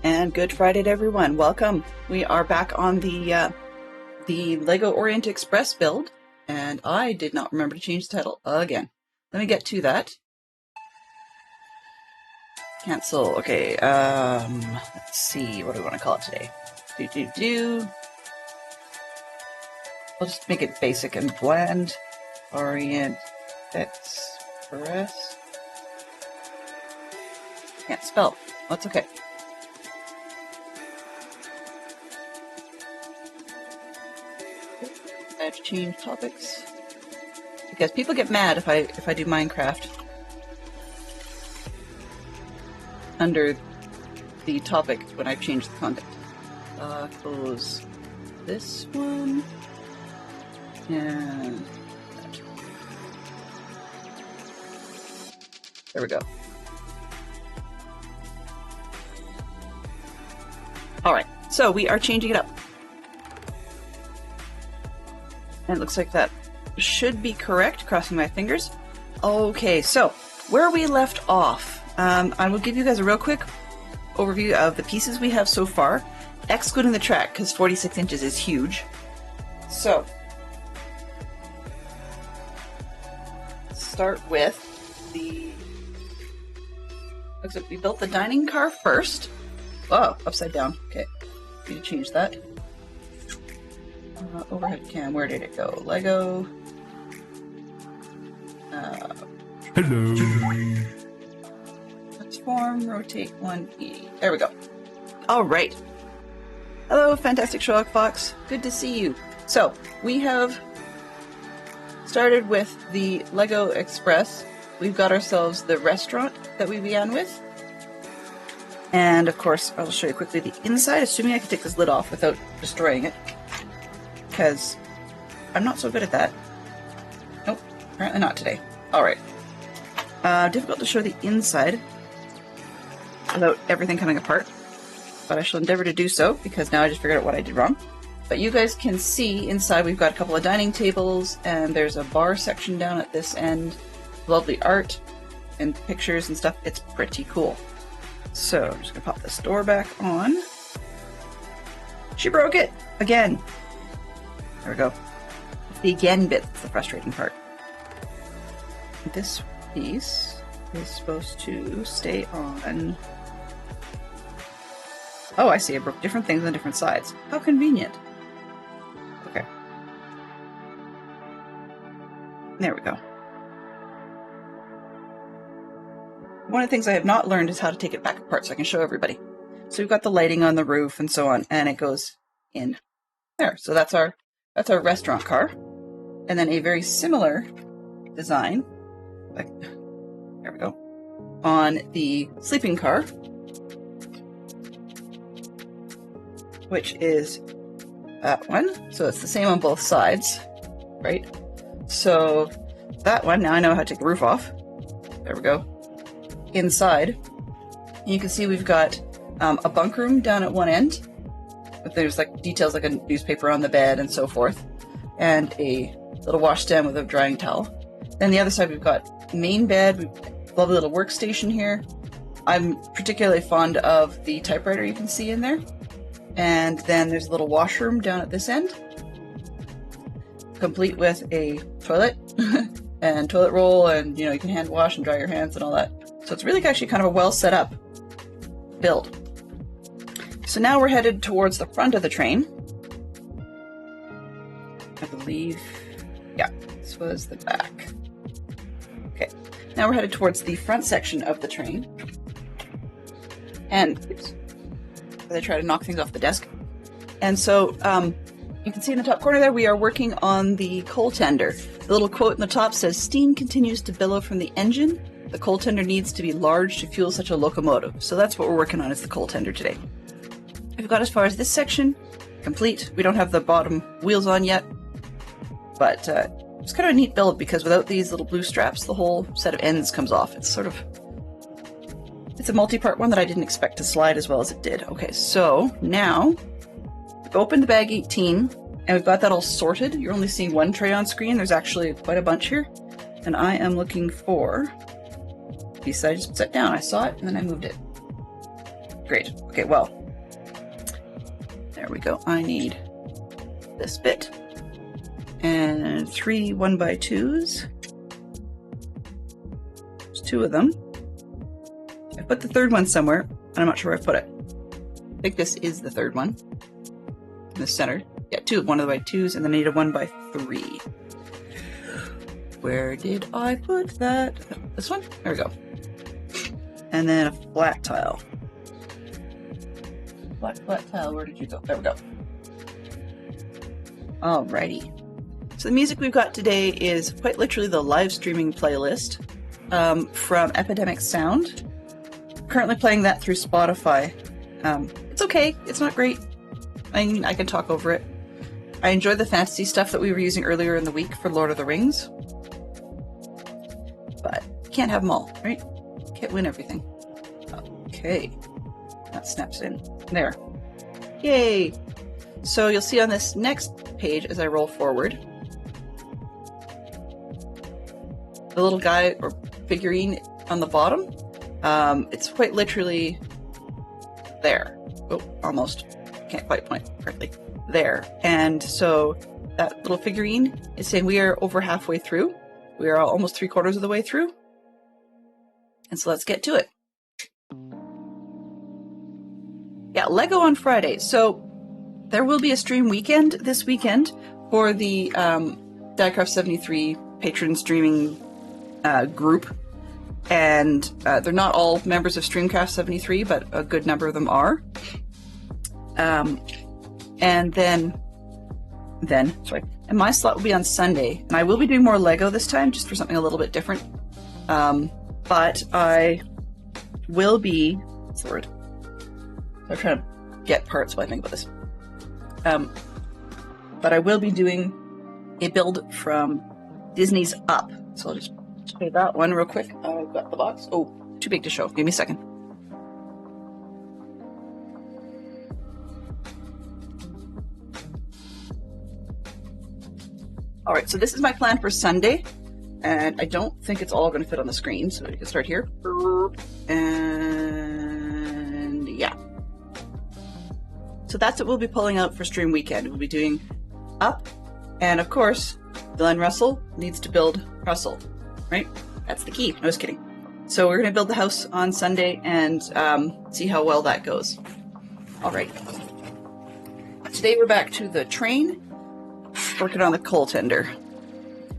And good Friday to everyone. Welcome. We are back on the Lego Orient Express build, and I did not remember to change the title again. Let me get to that. Cancel. Okay, let's see. What do we want to call it today? We'll just make it basic and bland. Orient Express. Can't spell. That's okay. I have to change topics because people get mad if I do Minecraft under the topic when I change the content. Close this one and that. There we go. All right, so we are changing it up. And it looks like that should be correct, crossing my fingers. Okay, so where we left off, I will give you guys a real quick overview of the pieces we have so far, excluding the track, because 46 inches is huge. So, start with the... Looks like we built the dining car first. Oh, upside down. Okay, need to change that. Overhead cam, where did it go? Lego. Hello. Transform, rotate 1E. There we go. All right. Hello, Fantastic Sherlock Fox. Good to see you. So, we have started with the Lego Express. We've got ourselves the restaurant that we began with. And, of course, I'll show you quickly the inside, assuming I can take this lid off without destroying it. Because I'm not so good at that. Nope, apparently not today. Alright. Difficult to show the inside without everything coming apart. But I shall endeavor to do so, because now I just figured out what I did wrong. But you guys can see inside we've got a couple of dining tables, and there's a bar section down at this end. Lovely art and pictures and stuff. It's pretty cool. So, I'm just going to pop this door back on. She broke it! Again! There we go. It's the again bit that's the frustrating part. This piece is supposed to stay on... Oh, I see. I broke different things on different sides. How convenient. Okay. There we go. One of the things I have not learned is how to take it back apart so I can show everybody. So we've got the lighting on the roof and so on, and it goes in there. So that's our restaurant car. And then a very similar design, like, there we go, on the sleeping car, which is that one. So it's the same on both sides, right? So that one, now I know how to take the roof off. There we go. Inside, you can see we've got a bunk room down at one end. But there's like details like a newspaper on the bed and so forth, and a little washstand with a drying towel. Then the other side we've got main bed, we've a lovely little workstation here. I'm particularly fond of the typewriter you can see in there. And then there's a little washroom down at this end, complete with a toilet and toilet roll, and you can hand wash and dry your hands and all that. So it's really actually kind of a well set up build. So now we're headed towards the front of the train. I believe, yeah, this was the back. Okay, now we're headed towards the front section of the train. And, oops, they try to knock things off the desk. And so, you can see in the top corner there, we are working on the coal tender. The little quote in the top says, "Steam continues to billow from the engine. The coal tender needs to be large to fuel such a locomotive." So that's what we're working on, is the coal tender today. We've got as far as this section complete. We don't have the bottom wheels on yet, but it's kind of a neat build because without these little blue straps, the whole set of ends comes off. It's a multi-part one that I didn't expect to slide as well as it did. Okay, so now we've opened the bag 18 and we've got that all sorted. You're only seeing one tray on screen. There's actually quite a bunch here, and I am looking for the piece that I just set down. I saw it and then I moved it. great. Okay, well, there we go. I need this bit and 3 1x2s. There's 2 of them. I put the third one somewhere, and I'm not sure where I put it. I think this is the third one in the center. Yeah, 2 1x2s, and then I need a 1x3. Where did I put that? This one? There we go. And then a flat tile. Flat tile, where did you go? There we go. Alrighty. So the music we've got today is quite literally the live streaming playlist from Epidemic Sound. Currently playing that through Spotify. It's okay. It's not great. I mean, I can talk over it. I enjoyed the fantasy stuff that we were using earlier in the week for Lord of the Rings. But you can't have them all, right? Can't win everything. Okay. That snaps in. There. Yay! So you'll see on this next page as I roll forward, the little guy or figurine on the bottom, it's quite literally there. Oh, almost. Can't quite point correctly. There. And so that little figurine is saying we are over halfway through. We are almost 3/4 of the way through. And so let's get to it. Yeah, Lego on Friday. So there will be a stream weekend this weekend for the Diecraft 73 patron streaming group. And they're not all members of Streamcraft 73, but a good number of them are. And then, and my slot will be on Sunday. And I will be doing more Lego this time, just for something a little bit different. But I will be, what's the word? I'm trying to get parts while I think about this. But I will be doing a build from Disney's Up. So I'll just show that one real quick. I've got the box. Oh, too big to show. Give me a second. All right, so this is my plan for Sunday. And I don't think it's all going to fit on the screen. So we can start here. And yeah. So that's what we'll be pulling out for Stream Weekend. We'll be doing Up. And of course, Glenn Russell needs to build Russell, right? That's the key. No, just kidding. So we're going to build the house on Sunday and see how well that goes. All right. Today we're back to the train, working on the coal tender.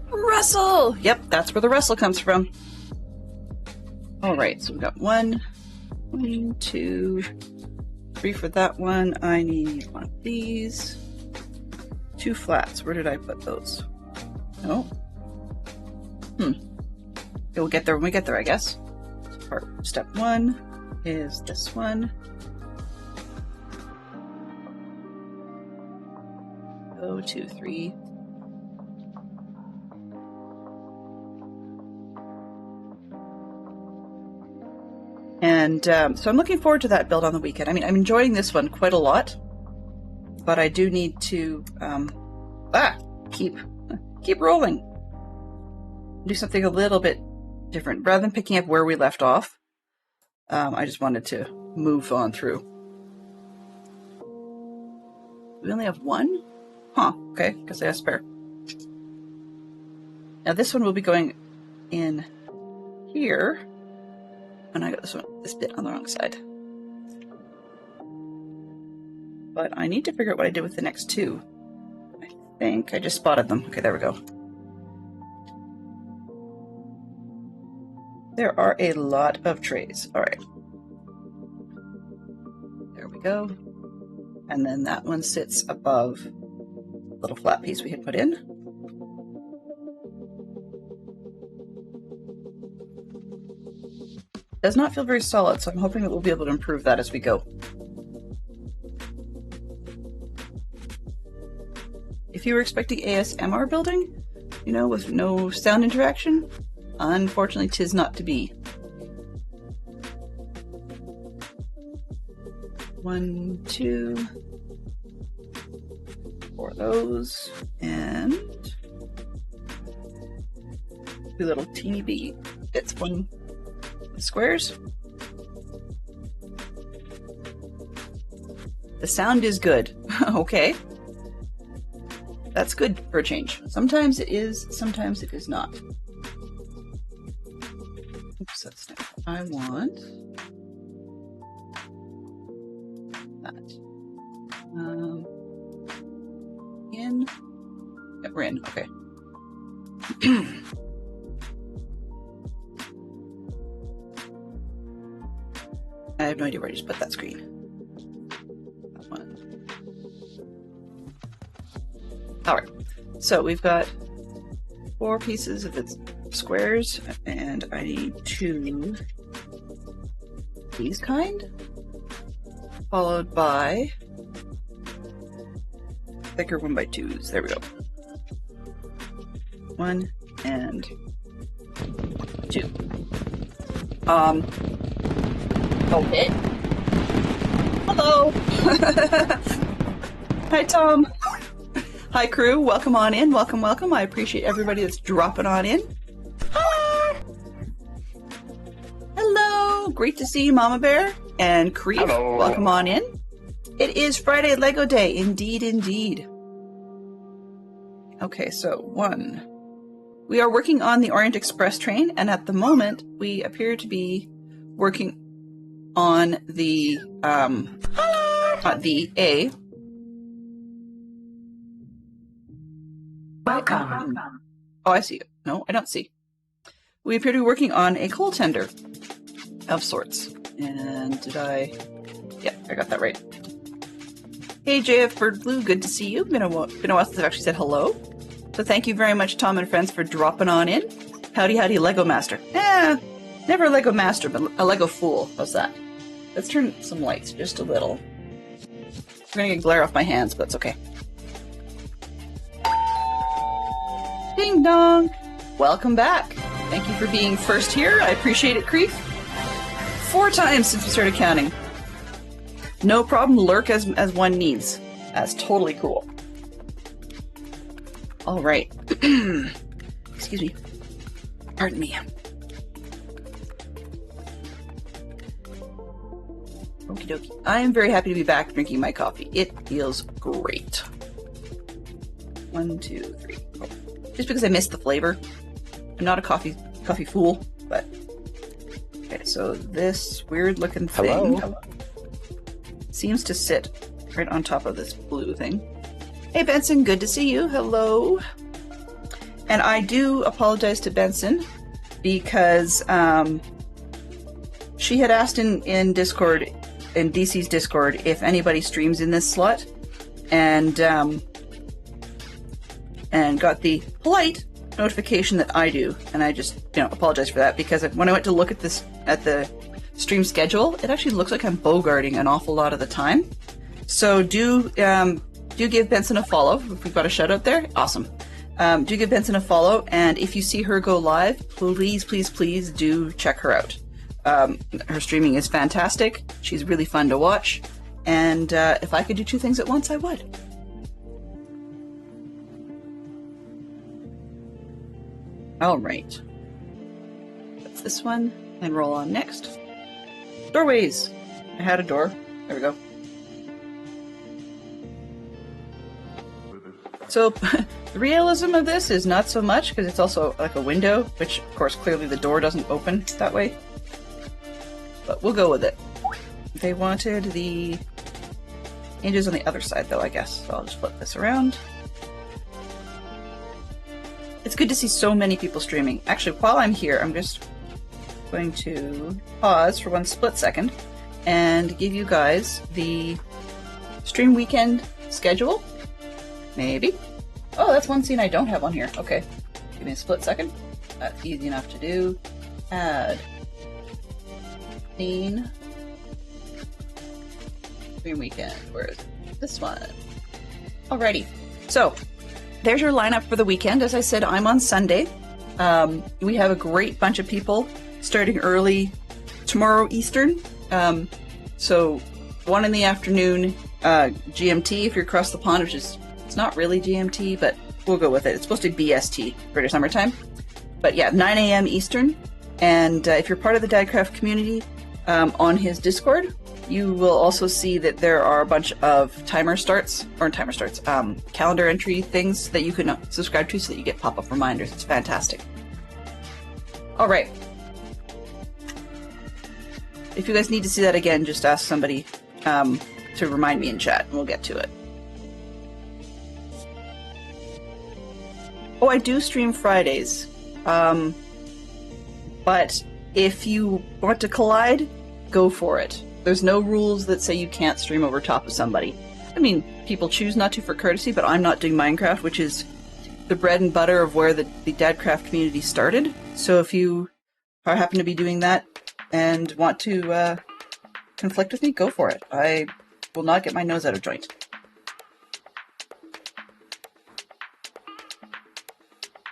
Russell! Yep, that's where the Russell comes from. All right, so we've got 1, 2, 3 for that one. I need one of these. 2 flats. Where did I put those? No. Okay, we'll get there when we get there, I guess. So step 1 is this one. 2, 3. And so I'm looking forward to that build on the weekend. I mean, I'm enjoying this one quite a lot, but I do need to keep rolling. Do something a little bit different. Rather than picking up where we left off, I just wanted to move on through. We only have 1? Huh, okay, because I have spare. Now this one will be going in here. And I got this bit on the wrong side. But I need to figure out what I did with the next 2. I think I just spotted them. Okay, there we go. There are a lot of trays. All right. There we go. And then that one sits above the little flat piece we had put in. Does not feel very solid, so I'm hoping that we'll be able to improve that as we go. If you were expecting ASMR building, you know, with no sound interaction, unfortunately 'tis not to be. 1, 2, 4 of those, and 2 little teeny bits, 1 squares. The sound is good. Okay. That's good for a change. Sometimes it is, sometimes it is not. Oops, that's not what I want. That. In. Yeah, we're in. Okay. I have no idea where I just put that screen. That one. All right. So we've got 4 pieces of its squares, and I need 2 these kind, followed by thicker 1x2s. There we go. 1 and 2. Okay. Hello. Hi, Tom. Hi, crew. Welcome on in. Welcome, welcome. I appreciate everybody that's dropping on in. Hi. Hello. Great to see you, Mama Bear and Creep. Hello. Welcome on in. It is Friday Lego Day. Indeed, indeed. Okay, so 1. We are working on the Orient Express train, and at the moment, we appear to be working on the A. Welcome. Oh, I see. No, I don't see. We appear to be working on a coal tender of sorts. And did I? Yeah, I got that right. Hey, JF Bird Blue, good to see you. Been a while since I've actually said hello. So thank you very much, Tom and friends, for dropping on in. Howdy, howdy, Lego Master. Never a Lego Master, but a Lego Fool. How's that? Let's turn some lights just a little. I'm gonna get glare off my hands, but that's okay. Ding dong! Welcome back. Thank you for being first here. I appreciate it, Creef. 4 times since we started counting. No problem, lurk as one needs. That's totally cool. All right. Excuse me. Pardon me. Okie dokie. I am very happy to be back drinking my coffee. It feels great. 1, 2, 3, 4. Just because I missed the flavor. I'm not a coffee fool, but okay. So this weird looking thing seems to sit right on top of this blue thing. Hey Benson, good to see you. Hello. And I do apologize to Benson because she had asked in Discord, in DC's Discord, if anybody streams in this slot, and got the polite notification that I do, and I just apologize for that, because when I went to look at the stream schedule, it actually looks like I'm bogarting an awful lot of the time. So do give Benson a follow. If we've got a shout out there, awesome. Do give Benson a follow, and if you see her go live, please, please, please do check her out. Her streaming is fantastic. She's really fun to watch, and if I could do 2 things at once, I would. All right. That's this one, and roll on next. Doorways. I had a door. There we go. So the realism of this is not so much, because it's also like a window, which of course clearly the door doesn't open that way. But we'll go with it. They wanted the hinges on the other side though, I guess. So I'll just flip this around. It's good to see so many people streaming. Actually, while I'm here, I'm just going to pause for 1 split second and give you guys the stream weekend schedule. Maybe. Oh, that's one scene I don't have on here. Okay. Give me a split second. That's easy enough to do. Add scene. Stream weekend. Where is it? This one. Alrighty. So, there's your lineup for the weekend. As I said, I'm on Sunday. We have a great bunch of people starting early tomorrow Eastern. So 1 in the afternoon GMT if you're across the pond, which is, it's not really GMT, but we'll go with it. It's supposed to be BST, British Summer Time. But yeah, 9 a.m. Eastern. And if you're part of the Dadcraft community on his Discord, You will also see that there are a bunch of calendar entry things that you can subscribe to so that you get pop-up reminders. It's fantastic. All right. If you guys need to see that again, just ask somebody to remind me in chat, and we'll get to it. Oh, I do stream Fridays. But if you want to collide, go for it. There's no rules that say you can't stream over top of somebody. I mean, people choose not to for courtesy, but I'm not doing Minecraft, which is the bread and butter of where the Dadcraft community started. So if you happen to be doing that and want to conflict with me, go for it. I will not get my nose out of joint.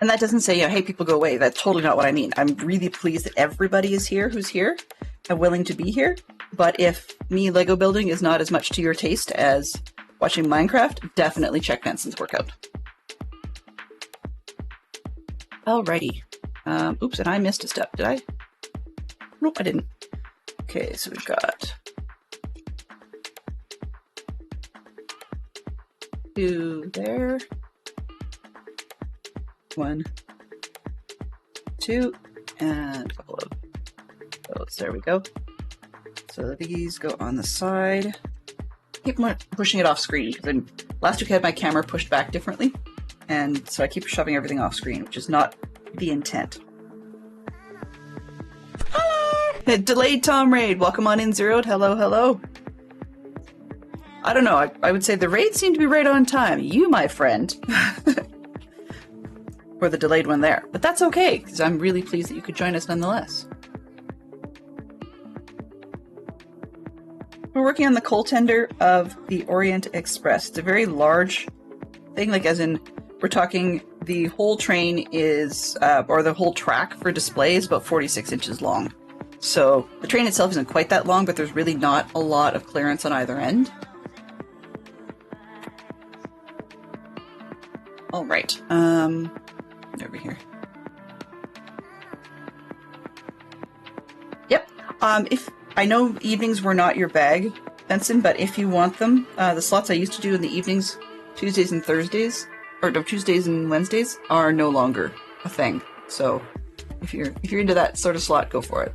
And that doesn't say, hey, people go away. That's totally not what I mean. I'm really pleased that everybody is here who's here and willing to be here. But if me Lego building is not as much to your taste as watching Minecraft, definitely check Benson's workout. Alrighty. Oops, and I missed a step, did I? Nope, I didn't. Okay, so we've got 2 there. 1, 2, and a couple of those. There we go. So these go on the side. Keep pushing it off screen because last week I had my camera pushed back differently, and so I keep shoving everything off screen, which is not the intent. Delayed Tom raid. Welcome on in, Zeroed. Hello, hello. I don't know. I would say the raid seemed to be right on time. You, my friend. Or the delayed one there. But that's okay, because I'm really pleased that you could join us nonetheless. We're working on the coal tender of the Orient Express. It's a very large thing, like as in, we're talking the whole train is, or the whole track for display is about 46 inches long. So the train itself isn't quite that long, but there's really not a lot of clearance on either end. All right. Over here. Yep. If I know evenings were not your bag, Benson, but if you want them, the slots I used to do in the evenings, Tuesdays and Thursdays, or no, Tuesdays and Wednesdays, are no longer a thing. So if you're into that sort of slot, go for it.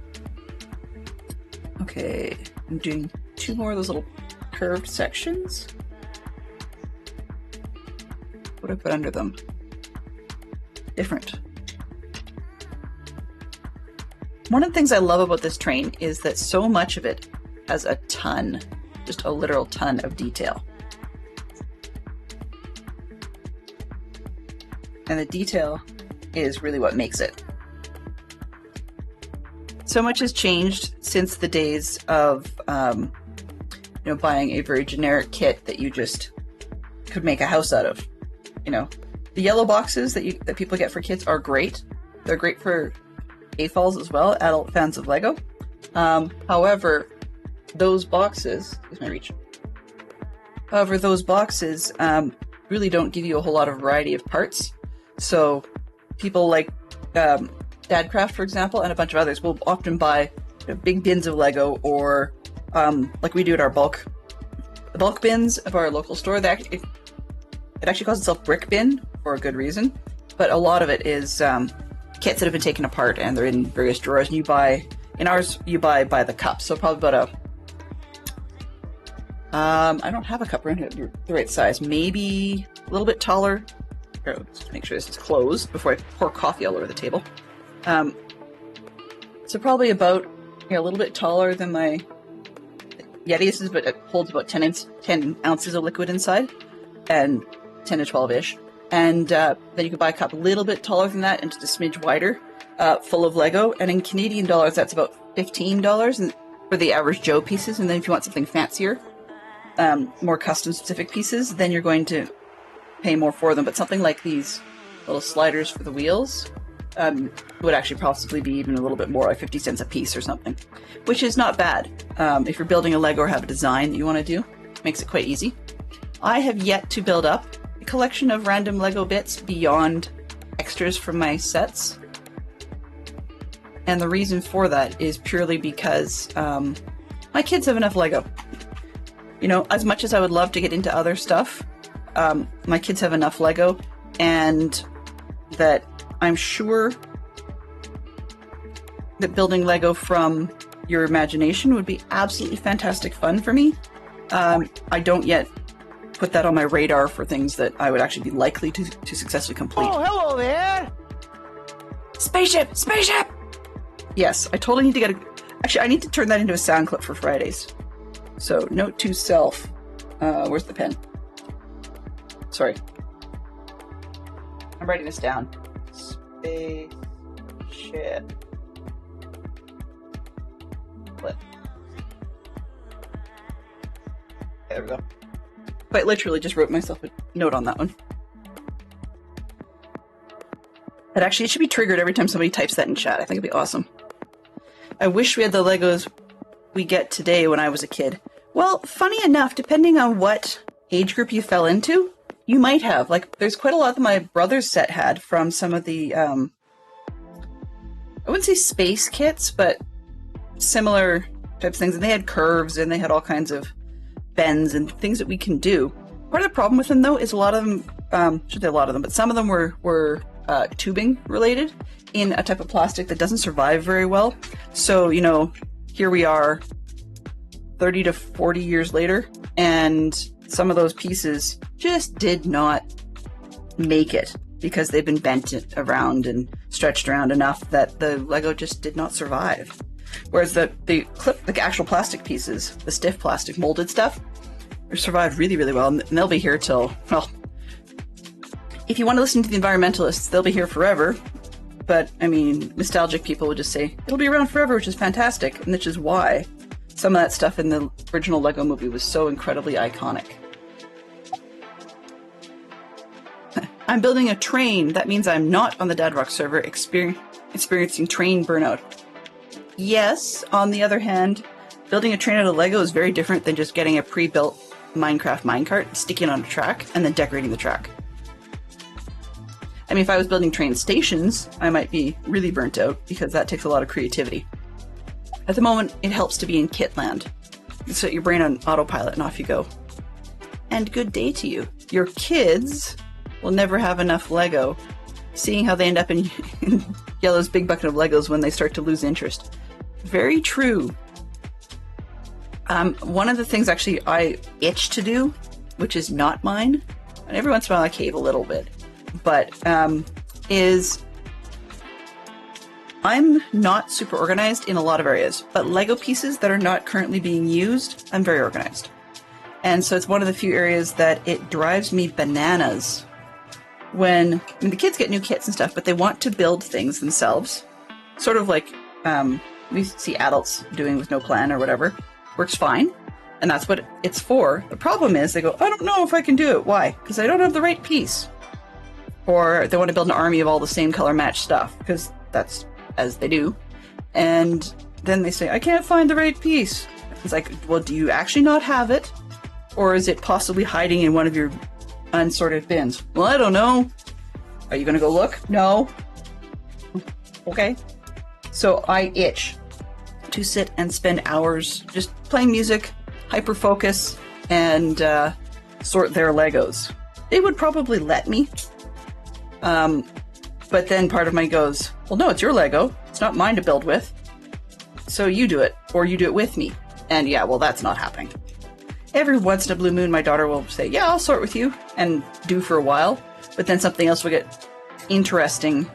Okay, I'm doing 2 more of those little curved sections. What do I put under them? Different. One of the things I love about this train is that so much of it has a ton, just a literal ton of detail. And the detail is really what makes it. So much has changed since the days of, buying a very generic kit that you just could make a house out of. The yellow boxes that people get for kids are great. They're great for AFOLs as well, adult fans of Lego. However, those boxes, here's my reach. However, those boxes really don't give you a whole lot of variety of parts. So people like Dadcraft, for example, and a bunch of others will often buy big bins of Lego, or like we do at our bulk bins of our local store. It actually calls itself Brick Bin for a good reason, but a lot of it is kits that have been taken apart and they're in various drawers, and in ours you buy by the cup, so probably about I don't have a cup around here the right size, maybe a little bit taller. Here, let's make sure this is closed before I pour coffee all over the table. So probably about a little bit taller than my Yeti's, but it holds about 10 ounces of liquid inside, and 10 to 12-ish. And then you can buy a cup a little bit taller than that and just a smidge wider, full of Lego. And in Canadian dollars, that's about $15 for the average Joe pieces. And then if you want something fancier, more custom-specific pieces, then you're going to pay more for them. But something like these little sliders for the wheels would actually possibly be even a little bit more, like 50 cents a piece or something, which is not bad. If you're building a Lego or have a design that you want to do, makes it quite easy. I have yet to build up a collection of random Lego bits beyond extras from my sets. And the reason for that is purely because My kids have enough Lego. You know, as much as I would love to get into other stuff, my kids have enough Lego, and that I'm sure that building Lego from your imagination would be absolutely fantastic fun for me. I don't yet put that on my radar for things that I would actually be likely to successfully complete. Oh, hello there! Spaceship! Spaceship! Yes, I totally need to get a... Actually, I need to turn that into a sound clip for Fridays. So, note to self. Where's the pen? Sorry. I'm writing this down. Spaceship. Clip. There we go. Quite literally just wrote myself a note on that one. But actually, it should be triggered every time somebody types that in chat. I think it'd be awesome. I wish we had the Legos we get today when I was a kid. Well, funny enough, depending on what age group you fell into, you might have. Like, there's quite a lot that my brother's set had from some of the, I wouldn't say space kits, but similar types of things. And they had curves and they had all kinds of bends and things that we can do. Part of the problem with them, though, is a lot of them, should say a lot of them, but some of them were tubing related in a type of plastic that doesn't survive very well. So, you know, here we are 30 to 40 years later, and some of those pieces just did not make it because they've been bent around and stretched around enough that the Lego just did not survive. Whereas the actual plastic pieces, the stiff plastic molded stuff, survived really, really well, and they'll be here till, well, if you want to listen to the environmentalists, they'll be here forever. But, I mean, nostalgic people would just say, it'll be around forever, which is fantastic, and which is why some of that stuff in the original Lego movie was so incredibly iconic. I'm building a train. That means I'm not on the Dad Rock server experiencing train burnout. Yes, on the other hand, building a train out of Lego is very different than just getting a pre-built Minecraft minecart, sticking it on a track, and then decorating the track. I mean, if I was building train stations, I might be really burnt out because that takes a lot of creativity. At the moment, it helps to be in Kitland. You set your brain on autopilot and off you go. And good day to you. Your kids will never have enough Lego, seeing how they end up in Yellow's big bucket of Legos when they start to lose interest. Very true. One of the things actually I itch to do, which is not mine, and every once in a while I cave a little bit, but is I'm not super organized in a lot of areas, but Lego pieces that are not currently being used, I'm very organized. And so it's one of the few areas that it drives me bananas when, I mean, the kids get new kits and stuff, but they want to build things themselves. Sort of like we see adults doing with no plan or whatever. Works fine. And that's what it's for. The problem is they go, I don't know if I can do it. Why? Because I don't have the right piece. Or they want to build an army of all the same color matched stuff, because that's as they do. And then they say, I can't find the right piece. It's like, well, do you actually not have it? Or is it possibly hiding in one of your unsorted bins? Well, I don't know. Are you going to go look? No. Okay. So I itch to sit and spend hours just playing music, hyper-focus, and sort their Legos. They would probably let me. But then part of me goes, well, no, it's your Lego. It's not mine to build with. So you do it, or you do it with me. And yeah, well, that's not happening. Every once in a blue moon, my daughter will say, yeah, I'll sort with you, and do for a while. But then something else will get interesting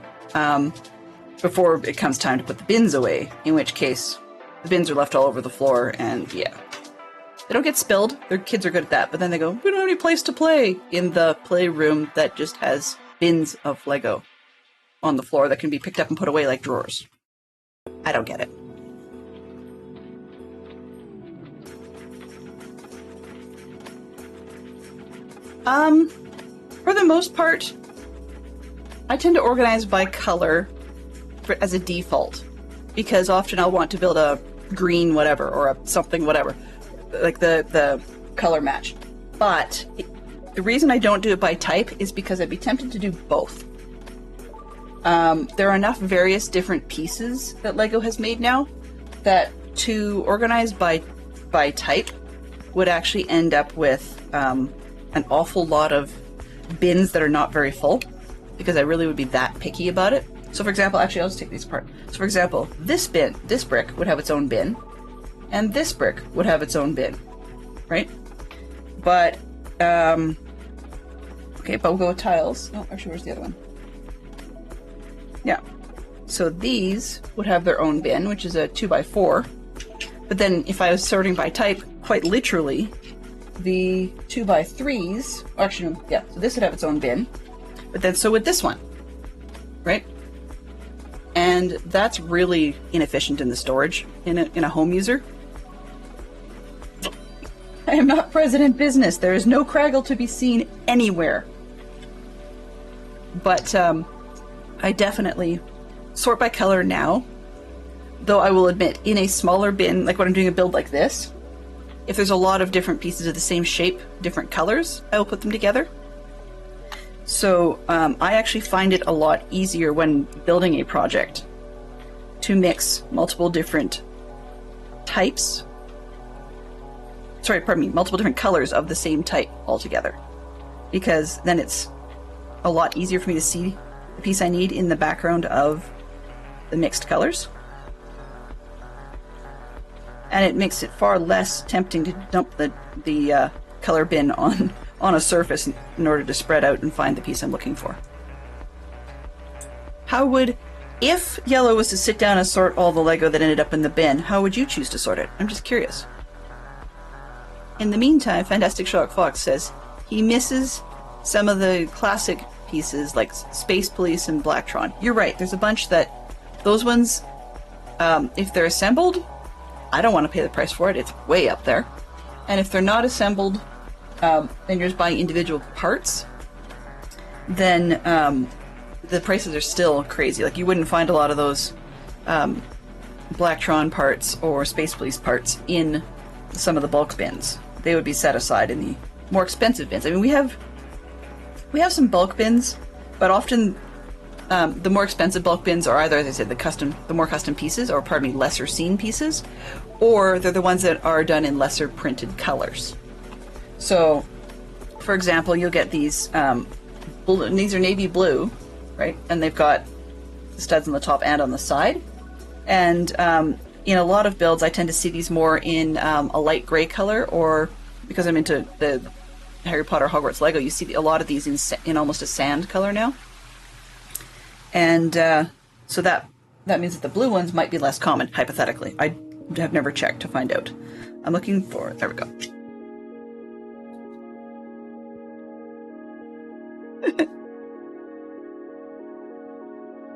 before it comes time to put the bins away, in which case the bins are left all over the floor, and yeah. They don't get spilled. Their kids are good at that, but then they go, we don't have any place to play in the playroom that just has bins of Lego on the floor that can be picked up and put away like drawers. I don't get it. For the most part, I tend to organize by color as a default, because often I'll want to build a green whatever or a something whatever, like the color match. But the reason I don't do it by type is because I'd be tempted to do both. There are enough various different pieces that Lego has made now that to organize by by type would actually end up with an awful lot of bins that are not very full, because I really would be that picky about it. So for example, actually I'll just take these apart. So for example, this brick would have its own bin, and this brick would have its own bin, right? But, okay, but we'll go with tiles. Oh, actually, where's the other one? Yeah. So these would have their own bin, which is a 2x4. But then if I was sorting by type, quite literally, the 2x3s, actually, yeah, so this would have its own bin. But then so would this one, right? And that's really inefficient in the storage in a home user. I am not President Business. There is no Craggle to be seen anywhere. But I definitely sort by color now. Though I will admit, in a smaller bin, like when I'm doing a build like this, if there's a lot of different pieces of the same shape, different colors, I will put them together. So I actually find it a lot easier when building a project to mix multiple different types. Sorry, pardon me, multiple different colors of the same type altogether. Because then it's a lot easier for me to see the piece I need in the background of the mixed colors. And it makes it far less tempting to dump the color bin on a surface in order to spread out and find the piece I'm looking for. How would, if Yellow was to sit down and sort all the Lego that ended up in the bin, how would you choose to sort it? I'm just curious. In the meantime, Fantastic Sherlock Fox says he misses some of the classic pieces like Space Police and Blacktron. You're right, there's a bunch that, those ones, if they're assembled, I don't want to pay the price for it, it's way up there. And if they're not assembled, and you're just buying individual parts, then the prices are still crazy. Like you wouldn't find a lot of those Blacktron parts or Space Police parts in some of the bulk bins. They would be set aside in the more expensive bins. I mean, we have some bulk bins, but often the more expensive bulk bins are either, as I said, the more custom pieces, or pardon me, lesser seen pieces, or they're the ones that are done in lesser printed colors. So, for example, you'll get these, these are navy blue, right? And they've got the studs on the top and on the side. And in a lot of builds, I tend to see these more in a light gray color, or because I'm into the Harry Potter Hogwarts Lego, you see a lot of these in almost a sand color now. And so that means that the blue ones might be less common, hypothetically. I have never checked to find out. I'm looking for, there we go.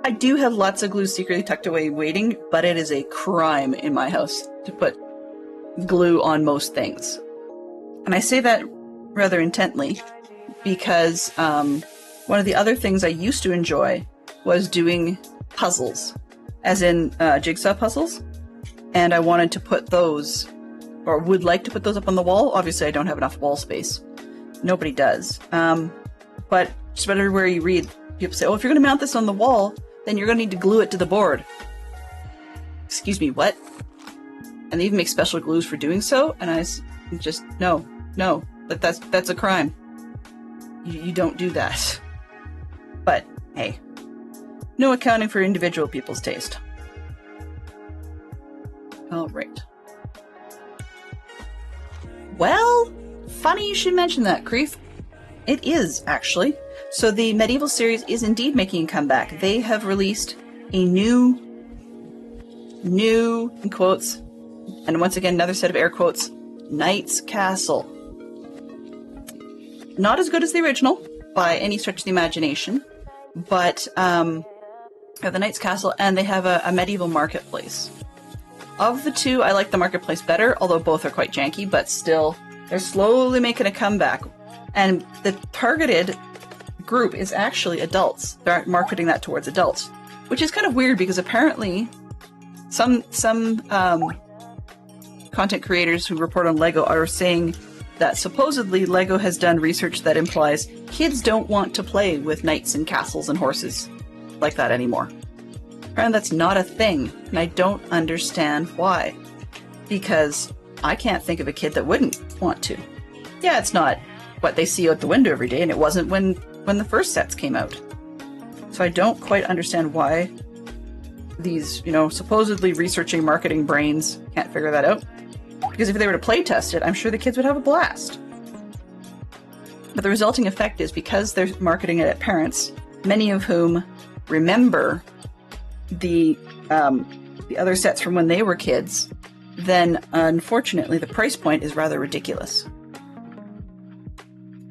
I do have lots of glue secretly tucked away waiting, but it is a crime in my house to put glue on most things. And I say that rather intently because one of the other things I used to enjoy was doing puzzles, as in jigsaw puzzles. And I wanted to put those, or would like to put those up on the wall. Obviously, I don't have enough wall space. Nobody does. But just about everywhere you read, people say, oh, if you're going to mount this on the wall, then you're going to need to glue it to the board. Excuse me, what? And they even make special glues for doing so, and I just, no, that's a crime. You don't do that. But, hey, no accounting for individual people's taste. All right. Well, funny you should mention that, Creef. It is, actually. So the Medieval series is indeed making a comeback. They have released a new, in quotes, and once again, another set of air quotes, Knight's Castle. Not as good as the original, by any stretch of the imagination, but they have the Knight's Castle, and they have a medieval marketplace. Of the two, I like the marketplace better, although both are quite janky, but still, they're slowly making a comeback. And the targeted group is actually adults. They're marketing that towards adults, which is kind of weird because apparently some content creators who report on Lego are saying that supposedly Lego has done research that implies kids don't want to play with knights and castles and horses like that anymore. And that's not a thing, and I don't understand why. Because I can't think of a kid that wouldn't want to. Yeah, it's not what they see out the window every day, and it wasn't when the first sets came out. So I don't quite understand why these, you know, supposedly researching marketing brains can't figure that out. Because if they were to play test it, I'm sure the kids would have a blast. But the resulting effect is, because they're marketing it at parents, many of whom remember the other sets from when they were kids, then unfortunately the price point is rather ridiculous.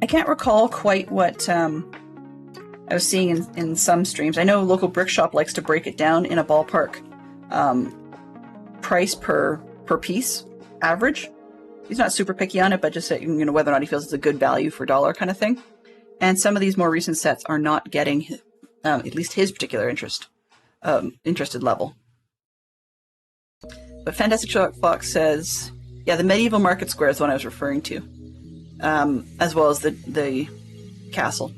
I can't recall quite what I was seeing in some streams. I know local brick shop likes to break it down in a ballpark price per piece average. He's not super picky on it, but just saying, you know, whether or not he feels it's a good value for dollar kind of thing. And some of these more recent sets are not getting at least his particular interested level. But Fantastic Sherlock Fox says, yeah, the medieval market square is the one I was referring to, as well as the castle.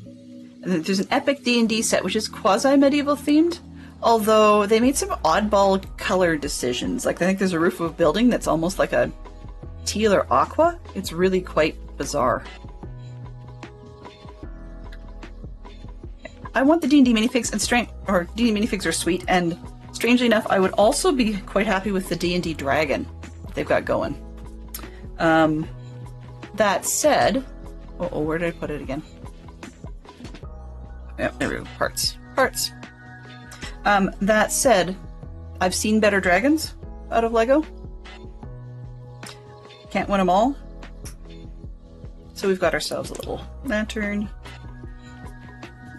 And then there's an epic D&D set, which is quasi-medieval themed, although they made some oddball color decisions. Like, I think there's a roof of a building that's almost like a teal or aqua. It's really quite bizarre. I want the D&D minifigs, and D&D minifigs are sweet, and strangely enough, I would also be quite happy with the D&D dragon they've got going. That said, where did I put it again? Yeah, there we go. Parts. That said, I've seen better dragons out of Lego. Can't win them all. So we've got ourselves a little lantern.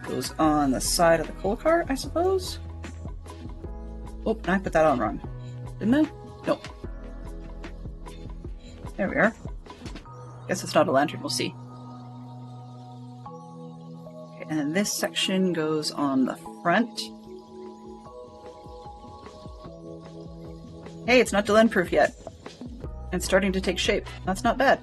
Goes on the side of the coal cart, I suppose. Oh, I put that on wrong. Didn't I? Nope. There we are. Guess it's not a lantern, we'll see. Okay, and then this section goes on the front. Hey, it's not Delenn proof yet. It's starting to take shape. That's not bad.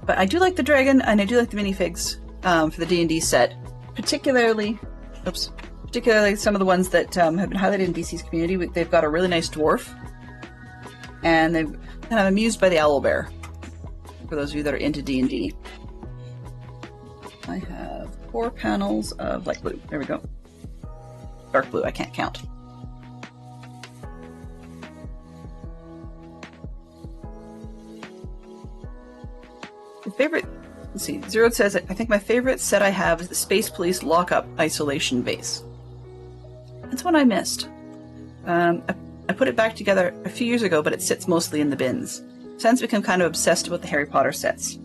But I do like the dragon, and I do like the minifigs for the D&D set. Particularly some of the ones that have been highlighted in DC's community. They've got a really nice dwarf. And they've kind of amused by the owlbear, for those of you that are into D&D. I have 4 panels of light blue. There we go. Dark blue, I can't count. The favorite, let's see, Zero says, I think my favorite set I have is the Space Police Lockup Isolation Base. That's one I missed. I put it back together a few years ago, but it sits mostly in the bins. Since become kind of obsessed with the Harry Potter sets.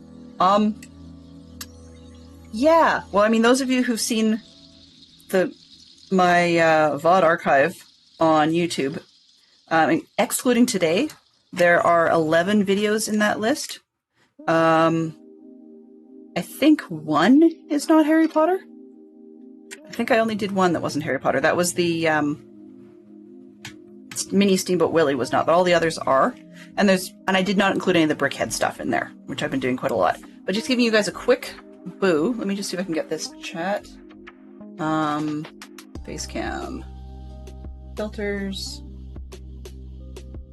Yeah. Well, I mean, those of you who've seen my VOD archive on YouTube, excluding today, there are 11 videos in that list. I think one is not Harry Potter. I think I only did one that wasn't Harry Potter. That was the Mini Steamboat Willie was not, but all the others are. And I did not include any of the Brickhead stuff in there, which I've been doing quite a lot. But just giving you guys a quick boo. Let me just see if I can get this chat. Face cam. Filters.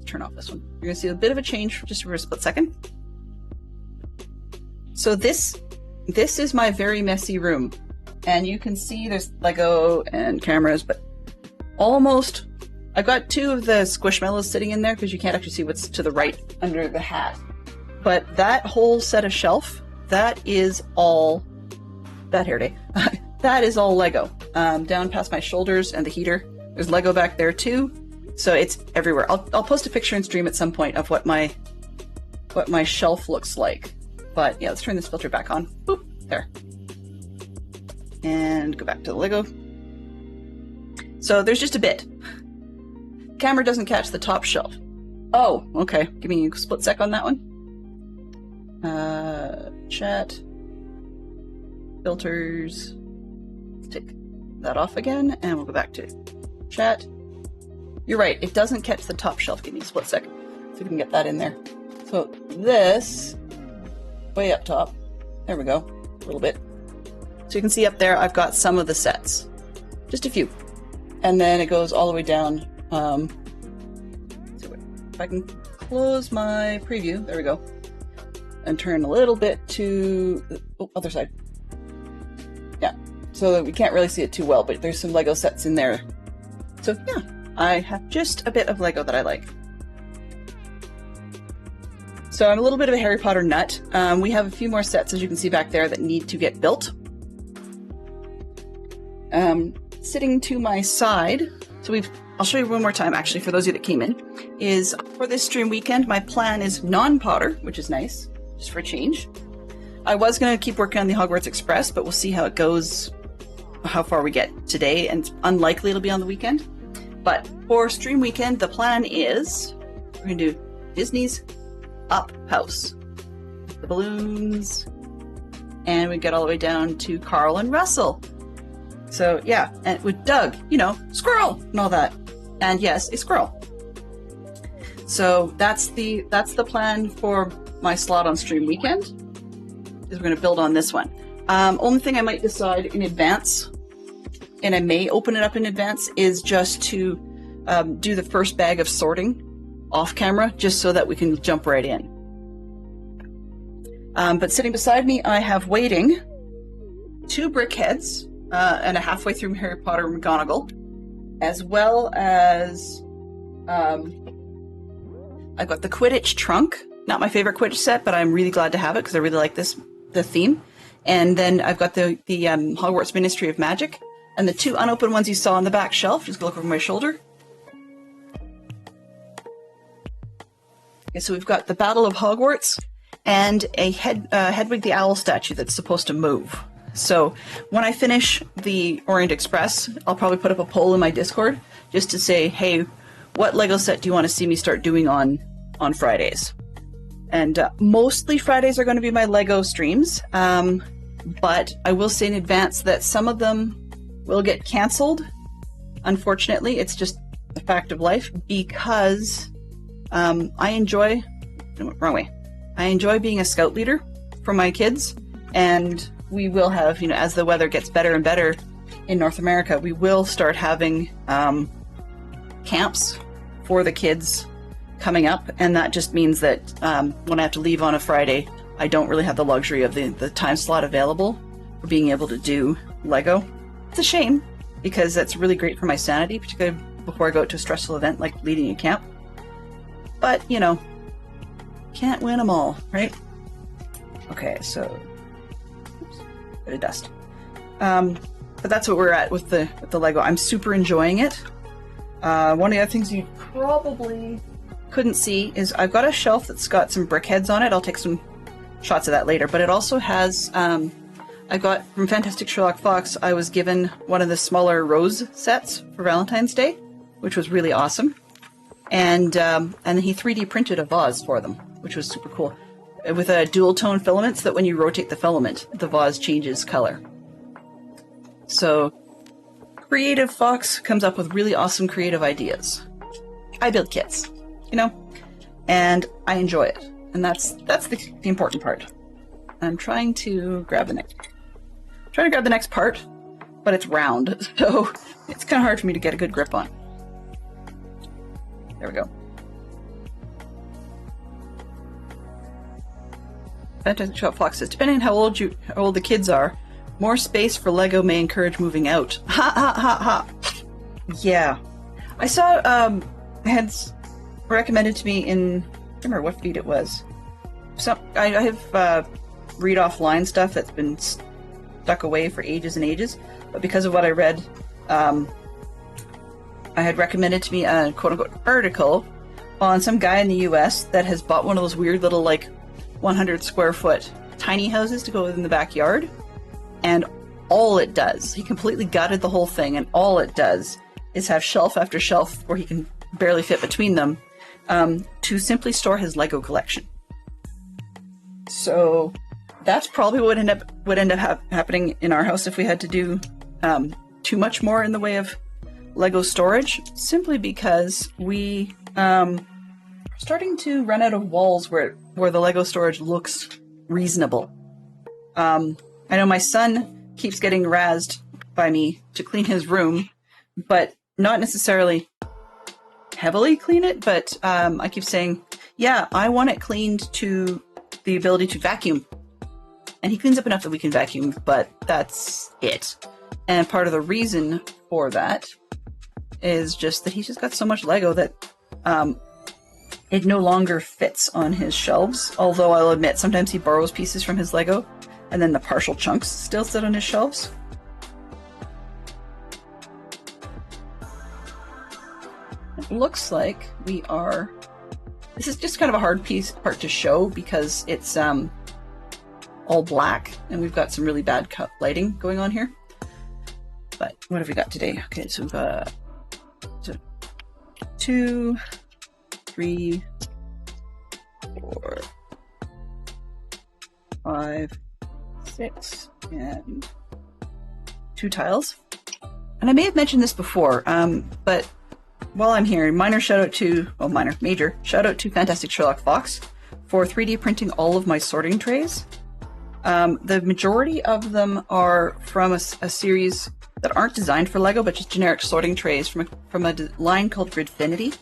Turn off this one. You're going to see a bit of a change just for a split second. So this is my very messy room. And you can see there's Lego and cameras, but almost... I've got 2 of the Squishmallows sitting in there because you can't actually see what's to the right under the hat. But that whole set of shelf, that is all... Bad hair day. That is all Lego. Down past my shoulders and the heater. There's Lego back there too. So it's everywhere. I'll post a picture and stream at some point of what my shelf looks like. But yeah, let's turn this filter back on. Boop, there. And go back to the Lego. So there's just a bit. Camera doesn't catch the top shelf. Oh, okay. Give me a split sec on that one. Chat. Filters. Let's take that off again, and we'll go back to chat. You're right, it doesn't catch the top shelf. Give me a split second. So we can get that in there. So this, way up top. There we go. A little bit. So you can see up there, I've got some of the sets. Just a few. And then it goes all the way down. if I can close my preview, there we go, and turn a little bit to the other side. Yeah, so that we can't really see it too well, but there's some Lego sets in there. So yeah, I have just a bit of Lego that I like. So I'm a little bit of a Harry Potter nut. We have a few more sets, as you can see back there, that need to get built. Sitting to my side, so I'll show you one more time actually for those of you that came in, is for this stream weekend, my plan is non-Potter, which is nice, just for a change. I was going to keep working on the Hogwarts Express, but we'll see how it goes, how far we get today, and it's unlikely it'll be on the weekend. But for stream weekend, the plan is we're going to do Disney's Up House, the balloons, and we get all the way down to Carl and Russell. So yeah, and with Doug, you know, squirrel and all that, and yes, a squirrel. So that's the plan for my slot on stream weekend. Is we're going to build on this one. Only thing I might decide in advance, and I may open it up in advance, is just to do the first bag of sorting off camera, just so that we can jump right in. But sitting beside me, I have waiting 2 brick heads and a halfway through Harry Potter McGonagall, as well as I've got the Quidditch trunk. Not my favorite Quidditch set, but I'm really glad to have it because I really like the theme. And then I've got the Hogwarts Ministry of Magic, and the 2 unopened ones you saw on the back shelf. Just look over my shoulder. Okay, so we've got the Battle of Hogwarts and a Hedwig the Owl statue that's supposed to move. So when I finish the Orient Express, I'll probably put up a poll in my Discord just to say, hey, what Lego set do you want to see me start doing on Fridays? And mostly Fridays are going to be my Lego streams, but I will say in advance that some of them will get cancelled. Unfortunately, it's just a fact of life, because I enjoy being a scout leader for my kids, and we will have, you know, as the weather gets better and better in North America, we will start having camps for the kids coming up, and that just means that when I have to leave on a Friday, I don't really have the luxury of the time slot available for being able to do Lego. It's a shame, because that's really great for my sanity, particularly before I go out to a stressful event like leading a camp. But, you know, can't win them all, right? Okay, so oops, bit of dust. But that's what we're at with the Lego. I'm super enjoying it. One of the other things you probably couldn't see is I've got a shelf that's got some brick heads on it. I'll take some shots of that later. But it also has, I got from Fantastic Sherlock Fox, I was given one of the smaller rose sets for Valentine's Day, which was really awesome. And he 3D printed a vase for them, which was super cool, with a dual tone filament, so that when you rotate the filament, the vase changes color. So Creative Fox comes up with really awesome creative ideas. I build kits, you know, and I enjoy it, and that's the important part. I'm trying to grab the next part, but it's round, so it's kind of hard for me to get a good grip on. There we go. Fantastic Shop Fox says, depending on how old the kids are, more space for Lego may encourage moving out. Ha ha ha ha. Yeah. I saw had recommended to me in, I don't remember what feed it was. I have read offline stuff that's been stuck away for ages and ages, but because of what I read, I had recommended to me a quote-unquote article on some guy in the US that has bought one of those weird little, like, 100 square foot tiny houses to go in the backyard, and all it does, he completely gutted the whole thing, and all it does is have shelf after shelf where he can barely fit between them, to simply store his Lego collection. So that's probably what would end up happening in our house if we had to do too much more in the way of Lego storage, simply because we are starting to run out of walls where the Lego storage looks reasonable. I know my son keeps getting razzed by me to clean his room, but not necessarily heavily clean it, but I keep saying, yeah, I want it cleaned to the ability to vacuum. And he cleans up enough that we can vacuum, but that's it. And part of the reason for that is just that he's just got so much Lego that it no longer fits on his shelves. Although I'll admit, sometimes he borrows pieces from his Lego, and then the partial chunks still sit on his shelves. It looks like we are... This is just kind of a hard part to show because it's all black, and we've got some really bad lighting going on here. But what have we got today? Okay, so we've got 2, 3, 4, 5, 6, and 2 tiles. And I may have mentioned this before, but while I'm here, major shout out to Fantastic Sherlock Fox for 3D printing all of my sorting trays. The majority of them are from a series that aren't designed for Lego, but just generic sorting trays from a line called Gridfinity,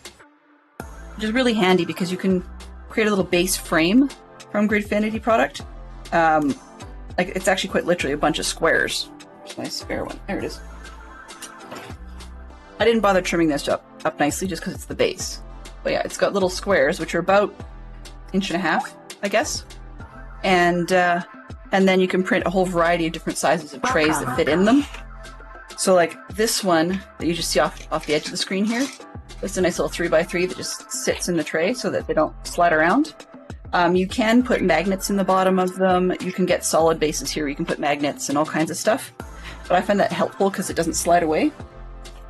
which is really handy because you can create a little base frame from Gridfinity product. Like it's actually quite literally a bunch of squares. There's my spare one. There it is. I didn't bother trimming this up nicely just because it's the base. But yeah, it's got little squares, which are about 1.5 inches, I guess. And then you can print a whole variety of different sizes of trays that fit in them. So like this one that you just see off the edge of the screen here, it's a nice little 3x3 that just sits in the tray so that they don't slide around. You can put magnets in the bottom of them. You can get solid bases here. You can put magnets and all kinds of stuff. But I find that helpful because it doesn't slide away.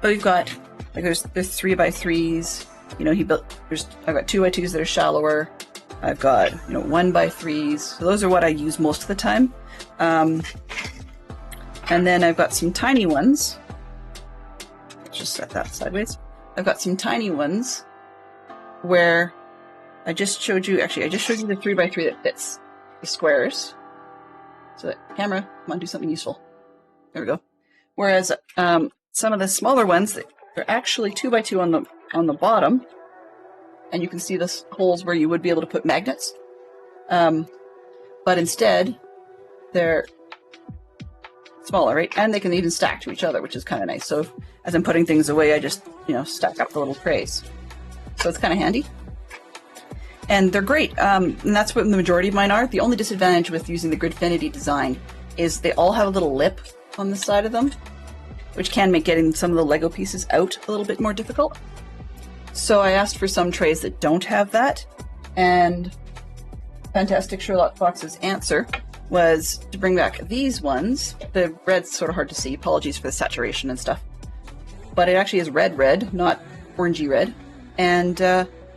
But we've got, like there's 3x3s. You know, I've got 2x2s that are shallower. I've got, 1x3s. So those are what I use most of the time. And then I've got some tiny ones. Let's just set that sideways. I've got some tiny ones where I just showed you the 3x3 that fits the squares. So that camera, come on, do something useful. There we go. Whereas some of the smaller ones, they're actually 2x2 on the bottom. And you can see the holes where you would be able to put magnets. But instead, they're smaller, right? And they can even stack to each other, which is kind of nice. So as I'm putting things away, I just, stack up the little trays. So it's kind of handy. And they're great. And that's what the majority of mine are. The only disadvantage with using the Gridfinity design is they all have a little lip on the side of them, which can make getting some of the Lego pieces out a little bit more difficult. So I asked for some trays that don't have that, and Fantastic Sherlock Fox's answer was to bring back these ones. The red's sort of hard to see, apologies for the saturation and stuff. But it actually is red, not orangey red. And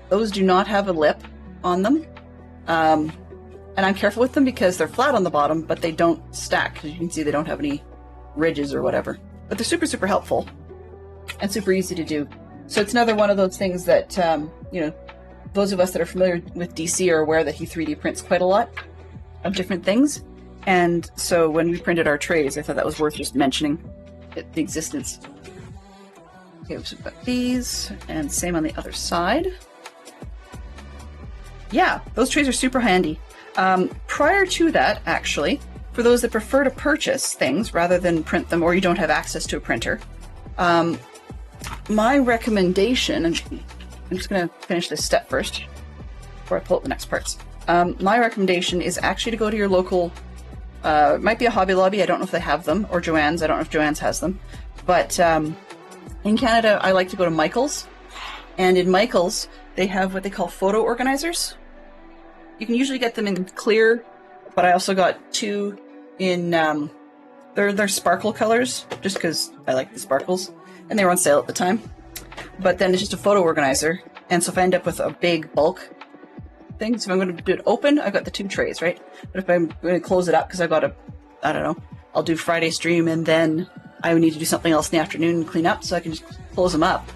those do not have a lip on them. And I'm careful with them because they're flat on the bottom, but they don't stack. As you can see, they don't have any ridges or whatever. But they're super, super helpful and super easy to do. So it's another one of those things that, those of us that are familiar with DC are aware that he 3D prints quite a lot of different things. And so when we printed our trays, I thought that was worth just mentioning the existence. Okay, so we've got these, and same on the other side. Yeah, those trays are super handy. Prior to that, actually, for those that prefer to purchase things rather than print them, or you don't have access to a printer, my recommendation, and I'm just going to finish this step first before I pull up the next parts. My recommendation is actually to go to your local, it might be a Hobby Lobby, I don't know if they have them, or Joann's, I don't know if Joann's has them, but in Canada I like to go to Michael's, and in Michael's they have what they call photo organizers. You can usually get them in clear, but I also got 2 in, they're sparkle colors, just because I like the sparkles, and they were on sale at the time. But then it's just a photo organizer, and so if I end up with a big bulk thing, so if I'm going to do it open, I've got the 2 trays, right? But if I'm going to close it up, because I've got I'll do Friday stream, and then I would need to do something else in the afternoon and clean up, so I can just close them up.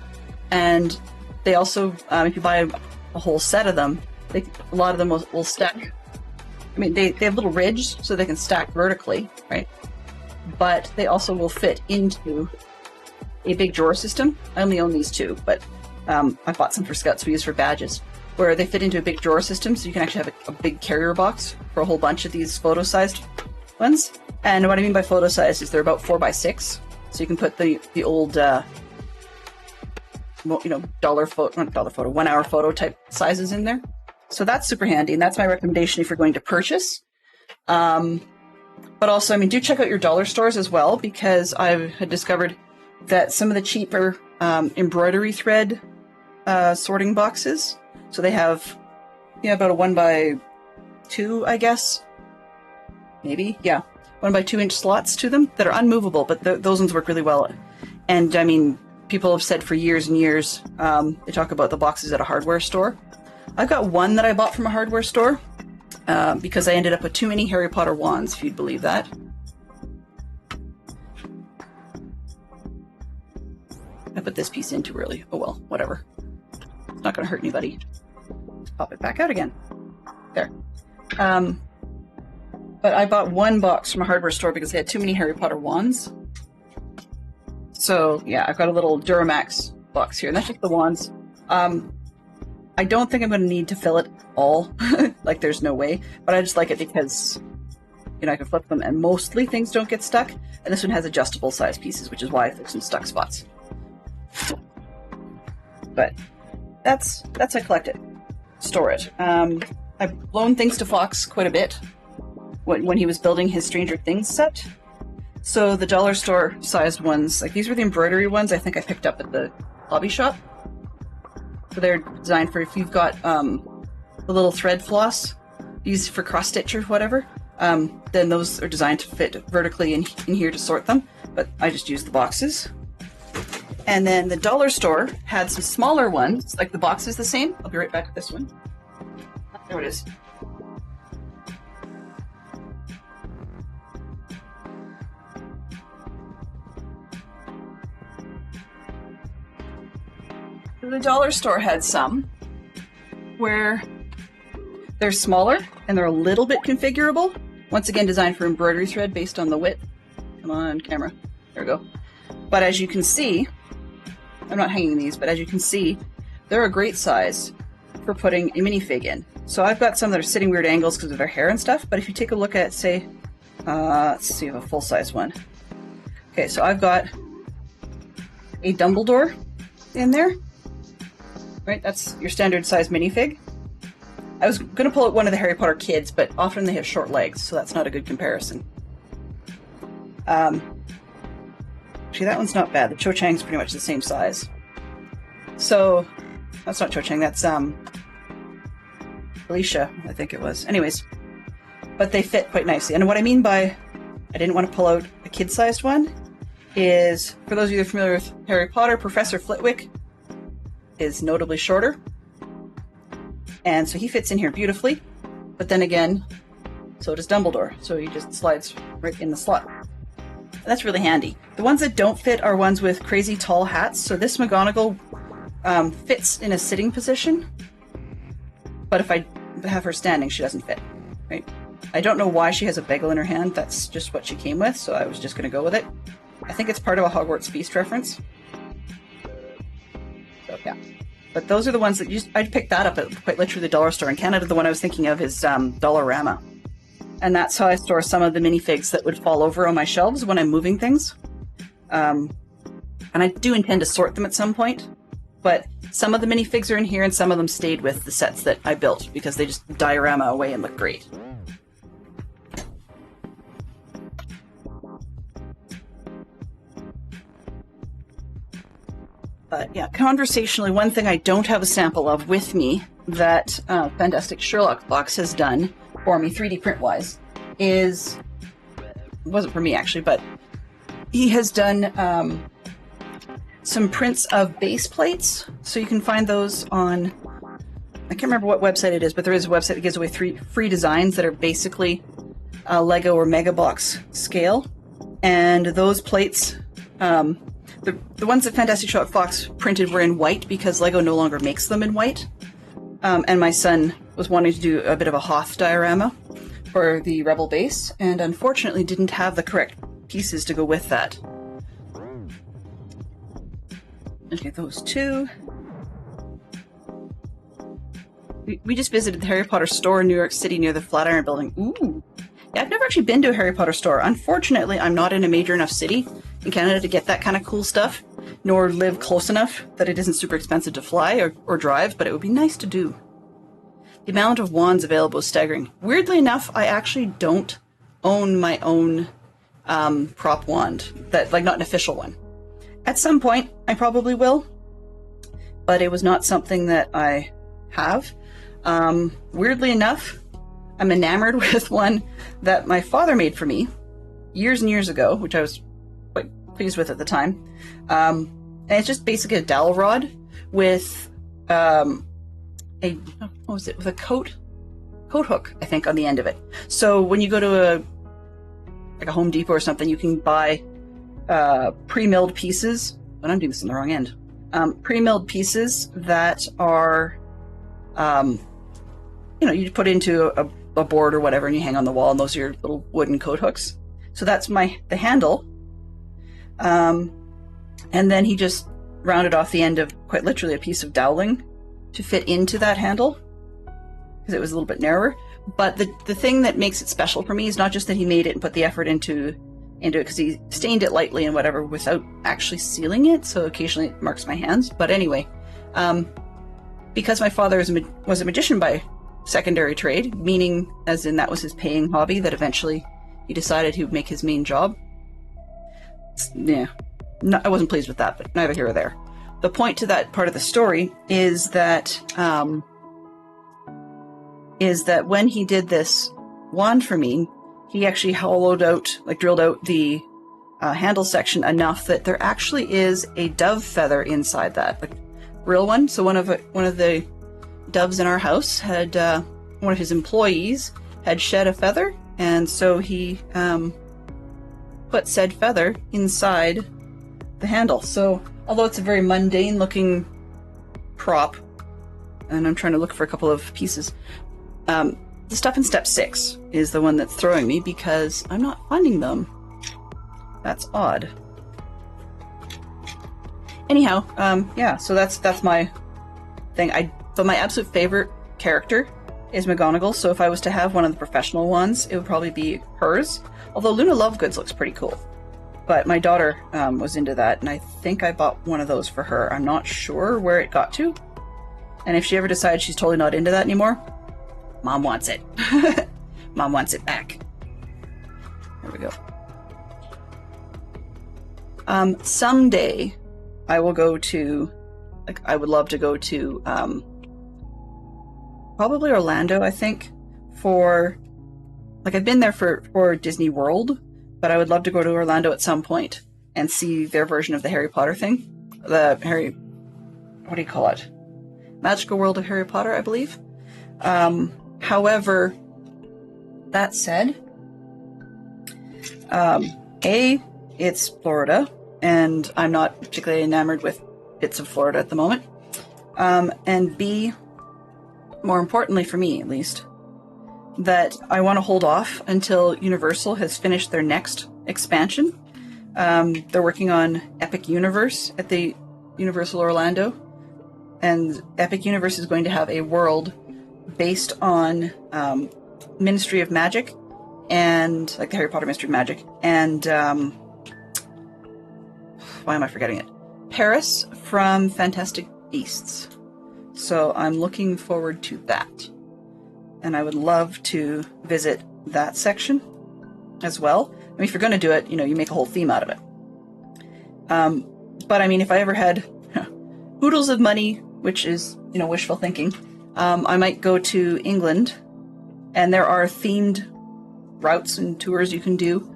And they also, if you buy a whole set of them, a lot of them will stack. I mean, they have little ridges, so they can stack vertically, right? But they also will fit into a big drawer system. I only own these 2, but I bought some for Scouts we use for badges, where they fit into a big drawer system, so you can actually have a big carrier box for a whole bunch of these photo-sized ones. And what I mean by photo-sized is they're about 4x6, so you can put the old, dollar photo, not dollar photo, 1 hour photo type sizes in there. So that's super handy, and that's my recommendation if you're going to purchase. But also, I mean, do check out your dollar stores as well, because I had discovered that some of the cheaper embroidery thread sorting boxes, so they have about a 1x2, I guess, maybe, 1x2 inch slots to them that are unmovable, but those ones work really well. And I mean, people have said for years and years, they talk about the boxes at a hardware store. I've got one that I bought from a hardware store because I ended up with too many Harry Potter wands, if you'd believe that. I put this piece in too early. Oh well, whatever. It's not going to hurt anybody. Pop it back out again. There. But I bought one box from a hardware store because they had too many Harry Potter wands. So yeah, I've got a little Duramax box here, and that's just the wands. I don't think I'm going to need to fill it all. Like, there's no way. But I just like it because, I can flip them, and mostly things don't get stuck. And this one has adjustable size pieces, which is why there's some stuck spots. But that's I collect it, store it. I've loaned things to Fox quite a bit when he was building his Stranger Things set. So the dollar store sized ones, like these were the embroidery ones I think I picked up at the hobby shop. So they're designed for if you've got the little thread floss used for cross stitch or whatever, then those are designed to fit vertically in here to sort them. But I just use the boxes. And then the dollar store had some smaller ones, like the box is the same. I'll be right back with this one. There it is. The dollar store had some where they're smaller and they're a little bit configurable. Once again, designed for embroidery thread based on the width. Come on, camera. There we go. But as you can see, I'm not hanging these, but as you can see, they're a great size for putting a minifig in. So I've got some that are sitting weird angles because of their hair and stuff, but if you take a look at, say, let's see, I have a full-size one. Okay, so I've got a Dumbledore in there. Right, that's your standard size minifig. I was going to pull out one of the Harry Potter kids, but often they have short legs, so that's not a good comparison. Actually, that one's not bad. The Cho Chang's pretty much the same size. So, that's not Cho Chang, that's Alicia, I think it was. Anyways, but they fit quite nicely. And what I mean by I didn't want to pull out a kid-sized one is, for those of you that are familiar with Harry Potter, Professor Flitwick is notably shorter, and so he fits in here beautifully, but then again, so does Dumbledore, so he just slides right in the slot. And that's really handy. The ones that don't fit are ones with crazy tall hats, so this McGonagall fits in a sitting position, but if I have her standing, she doesn't fit, right? I don't know why she has a bagel in her hand, that's just what she came with, so I was just going to go with it. I think it's part of a Hogwarts Feast reference. So, yeah. But those are the ones that I'd pick that up at quite literally the dollar store. In Canada, the one I was thinking of is Dollarama. And that's how I store some of the minifigs that would fall over on my shelves when I'm moving things. And I do intend to sort them at some point. But some of the minifigs are in here and some of them stayed with the sets that I built because they just diorama away and look great. But yeah, conversationally, one thing I don't have a sample of with me that Fantastic Sherlock Box has done for me, 3D print-wise, is, it wasn't for me actually, but he has done some prints of base plates. So you can find those on, I can't remember what website it is, but there is a website that gives away free designs that are basically Lego or Mega Box scale. And those plates, the ones that Fantastic Sherlock Fox printed were in white because Lego no longer makes them in white. And my son was wanting to do a bit of a Hoth diorama for the Rebel base, and unfortunately didn't have the correct pieces to go with that. Okay, those two. We just visited the Harry Potter store in New York City near the Flatiron Building. Ooh. Yeah, I've never actually been to a Harry Potter store. Unfortunately, I'm not in a major enough city in Canada to get that kind of cool stuff, nor live close enough that it isn't super expensive to fly or drive, but it would be nice to do. The amount of wands available is staggering. Weirdly enough, I actually don't own my own prop wand, that like not an official one. At some point, I probably will, but it was not something that I have. Weirdly enough, I'm enamored with one that my father made for me years and years ago, which I was quite pleased with at the time. And it's just basically a dowel rod with with a coat hook, I think, on the end of it. So when you go to a Home Depot or something, you can buy pre-milled pieces. But I'm doing this on the wrong end. Pre-milled pieces that are, you put into a board or whatever, and you hang on the wall, and those are your little wooden coat hooks. So that's the handle. And then he just rounded off the end of quite literally a piece of doweling to fit into that handle because it was a little bit narrower. But the thing that makes it special for me is not just that he made it and put the effort into it, because he stained it lightly and whatever without actually sealing it, so occasionally it marks my hands. But anyway, because my father was a magician by secondary trade, meaning as in that was his paying hobby that eventually he decided he would make his main job. Yeah, I wasn't pleased with that, but neither here or there. The point to that part of the story is that when he did this wand for me, he actually drilled out the handle section enough that there actually is a dove feather inside that, like real one. So one of the doves in our house had one of his employees had shed a feather, and so he put said feather inside the handle. So although it's a very mundane looking prop, and I'm trying to look for a couple of pieces, the stuff in step 6 is the one that's throwing me because I'm not finding them. That's odd. Anyhow, yeah, so that's my thing. But my absolute favorite character is McGonagall, so if I was to have one of the professional ones, it would probably be hers. Although Luna Lovegoods looks pretty cool. But my daughter was into that, and I think I bought one of those for her. I'm not sure where it got to. And if she ever decides she's totally not into that anymore, Mom wants it. Mom wants it back. There we go. Someday I will go to, I would love to go to, probably Orlando, I think, I've been there for Disney World, but I would love to go to Orlando at some point and see their version of the Harry Potter thing. What do you call it? Magical World of Harry Potter, I believe. However, that said, it's Florida, and I'm not particularly enamored with bits of Florida at the moment. And B, more importantly for me at least, that I want to hold off until Universal has finished their next expansion. They're working on Epic Universe at the Universal Orlando, and Epic Universe is going to have a world based on Ministry of Magic, and like the Harry Potter Mystery of Magic, and why am I forgetting it? Paris from Fantastic Beasts. So I'm looking forward to that. And I would love to visit that section as well. I mean, if you're going to do it, you make a whole theme out of it. But I mean, if I ever had oodles of money, which is, wishful thinking, I might go to England, and there are themed routes and tours you can do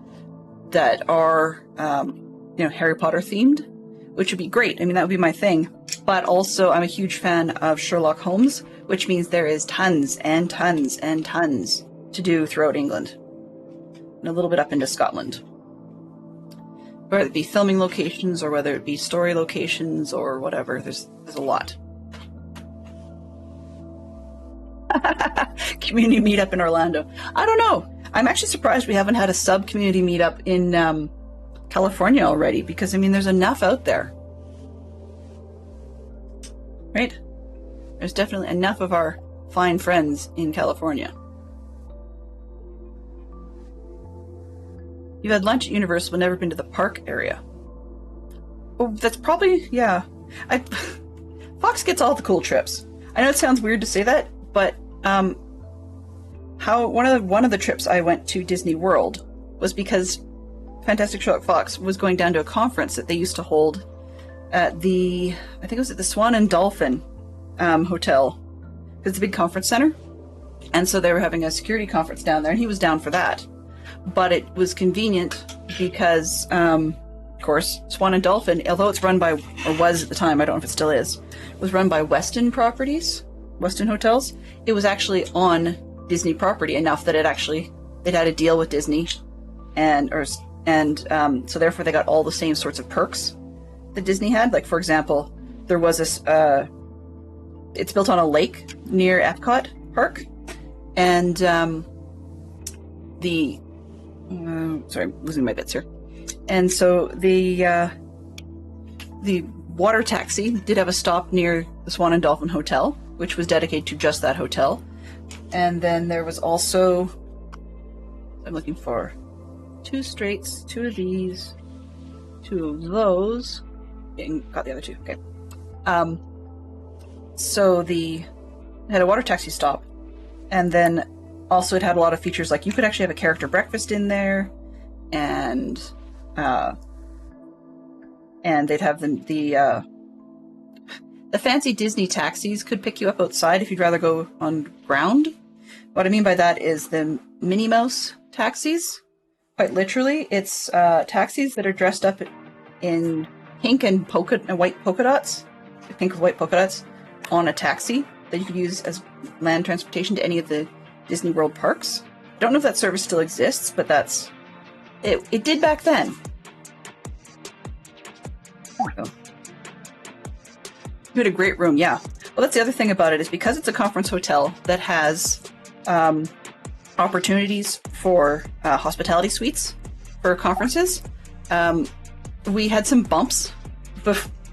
that are, Harry Potter themed, which would be great. I mean, that would be my thing. But also, I'm a huge fan of Sherlock Holmes, which means there is tons and tons and tons to do throughout England. And a little bit up into Scotland. Whether it be filming locations or whether it be story locations or whatever, there's a lot. Community meetup in Orlando. I don't know. I'm actually surprised we haven't had a sub-community meetup in California already, because, I mean, there's enough out there. Right? There's definitely enough of our fine friends in California. You've had lunch at Universal but never been to the park area. Oh, that's probably, yeah. Fox gets all the cool trips. I know it sounds weird to say that, but one of the trips I went to Disney World was because Fantastic Sherlock Fox was going down to a conference that they used to hold at I think it was at the Swan and Dolphin Hotel. It's a big conference center. And so they were having a security conference down there, and he was down for that. But it was convenient because, of course, Swan and Dolphin, although it's run by, or was at the time, I don't know if it still is, was run by Westin Properties, Westin Hotels. It was actually on Disney property enough that it had a deal with Disney, and so therefore they got all the same sorts of perks that Disney had. Like, for example, there was this, it's built on a lake near Epcot Park, and sorry, I'm losing my bits here. And so the water taxi did have a stop near the Swan and Dolphin Hotel, which was dedicated to just that hotel. And then there was also, I'm looking for 2 straights, 2 of these, 2 of those. Got the other 2. Okay. So it had a water taxi stop, and then also it had a lot of features, like you could actually have a character breakfast in there, and they'd have the fancy Disney taxis could pick you up outside if you'd rather go on ground. What I mean by that is the Minnie Mouse taxis. Quite literally, it's taxis that are dressed up in pink and white polka dots, pink with white polka dots, on a taxi that you could use as land transportation to any of the Disney World parks. I don't know if that service still exists, but it did back then. There we go. You had a great room, yeah. Well, that's the other thing about it, is because it's a conference hotel that has opportunities for hospitality suites for conferences. We had some bumps,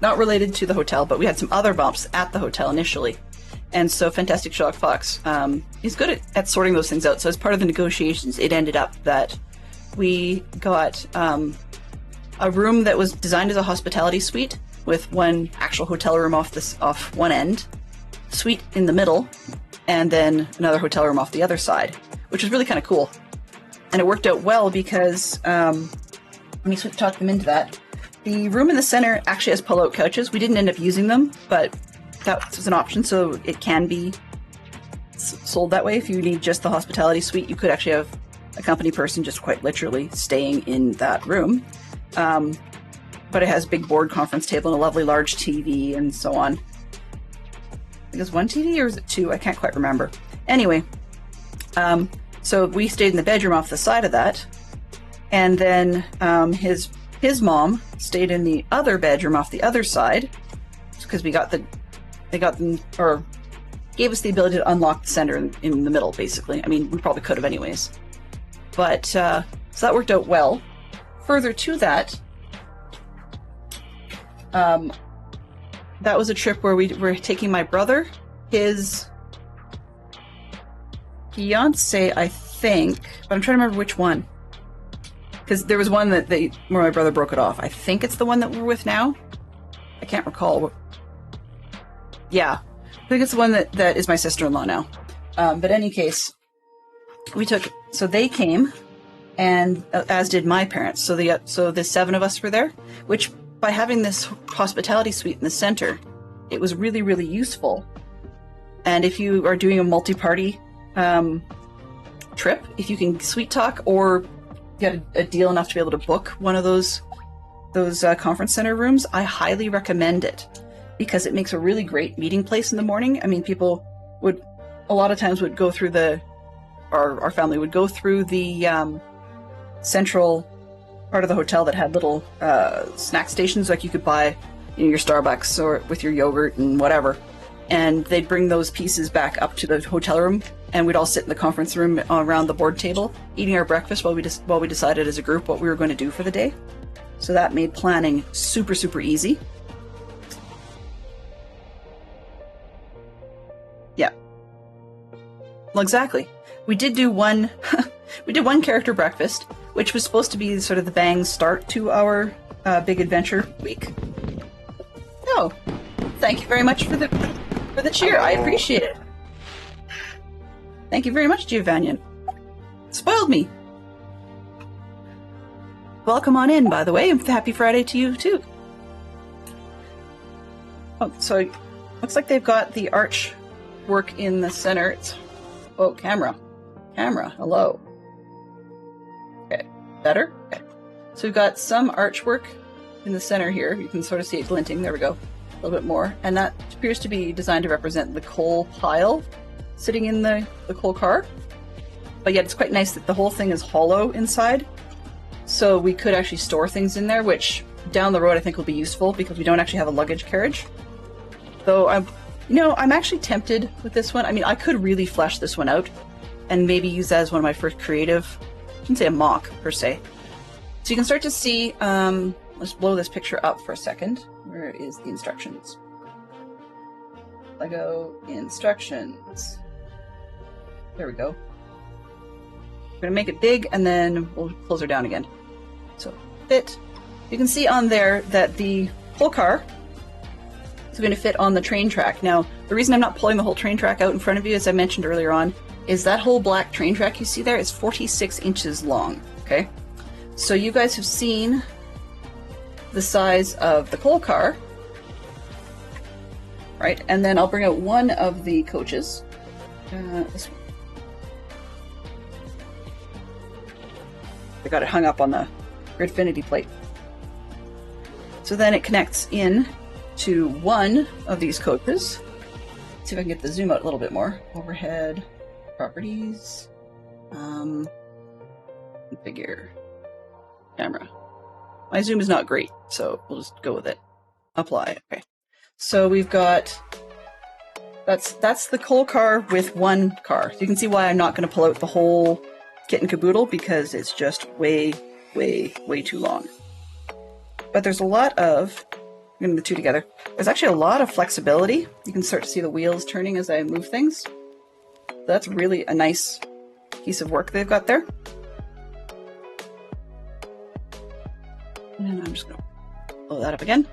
not related to the hotel, but we had some other bumps at the hotel initially. And so Fantastic Sherlock Fox is good at sorting those things out. So as part of the negotiations, it ended up that we got a room that was designed as a hospitality suite with one actual hotel room off one end, suite in the middle, and then another hotel room off the other side, which was really kind of cool. And it worked out well because, let me talk them into that. The room in the center actually has pull-out couches. We didn't end up using them, but that was an option, so it can be sold that way. If you need just the hospitality suite, you could actually have a company person just quite literally staying in that room. But it has a big board conference table and a lovely large TV and so on. I think it's 1 TV, or is it 2? I can't quite remember. Anyway, so we stayed in the bedroom off the side of that, and then his mom stayed in the other bedroom off the other side, because they gave us the ability to unlock the center in the middle, basically. I mean, we probably could have anyways. But, so that worked out well. Further to that, that was a trip where we were taking my brother, his fiance, I think, but I'm trying to remember which one. Because there was one where my brother broke it off. I think it's the one that we're with now. I can't recall. Yeah, I think it's the one that is my sister-in-law now. But in any case, so they came, and as did my parents. So the 7 of us were there, which by having this hospitality suite in the center, it was really, really useful. And if you are doing a multi-party trip, if you can sweet talk or get a deal enough to be able to book one of those conference center rooms, I highly recommend it, because it makes a really great meeting place in the morning. I mean, people would a lot of times would go through our family would go through the central part of the hotel that had little snack stations, like you could buy your Starbucks or with your yogurt and whatever, and they'd bring those pieces back up to the hotel room, and we'd all sit in the conference room around the board table eating our breakfast while we decided as a group what we were going to do for the day. So that made planning super, super easy. Yeah. Well, exactly. We did do one. We did one character breakfast, which was supposed to be sort of the bang start to our big adventure week. Oh, thank you very much for the cheer. I appreciate it. Thank you very much, Giovanni. Spoiled me. Welcome on in, by the way, and happy Friday to you too. Oh, so looks like they've got the arch work in the center. Camera, hello. Okay, better? Okay. So we've got some archwork in the center here. You can sort of see it glinting. There we go. A little bit more. And that appears to be designed to represent the coal pile sitting in the coal car. But yet it's quite nice that the whole thing is hollow inside. So we could actually store things in there, which down the road I think will be useful because we don't actually have a luggage carriage. Though I'm actually tempted with this one. I mean, I could really flesh this one out and maybe use that as one of my first creative, I shouldn't say a mock per se. So you can start to see, let's blow this picture up for a second. Where is the instructions? Lego instructions. There we go. We're going to make it big and then we'll close her down again. So fit. You can see on there that the whole car is going to fit on the train track. Now, the reason I'm not pulling the whole train track out in front of you, as I mentioned earlier on, is that whole black train track you see there is 46 inches long. Okay? So you guys have seen the size of the coal car, right? And then I'll bring out one of the coaches. This one. I got it hung up on the Gridfinity plate. So then it connects in to one of these coaches. Let's see if I can get the zoom out a little bit more. Overhead, properties, configure, camera. My zoom is not great, so we'll just go with it. Apply. Okay. So we've got that's the coal car with one car. So you can see why I'm not going to pull out the whole kit and caboodle because it's just way too long. But there's a lot of, I'm getting the two together, there's actually a lot of flexibility. You can start to see the wheels turning as I move things. That's really a nice piece of work they've got there. And I'm just going to blow that up again.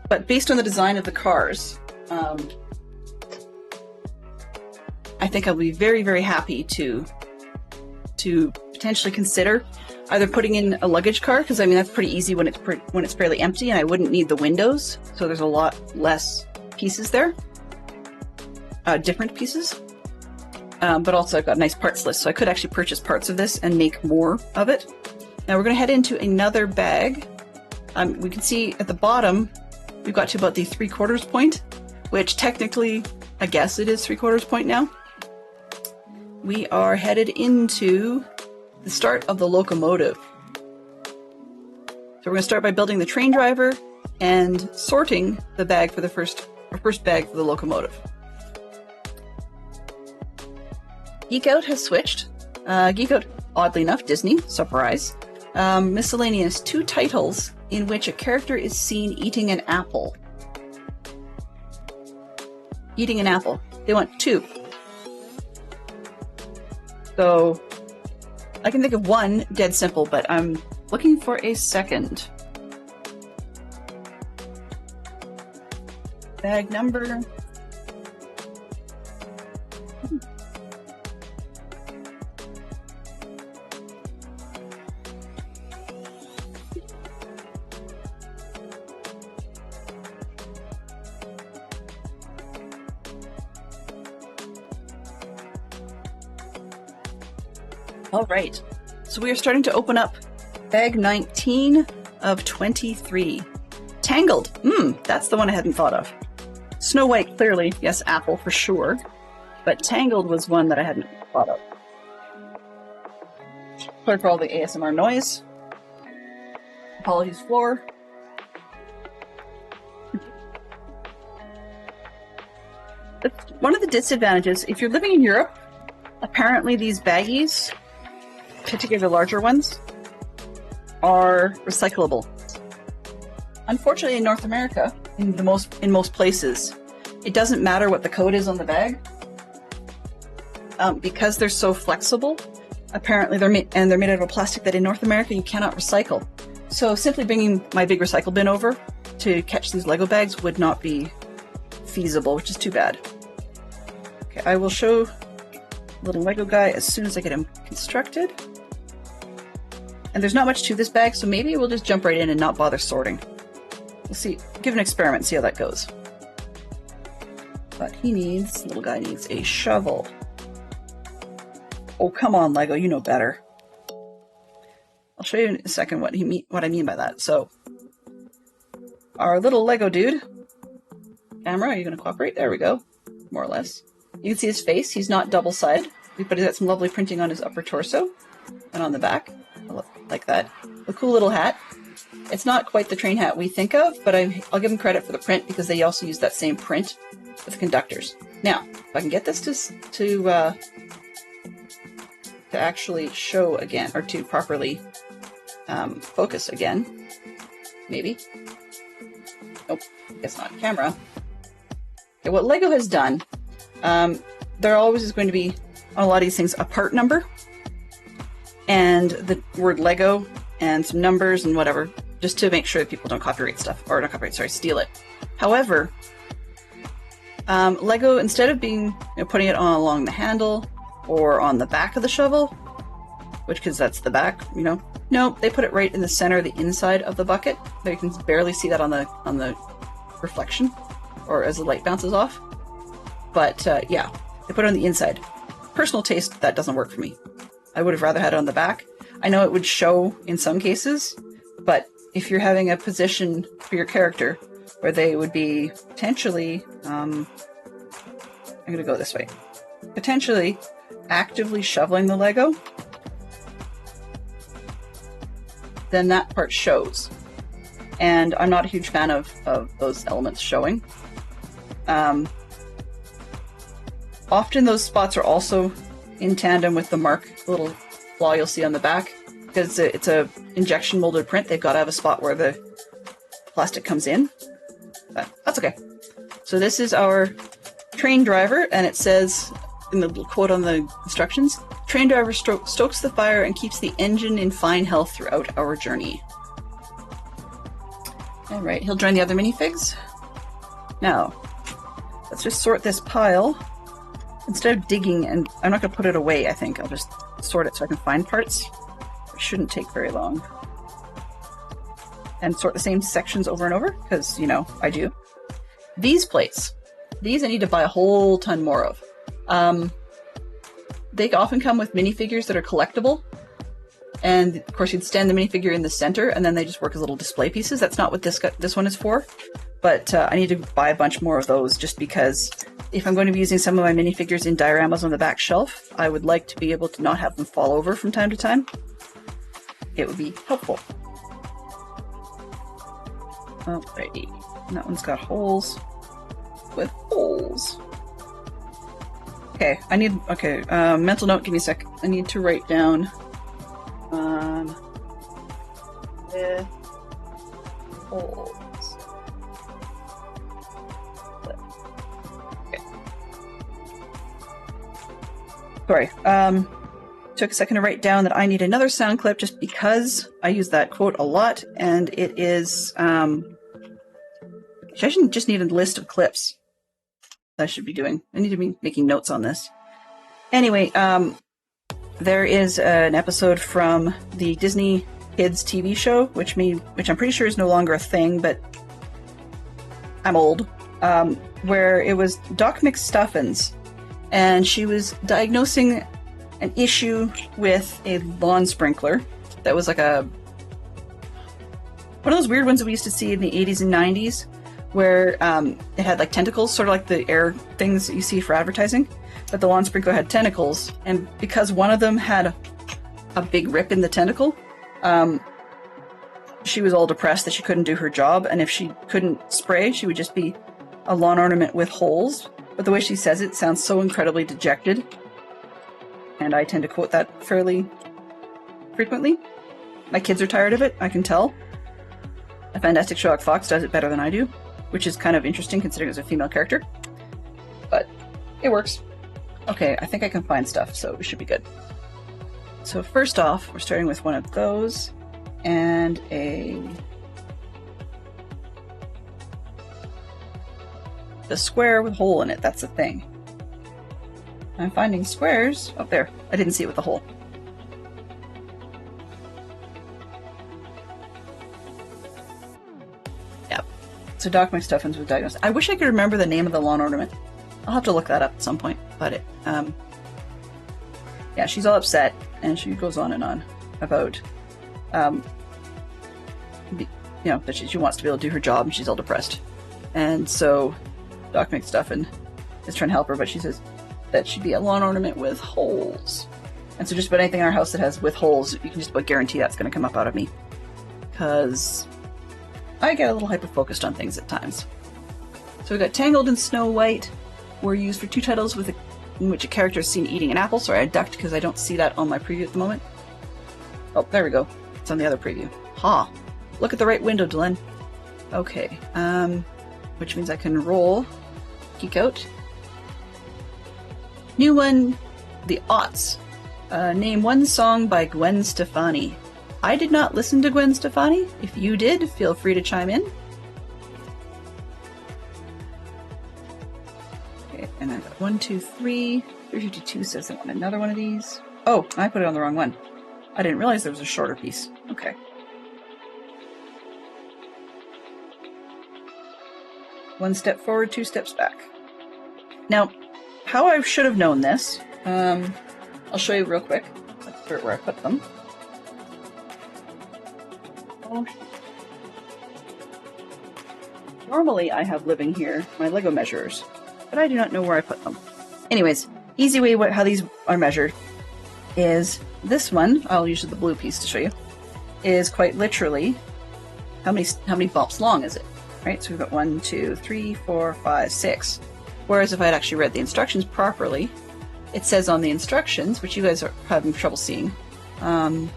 But based on the design of the cars, I think I'll be very happy to potentially consider either putting in a luggage car, because I mean that's pretty easy when it's fairly empty, and I wouldn't need the windows, so there's a lot less pieces there, different pieces. But also I've got a nice parts list, so I could actually purchase parts of this and make more of it. Now we're going to head into another bag. We can see at the bottom we've got to about the 3/4 point, which technically I guess it is 3/4 point now. We are headed into the start of the locomotive. So we're going to start by building the train driver and sorting the bag for our first bag for the locomotive. Geek Out has switched. Geek Out, oddly enough, Disney, surprise. Miscellaneous, 2 titles in which a character is seen eating an apple. Eating an apple. They want 2. So I can think of one dead simple, but I'm looking for a second. Bag number. All right, so we are starting to open up bag 19 of 23. Tangled, that's the one I hadn't thought of. Snow White, clearly, yes, apple for sure, but Tangled was one that I hadn't thought of. Sorry for all the ASMR noise. Apologies, floor. One of the disadvantages, if you're living in Europe, apparently these baggies, particularly the larger ones, are recyclable. Unfortunately, in North America, in most places, it doesn't matter what the code is on the bag. Because they're so flexible, apparently they're made out of a plastic that in North America you cannot recycle. So simply bringing my big recycle bin over to catch these Lego bags would not be feasible, which is too bad. Okay, I will show the little Lego guy as soon as I get him constructed. And there's not much to this bag, so maybe we'll just jump right in and not bother sorting. We'll see, give an experiment, see how that goes. But little guy needs a shovel. Oh, come on, Lego, you know better. I'll show you in a second what I mean by that. So, our little Lego dude, camera, are you going to cooperate? There we go, more or less. You can see his face. He's not double-sided, but he's got some lovely printing on his upper torso and on the back, like that. A cool little hat. It's not quite the train hat we think of, but I'll give him credit for the print because they also use that same print with the conductors. Now, if I can get this to actually show again, or to properly focus again, maybe. Nope, guess not. Camera. Okay, what Lego has done, there always is going to be, on a lot of these things, a part number, and the word Lego, and some numbers and whatever, just to make sure that people don't copyright stuff, or not copyright, sorry, steal it. However, Lego, instead of putting it on along the handle, or on the back of the shovel, because that's the back, no, they put it right in the center, the inside of the bucket. There you can barely see that on the reflection, or as the light bounces off. But yeah, they put it on the inside. Personal taste, that doesn't work for me. I would have rather had it on the back. I know it would show in some cases, but if you're having a position for your character where they would be potentially, I'm going to go this way, potentially actively shoveling the Lego, then that part shows. And I'm not a huge fan of those elements showing. Often those spots are also in tandem with the little flaw you'll see on the back, because it's a injection molded print. They've got to have a spot where the plastic comes in. But that's okay. So this is our train driver, and it says in the little quote on the instructions, train driver stokes the fire and keeps the engine in fine health throughout our journey. All right, he'll join the other minifigs. Now, let's just sort this pile. Instead of digging, and I'm not going to put it away, I think. I'll just sort it so I can find parts. It shouldn't take very long. And sort the same sections over and over, because, I do. These plates. These I need to buy a whole ton more of. They often come with minifigures that are collectible. And, of course, you'd stand the minifigure in the center, and then they just work as little display pieces. That's not what this one is for. But I need to buy a bunch more of those, just because if I'm going to be using some of my minifigures in dioramas on the back shelf, I would like to be able to not have them fall over from time to time. It would be helpful. Alrighty. And that one's got holes with holes. Okay, mental note, give me a sec. I need to write down with holes. Sorry, took a second to write down that I need another sound clip just because I use that quote a lot, and it is, I shouldn't just need a list of clips that I should be doing. I need to be making notes on this. Anyway, there is an episode from the Disney Kids TV show, which I'm pretty sure is no longer a thing, but I'm old, where it was Doc McStuffins, and she was diagnosing an issue with a lawn sprinkler that was like one of those weird ones that we used to see in the 80s and 90s, where it had like tentacles, sort of like the air things that you see for advertising, but the lawn sprinkler had tentacles, and because one of them had a big rip in the tentacle, she was all depressed that she couldn't do her job, and if she couldn't spray, she would just be a lawn ornament with holes. But the way she says it sounds so incredibly dejected, and I tend to quote that fairly frequently. My kids are tired of it, I can tell. A Fantastic Sherlock Fox does it better than I do, which is kind of interesting considering it's a female character. It works. Okay, I think I can find stuff, so we should be good. So first off, we're starting with one of those and the square with a hole in it. That's the thing. I'm finding squares. Oh, there. I didn't see it with the hole. Yep. So Doc McStuffins was diagnosed. I wish I could remember the name of the lawn ornament. I'll have to look that up at some point. But yeah, she's all upset, and she goes on and on about, that she wants to be able to do her job, and she's all depressed. And so Doc McStuffin is trying to help her, but she says that she'd be a lawn ornament with holes. And so just about anything in our house that has with holes, you can just about guarantee that's going to come up out of me. Because I get a little hyper-focused on things at times. So we got Tangled and Snow White were used for 2 titles in which a character is seen eating an apple. Sorry, I ducked because I don't see that on my preview at the moment. Oh, there we go. It's on the other preview. Ha! Look at the right window, Dylan. Okay, which means I can roll, geek out. New one, The Aughts. Name one song by Gwen Stefani. I did not listen to Gwen Stefani. If you did, feel free to chime in. Okay, and I got 1, 2, 3. 352 says I want another one of these. Oh, I put it on the wrong one. I didn't realize there was a shorter piece. Okay. One step forward, 2 steps back. Now, how I should have known this, I'll show you real quick. Let's start where I put them. Oh. Normally I have living here my Lego measures, but I do not know where I put them. Anyways, easy way how these are measured is this one, I'll use the blue piece to show you, is quite literally how many bumps long is it? Right, so we've got 1, 2, 3, 4, 5, 6. Whereas if I had actually read the instructions properly, it says on the instructions, which you guys are having trouble seeing. Let's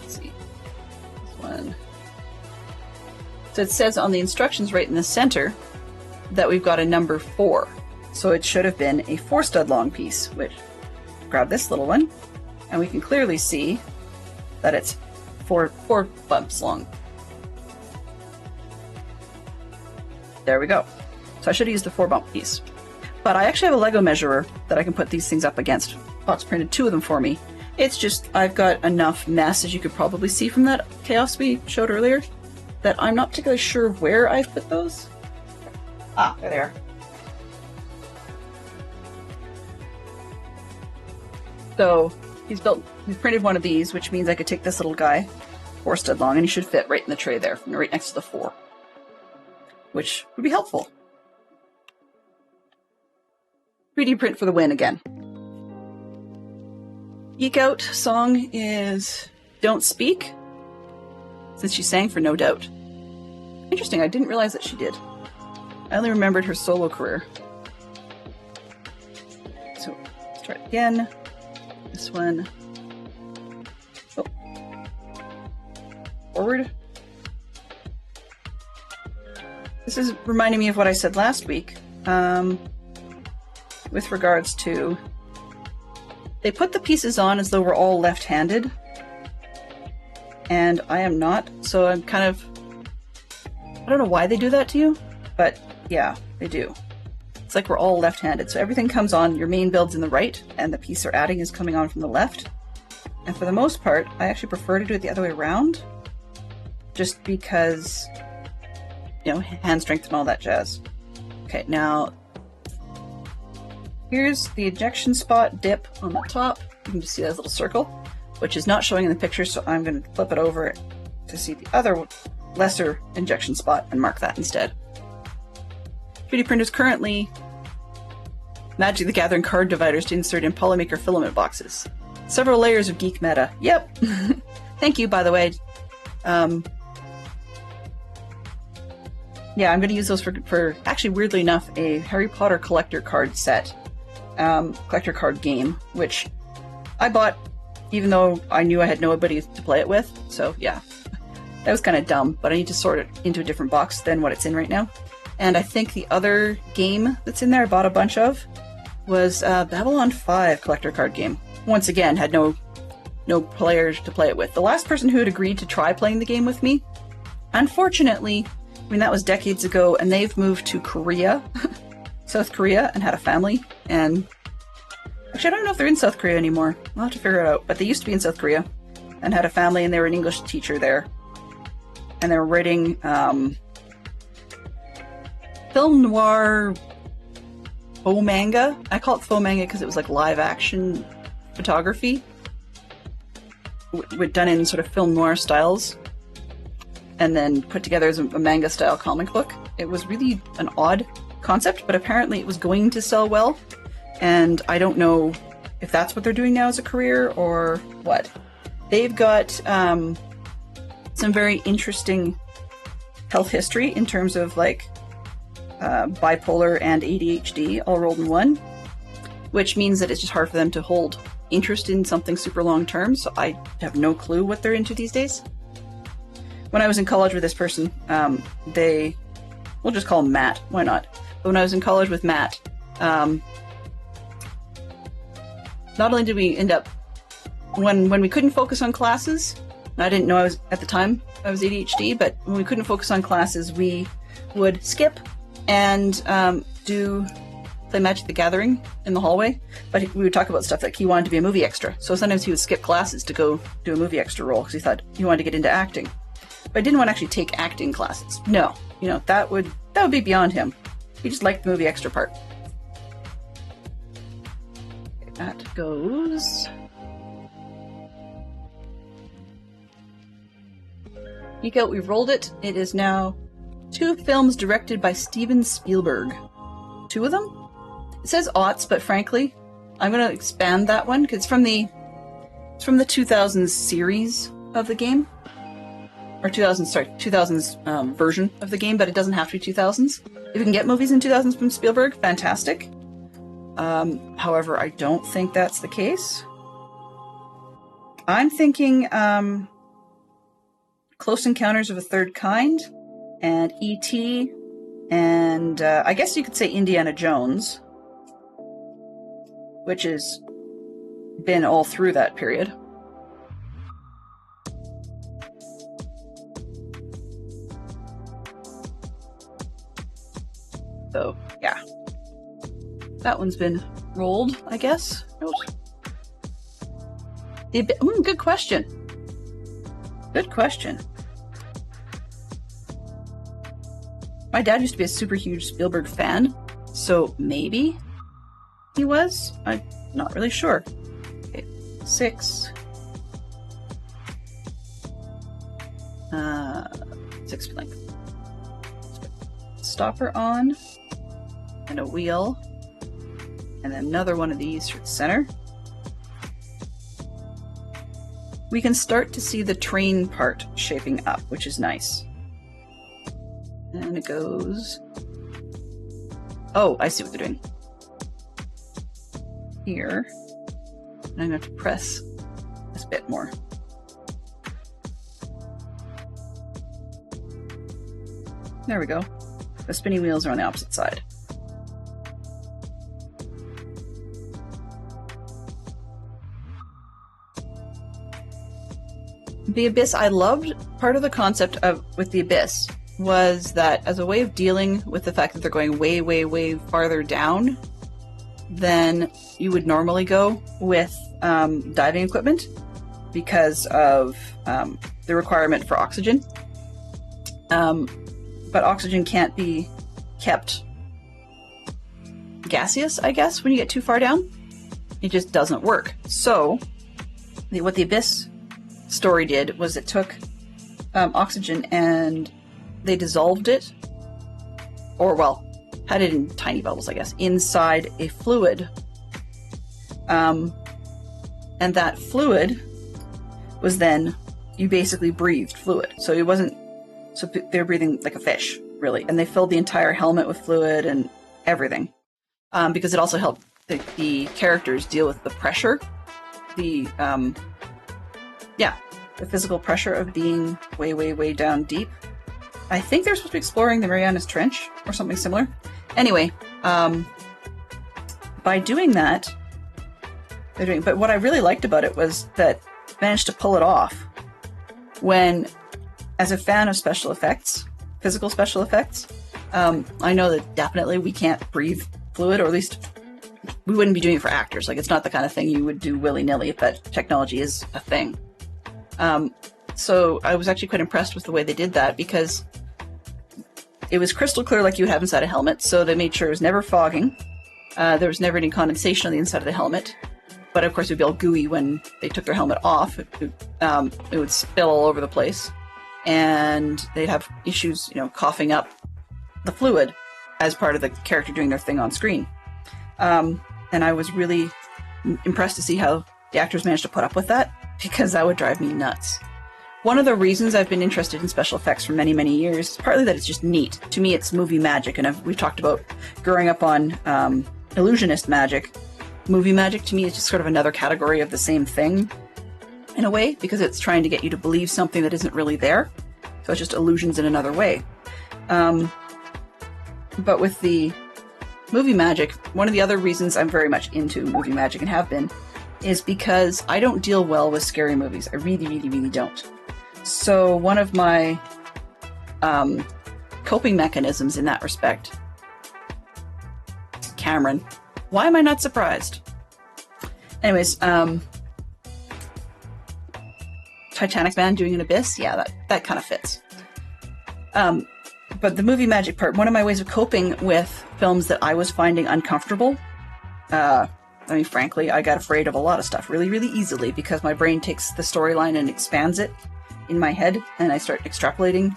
see. This one. So it says on the instructions right in the center that we've got a number 4. So it should have been a 4 stud long piece, which, grab this little one, and we can clearly see that it's 4 bumps long. There we go. So I should have used the 4 bump piece. But I actually have a Lego measurer that I can put these things up against. Fox printed 2 of them for me. It's just, I've got enough mess, as you could probably see from that chaos we showed earlier, that I'm not particularly sure where I've put those. Ah, there they are. So he's printed one of these, which means I could take this little guy, 4 stud long, and he should fit right in the tray there, right next to the 4. Which would be helpful. 3D print for the win again. Geek Out song is Don't Speak, since she sang for No Doubt. Interesting, I didn't realize that she did. I only remembered her solo career. So, let's try it again. This one. Oh. Forward. This is reminding me of what I said last week, with regards to, they put the pieces on as though we're all left-handed, and I am not, so I'm kind of, I don't know why they do that to you, but yeah, they do. It's like we're all left-handed, so everything comes on, your main build's in the right, and the piece they're adding is coming on from the left, and for the most part, I actually prefer to do it the other way around, just because, you know, hand strength and all that jazz. Okay, now here's the ejection spot dip on the top. You can just see that little circle, which is not showing in the picture, so I'm going to flip it over to see the other lesser injection spot and mark that instead. 3D printers currently Magic the Gathering card dividers to insert in Polymaker filament boxes. Several layers of geek meta. Yep! Thank you, by the way. Yeah, I'm going to use those for actually, weirdly enough, a Harry Potter collector card set, collector card game, which I bought even though I knew I had nobody to play it with. So yeah, that was kind of dumb, but I need to sort it into a different box than what it's in right now. And I think the other game that's in there I bought a bunch of, was Babylon 5 collector card game. Once again, had no players to play it with. The last person who had agreed to try playing the game with me, unfortunately, I mean, that was decades ago, and they've moved to Korea, South Korea, and had a family. And actually, I don't know if they're in South Korea anymore. I'll have to figure it out. But they used to be in South Korea and had a family, and they were an English teacher there. And they were writing film noir faux manga. I call it faux manga because it was like live action photography done in sort of film noir styles and then put together as a manga style comic book. It was really an odd concept, but apparently it was going to sell well, and I don't know if that's what they're doing now as a career or what. They've got some very interesting health history in terms of like bipolar and ADHD all rolled in one, which means that it's just hard for them to hold interest in something super long term, so I have no clue what they're into these days. When I was in college with this person, we'll just call him Matt, why not? But when I was in college with Matt, not only did we end up, when we couldn't focus on classes, and I didn't know at the time I was ADHD, but when we couldn't focus on classes, we would skip and play Magic the Gathering in the hallway, but we would talk about stuff like he wanted to be a movie extra. So sometimes he would skip classes to go do a movie extra role because he thought he wanted to get into acting. But I didn't want to actually take acting classes. No, that would be beyond him. He just liked the movie extra part. Okay, that goes. Geek Out, we've rolled it. It is now 2 films directed by Steven Spielberg. 2 of them? It says aughts, but frankly, I'm going to expand that one because it's from the 2000s series of the game. Or 2000s version of the game, but it doesn't have to be 2000s. If you can get movies in 2000s from Spielberg, fantastic. However, I don't think that's the case. I'm thinking Close Encounters of a Third Kind and E.T. and I guess you could say Indiana Jones, which has been all through that period. So, yeah. That one's been rolled, I guess. Good question. Good question. My dad used to be a super huge Spielberg fan, so maybe he was? I'm not really sure. Okay, 6. 6 blank. Stopper on, and a wheel, and another one of these for the center. We can start to see the train part shaping up, which is nice. And it goes... Oh, I see what they're doing. Here. And I'm going to have to press this bit more. There we go. The spinning wheels are on the opposite side. The Abyss, I loved part of the concept with the Abyss was that as a way of dealing with the fact that they're going way, way, way farther down than you would normally go with diving equipment because of the requirement for oxygen. But oxygen can't be kept gaseous, I guess, when you get too far down. It just doesn't work. So what the Abyss story did was it took oxygen and they dissolved it, or well, had it in tiny bubbles, I guess, inside a fluid. And that fluid was then, you basically breathed fluid. So it wasn't, so they were breathing like a fish, really. And they filled the entire helmet with fluid and everything. Because it also helped the characters deal with the pressure, the physical pressure of being way, way, way down deep. I think they're supposed to be exploring the Marianas Trench or something similar. Anyway, by doing that, but what I really liked about it was that I managed to pull it off when, as a fan of special effects, physical special effects, I know that definitely we can't breathe fluid, or at least we wouldn't be doing it for actors. Like, it's not the kind of thing you would do willy-nilly if that technology is a thing. So I was actually quite impressed with the way they did that, because it was crystal clear like you have inside a helmet, so they made sure it was never fogging. There was never any condensation on the inside of the helmet. But of course it would be all gooey when they took their helmet off. It would spill all over the place. And they'd have issues, coughing up the fluid as part of the character doing their thing on screen. And I was really impressed to see how the actors managed to put up with that, because that would drive me nuts. One of the reasons I've been interested in special effects for many, many years is partly that it's just neat. To me, it's movie magic, and we've talked about growing up on illusionist magic. Movie magic, to me, is just sort of another category of the same thing, in a way, because it's trying to get you to believe something that isn't really there. So it's just illusions in another way. But with the movie magic, one of the other reasons I'm very much into movie magic, and have been, is because I don't deal well with scary movies. I really, really, really don't. So one of my coping mechanisms in that respect, Cameron, why am I not surprised? Anyways, Titanic Man doing an abyss, yeah, that kind of fits. But the movie magic part, one of my ways of coping with films that I was finding uncomfortable, frankly, I got afraid of a lot of stuff really, really easily, because my brain takes the storyline and expands it in my head, and I start extrapolating.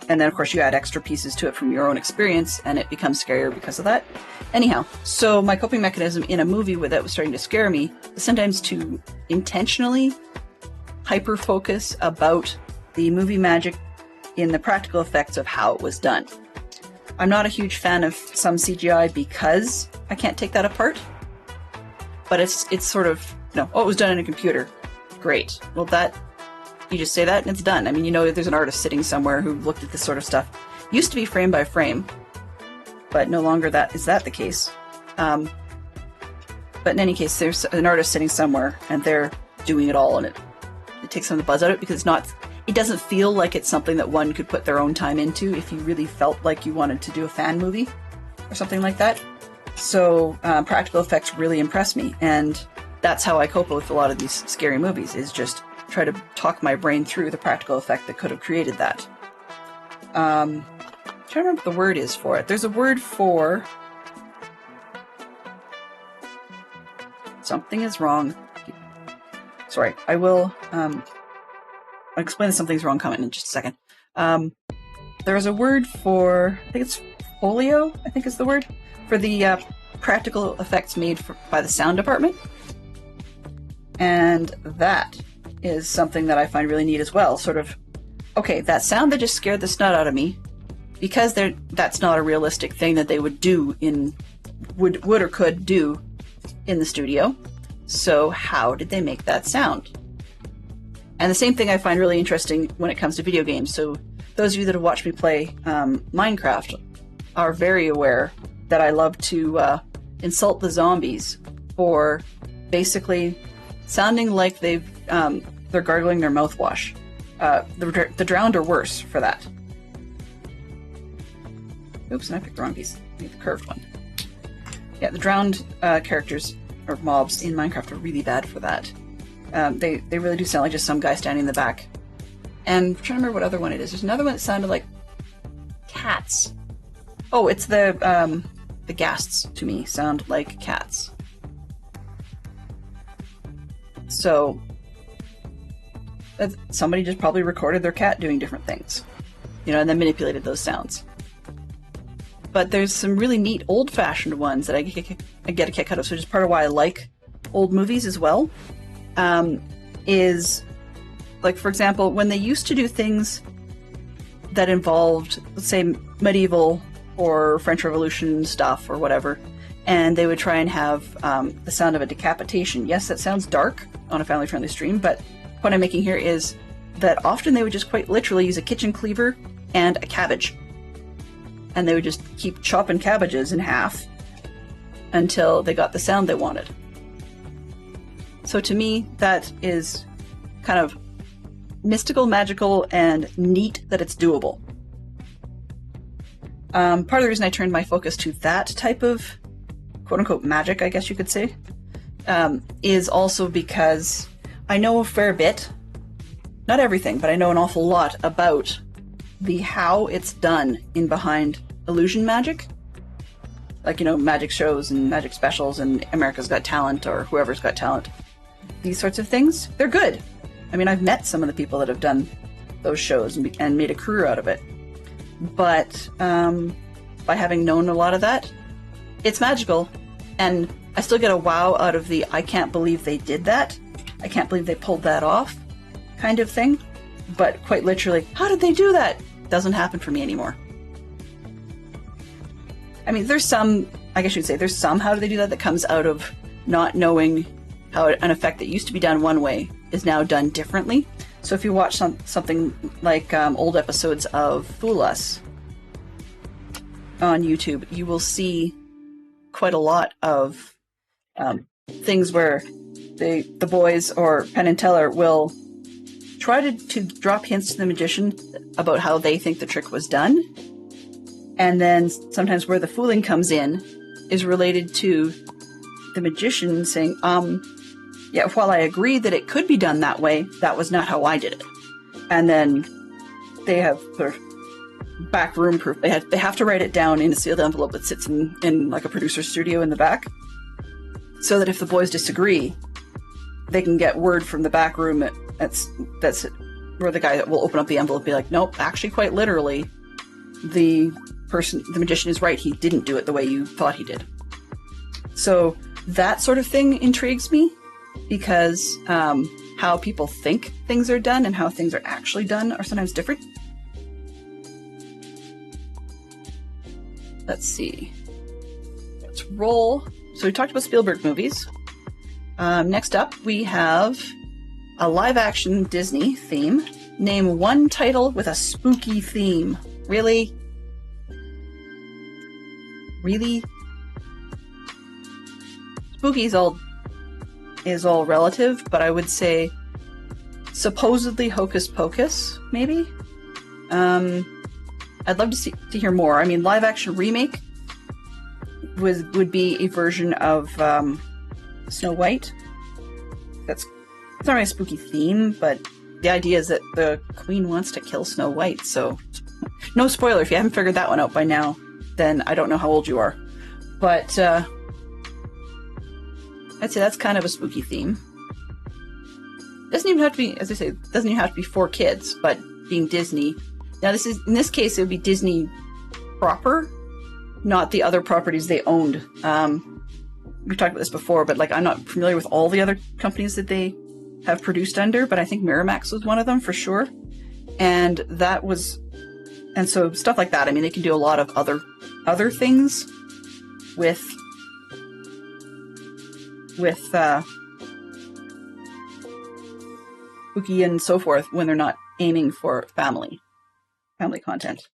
And then, of course, you add extra pieces to it from your own experience, and it becomes scarier because of that. Anyhow, so my coping mechanism in a movie that was starting to scare me is sometimes to intentionally hyper-focus about the movie magic in the practical effects of how it was done. I'm not a huge fan of some CGI because I can't take that apart. But it's sort of, it was done in a computer. Great. Well, you just say that and it's done. I mean, there's an artist sitting somewhere who looked at this sort of stuff. Used to be frame by frame, but no longer is that the case. But in any case, there's an artist sitting somewhere and they're doing it all, and it takes some of the buzz out of it, because it doesn't feel like it's something that one could put their own time into if you really felt like you wanted to do a fan movie or something like that. So practical effects really impress me, and that's how I cope with a lot of these scary movies, is just try to talk my brain through the practical effect that could have created that. I'm trying to remember what the word is for it. There's a word for... Something is wrong. Sorry, I will... I'll explain the something's wrong comment in just a second. There's a word for... I think it's folio, I think is the word, for the practical effects made by the sound department. And that is something that I find really neat as well. Sort of, okay, that sound that just scared the snot out of me, because that's not a realistic thing that they would do would or could do in the studio. So how did they make that sound? And the same thing I find really interesting when it comes to video games. So those of you that have watched me play Minecraft are very aware that I love to insult the zombies for basically sounding like they're gargling their mouthwash. The drowned are worse for that. Oops, and I picked the wrong piece. I need the curved one. Yeah, the drowned characters or mobs in Minecraft are really bad for that. They really do sound like just some guy standing in the back. And I'm trying to remember what other one it is. There's another one that sounded like cats. Oh, it's the ghasts to me sound like cats. So somebody just probably recorded their cat doing different things, and then manipulated those sounds. But there's some really neat old-fashioned ones that I get a kick out of. So just part of why I like old movies as well, is, like, for example, when they used to do things that involved, let's say, medieval or French Revolution stuff or whatever, and they would try and have the sound of a decapitation. Yes, that sounds dark on a family-friendly stream, but the point I'm making here is that often they would just quite literally use a kitchen cleaver and a cabbage. And they would just keep chopping cabbages in half until they got the sound they wanted. So to me, that is kind of mystical, magical, and neat that it's doable. Part of the reason I turned my focus to that type of quote-unquote magic, I guess you could say, is also because I know a fair bit, not everything, but I know an awful lot about the how it's done in behind illusion magic. Like, magic shows and magic specials and America's Got Talent or Whoever's Got Talent. These sorts of things, they're good. I mean, I've met some of the people that have done those shows and made a career out of it. But by having known a lot of that, it's magical. And I still get a wow out of the I can't believe they did that. I can't believe they pulled that off kind of thing. But quite literally, how did they do that? Doesn't happen for me anymore. I mean, there's some how do they do that comes out of not knowing how an effect that used to be done one way is now done differently. So if you watch something like old episodes of Fool Us on YouTube, you will see quite a lot of things where the boys or Penn and Teller will try to drop hints to the magician about how they think the trick was done. And then sometimes where the fooling comes in is related to the magician saying, yeah, while I agree that it could be done that way, that was not how I did it. And then they have sort of backroom proof. They have to write it down in a sealed envelope that sits in like a producer's studio in the back, so that if the boys disagree, they can get word from the back room that's where the guy will open up the envelope and be like, nope, actually quite literally, the magician is right. He didn't do it the way you thought he did. So that sort of thing intrigues me, because how people think things are done and how things are actually done are sometimes different. Let's see. Let's roll. So we talked about Spielberg movies. Next up, we have a live-action Disney theme. Name one title with a spooky theme. Really? Really? Spooky is all relative, but I would say supposedly Hocus Pocus, maybe? I'd love to hear more. I mean, live-action remake would be a version of Snow White. It's not really a spooky theme, but the idea is that the queen wants to kill Snow White, so no spoiler. If you haven't figured that one out by now, then I don't know how old you are. But I'd say that's kind of a spooky theme. Doesn't even have to be, as I say, doesn't even have to be for kids, but being Disney. Now in this case, it would be Disney proper, not the other properties they owned. We've talked about this before, but I'm not familiar with all the other companies that they have produced under, but I think Miramax was one of them for sure. And so stuff like that. I mean, they can do a lot of other things with spooky and so forth when they're not aiming for family content.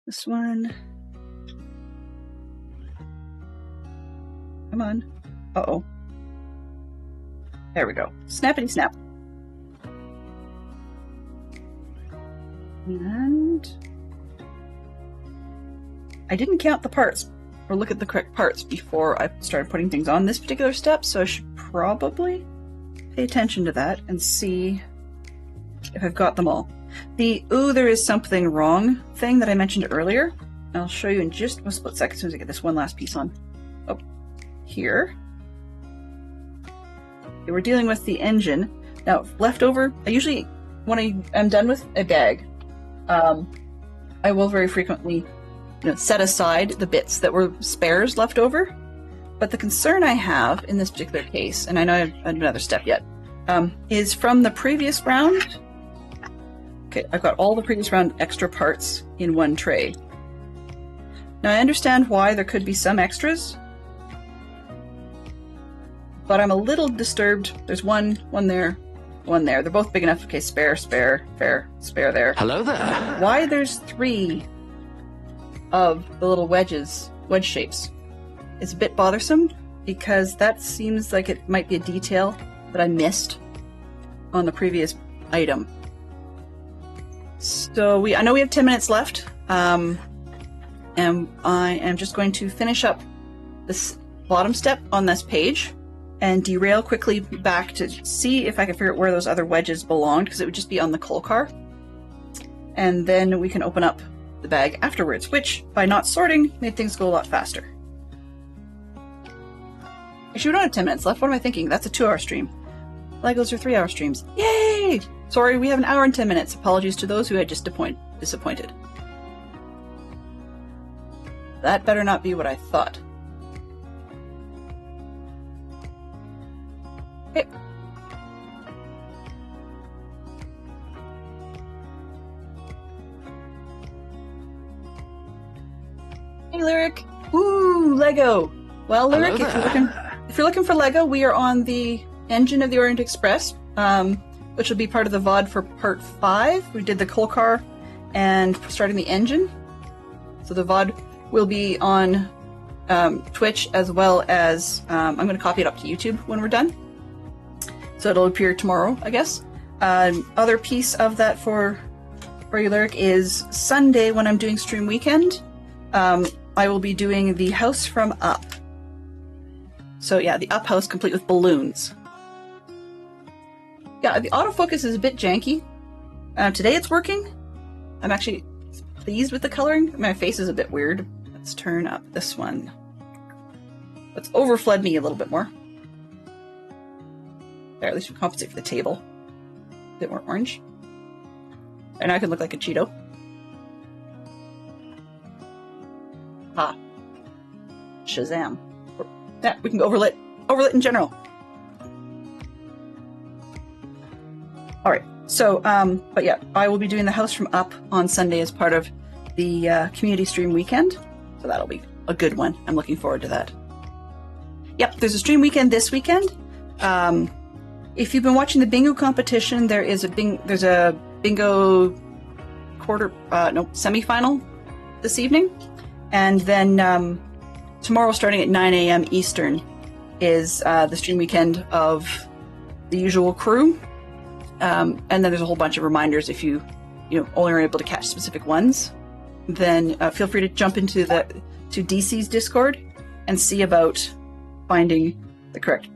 This one. Come on. Uh-oh. There we go. Snappity snap. And I didn't count the parts or look at the correct parts before I started putting things on this particular step, so I should probably pay attention to that and see if I've got them all. The "ooh, there is something wrong" thing that I mentioned earlier, I'll show you in just a split second as soon as I get this one last piece on. Oh, here. Okay, we're dealing with the engine. Now, leftover, I usually, when I'm done with a bag, I will very frequently set aside the bits that were spares left over. But the concern I have in this particular case, and I know I haven't done another step yet, is from the previous round. Okay, I've got all the previous round extra parts in one tray. Now I understand why there could be some extras, but I'm a little disturbed. There's one there, one there. They're both big enough. Okay, spare there. Hello there. Why there's 3 of the little wedge shapes? is a bit bothersome because that seems like it might be a detail that I missed on the previous item. So I know we have 10 minutes left, and I am just going to finish up this bottom step on this page and derail quickly back to see if I can figure out where those other wedges belonged, because it would just be on the coal car. And then we can open up the bag afterwards, which, by not sorting, made things go a lot faster. Actually, we don't have 10 minutes left. What am I thinking? That's a 2-hour stream. Legos are 3-hour streams. Yay! Sorry, we have an hour and 10 minutes. Apologies to those who had just disappointed. That better not be what I thought. Okay. Hey, Lyric. Ooh, Lego. Well, Lyric, if you're looking for Lego, we are on the engine of the Orient Express, which will be part of the VOD for part 5. We did the coal car and starting the engine. So the VOD will be on Twitch, as well as I'm going to copy it up to YouTube when we're done. So it'll appear tomorrow, I guess. Other piece of that for you, Lyric, is Sunday when I'm doing Stream Weekend. I will be doing the house from Up. So yeah, the Up house complete with balloons. Yeah, the autofocus is a bit janky. Today it's working. I'm actually pleased with the coloring. My face is a bit weird. Let's turn up this one. Let's overflood me a little bit more. There, at least we compensate for the table. A bit more orange. And now I can look like a Cheeto. Ah. Shazam. Yeah, we can go overlit in general. Alright, so, but yeah, I will be doing the house from Up on Sunday as part of the community stream weekend. So that'll be a good one. I'm looking forward to that. Yep, there's a stream weekend this weekend. If you've been watching the bingo competition, there's a bingo semi-final this evening. And then tomorrow, starting at 9 a.m. Eastern, is the stream weekend of the usual crew. And then there's a whole bunch of reminders if you only are able to catch specific ones. Then feel free to jump into to DC's Discord and see about finding the correct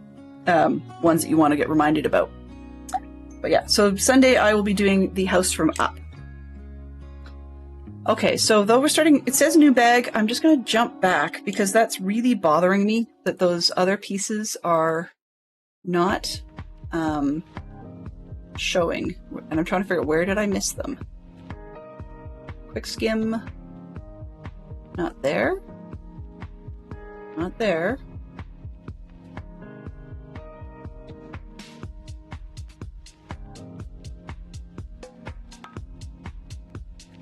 ones that you want to get reminded about. But yeah, so Sunday I will be doing the house from Up. Okay, so though we're starting, it says new bag, I'm just going to jump back because that's really bothering me that those other pieces are not showing. And I'm trying to figure out, where did I miss them? Quick skim. Not there. Not there.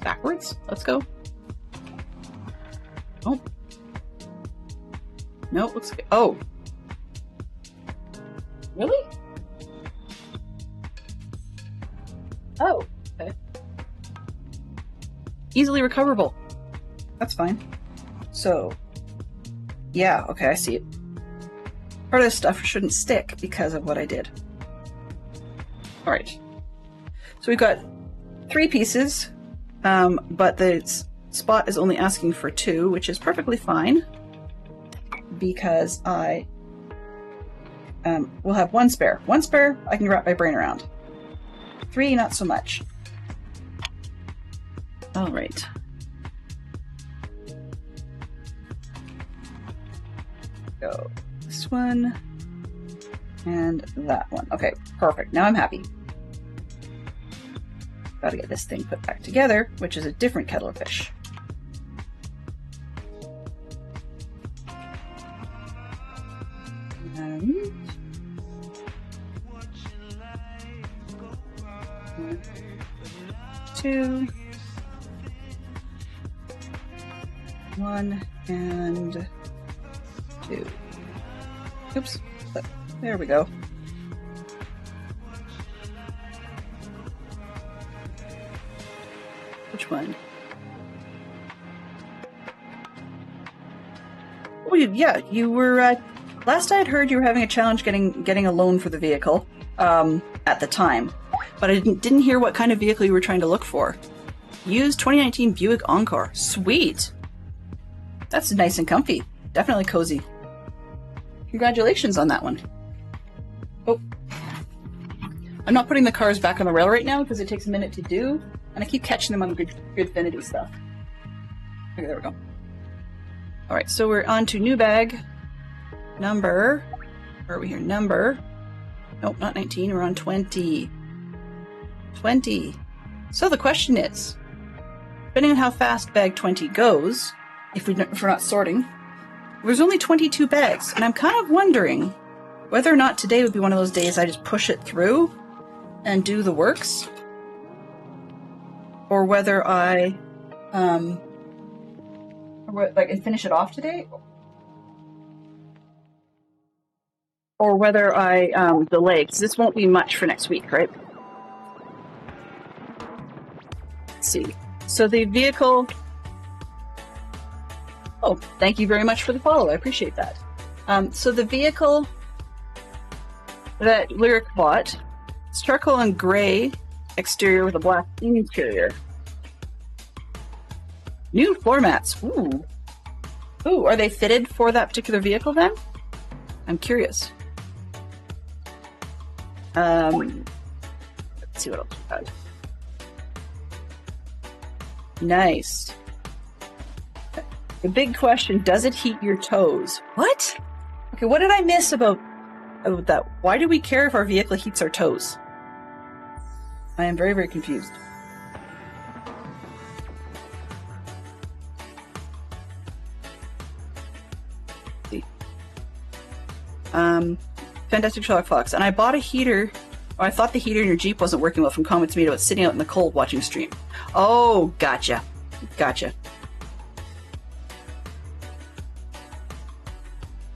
Backwards? Let's go. Oh. Nope, looks good. Oh. Really? Oh, okay. Easily recoverable. That's fine. So, yeah, okay, I see it. Part of this stuff shouldn't stick because of what I did. Alright. So we've got 3 pieces. But the spot is only asking for 2, which is perfectly fine because I will have 1 spare. 1 spare, I can wrap my brain around. 3, not so much. All right. Go this one and that one. Okay, perfect. Now I'm happy. Gotta get this thing put back together, which is a different kettle of fish. And 1, 2, 1 and 2. Oops, there we go. Which one? Oh, yeah, you were, last I had heard you were having a challenge getting a loan for the vehicle, at the time. But I didn't hear what kind of vehicle you were trying to look for. Use 2019 Buick Encore. Sweet! That's nice and comfy. Definitely cozy. Congratulations on that one. Oh. I'm not putting the cars back on the rail right now because it takes a minute to do, and I keep catching them on the Goodfinity stuff. Okay, there we go. Alright, so we're on to new bag number... Where are we here? Number... Nope, not 19, we're on 20. 20. So the question is, depending on how fast bag 20 goes, if we're not sorting, there's only 22 bags, and I'm kind of wondering whether or not today would be one of those days I just push it through and do the works, or whether I and finish it off today, or whether I delay, because this won't be much for next week, right? Let's see. So the vehicle... Oh, thank you very much for the follow. I appreciate that. So the vehicle that Lyric bought, it's charcoal and gray exterior with a black interior. New floor mats. Ooh. Ooh, are they fitted for that particular vehicle then? I'm curious. Let's see what else we got. Nice. The big question, does it heat your toes? What? Okay, what did I miss about that? Why do we care if our vehicle heats our toes? I am very, very confused. Fantastic Sherlock Fox. And I bought a heater, or I thought the heater in your Jeep wasn't working well from comments made about sitting out in the cold watching stream. Oh, gotcha. Gotcha.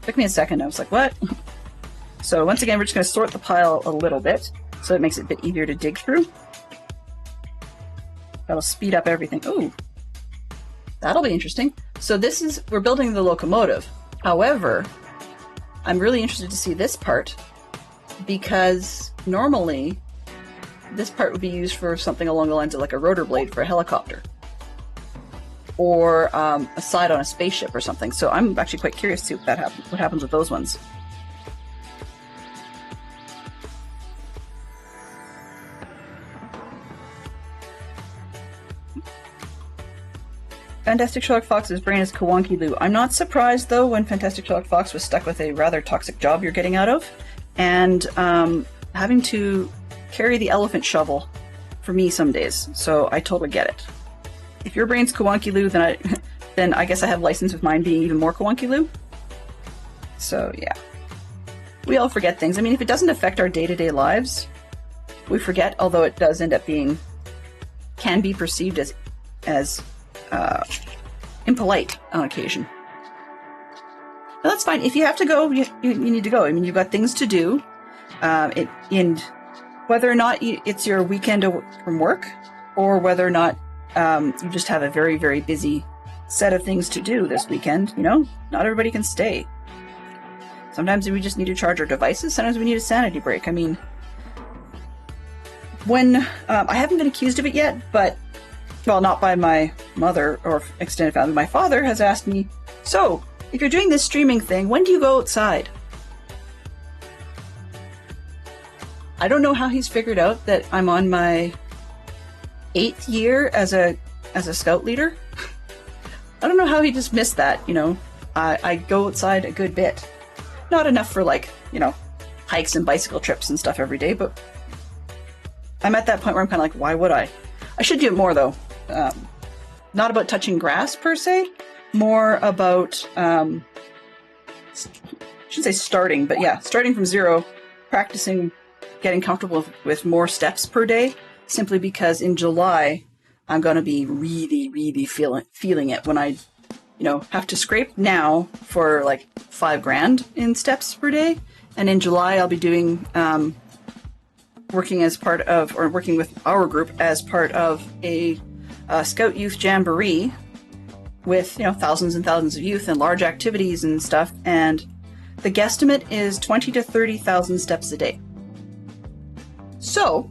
Took me a second. I was like, what? So once again, we're just going to sort the pile a little bit so it makes it a bit easier to dig through. That'll speed up everything. Ooh, that'll be interesting. So this is, we're building the locomotive. However, I'm really interested to see this part because normally this part would be used for something along the lines of like a rotor blade for a helicopter or a side on a spaceship or something. So I'm actually quite curious to see what happens with those ones. Fantastic Sherlock Fox's brain is Kawanki Loo. I'm not surprised, though, when Fantastic Sherlock Fox was stuck with a rather toxic job you're getting out of, and having to carry the elephant shovel for me some days. So I totally get it. If your brain's Kawanki Loo, then I guess I have license with mine being even more Kawanki Loo. So yeah, we all forget things. I mean, if it doesn't affect our day-to-day lives, we forget. Although it does end up being, can be perceived as impolite on occasion. But that's fine. If you have to go, you need to go. I mean, you've got things to do. And whether or not it's your weekend from work, or whether or not you just have a very, very busy set of things to do this weekend, you know, not everybody can stay. Sometimes we just need to charge our devices. Sometimes we need a sanity break. I mean, when I haven't been accused of it yet, but well, not by my mother or extended family. My father has asked me, so, if you're doing this streaming thing, when do you go outside? I don't know how he's figured out that I'm on my 8th year as a scout leader. I don't know how he just missed that, you know. I go outside a good bit. Not enough for, like, you know, hikes and bicycle trips and stuff every day, but I'm at that point where I'm kind of like, why would I? I should do it more, though. Not about touching grass per se, more about I shouldn't say starting, but yeah, starting from zero, practicing getting comfortable with more steps per day, simply because in July I'm going to be really, really feeling it when I, you know, have to scrape now for like $5,000 in steps per day, and in July I'll be doing working with our group as part of a Scout Youth Jamboree with, thousands and thousands of youth and large activities and stuff, and the guesstimate is 20 to 30,000 steps a day. So,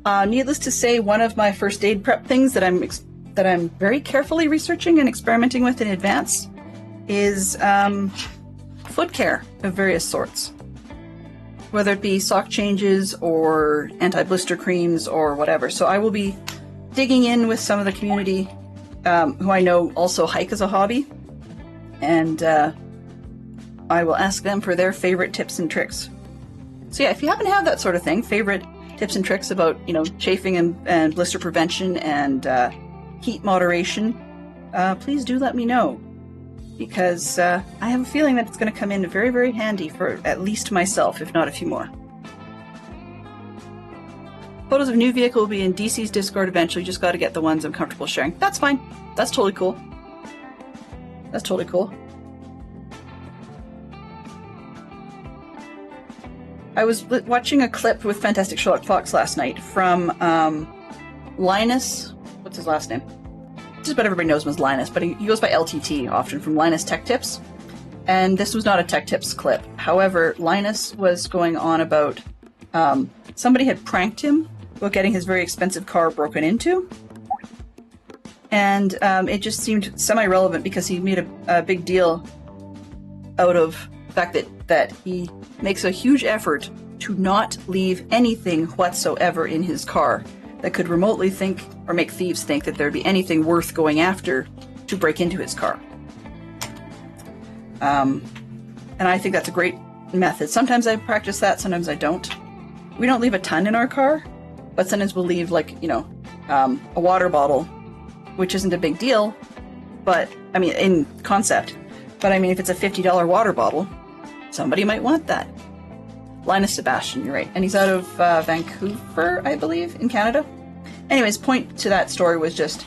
needless to say, one of my first aid prep things that I'm very carefully researching and experimenting with in advance is foot care of various sorts, whether it be sock changes or anti-blister creams or whatever. So I will be digging in with some of the community who I know also hike as a hobby, and I will ask them for their favorite tips and tricks. So yeah, if you happen to have that sort of thing, favorite tips and tricks about, chafing and blister prevention and heat moderation, please do let me know, because I have a feeling that it's going to come in very, very handy for at least myself, if not a few more. Photos of new vehicle will be in DC's Discord eventually. Just got to get the ones I'm comfortable sharing. That's fine. That's totally cool. That's totally cool. I was watching a clip with Fantastic Sherlock Fox last night from Linus. What's his last name? Just about everybody knows him as Linus, but he goes by LTT often, from Linus Tech Tips. And this was not a Tech Tips clip. However, Linus was going on about somebody had pranked him about getting his very expensive car broken into. And it just seemed semi-relevant because he made a big deal out of the fact that he makes a huge effort to not leave anything whatsoever in his car that could remotely think or make thieves think that there'd be anything worth going after to break into his car. And I think that's a great method. Sometimes I practice that, sometimes I don't. We don't leave a ton in our car, but sometimes we'll leave a water bottle, which isn't a big deal, but in concept. But if it's a $50 water bottle, somebody might want that. Linus Sebastian, you're right. And he's out of Vancouver, I believe, in Canada. Anyways, point to that story was just,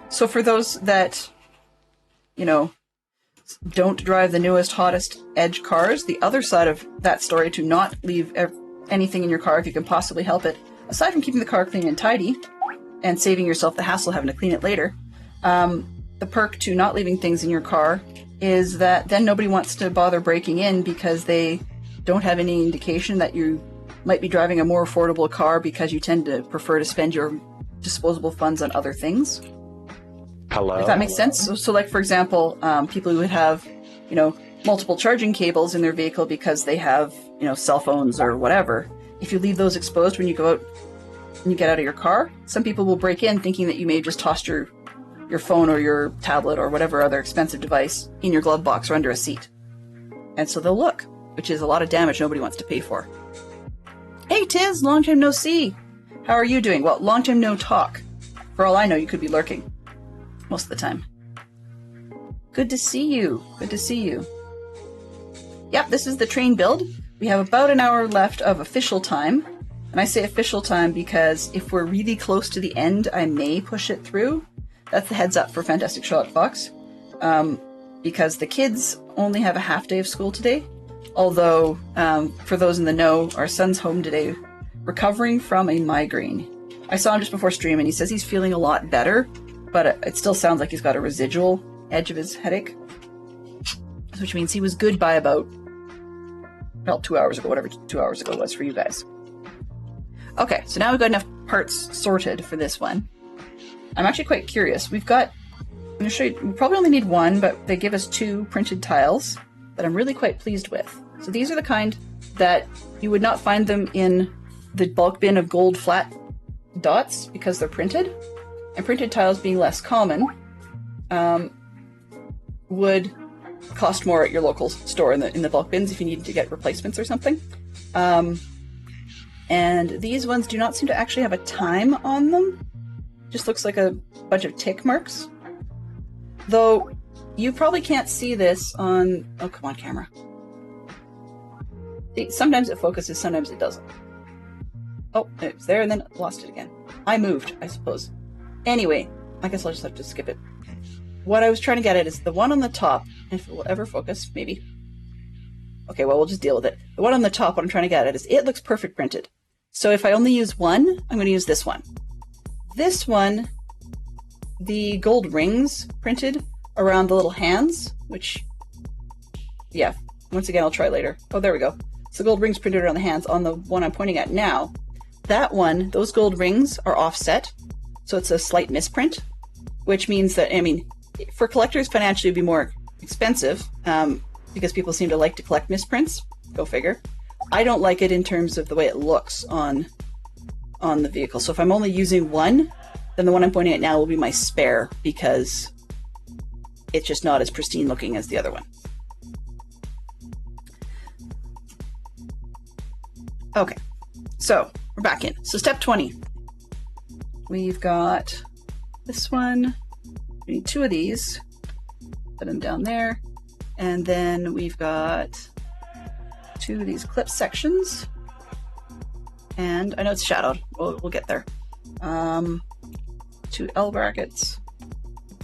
so for those that, don't drive the newest, hottest edge cars, the other side of that story, to not leave anything in your car if you can possibly help it, aside from keeping the car clean and tidy and saving yourself the hassle of having to clean it later, the perk to not leaving things in your car is that then nobody wants to bother breaking in because they don't have any indication that you might be driving a more affordable car because you tend to prefer to spend your disposable funds on other things. Hello? If that makes sense. So like, for example, people who would have, multiple charging cables in their vehicle because they have, cell phones or whatever. If you leave those exposed when you go out and you get out of your car, some people will break in thinking that you may have just tossed your phone or your tablet or whatever other expensive device in your glove box or under a seat. And so they'll look, which is a lot of damage nobody wants to pay for. Hey Tiz, long time no see. How are you doing? Well, long time no talk. For all I know, you could be lurking most of the time. Good to see you. Good to see you. Yep, this is the train build. We have about an hour left of official time. And I say official time because if we're really close to the end, I may push it through. That's the heads up for Fantastic Sherlock Fox. Because the kids only have a half day of school today. Although, for those in the know, our son's home today recovering from a migraine. I saw him just before stream and he says he's feeling a lot better, but it still sounds like he's got a residual edge of his headache. Which means he was good by about, 2 hours ago, whatever 2 hours ago was for you guys. Okay, so now we've got enough parts sorted for this one. I'm actually quite curious. I'm going to show you, we probably only need one, but they give us 2 printed tiles that I'm really quite pleased with. So these are the kind that you would not find them in the bulk bin of gold flat dots because they're printed. And printed tiles being less common would cost more at your local store in the bulk bins if you needed to get replacements or something. And these ones do not seem to actually have a time on them. Just looks like a bunch of tick marks. Though you probably can't see this on... Oh, come on, camera. See, sometimes it focuses, sometimes it doesn't. Oh, it was there and then lost it again. I moved, I suppose. Anyway, I guess I'll just have to skip it. What I was trying to get at is the one on the top, if it will ever focus, maybe. Okay, well, we'll just deal with it. The one on the top, what I'm trying to get at is it looks perfect printed. So if I only use one, I'm going to use this one. This one the gold rings printed around the little hands, which, yeah, once again, I'll try later. Oh, there we go. So gold rings printed around the hands on the one I'm pointing at now. That one, those gold rings are offset, so it's a slight misprint, which means that, I mean, for collectors, financially, it'd be more expensive because people seem to like to collect misprints. Go figure. I don't like it in terms of the way it looks on the vehicle. So if I'm only using one, then the one I'm pointing at now will be my spare because it's just not as pristine looking as the other one. Okay, so we're back in. So step 20. We've got this one. We need 2 of these. Put them down there. And then we've got 2 of these clip sections. And I know it's shadowed. We'll get there. 2 L brackets.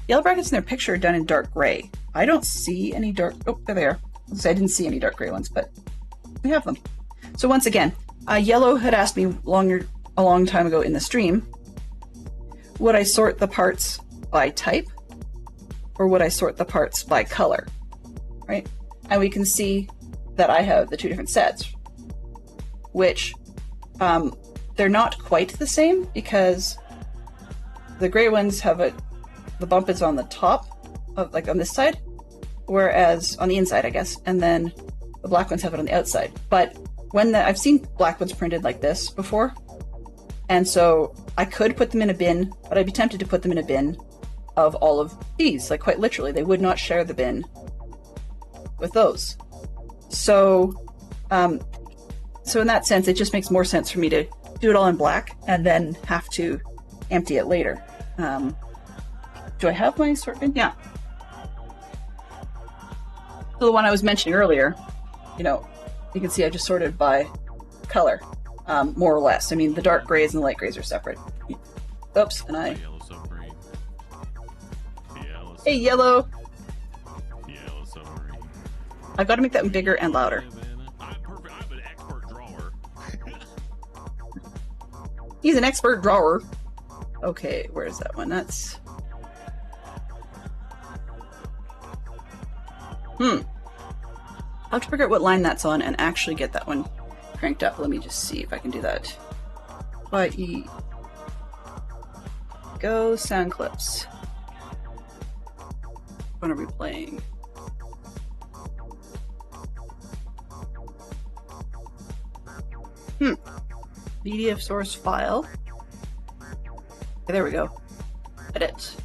The L brackets in their picture are done in dark gray. I don't see any dark... Oh, there they are. I didn't see any dark gray ones, but we have them. So once again, Yellow had asked me a long time ago in the stream, would I sort the parts by type or would I sort the parts by color, right? And we can see that I have the 2 different sets, which they're not quite the same because the gray ones have the bump is on the top of, like on this side, whereas on the inside, I guess, and then the black ones have it on the outside. But I've seen black ones printed like this before, and so I could put them in a bin, but I'd be tempted to put them in a bin of all of these, like quite literally. They would not share the bin with those. So, so in that sense, it just makes more sense for me to do it all in black and then have to empty it later. Do I have my sort bin? Yeah. So the one I was mentioning earlier, you know, you can see I just sorted by color, more or less. I mean, the dark grays and the light grays are separate. Oops, and I... Hey, yellow! I've got to make that bigger and louder. I'm an expert drawer. He's an expert drawer. Okay, where is that one? That's... I'll have to figure out what line that's on and actually get that one cranked up. Let me just see if I can do that. Y-E. Go sound clips. What are we playing? Media source file. Okay, there we go. Edit.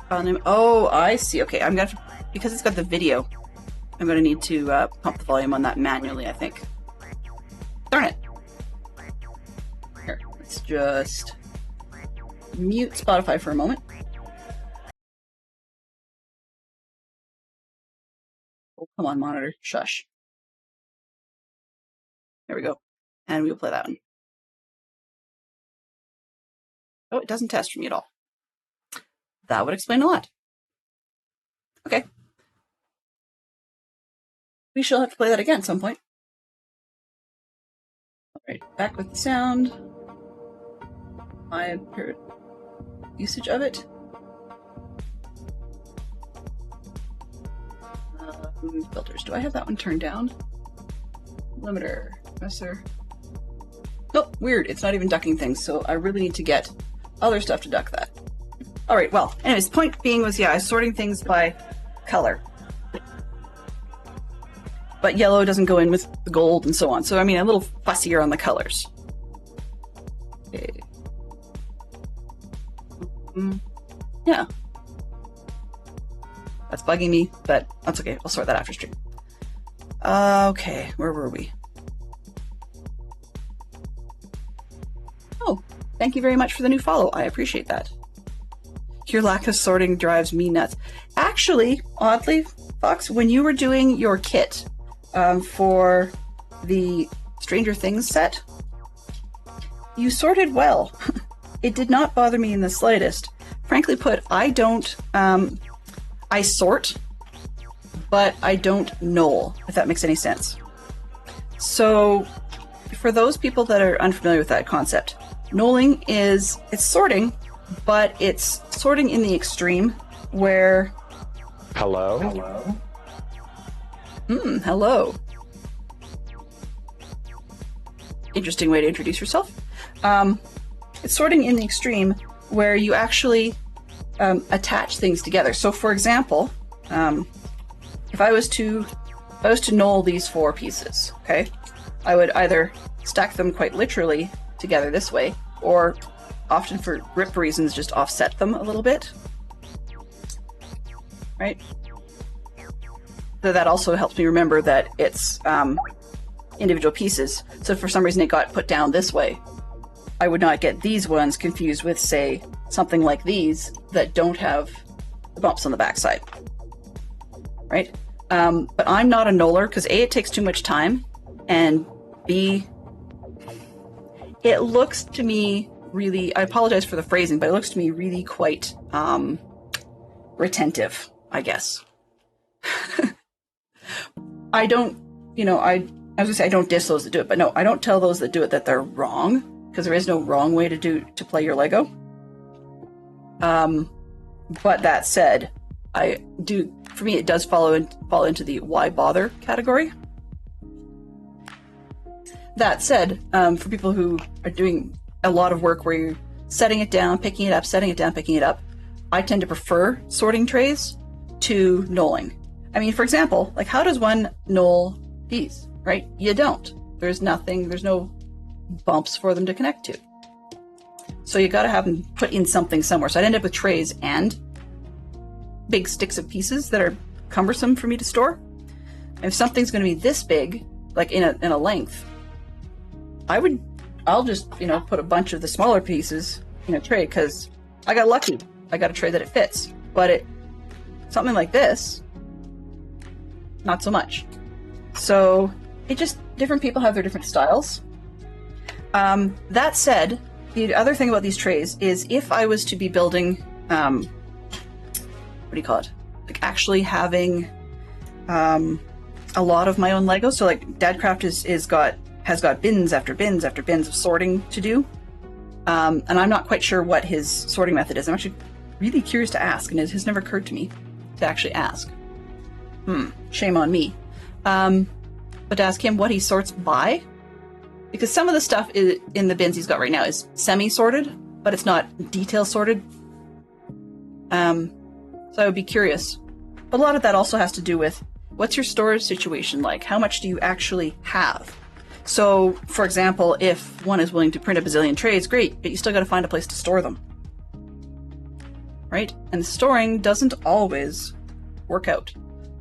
File name. Oh, I see. Okay, I'm gonna have to, because it's got the video, I'm gonna need to pump the volume on that manually, I think. Darn it. Here, let's just mute Spotify for a moment. Oh, come on, monitor. Shush. There we go. And we'll play that one. Oh, it doesn't test for me at all. That would explain a lot. Okay. We shall have to play that again at some point. All right, back with the sound. My usage of it. Filters. Do I have that one turned down? Limiter. Compressor. Nope, weird. It's not even ducking things, so I really need to get other stuff to duck that. All right, well, anyways, the point being was, yeah, I was sorting things by color. But yellow doesn't go in with the gold and so on. So, I mean, a little fussier on the colors. Okay. Yeah. That's bugging me, but that's okay. I'll sort that after stream. Okay, where were we? Oh, thank you very much for the new follow. I appreciate that. Your lack of sorting drives me nuts. Actually, oddly, Fox, when you were doing your kit for the Stranger Things set, you sorted well. It did not bother me in the slightest. Frankly put, I don't... I sort, but I don't knoll, if that makes any sense. So, for those people that are unfamiliar with that concept, Knolling is, it's sorting, but it's sorting in the extreme where... Hello? Hello. Interesting way to introduce yourself. It's sorting in the extreme where you actually attach things together. So for example, if I was to knoll these 4 pieces, okay, I would either stack them quite literally together this way, or often for grip reasons just offset them a little bit, right? So that also helps me remember that it's individual pieces. So if for some reason it got put down this way, I would not get these ones confused with, say, something like these that don't have the bumps on the backside, right? But I'm not a knoller because A, it takes too much time, and B, it looks to me really, I apologize for the phrasing, but it looks to me really quite retentive, I guess. I don't, I was gonna say I don't diss those that do it, but no, I don't tell those that do it that they're wrong, because there is no wrong way to play your Lego. But that said, for me, it does fall into the why bother category. That said, for people who are doing a lot of work where you're setting it down, picking it up, setting it down, picking it up, I tend to prefer sorting trays to knolling. I mean, for example, like how does one knoll these, right? You don't. There's no bumps for them to connect to. So you gotta have them put in something somewhere. So I'd end up with trays and big sticks of pieces that are cumbersome for me to store. And if something's gonna be this big, like in a length, I'll just, put a bunch of the smaller pieces in a tray, because I got lucky. I got a tray that it fits. But something like this, not so much. So different people have their different styles. That said, the other thing about these trays is if I was to be building, what do you call it? Like actually having a lot of my own Legos. So like Dadcraft has got bins after bins after bins of sorting to do. And I'm not quite sure what his sorting method is. I'm actually really curious to ask, and it has never occurred to me to actually ask. Shame on me. But to ask him what he sorts by, because some of the stuff in the bins he's got right now is semi-sorted, but it's not detail sorted. So I would be curious. But a lot of that also has to do with what's your storage situation like? How much do you actually have? So, for example, if one is willing to print a bazillion trays, great, but you still got to find a place to store them. Right? And storing doesn't always work out.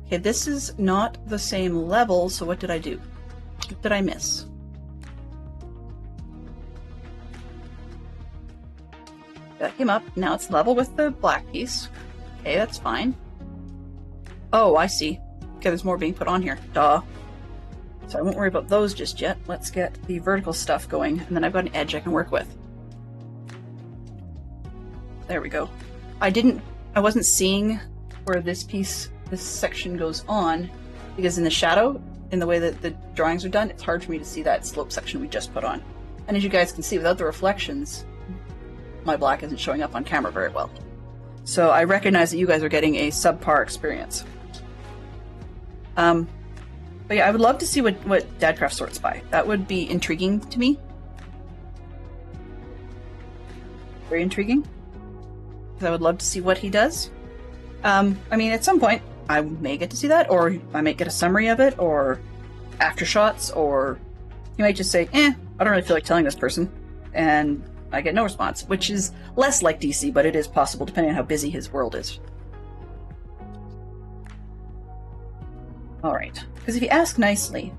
Okay, this is not the same level, so what did I do? What did I miss? That came up. Now it's level with the black piece. Okay, that's fine. Oh, I see. Okay, there's more being put on here. Duh. So I won't worry about those just yet. Let's get the vertical stuff going, and then I've got an edge I can work with. There we go. I wasn't seeing where this section goes on, because in the shadow, in the way that the drawings are done, it's hard for me to see that slope section we just put on. And as you guys can see, without the reflections, my black isn't showing up on camera very well. So I recognize that you guys are getting a subpar experience. But yeah, I would love to see what Dadcraft sorts by. That would be intriguing to me. Very intriguing. Because I would love to see what he does. I mean, at some point, I may get to see that, or I might get a summary of it, or aftershots, or he might just say, I don't really feel like telling this person, and I get no response, which is less like DC, but it is possible depending on how busy his world is. Alright, because if you ask nicely,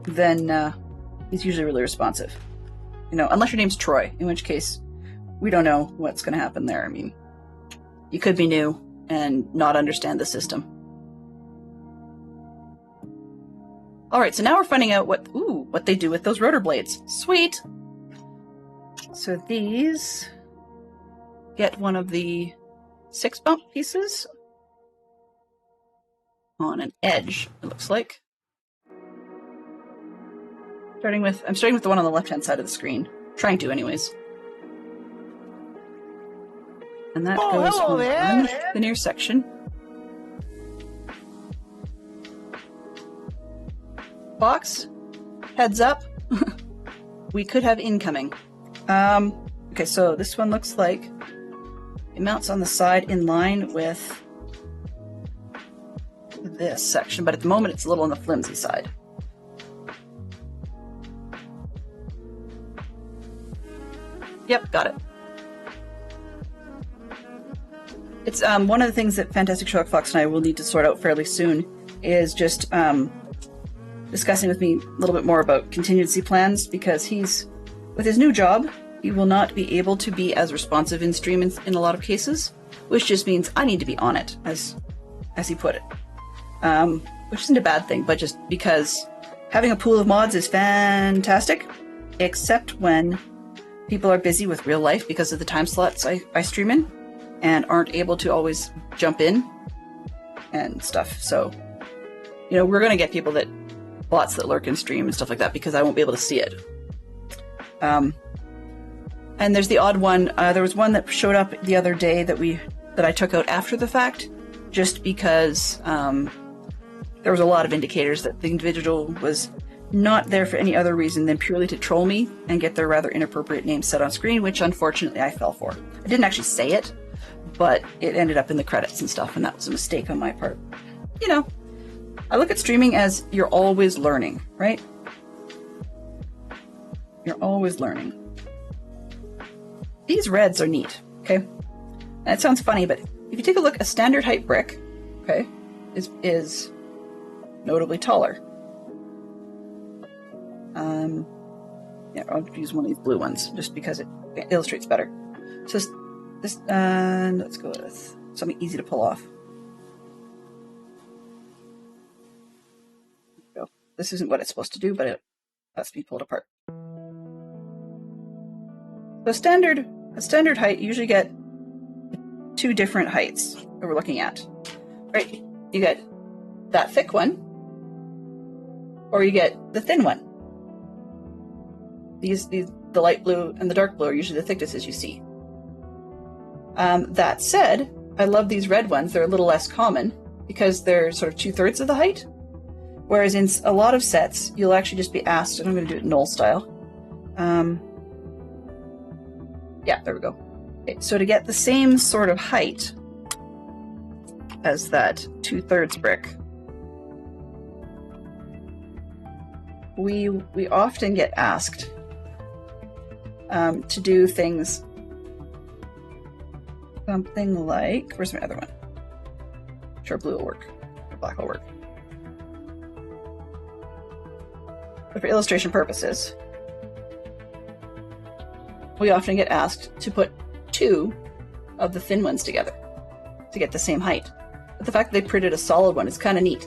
then he's usually really responsive. Unless your name's Troy, in which case we don't know what's going to happen there. I mean, you could be new and not understand the system. Alright, so now we're finding out what they do with those rotor blades. Sweet! So these get one of the 6 bump pieces on an edge, it looks like. I'm starting with the one on the left-hand side of the screen. Trying to, anyways. And that Oh, goes hello on there. the near section. Box, heads up. We could have incoming. Okay, so this one looks like it mounts on the side in line with this section, but at the moment it's a little on the flimsy side. Yep, got it. It's one of the things that Fantastic Sherlock Fox and I will need to sort out fairly soon is just discussing with me a little bit more about contingency plans, because he's, with his new job, he will not be able to be as responsive in stream in a lot of cases, which just means I need to be on it, as he put it. Which isn't a bad thing, but just because having a pool of mods is fantastic, except when people are busy with real life because of the time slots I stream in and aren't able to always jump in and stuff. So, you know, we're going to get people that, bots that lurk in stream and stuff like that, because I won't be able to see it. And there's the odd one. There was one that showed up the other day that I took out after the fact, just because there was a lot of indicators that the individual was not there for any other reason than purely to troll me and get their rather inappropriate name set on screen, which unfortunately I fell for. I didn't actually say it, but it ended up in the credits and stuff, and that was a mistake on my part. You know, I look at streaming as you're always learning, right? You're always learning. These reds are neat, okay? And it sounds funny, but if you take a look, a standard height brick, okay, is notably taller. Yeah, I'll use one of these blue ones just because it illustrates better. So this, let's go with something easy to pull off. Go. This isn't what it's supposed to do, but it has to be pulled apart. So a standard height, you usually get two different heights that we're looking at, right? You get that thick one, or you get the thin one. The light blue and the dark blue are usually the thicknesses you see. That said, I love these red ones. They're a little less common because they're sort of 2/3 of the height. Whereas in a lot of sets, you'll actually just be asked, and I'm going to do it null style. Yeah, there we go. Okay, so to get the same sort of height as that 2/3 brick, we often get asked to do things something like, where's my other one? Sure, blue will work, or black will work. But for illustration purposes, we often get asked to put two of the thin ones together to get the same height. But the fact that they printed a solid one is kind of neat.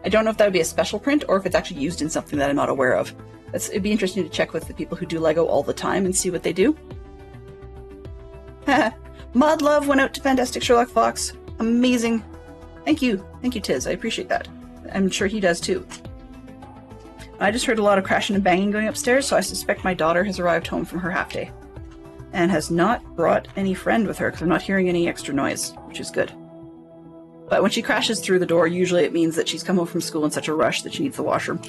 I don't know if that would be a special print or if it's actually used in something that I'm not aware of. It'd be interesting to check with the people who do Lego all the time and see what they do. Mod love went out to Fantastic Sherlock Fox. Amazing. Thank you. Thank you, Tiz. I appreciate that. I'm sure he does too. I just heard a lot of crashing and banging going upstairs, so I suspect my daughter has arrived home from her half day and has not brought any friend with her because I'm not hearing any extra noise, which is good. But when she crashes through the door, usually it means that she's come home from school in such a rush that she needs the washroom.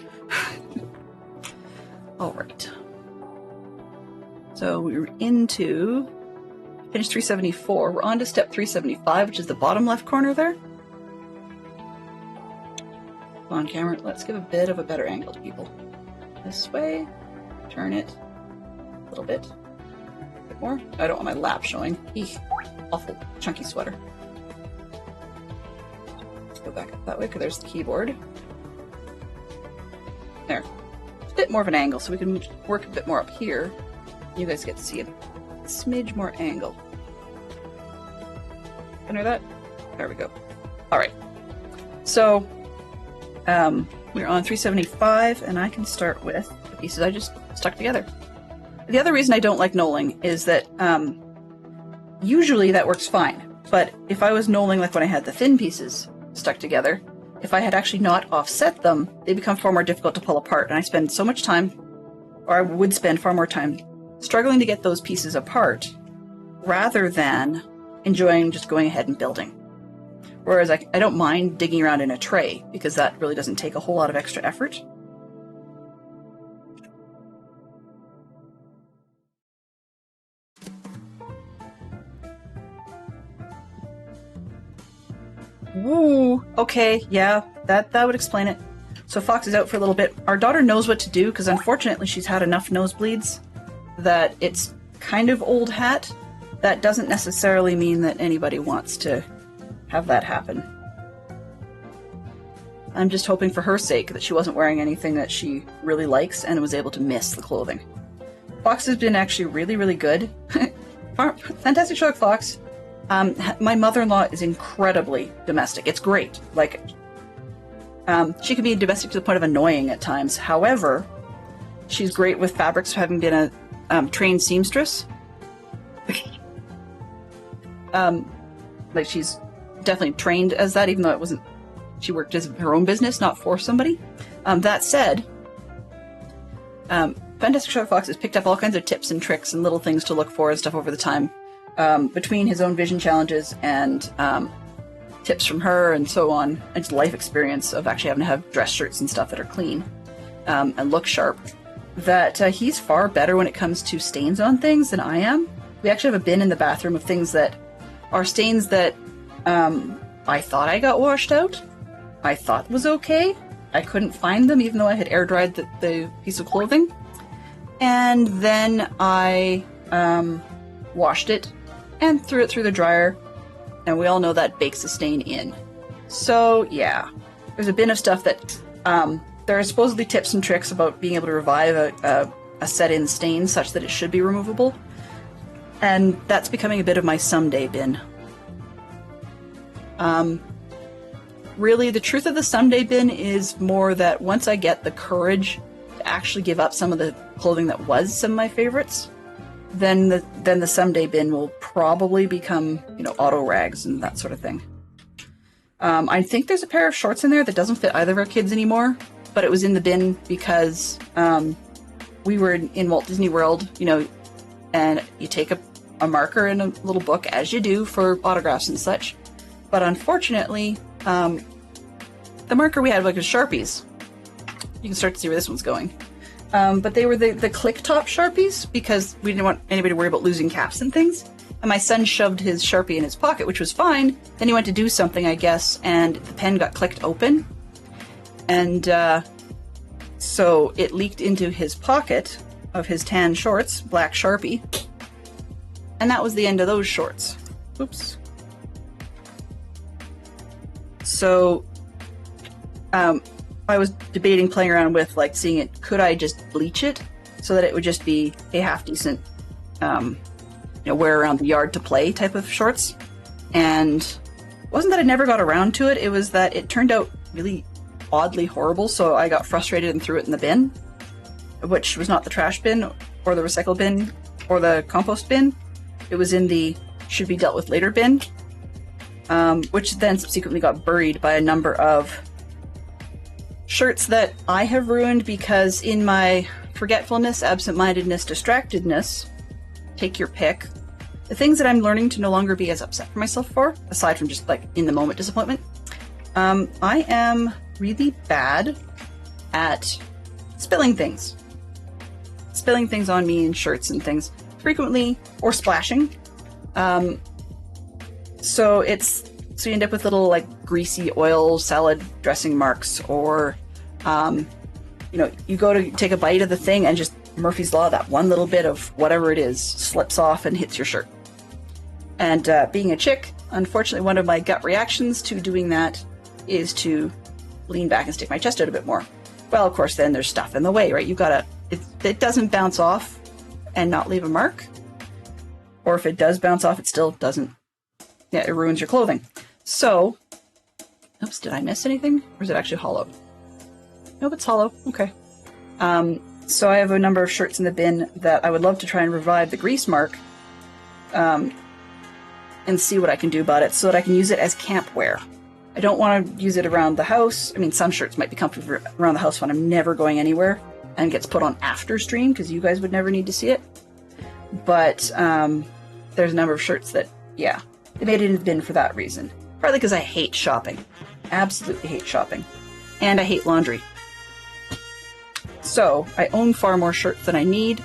All right. So we're into finish 374. We're on to step 375, which is the bottom left corner there. On camera, let's give a bit of a better angle to people. This way, turn it a little bit more. I don't want my lap showing. Eek, awful chunky sweater. Let's go back up that way because there's the keyboard. There. It's a bit more of an angle, so we can work a bit more up here. You guys get to see a smidge more angle. Enter that? There we go. All right. So, we're on 375, and I can start with the pieces I just stuck together. The other reason I don't like knolling is that usually that works fine, but if I was knolling like when I had the thin pieces stuck together, if I had actually not offset them, they become far more difficult to pull apart, and I spend so much time, or I would spend far more time struggling to get those pieces apart rather than enjoying just going ahead and building. Whereas I don't mind digging around in a tray because that really doesn't take a whole lot of extra effort. Woo! Okay, yeah, that would explain it. So Fox is out for a little bit. Our daughter knows what to do because unfortunately she's had enough nosebleeds that it's kind of old hat. That doesn't necessarily mean that anybody wants to have that happen. I'm just hoping for her sake that she wasn't wearing anything that she really likes and was able to miss the clothing. Fox has been actually really, really good. Fantastic Sherlock Fox. My mother-in-law is incredibly domestic. It's great. Like, she can be domestic to the point of annoying at times. However, she's great with fabrics, having been a trained seamstress. Like, she's definitely trained as that, even though it wasn't. She worked as her own business, not for somebody. That said, Fantastic Sherlock Fox has picked up all kinds of tips and tricks and little things to look for and stuff over the time. Between his own vision challenges and tips from her and so on, and just life experience of actually having to have dress shirts and stuff that are clean and look sharp, that he's far better when it comes to stains on things than I am. We actually have a bin in the bathroom of things that are stains that I thought I got washed out. I thought was okay. I couldn't find them even though I had air dried the piece of clothing. And then I washed it and threw it through the dryer, and we all know that bakes a stain in. So yeah, there's a bin of stuff that there are supposedly tips and tricks about being able to revive a set-in stain such that it should be removable, and that's becoming a bit of my someday bin. Really, the truth of the someday bin is more that once I get the courage to actually give up some of the clothing that was some of my favorites, then the someday bin will probably become, auto rags and that sort of thing. I think there's a pair of shorts in there that doesn't fit either of our kids anymore, but it was in the bin because we were in Walt Disney World, and you take a marker and a little book, as you do for autographs and such. But unfortunately, the marker we had was Sharpies. You can start to see where this one's going. But they were the click top Sharpies because we didn't want anybody to worry about losing caps and things. And my son shoved his Sharpie in his pocket, which was fine. Then he went to do something, I guess, and the pen got clicked open. And so it leaked into his pocket of his tan shorts, black Sharpie. And that was the end of those shorts. Oops. So I was debating, playing around with, seeing it, could I just bleach it so that it would just be a half decent, wear around the yard to play type of shorts. And it wasn't that I never got around to it, it was that it turned out really oddly horrible, so I got frustrated and threw it in the bin, which was not the trash bin or the recycle bin or the compost bin. It was in the should be dealt with later bin, which then subsequently got buried by a number of shirts that I have ruined because in my forgetfulness, absent-mindedness, distractedness, take your pick, the things that I'm learning to no longer be as upset for myself for, aside from just in the moment disappointment, I am really bad at spilling things. Spilling things on me in shirts and things frequently, or splashing. So you end up with little greasy oil salad dressing marks, or you go to take a bite of the thing and just Murphy's Law, that one little bit of whatever it is slips off and hits your shirt. And being a chick, unfortunately, one of my gut reactions to doing that is to lean back and stick my chest out a bit more. Well, of course, then there's stuff in the way, right? It doesn't bounce off and not leave a mark. Or if it does bounce off, it still doesn't. Yeah, it ruins your clothing. So, oops, did I miss anything? Or is it actually hollow? Nope, it's hollow. Okay. So I have a number of shirts in the bin that I would love to try and revive the grease mark and see what I can do about it so that I can use it as camp wear. I don't want to use it around the house. I mean, some shirts might be comfortable around the house when I'm never going anywhere and gets put on after stream because you guys would never need to see it. But there's a number of shirts that, yeah, they made it in the bin for that reason. Partly because I hate shopping. Absolutely hate shopping. And I hate laundry. So, I own far more shirts than I need,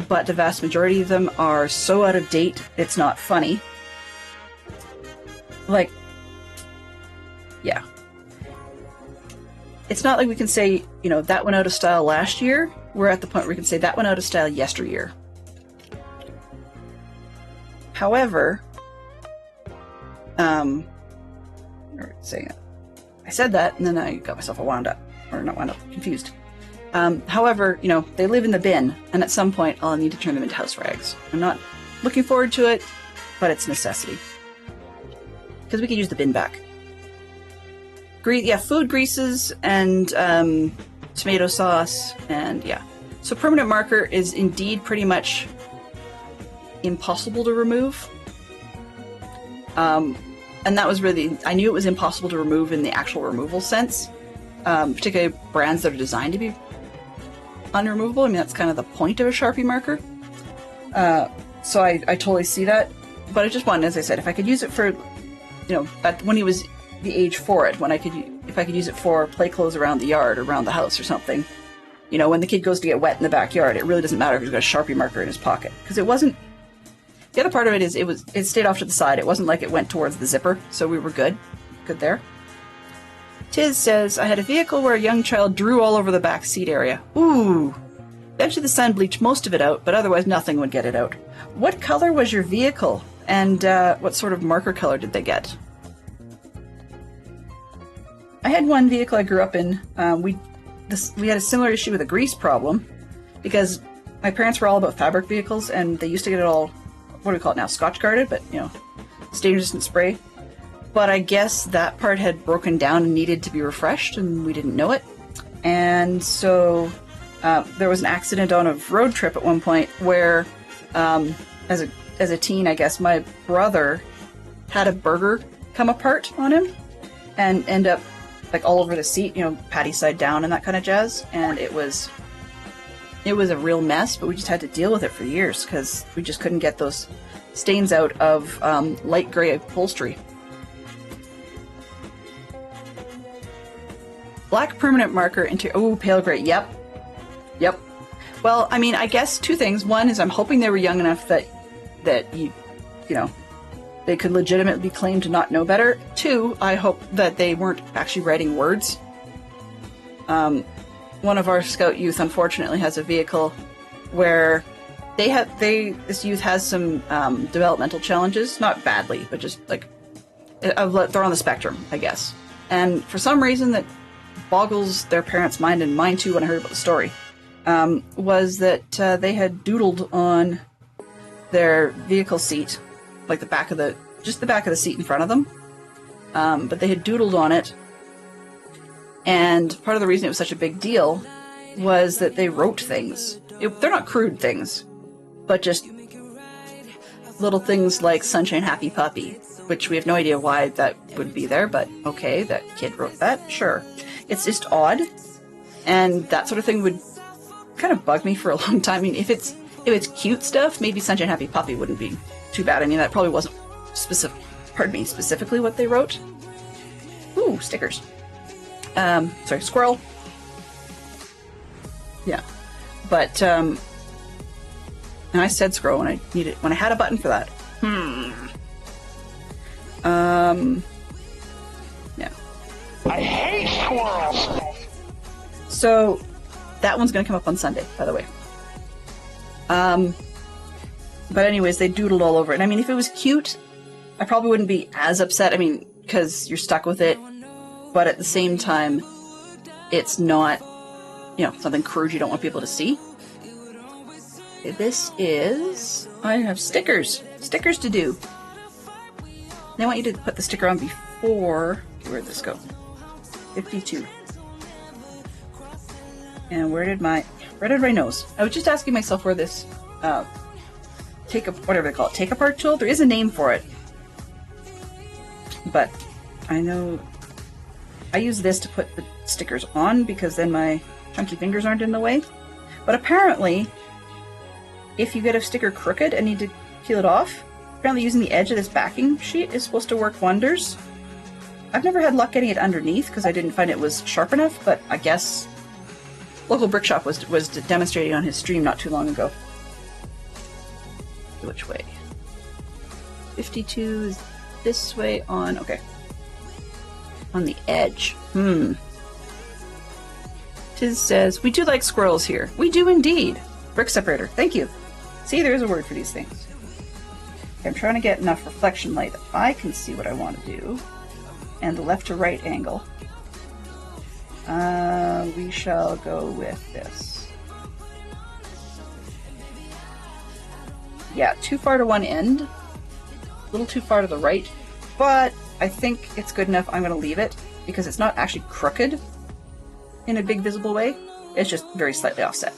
but the vast majority of them are so out of date, it's not funny. Like, yeah. It's not like we can say, you know, that went out of style last year. We're at the point where we can say that went out of style yesteryear. However, I said that, and then I got myself all wound up. Or not wound up, confused. However, you know, they live in the bin, and at some point I'll need to turn them into house rags. I'm not looking forward to it, but it's a necessity. Because we could use the bin back. Food greases and tomato sauce, and yeah. So permanent marker is indeed pretty much impossible to remove. And that was really, I knew it was impossible to remove in the actual removal sense. Particularly brands that are designed to be unremovable. I mean, that's kind of the point of a Sharpie marker. So I totally see that. But I just wanted, as I said, if I could use it for, you know, when he was the age for it, if I could use it for play clothes around the yard or around the house or something. You know, when the kid goes to get wet in the backyard, it really doesn't matter if he's got a Sharpie marker in his pocket. Because it wasn't... The other part of it is it stayed off to the side. It wasn't like it went towards the zipper, so we were good. Good there. Tiz says, I had a vehicle where a young child drew all over the back seat area. Ooh. Eventually the sun bleached most of it out, but otherwise nothing would get it out. What color was your vehicle? And what sort of marker color did they get? I had one vehicle I grew up in. We had a similar issue with a grease problem because my parents were all about fabric vehicles and they used to get it all, what do we call it now, Scotch guarded, but you know, stain resistant spray. But I guess that part had broken down and needed to be refreshed and we didn't know it. And so there was an accident on a road trip at one point where as a teen, I guess, my brother had a burger come apart on him and end up like all over the seat, you know, patty side down and that kind of jazz. And it was a real mess, but we just had to deal with it for years because we just couldn't get those stains out of light gray upholstery. Black permanent marker into, oh, pale gray. Yep. Well, I mean, I guess two things. One is I'm hoping they were young enough that you know, they could legitimately be claimed to not know better. Two, I hope that they weren't actually writing words. One of our scout youth, unfortunately, has a vehicle where this youth has some developmental challenges, not badly, but just like they're on the spectrum, I guess. And for some reason that boggles their parents' mind and mine too when I heard about the story, was that they had doodled on their vehicle seat, like the back of the seat in front of them. But they had doodled on it. And part of the reason it was such a big deal was that they wrote things. They're not crude things, but just little things like Sunshine Happy Puppy, which we have no idea why that would be there, but okay, that kid wrote that, sure. It's just odd, and that sort of thing would kind of bug me for a long time. I mean, if it's cute stuff, maybe Sunshine Happy Puppy wouldn't be too bad. I mean, that probably wasn't specifically what they wrote. Ooh, stickers. Sorry, squirrel. Yeah. But, and I said squirrel when I had a button for that. Yeah. I hate squirrels! So, that one's gonna come up on Sunday, by the way. But anyways, they doodled all over it. And I mean, if it was cute, I probably wouldn't be as upset. I mean, because you're stuck with it. But at the same time, it's not, you know, something crude you don't want people to see. This is... I have stickers. Stickers to do. They want you to put the sticker on before... Where'd this go? 52. And where did my nose? I was just asking myself where this... whatever they call it. Take-apart tool? There is a name for it. But I know... I use this to put the stickers on because then my chunky fingers aren't in the way. But apparently, if you get a sticker crooked and need to peel it off, apparently using the edge of this backing sheet is supposed to work wonders. I've never had luck getting it underneath because I didn't find it was sharp enough, but I guess local brick shop was demonstrating on his stream not too long ago. Which way? 52 is this way on, okay. On the edge. Tiz says, we do like squirrels here. We do indeed. Brick separator, thank you. See, there is a word for these things. Okay, I'm trying to get enough reflection light that I can see what I want to do. And the left to right angle. We shall go with this. Yeah, too far to one end. A little too far to the right. But I think it's good enough. I'm going to leave it because it's not actually crooked in a big visible way. It's just very slightly offset.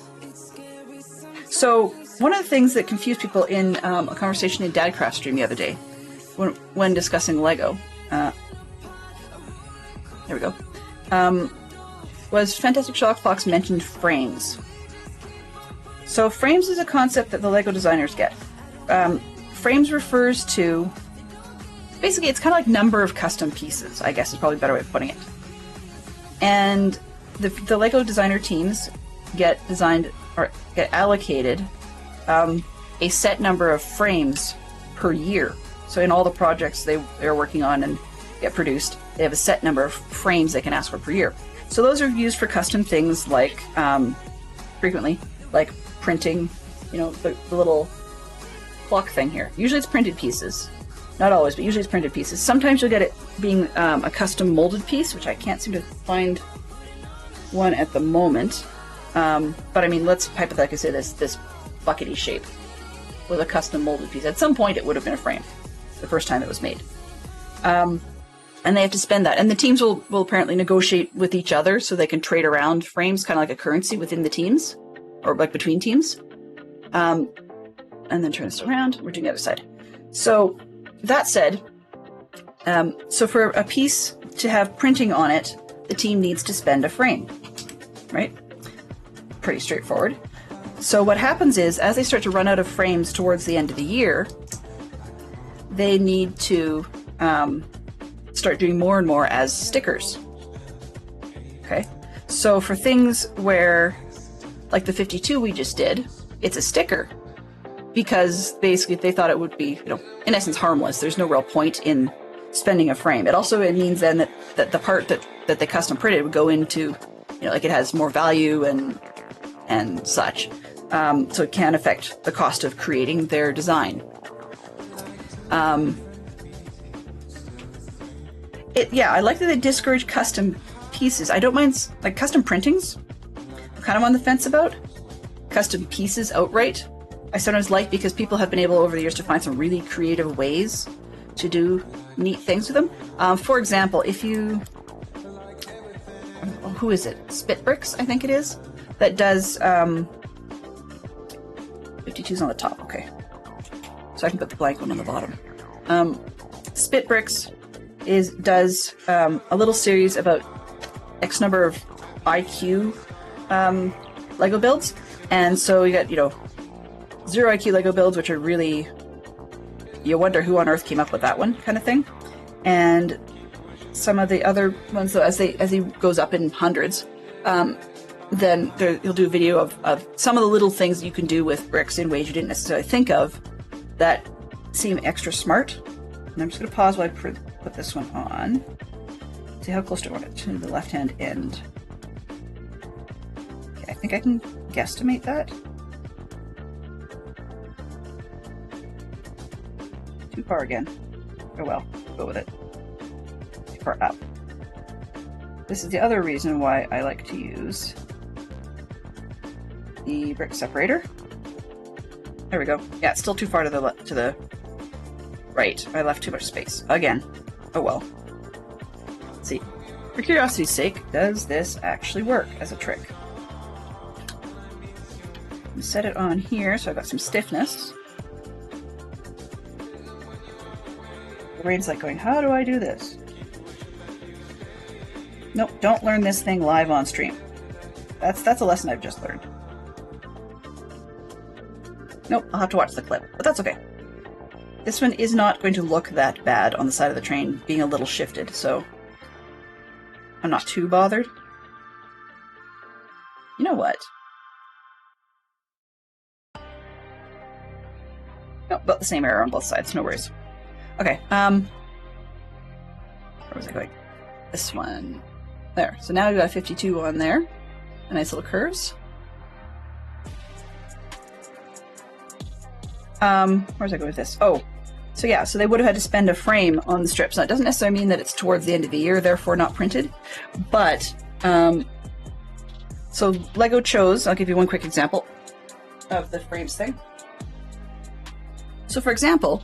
So one of the things that confused people in a conversation in Dadcraft stream the other day when discussing Lego, there we go, was Fantastic Sherlock Fox mentioned frames. So frames is a concept that the Lego designers get. Frames refers to, basically it's kind of like number of custom pieces, I guess is probably a better way of putting it. And the Lego designer teams get designed or get allocated a set number of frames per year. So in all the projects they're working on and get produced, they have a set number of frames they can ask for per year. So those are used for custom things like, frequently, like printing, you know, the little clock thing here. Usually it's printed pieces. Not always, but usually it's printed pieces. Sometimes you'll get it being a custom molded piece, which I can't seem to find one at the moment. But I mean, let's hypothetically say this buckety shape was a custom molded piece. At some point it would have been a frame, the first time it was made. And they have to spend that. And the teams will apparently negotiate with each other so they can trade around frames, kind of like a currency within the teams, or like between teams. And then turn this around. We're doing the other side. So that said, so for a piece to have printing on it, the team needs to spend a frame, right? Pretty straightforward. So what happens is, as they start to run out of frames towards the end of the year, they need to start doing more and more as stickers. Okay, so for things where, like the 52 we just did, it's a sticker because basically they thought it would be, you know, in essence harmless. There's no real point in spending a frame. It means then that the part that they custom printed would go into, you know, like it has more value and such. So it can affect the cost of creating their design. I like that they discourage custom pieces. I don't mind, like, custom printings. I'm kind of on the fence about. Custom pieces outright, I sometimes like because people have been able over the years to find some really creative ways to do neat things with them. For example, if you... who is it? Spit Bricks, I think it is. That does... 52's on the top, okay. So I can put the blank one on the bottom. Spit Bricks does a little series about X number of IQ Lego builds. And so you got, you know, 0 IQ Lego builds, which are really, you wonder who on earth came up with that one kind of thing. And some of the other ones, though, as he goes up in hundreds, then he'll do a video of some of the little things you can do with bricks in ways you didn't necessarily think of that seem extra smart. And I'm just going to pause while I put this one on. See how close do I want it to the left-hand end. Okay, I think I can guesstimate that. Too far again. Oh well, go with it. Too far up. This is the other reason why I like to use the brick separator. There we go. Yeah, it's still too far to the right. I left too much space. Again. Oh well. Let's see. For curiosity's sake, does this actually work as a trick? Set it on here so I've got some stiffness. The brain's like going, how do I do this? Nope, don't learn this thing live on stream. That's a lesson I've just learned. Nope, I'll have to watch the clip, but that's okay. This one is not going to look that bad on the side of the train, being a little shifted, so I'm not too bothered. You know what? Nope, about the same error on both sides, no worries. Okay, where was I going? This one. There. So now we've got 52 on there. A nice little curves. Where was I going with this? Oh, so yeah, so they would have had to spend a frame on the strips. Now, it doesn't necessarily mean that it's towards the end of the year, therefore not printed, but, so LEGO chose, I'll give you one quick example of the frames thing. So for example,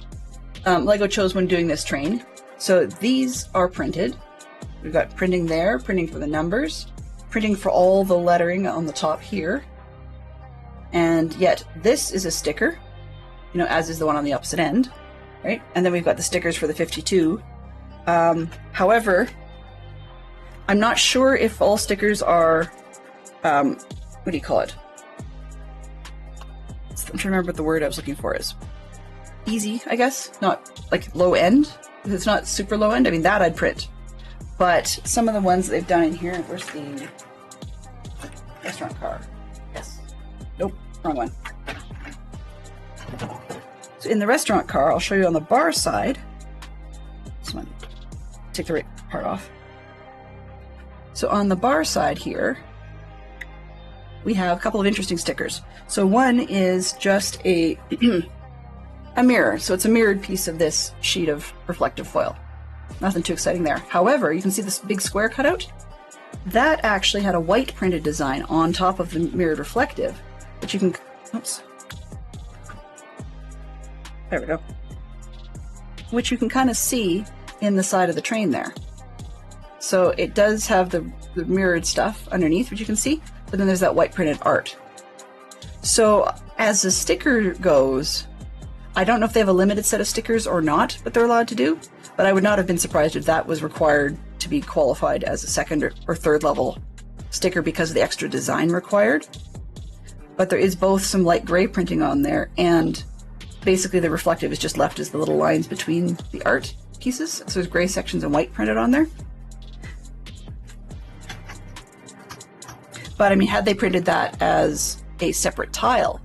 LEGO chose when doing this train, so these are printed. We've got printing there, printing for the numbers, printing for all the lettering on the top here, and yet this is a sticker, you know, as is the one on the opposite end, right? And then we've got the stickers for the 52. However, I'm not sure if all stickers are, what do you call it? I'm trying to remember what the word I was looking for is. Easy, I guess, not like low end. It's not super low end. I mean, that I'd print. But some of the ones they've done in here, where's the restaurant car? Yes. Nope, wrong one. So in the restaurant car, I'll show you on the bar side. This one, take the right part off. So on the bar side here, we have a couple of interesting stickers. So one is just a a mirror. So it's a mirrored piece of this sheet of reflective foil. Nothing too exciting there. However, you can see this big square cutout? That actually had a white printed design on top of the mirrored reflective, which you can, oops. There we go. Which you can kind of see in the side of the train there. So it does have the mirrored stuff underneath, which you can see, but then there's that white printed art. So as the sticker goes, I don't know if they have a limited set of stickers or not that they're allowed to do, but I would not have been surprised if that was required to be qualified as a second or third level sticker because of the extra design required. But there is both some light gray printing on there, and basically the reflective is just left as the little lines between the art pieces. So there's gray sections and white printed on there. But I mean, had they printed that as a separate tile,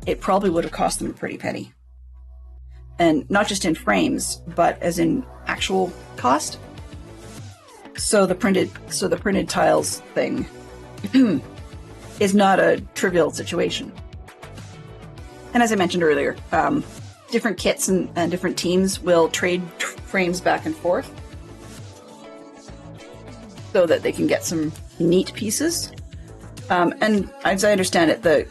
it probably would have cost them a pretty penny. And not just in frames, but as in actual cost. So the printed tiles thing is not a trivial situation. And as I mentioned earlier, different kits and different teams will trade frames back and forth so that they can get some neat pieces. And as I understand it,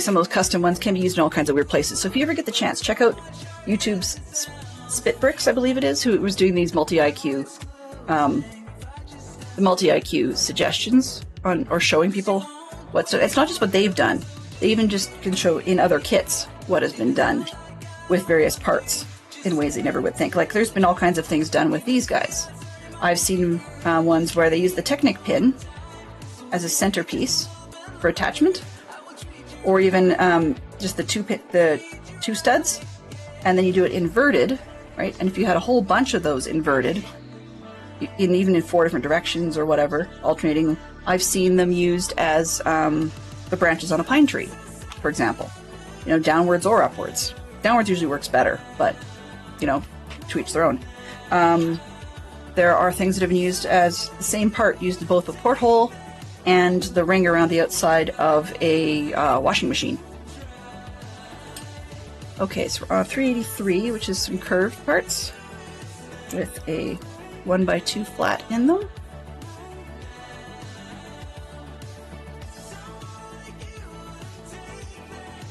some of those custom ones can be used in all kinds of weird places. So if you ever get the chance, check out YouTube's Spitbricks, I believe it is, who was doing these multi-IQ suggestions on, or showing people what's. It's not just what they've done; they even just can show in other kits what has been done with various parts in ways they never would think. Like there's been all kinds of things done with these guys. I've seen ones where they use the Technic pin as a centerpiece for attachment, or even just the two studs, and then you do it inverted, right? And if you had a whole bunch of those inverted, even in 4 different directions or whatever, alternating, I've seen them used as the branches on a pine tree, for example. You know, downwards or upwards. Downwards usually works better, but, you know, to each their own. There are things that have been used as the same part, used in both the porthole and the ring around the outside of a washing machine. Okay, so we're on 383, which is some curved parts with a 1x2 flat in them.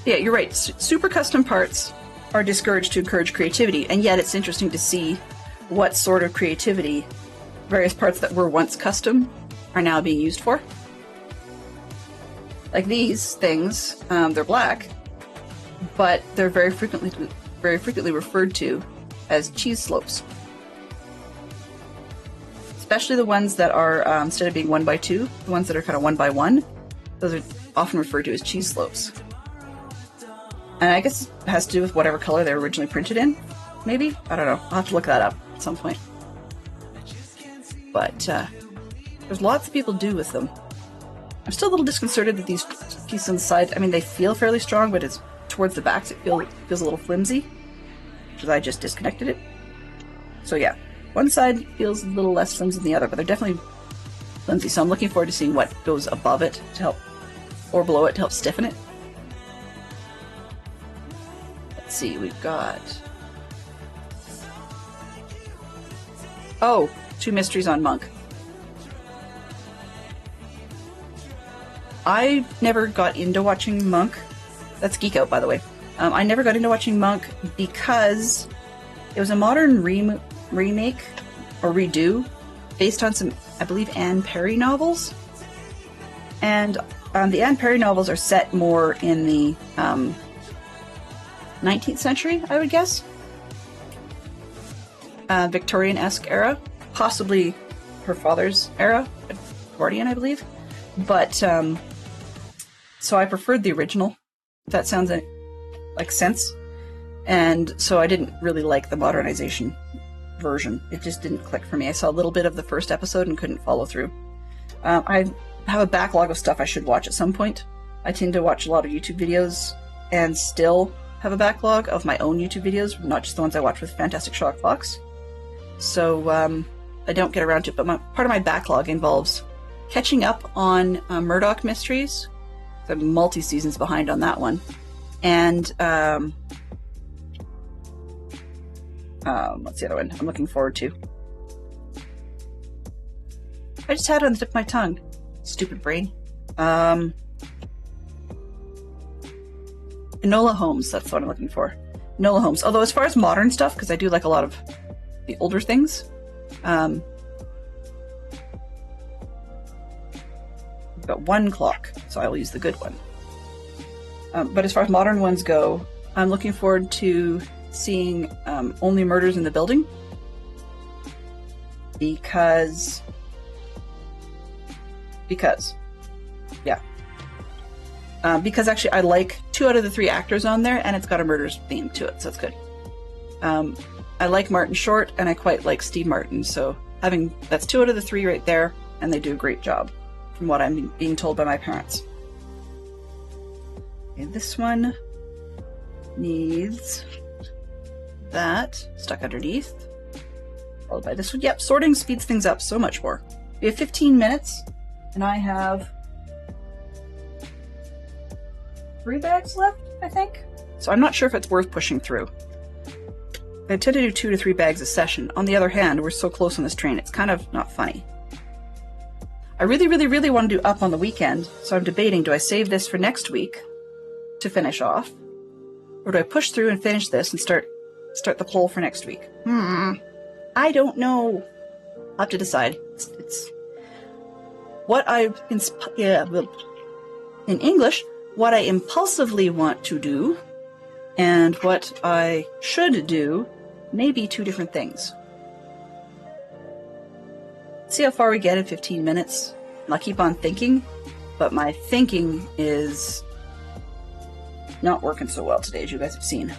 Yeah, you're right. Super custom parts are discouraged to encourage creativity, and yet it's interesting to see what sort of creativity various parts that were once custom are now being used for. Like these things, they're black, but they're very frequently referred to as cheese slopes. Especially the ones that are, instead of being 1x2, the ones that are kind of 1x1, those are often referred to as cheese slopes. And I guess it has to do with whatever color they were originally printed in. Maybe? I don't know. I'll have to look that up at some point. But there's lots of people do with them. I'm still a little disconcerted that these pieces on the side, I mean, they feel fairly strong, but it's towards the backs, it feels a little flimsy, because I just disconnected it. So yeah, one side feels a little less flimsy than the other, but they're definitely flimsy. So I'm looking forward to seeing what goes above it to help, or below it to help stiffen it. Let's see, we've got... Oh, 2 mysteries on Monk. I never got into watching Monk. That's Geek Out, by the way. I never got into watching Monk because it was a modern remake or redo based on some, I believe, Anne Perry novels. And the Anne Perry novels are set more in the 19th century, I would guess. Victorian-esque era. Possibly her father's era, Edwardian, I believe. But, so I preferred the original. If that sounds like sense. And so I didn't really like the modernization version. It just didn't click for me. I saw a little bit of the first episode and couldn't follow through. I have a backlog of stuff I should watch at some point. I tend to watch a lot of YouTube videos and still have a backlog of my own YouTube videos, not just the ones I watch with Fantastic Sherlock Fox. So I don't get around to it, but part of my backlog involves catching up on Murdoch Mysteries. I'm multi-seasons behind on that one. And what's the other one I'm looking forward to? I just had it on the tip of my tongue. Stupid brain. Enola Holmes, that's what I'm looking for. Enola Holmes. Although as far as modern stuff, because I do like a lot of the older things, I've got one clock, so I will use the good one. But as far as modern ones go, I'm looking forward to seeing Only Murders in the Building. Because, yeah. Because actually I like 2 out of the 3 actors on there, and it's got a murders theme to it, so it's good. I like Martin Short, and I quite like Steve Martin, so that's 2 out of the 3 right there, and they do a great job, from what I'm being told by my parents. Okay, this one needs that stuck underneath, followed by this one. Yep, sorting speeds things up so much more. We have 15 minutes, and I have 3 bags left, I think. So I'm not sure if it's worth pushing through. I tend to do 2 to 3 bags a session. On the other hand, we're so close on this train, it's kind of not funny. I really, really, really want to do Up on the weekend, so I'm debating, do I save this for next week to finish off? Or do I push through and finish this and start the poll for next week? I don't know. I'll have to decide. It's what in English, what I impulsively want to do and what I should do may be 2 different things. See how far we get in 15 minutes. And I'll keep on thinking, but my thinking is not working so well today, as you guys have seen.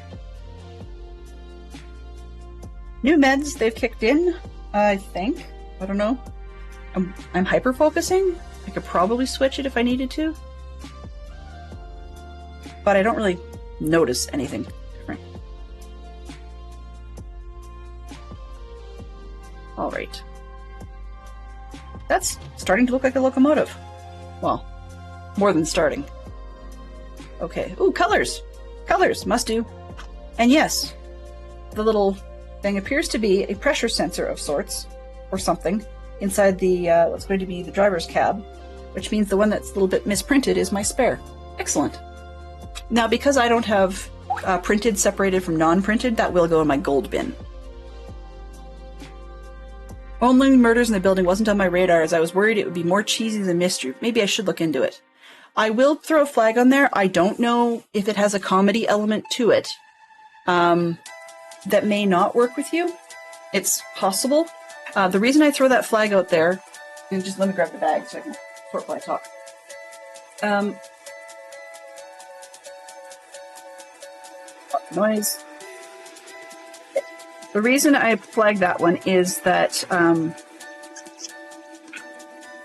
New meds, they've kicked in, I think. I don't know. I'm hyper-focusing. I could probably switch it if I needed to. But I don't really notice anything different. Alright. That's starting to look like a locomotive. Well, more than starting. Okay. Ooh, colors! Colors, must do. And yes, the little thing appears to be a pressure sensor of sorts, or something, inside the, what's going to be the driver's cab, which means the one that's a little bit misprinted is my spare. Excellent. Now, because I don't have printed separated from non-printed, that will go in my gold bin. Only Murders in the Building wasn't on my radar, as I was worried it would be more cheesy than mystery. Maybe I should look into it. I will throw a flag on there. I don't know if it has a comedy element to it that may not work with you. It's possible. The reason I throw that flag out there, and just let me grab the bag so I can sort while I talk. noise. The reason I flagged that one is that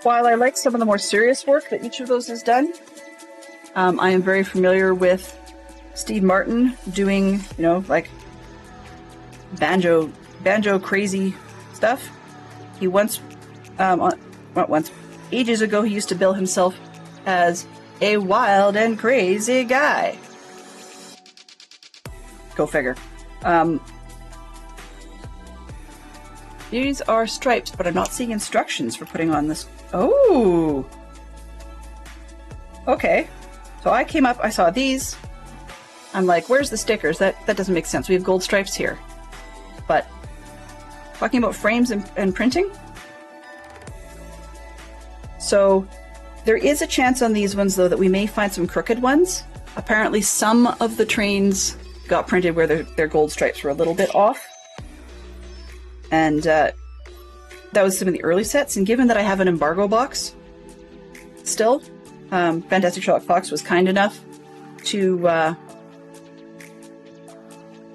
while I like some of the more serious work that each of those has done, I am very familiar with Steve Martin doing, like banjo crazy stuff. He ages ago, he used to bill himself as a wild and crazy guy. Go figure. These are stripes, but I'm not seeing instructions for putting on this. Oh! Okay. So I came up, I saw these. I'm like, where's the stickers? That doesn't make sense. We have gold stripes here. But talking about frames and printing. So there is a chance on these ones, though, that we may find some crooked ones. Apparently some of the trains got printed where their gold stripes were a little bit off. And that was some of the early sets. And given that I have an embargo box still, Fantastic Sherlock Fox was kind enough to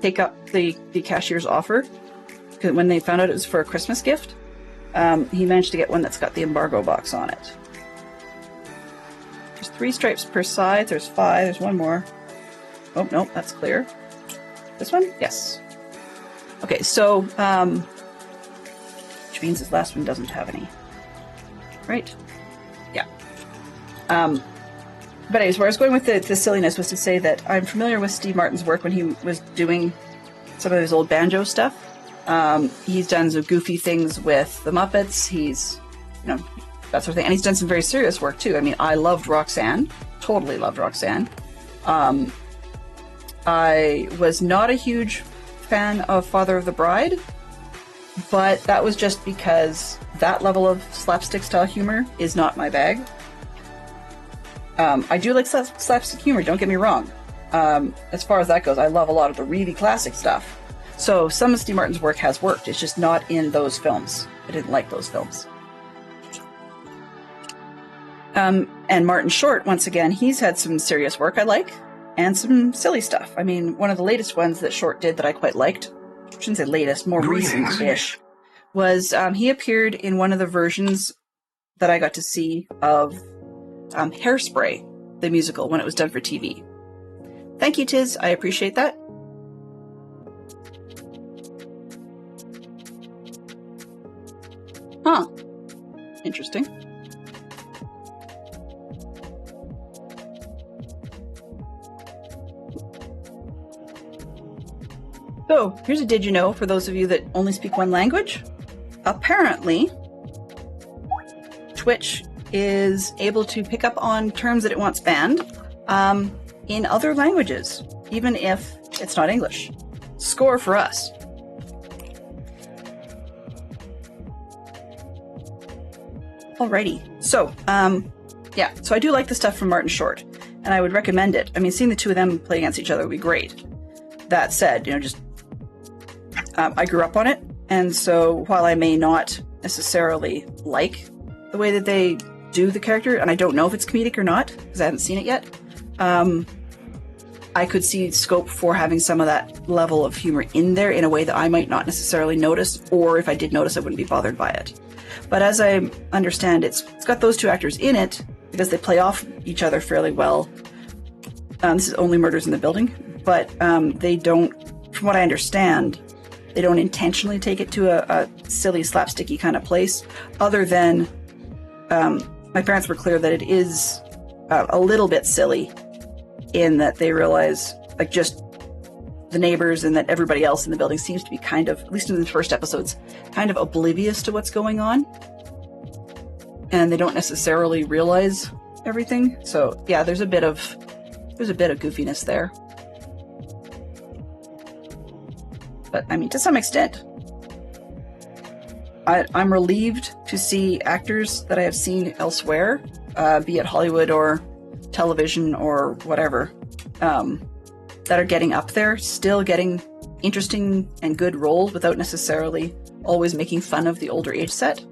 take up the cashier's offer. Because when they found out it was for a Christmas gift, he managed to get one that's got the embargo box on it. There's 3 stripes per side. There's 5. There's one more. Oh, no, that's clear. This one? Yes. Okay, so, which means this last one doesn't have any. Right? Yeah. But anyways, where I was going with the silliness was to say that I'm familiar with Steve Martin's work when he was doing some of his old banjo stuff. He's done some goofy things with the Muppets. He's, that sort of thing. And he's done some very serious work, too. I mean, I loved Roxanne. Totally loved Roxanne. I was not a huge fan of Father of the Bride, but that was just because that level of slapstick style humor is not my bag. I do like slapstick humor, don't get me wrong. As far as that goes, I love a lot of the really classic stuff. So some of Steve Martin's work has worked, it's just not in those films. I didn't like those films. And Martin Short, once again, he's had some serious work I like, and some silly stuff. I mean, one of the latest ones that Short did that I quite liked, I shouldn't say latest, more recent-ish, was he appeared in one of the versions that I got to see of Hairspray, the musical, when it was done for TV. Thank you, Tiz. I appreciate that. Huh. Interesting. So, here's a did you know for those of you that only speak one language. Apparently, Twitch is able to pick up on terms that it wants banned in other languages, even if it's not English. Score for us. Alrighty. So, yeah, so I do like the stuff from Martin Short, and I would recommend it. I mean, seeing the two of them play against each other would be great. That said, I grew up on it, and so while I may not necessarily like the way that they do the character, and I don't know if it's comedic or not, because I haven't seen it yet, I could see scope for having some of that level of humor in there in a way that I might not necessarily notice, or if I did notice, I wouldn't be bothered by it. But as I understand, it's got those two actors in it, because they play off each other fairly well. This is Only Murders in the Building, but they don't, from what I understand, they don't intentionally take it to a silly, slapsticky kind of place, other than my parents were clear that it is a little bit silly in that they realize, like, just the neighbors and that everybody else in the building seems to be kind of, at least in the first episodes, kind of oblivious to what's going on. And they don't necessarily realize everything. So, yeah, there's a bit of goofiness there. But, I mean, to some extent, I'm relieved to see actors that I have seen elsewhere, be it Hollywood or television or whatever, that are getting up there, still getting interesting and good roles without necessarily always making fun of the older age set.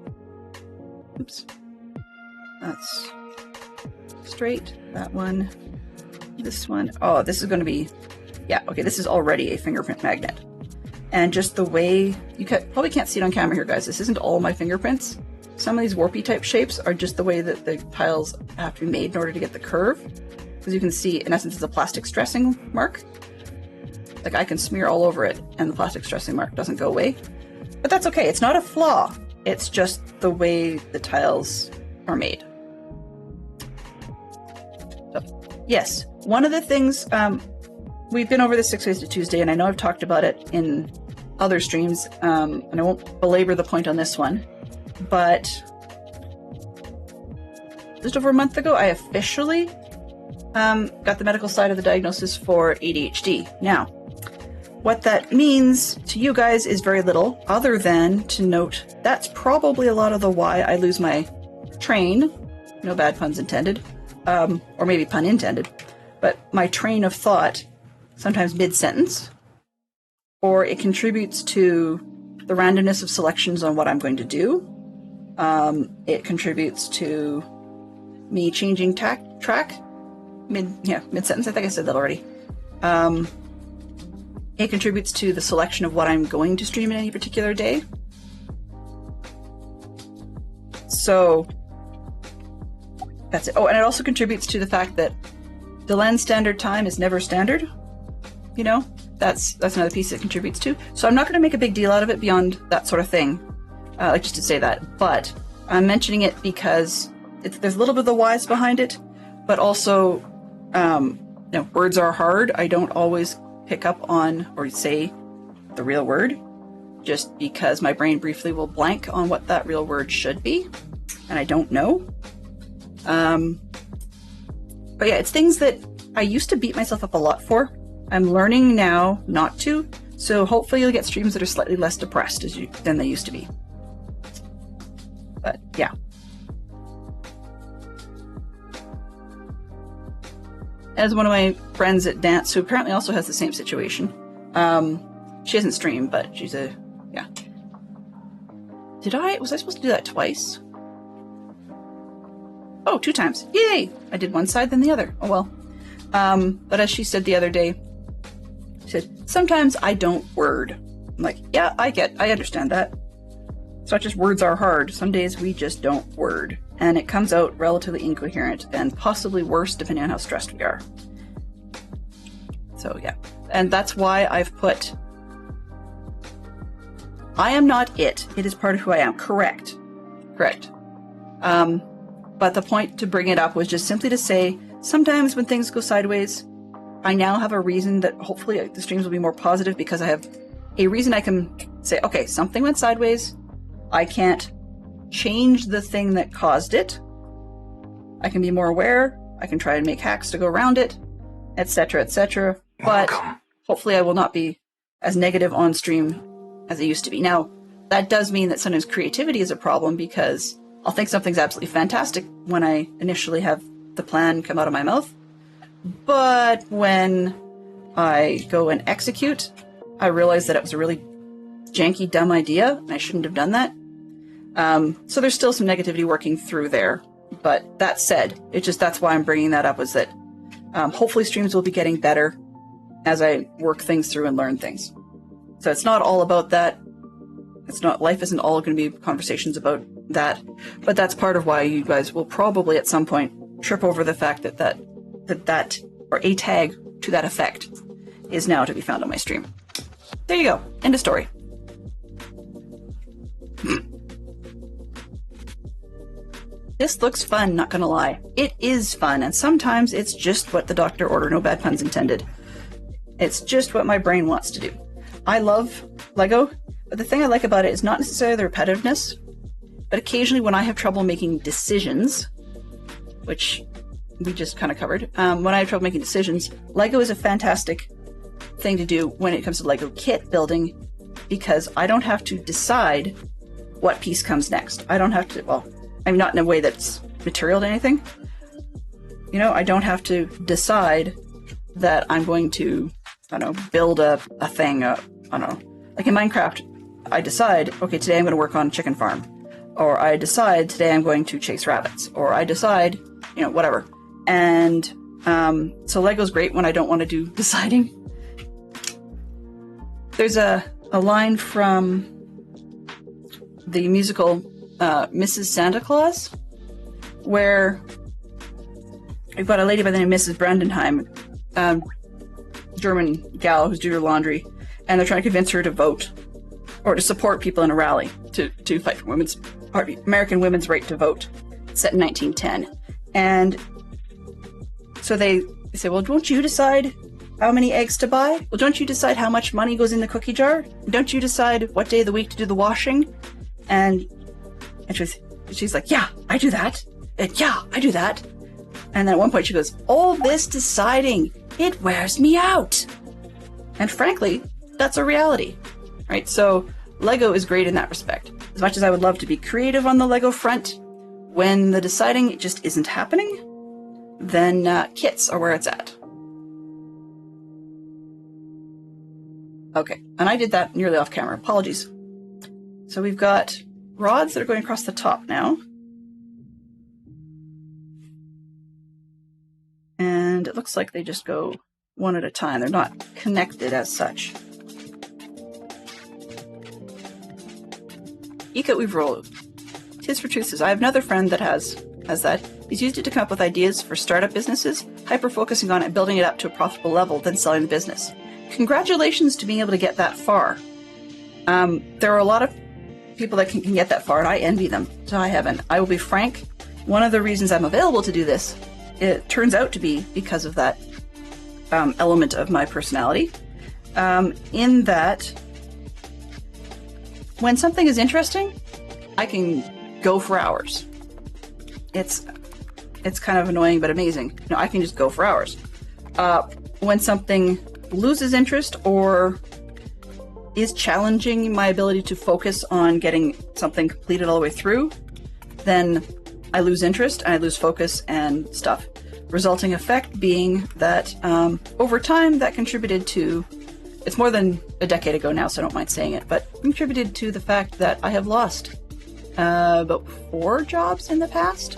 Oops. That's straight. That one. This one. Oh, this is going to be Yeah, okay, this is already a fingerprint magnet. And just the way, you probably can't see it on camera here, guys. This isn't all my fingerprints. Some of these warpy type shapes are just the way that the tiles have to be made in order to get the curve. Because you can see, in essence, it's a plastic stressing mark. Like, I can smear all over it and the plastic stressing mark doesn't go away. But that's okay, it's not a flaw. It's just the way the tiles are made. So, yes, one of the things, we've been over the 6 ways to Tuesday, and I know I've talked about it in other streams, and I won't belabor the point on this one, but just over a month ago, I officially got the medical side of the diagnosis for ADHD. Now, what that means to you guys is very little, other than to note that's probably a lot of the why I lose my train, no bad puns intended, or maybe pun intended, but my train of thought, sometimes mid-sentence, or it contributes to the randomness of selections on what I'm going to do. It contributes to me changing track, mid-sentence, I think I said that already. It contributes to the selection of what I'm going to stream in any particular day. So that's it. Oh, and it also contributes to the fact that Delen's standard time is never standard. You know, that's another piece it contributes to. So I'm not going to make a big deal out of it beyond that sort of thing, like just to say that. But I'm mentioning it because there's a little bit of the whys behind it, but also, words are hard. I don't always pick up on or say the real word, just because my brain briefly will blank on what that real word should be, and I don't know. But yeah, it's things that I used to beat myself up a lot for. I'm learning now not to, so hopefully you'll get streams that are slightly less depressed than they used to be. But yeah. As one of my friends at dance, who apparently also has the same situation, she hasn't streamed, but she's yeah. Was I supposed to do that twice? Oh, 2 times. Yay! I did one side, then the other. Oh well. But as she said the other day, she said, sometimes I don't word. I'm like, yeah, I understand that. It's not just words are hard. Some days we just don't word. And it comes out relatively incoherent and possibly worse depending on how stressed we are. So yeah. And that's why I've put, I am not it. It is part of who I am. Correct. But the point to bring it up was just simply to say, sometimes when things go sideways, I now have a reason that hopefully the streams will be more positive because I have a reason I can say, okay, something went sideways. I can't change the thing that caused it. I can be more aware. I can try and make hacks to go around it, etc., etc. But hopefully I will not be as negative on stream as I used to be. Now, that does mean that sometimes creativity is a problem because I'll think something's absolutely fantastic when I initially have the plan come out of my mouth. But when I go and execute, I realize that it was a really janky, dumb idea, and I shouldn't have done that. So there's still some negativity working through there. But that said, that's why I'm bringing that up, was that hopefully streams will be getting better as I work things through and learn things. So it's not all about that. Life isn't all going to be conversations about that. But that's part of why you guys will probably at some point trip over the fact that or a tag to that effect is now to be found on my stream. There you go. End of story. This looks fun, not gonna lie. It is fun, and sometimes it's just what the doctor ordered, no bad puns intended. It's just what my brain wants to do. I love Lego, but the thing I like about it is not necessarily the repetitiveness, but occasionally when I have trouble making decisions, which we just kind of covered, when I have trouble making decisions, Lego is a fantastic thing to do when it comes to Lego kit building, because I don't have to decide what piece comes next. I don't have to, well, I'm not in a way that's material to anything. You know, I don't have to decide that I'm going to, I don't know, build a thing, I don't know. Like in Minecraft, I decide, okay, today I'm going to work on chicken farm. Or I decide today I'm going to chase rabbits. Or I decide, whatever. And so Lego's great when I don't want to do deciding. There's a line from the musical Mrs. Santa Claus, where we've got a lady by the name of Mrs. Brandenheim, German gal who's doing her laundry, and they're trying to convince her to vote or to support people in a rally to fight for American women's right to vote. It's set in 1910. And so they say, well, don't you decide how many eggs to buy? Well, don't you decide how much money goes in the cookie jar? Don't you decide what day of the week to do the washing? And she's like, yeah, I do that. And yeah, I do that. And then at one point she goes, all this deciding, it wears me out. And frankly, that's a reality, right? So Lego is great in that respect. As much as I would love to be creative on the Lego front, when the deciding just isn't happening, then kits are where it's at. Okay, and I did that nearly off camera. Apologies. So we've got rods that are going across the top now. And it looks like they just go one at a time. They're not connected as such. Eka we've rolled. Tis for Truth says, I have another friend that has that. He's used it to come up with ideas for startup businesses, hyper-focusing on it, building it up to a profitable level, then selling the business. Congratulations to being able to get that far. There are a lot of people that can get that far, and I envy them. So I haven't. I will be frank. One of the reasons I'm available to do this, it turns out to be because of that element of my personality. In that, when something is interesting, I can go for hours. It's kind of annoying but amazing. No, I can just go for hours. When something loses interest or is challenging my ability to focus on getting something completed all the way through, then I lose interest and I lose focus and stuff. Resulting effect being that over time that contributed to, it's more than a decade ago now, so I don't mind saying it, but contributed to the fact that I have lost about 4 jobs in the past.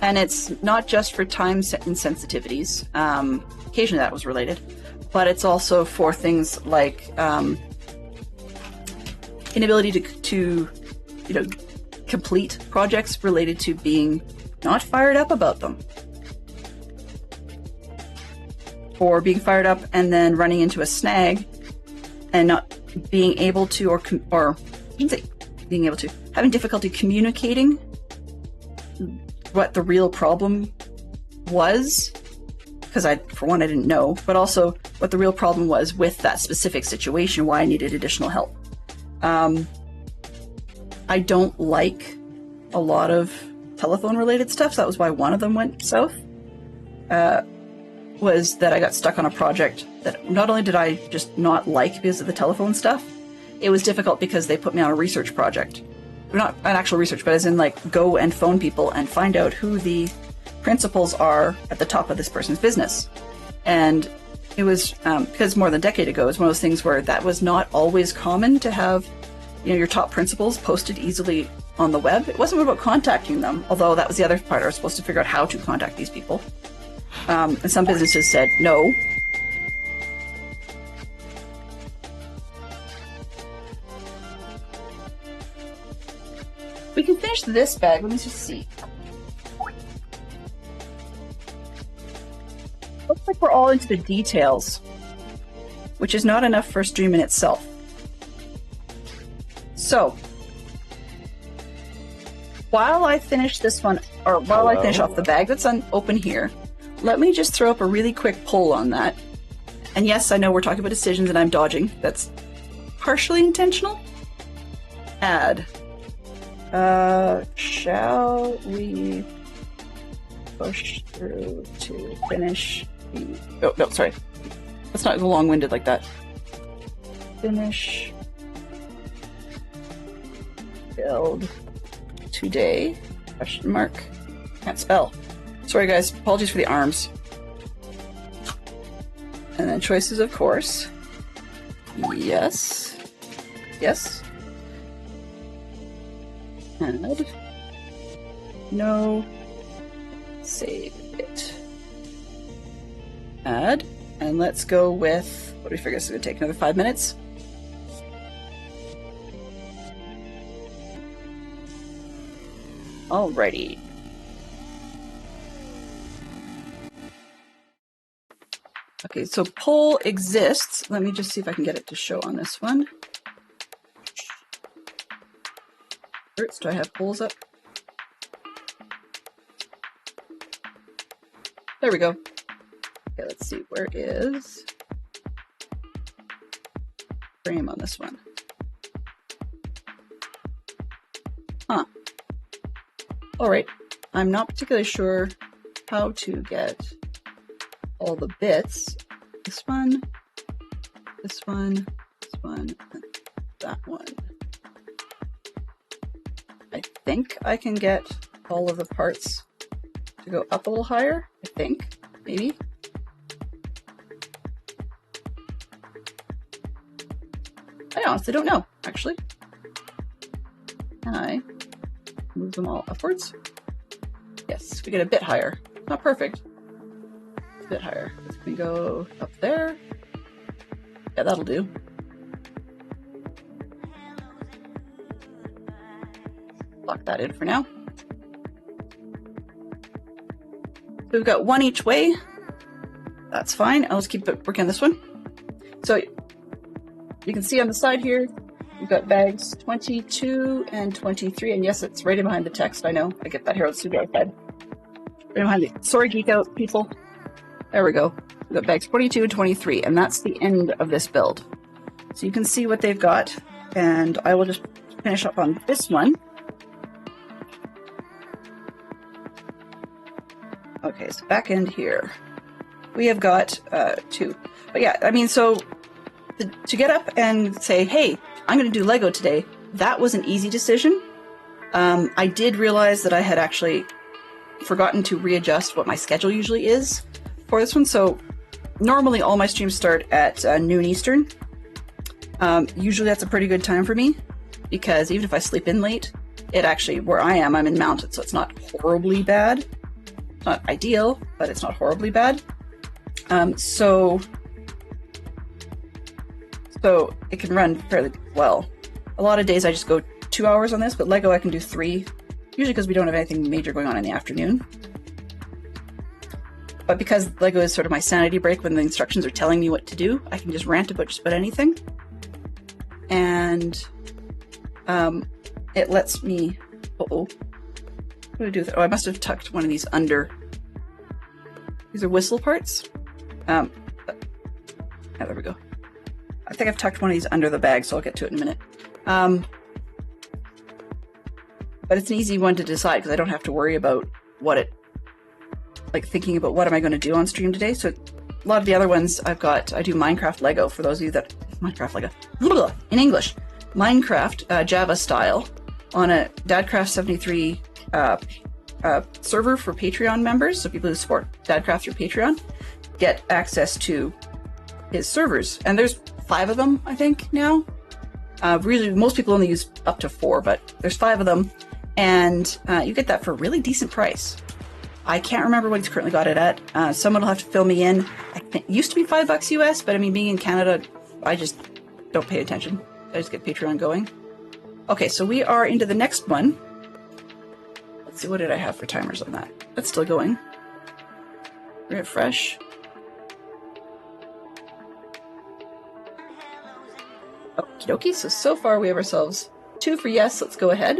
And it's not just for time insensitivities. Occasionally that was related, but it's also for things like inability to complete projects related to being not fired up about them, or being fired up and then running into a snag and not being able to, having difficulty communicating what the real problem was, because for one, I didn't know, but also what the real problem was with that specific situation, why I needed additional help. I don't like a lot of telephone-related stuff, so that was why one of them went south, was that I got stuck on a project that not only did I just not like because of the telephone stuff, it was difficult because they put me on a research project. Not an actual research, but as in like go and phone people and find out who the principals are at the top of this person's business. And it was, because more than a decade ago, it was one of those things where that was not always common to have, your top principals posted easily on the web. It wasn't about contacting them, although that was the other part. I was supposed to figure out how to contact these people. And some businesses said no. We can finish this bag. Let me just see. Looks like we're all into the details, which is not enough for a stream in itself. So, while I finish this one, or while I finish off the bag that's open here, let me just throw up a really quick poll on that. And yes, I know we're talking about decisions and I'm dodging. That's partially intentional. Add. Shall we push through to finish the... Oh, no, sorry. Let's not go long-winded like that. Finish build today? Question mark. Can't spell. Sorry, guys. Apologies for the arms. And then choices, of course. Yes. Yes. Add. No. Save it. Add. And let's go with What do we figure? This is going to take another 5 minutes. Alrighty. Okay, so poll exists. Let me just see if I can get it to show on this one. Do I have polls up? There we go. Okay, let's see. Where is frame on this one? Huh. All right. I'm not particularly sure how to get all the bits. This one, this one, this one, and that one. I think I can get all of the parts to go up a little higher. I think, maybe. I honestly don't know, actually. Can I move them all upwards? Yes, we get a bit higher. Not perfect. It's a bit higher. We go up there. Yeah, that'll do. Lock that in for now. So we've got one each way. That's fine. I'll just keep working on this one. So you can see on the side here, we've got bags 22 and 23. And yes, it's right in behind the text. I know. I get that here on the studio outside. Right behind the, sorry, geek out people. There we go. We've got bags 22 and 23. And that's the end of this build. So you can see what they've got. And I will just finish up on this one. Okay, so back end here, we have got 2. But yeah, I mean, so to get up and say, hey, I'm going to do Lego today, that was an easy decision. I did realize that I had actually forgotten to readjust what my schedule usually is for this one. So normally all my streams start at noon Eastern. Usually that's a pretty good time for me because even if I sleep in late, it actually, where I am, I'm in Mountain, so it's not horribly bad. Not ideal, but it's not horribly bad. So it can run fairly well. A lot of days I just go 2 hours on this, but Lego I can do 3, usually because we don't have anything major going on in the afternoon. But because Lego is sort of my sanity break when the instructions are telling me what to do, I can just rant about just about anything. And it lets me, what do I do with it? Oh, I must have tucked one of these under. These are whistle parts. Yeah, there we go. I think I've tucked one of these under the bag, so I'll get to it in a minute. But it's an easy one to decide because I don't have to worry about thinking about what am I going to do on stream today. So a lot of the other ones I do Minecraft Lego for those of you that, Minecraft Lego, in English, Minecraft Java style on a Dadcraft 73 server for Patreon members, so people who support Dadcraft through Patreon get access to his servers, and there's 5 of them, I think, now. Really, most people only use up to 4, but there's 5 of them, and you get that for a really decent price. I can't remember what he's currently got it at. Someone will have to fill me in. I think it used to be $5 US, but I mean, being in Canada, I just don't pay attention. I just get Patreon going. Okay, so we are into the next one. Let's see, what did I have for timers on that? That's still going. Refresh. Okie dokie, so far we have ourselves 2 for yes, let's go ahead.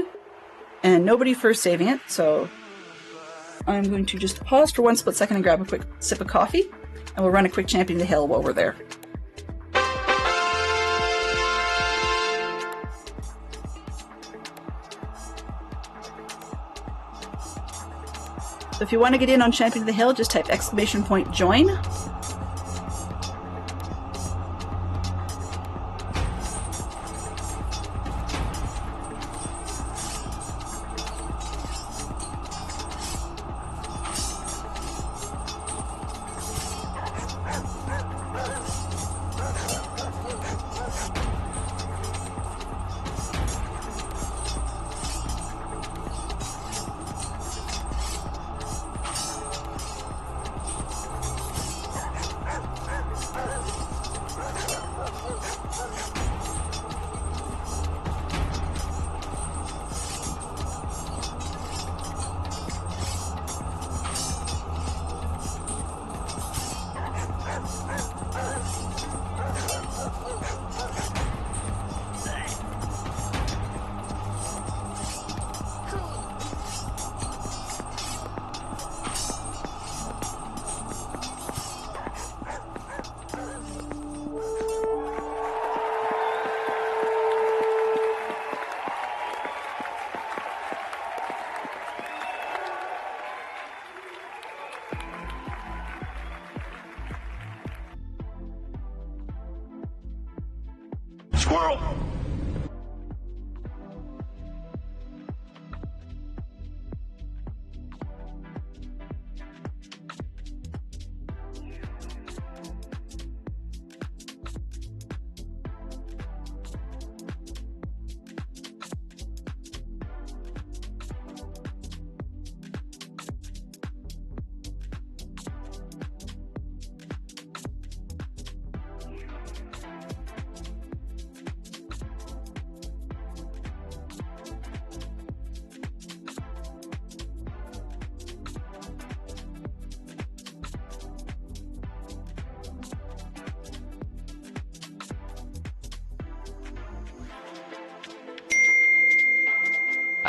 And nobody for saving it, so I'm going to just pause for 1 split second and grab a quick sip of coffee, and we'll run a quick Champion of the Hill while we're there. So if you want to get in on Champion of the Hill, just type !join.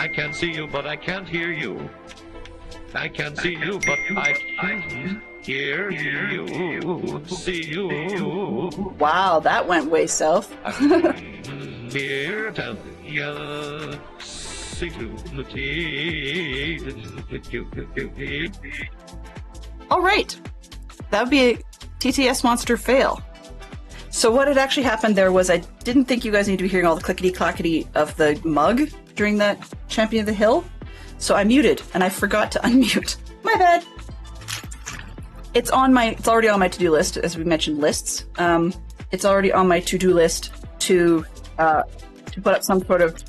I can see you, but I can't hear you. I can see you, but I can't hear you. See you. Wow, that went way south. Here, tell you. See you. All right, that would be a TTS monster fail. So what had actually happened there was I didn't think you guys need to be hearing all the clickety-clackety of the mug during that Champion of the Hill. So I muted, and I forgot to unmute. My bad. It's already on my to-do list, as we mentioned lists. It's already on my to-do list to put up some sort of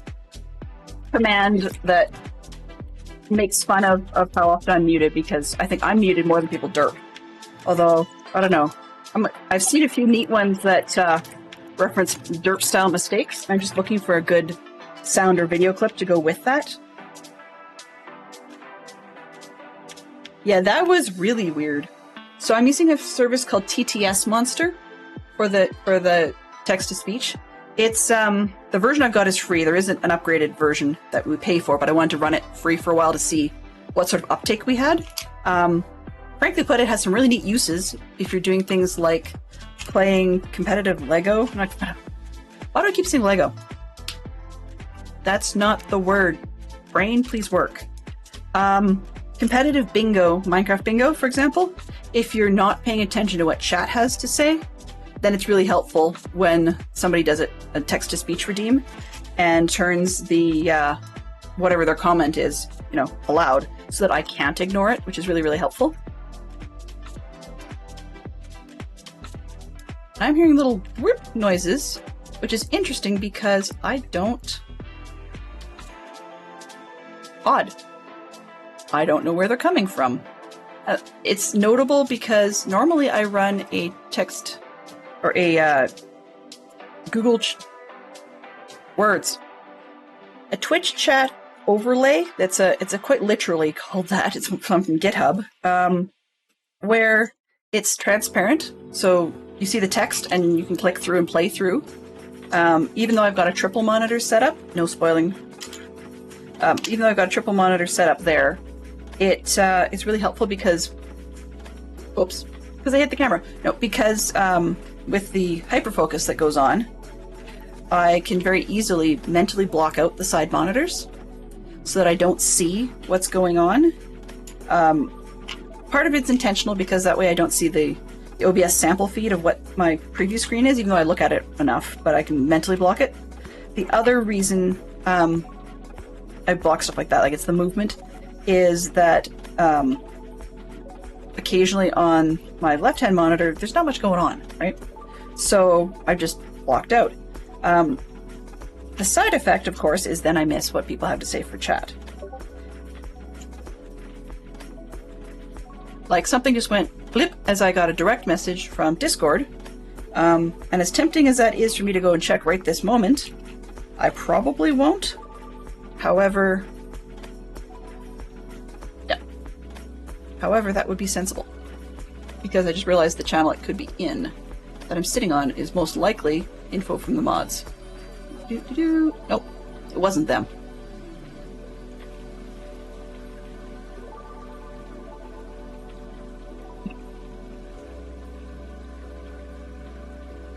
command that makes fun of how often I'm muted, because I think I'm muted more than people derp. Although, I don't know. I've seen a few neat ones that reference derp-style mistakes. I'm just looking for a good sound or video clip to go with that. Yeah, that was really weird. So I'm using a service called TTS Monster for the text-to-speech. It's the version I've got is free. There isn't an upgraded version that we pay for, but I wanted to run it free for a while to see what sort of uptake we had. Frankly put, it has some really neat uses if you're doing things like playing competitive Lego. Why do I keep saying Lego? That's not the word. Brain, please work. Competitive bingo, Minecraft bingo, for example. If you're not paying attention to what chat has to say, then it's really helpful when somebody does a text-to-speech redeem and turns the whatever their comment is, aloud, so that I can't ignore it, which is really, really helpful. I'm hearing little whoop noises, which is interesting because I don't... Odd. I don't know where they're coming from. It's notable because normally I run a text or a Google words, a Twitch chat overlay. It's quite literally called that. It's from GitHub, where it's transparent, so you see the text and you can click through and play through. Even though I've got a triple monitor set up, no spoiling. Even though I've got a triple monitor set up there, it's really helpful because, oops, because I hit the camera. No, because with the hyperfocus that goes on, I can very easily mentally block out the side monitors so that I don't see what's going on. Part of it's intentional because that way I don't see the OBS sample feed of what my preview screen is, even though I look at it enough, but I can mentally block it. The other reason I block stuff like that, like it's the movement, is that occasionally on my left-hand monitor, there's not much going on, right? So I just blocked out. The side effect, of course, is then I miss what people have to say for chat. Like something just went blip as I got a direct message from Discord. And as tempting as that is for me to go and check right this moment, I probably won't. However, yeah. However, that would be sensible. Because I just realized the channel it could be in that I'm sitting on is most likely info from the mods. Nope, it wasn't them.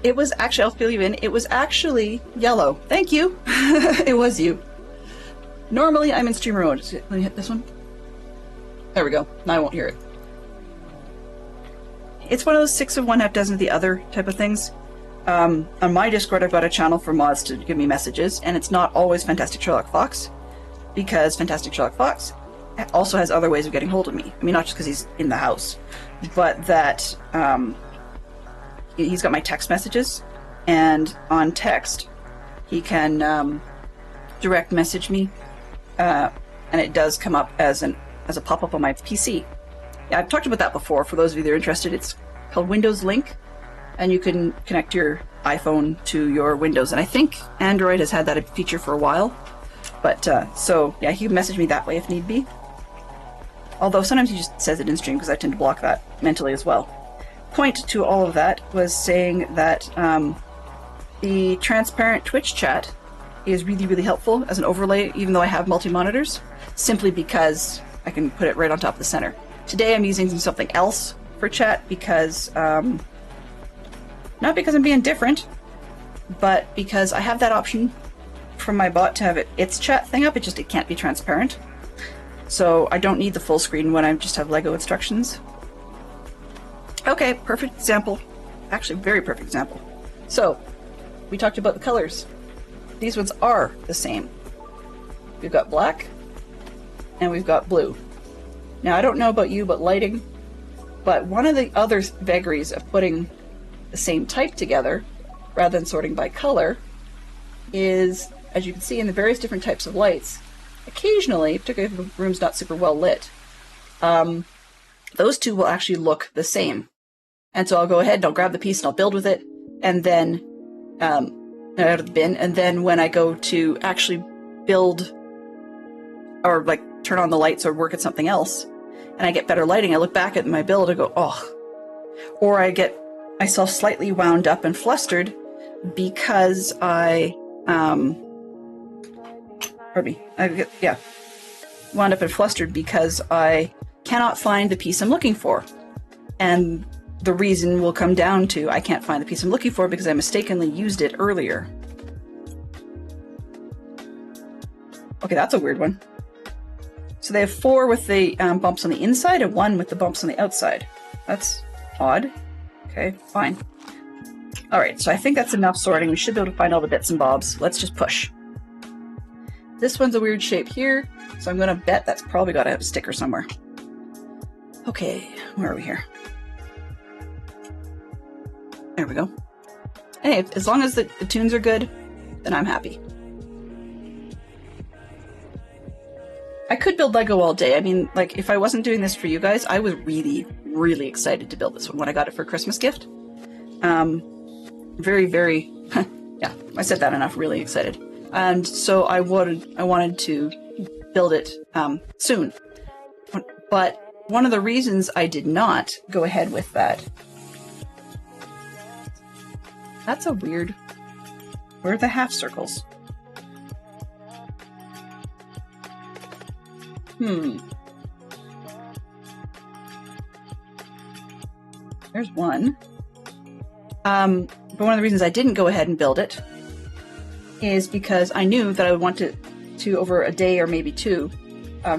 It was actually, I'll fill you in, it was actually yellow. Thank you. It was you. Normally I'm in streamer mode. Let me hit this one. There we go. Now I won't hear it. It's one of those 6 of one, half dozen of the other type of things. On my Discord, I've got a channel for mods to give me messages, and it's not always Fantastic Sherlock Fox, because Fantastic Sherlock Fox also has other ways of getting hold of me. I mean, not just because he's in the house, but that he's got my text messages, and on text, he can direct message me, and it does come up as a pop-up on my PC. Yeah, I've talked about that before. For those of you that are interested, it's called Windows Link, and you can connect your iPhone to your Windows. And I think Android has had that feature for a while. But, so, yeah, he can message me that way if need be. Although sometimes he just says it in stream because I tend to block that mentally as well. Point to all of that was saying that the transparent Twitch chat is really, really helpful as an overlay, even though I have multi-monitors, simply because I can put it right on top of the center. Today I'm using something else for chat because, not because I'm being different, but because I have that option from my bot to have its chat thing up, it can't be transparent. So I don't need the full screen when I just have Lego instructions. Okay, perfect example. Actually, very perfect example. So, we talked about the colors. These ones are the same. We've got black, and we've got blue. Now, I don't know about you, but lighting, but one of the other vagaries of putting the same type together, rather than sorting by color, is, as you can see in the various different types of lights, occasionally, particularly if the room's not super well lit, those two will actually look the same. And so I'll go ahead and I'll grab the piece and I'll build with it, and then out of the bin, and then when I go to actually build or like turn on the lights or work at something else, and I get better lighting, I look back at my build and go, oh. Or I get myself slightly wound up and flustered because wound up and flustered because I cannot find the piece I'm looking for. And the reason will come down to I can't find the piece I'm looking for because I mistakenly used it earlier. Okay, that's a weird one. So they have 4 with the bumps on the inside and 1 with the bumps on the outside. That's odd. Okay, fine. Alright, so I think that's enough sorting. We should be able to find all the bits and bobs. Let's just push. This one's a weird shape here, so I'm going to bet that's probably got to have a sticker somewhere. Okay, where are we here? There we go. Hey, as long as the tunes are good, then I'm happy. I could build Lego all day. I mean, like, if I wasn't doing this for you guys, I was really, really excited to build this one when I got it for a Christmas gift. Very, very, yeah, I said that enough, really excited. And so I wanted to build it soon. But one of the reasons I did not go ahead with that, that's a weird, where are the half circles? There's one. But one of the reasons I didn't go ahead and build it is because I knew that I would want to over a day or maybe 2,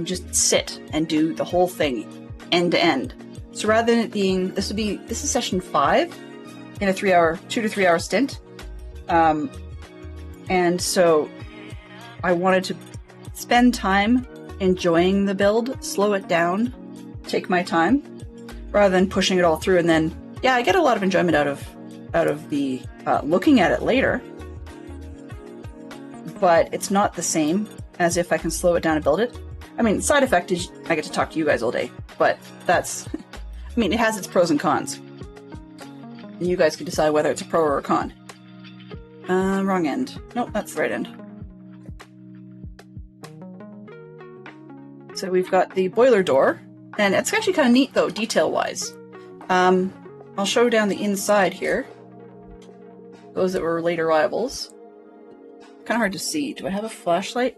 just sit and do the whole thing end to end. So rather than it being, this is session 5 in a 2 to 3 hour stint. And so I wanted to spend time enjoying the build, slow it down, take my time, rather than pushing it all through. And then, yeah, I get a lot of enjoyment out of the looking at it later, but it's not the same as if I can slow it down and build it. I mean, side effect is I get to talk to you guys all day, but that's, I mean, it has its pros and cons. And you guys can decide whether it's a pro or a con. Wrong end. Nope, that's the right end. So we've got the boiler door, and it's actually kind of neat though, detail-wise. I'll show down the inside here. Those that were late arrivals. Kind of hard to see. Do I have a flashlight?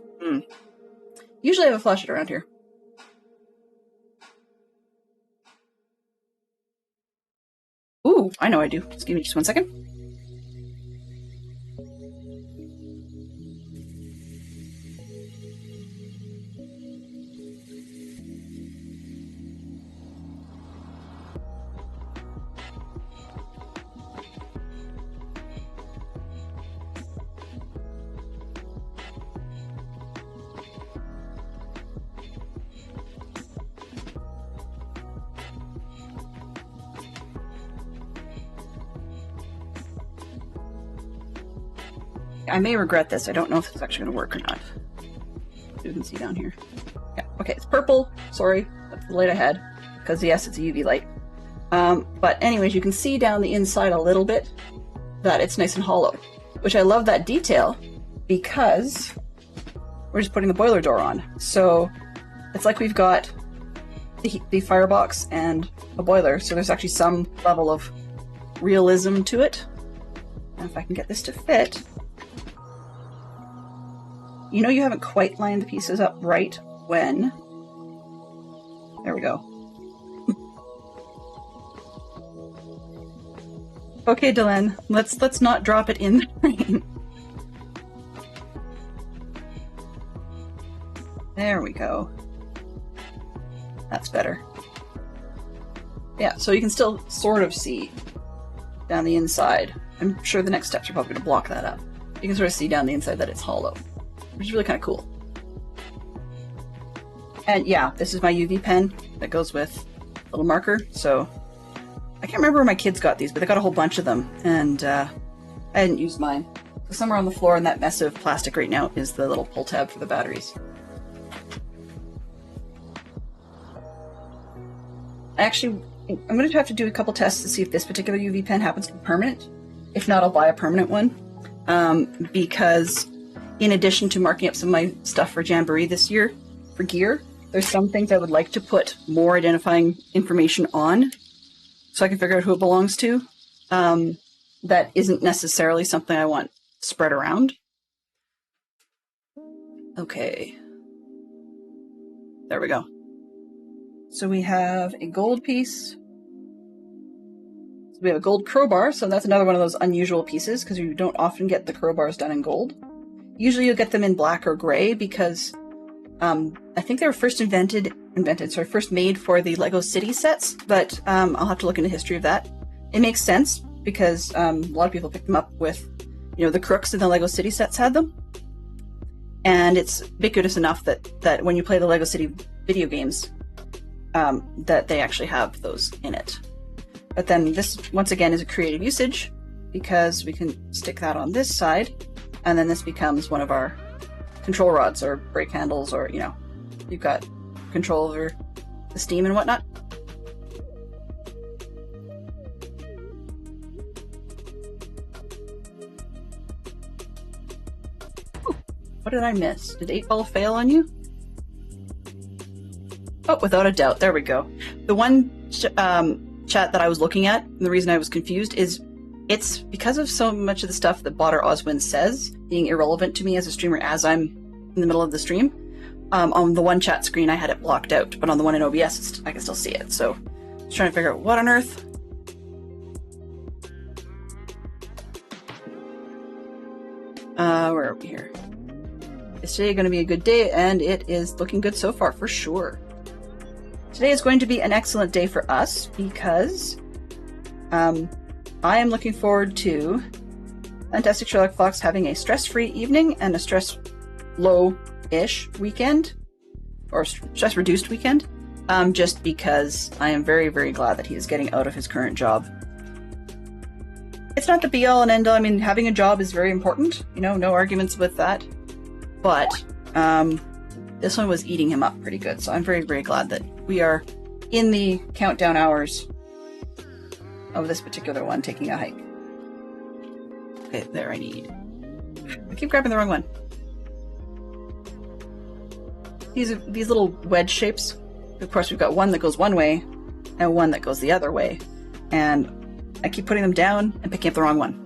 Usually I have a flashlight around here. Ooh, I know I do. Just give me just 1 second. I may regret this. I don't know if it's actually going to work or not. You can see down here. Yeah, okay, it's purple. Sorry, that's the light I had. Because yes, it's a UV light. But anyways, you can see down the inside a little bit that it's nice and hollow. Which I love that detail because we're just putting the boiler door on. So it's like we've got the firebox and a boiler. So there's actually some level of realism to it. And if I can get this to fit... you know you haven't quite lined the pieces up right when... There we go. Okay, Dylan, let's not drop it in the frame. There we go. That's better. Yeah, so you can still sort of see down the inside. I'm sure the next steps are probably going to block that up. You can sort of see down the inside that it's hollow, which is really kind of cool. And yeah, this is my UV pen that goes with a little marker. So I can't remember where my kids got these, but they got a whole bunch of them, and I hadn't used mine. So somewhere on the floor in that mess of plastic right now is the little pull tab for the batteries. Actually, I'm going to have to do a couple tests to see if this particular UV pen happens to be permanent. If not, I'll buy a permanent one. Because in addition to marking up some of my stuff for Jamboree this year, for gear, there's some things I would like to put more identifying information on so I can figure out who it belongs to. That isn't necessarily something I want spread around. Okay. There we go. So we have a gold piece. So we have a gold crowbar, so that's another one of those unusual pieces because you don't often get the crowbars done in gold. Usually you'll get them in black or gray because I think they were first first made for the Lego City sets, but I'll have to look into the history of that. It makes sense because a lot of people picked them up with, the crooks in the Lego City sets had them. And it's ubiquitous enough that when you play the Lego City video games, that they actually have those in it. But then this, once again, is a creative usage because we can stick that on this side, and then this becomes one of our control rods or brake handles, or, you've got control over the steam and whatnot. Ooh, what did I miss? Did 8-ball fail on you? Oh, without a doubt. There we go. The one chat that I was looking at, and the reason I was confused is it's because of so much of the stuff that Botter Oswin says being irrelevant to me as a streamer as I'm in the middle of the stream. On the one chat screen, I had it blocked out, but on the one in OBS, I can still see it. So I was trying to figure out what on earth. Where are we here? Is today going to be a good day? And it is looking good so far, for sure. Today is going to be an excellent day for us because I am looking forward to Fantastic Sherlock Fox having a stress-free evening and a stress-low-ish weekend, or stress-reduced weekend, just because I am very, very glad that he is getting out of his current job. It's not the be-all and end-all. I mean, having a job is very important, no arguments with that, but this one was eating him up pretty good, so I'm very, very glad that we are in the countdown hours of this particular one taking a hike. Okay, there I keep grabbing the wrong one. These little wedge shapes. Of course, we've got one that goes one way and one that goes the other way, and I keep putting them down and picking up the wrong one.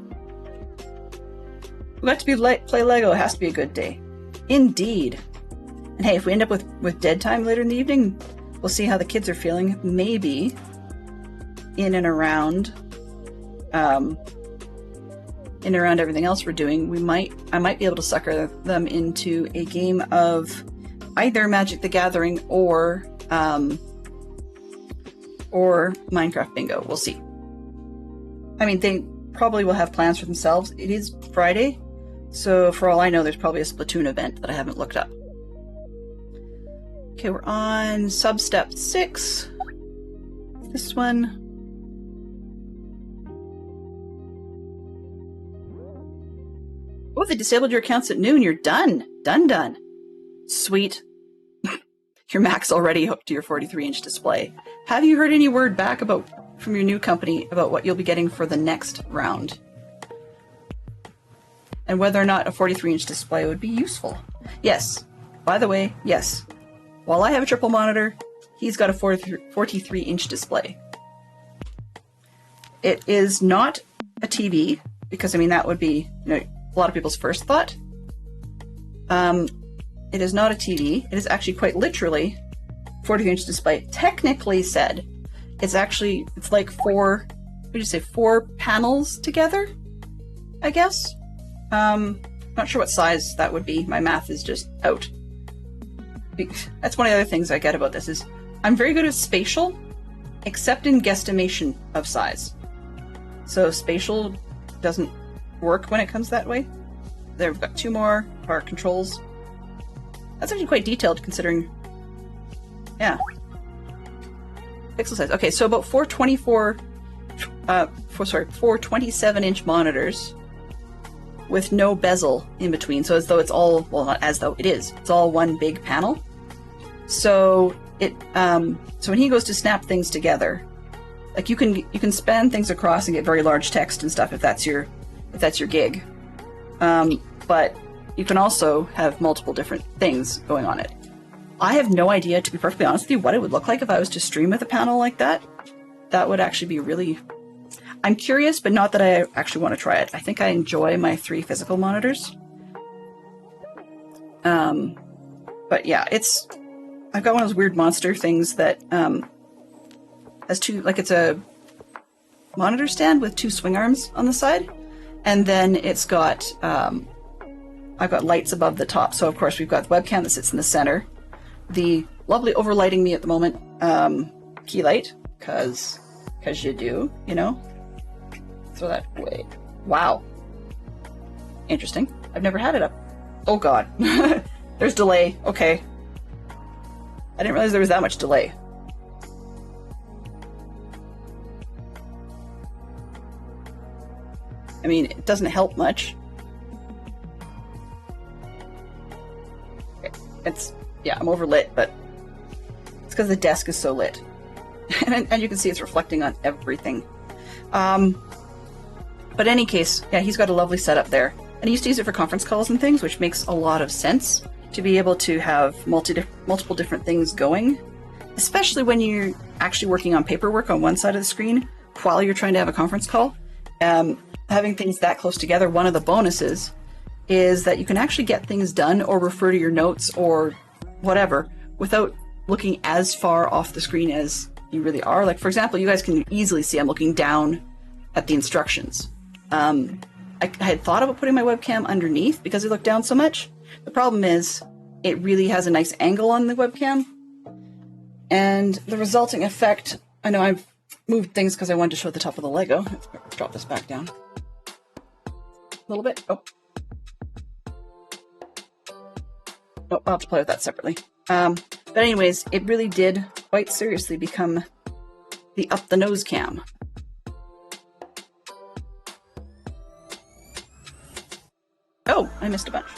We got to play Lego. It has to be a good day. Indeed. And hey, if we end up with dead time later in the evening, we'll see how the kids are feeling. Maybe in and around everything else we're doing, I might be able to sucker them into a game of either Magic the Gathering or Minecraft Bingo. We'll see. I mean, they probably will have plans for themselves. It is Friday, so for all I know, there's probably a Splatoon event that I haven't looked up. Okay, we're on sub-step 6. This one. Oh, they disabled your accounts at noon. You're done. Done. Sweet. Your Mac's already hooked to your 43-inch display. Have you heard any word back from your new company about what you'll be getting for the next round? And whether or not a 43-inch display would be useful? Yes. By the way, yes. While I have a triple monitor, he's got a 43-inch display. It is not a TV, because, I mean, that would be, a lot of people's first thought. It is not a TV. It is actually quite literally 43-inch display. Technically said, it's like four panels together, I guess. Not sure what size that would be. My math is just out. That's one of the other things I get about this is I'm very good at spatial, except in guesstimation of size. So spatial doesn't work when it comes that way. There, we've got two more of our controls. That's actually quite detailed considering, yeah. Pixel size. Okay, so about 427-inch monitors with no bezel in between. So as though it's all, well, not as though, it is. It's all one big panel. So it, so when he goes to snap things together, like you can span things across and get very large text and stuff if that's your gig. But you can also have multiple different things going on it. I have no idea, to be perfectly honest with you, what it would look like if I was to stream with a panel like that. That would actually be really... I'm curious, but not that I actually want to try it. I think I enjoy my 3 physical monitors. But yeah, I've got one of those weird monster things that has two, like it's a monitor stand with 2 swing arms on the side. And then it's got, I've got lights above the top. So of course we've got the webcam that sits in the center. The lovely overlighting me at the moment, key light, cause you do, you know? Throw that away. Wow. Interesting. I've never had it up. Oh god. There's delay. Okay. I didn't realize there was that much delay. I mean, it doesn't help much. Yeah, I'm overlit, but it's because the desk is so lit. and you can see it's reflecting on everything. But in any case, yeah, he's got a lovely setup there. And he used to use it for conference calls and things, which makes a lot of sense to be able to have multiple different things going, especially when you're actually working on paperwork on one side of the screen while you're trying to have a conference call. Having things that close together, one of the bonuses is that you can actually get things done or refer to your notes or whatever without looking as far off the screen as you really are. Like, for example, you guys can easily see I'm looking down at the instructions. I had thought about putting my webcam underneath because I look down so much. The problem is it really has a nice angle on the webcam. And the resulting effect, I know I've moved things because I wanted to show the top of the Lego. Let's drop this back down a little bit. Oh. Nope, I'll have to play with that separately. But anyways, it really did quite seriously become the up the nose cam. Oh, I missed a bunch.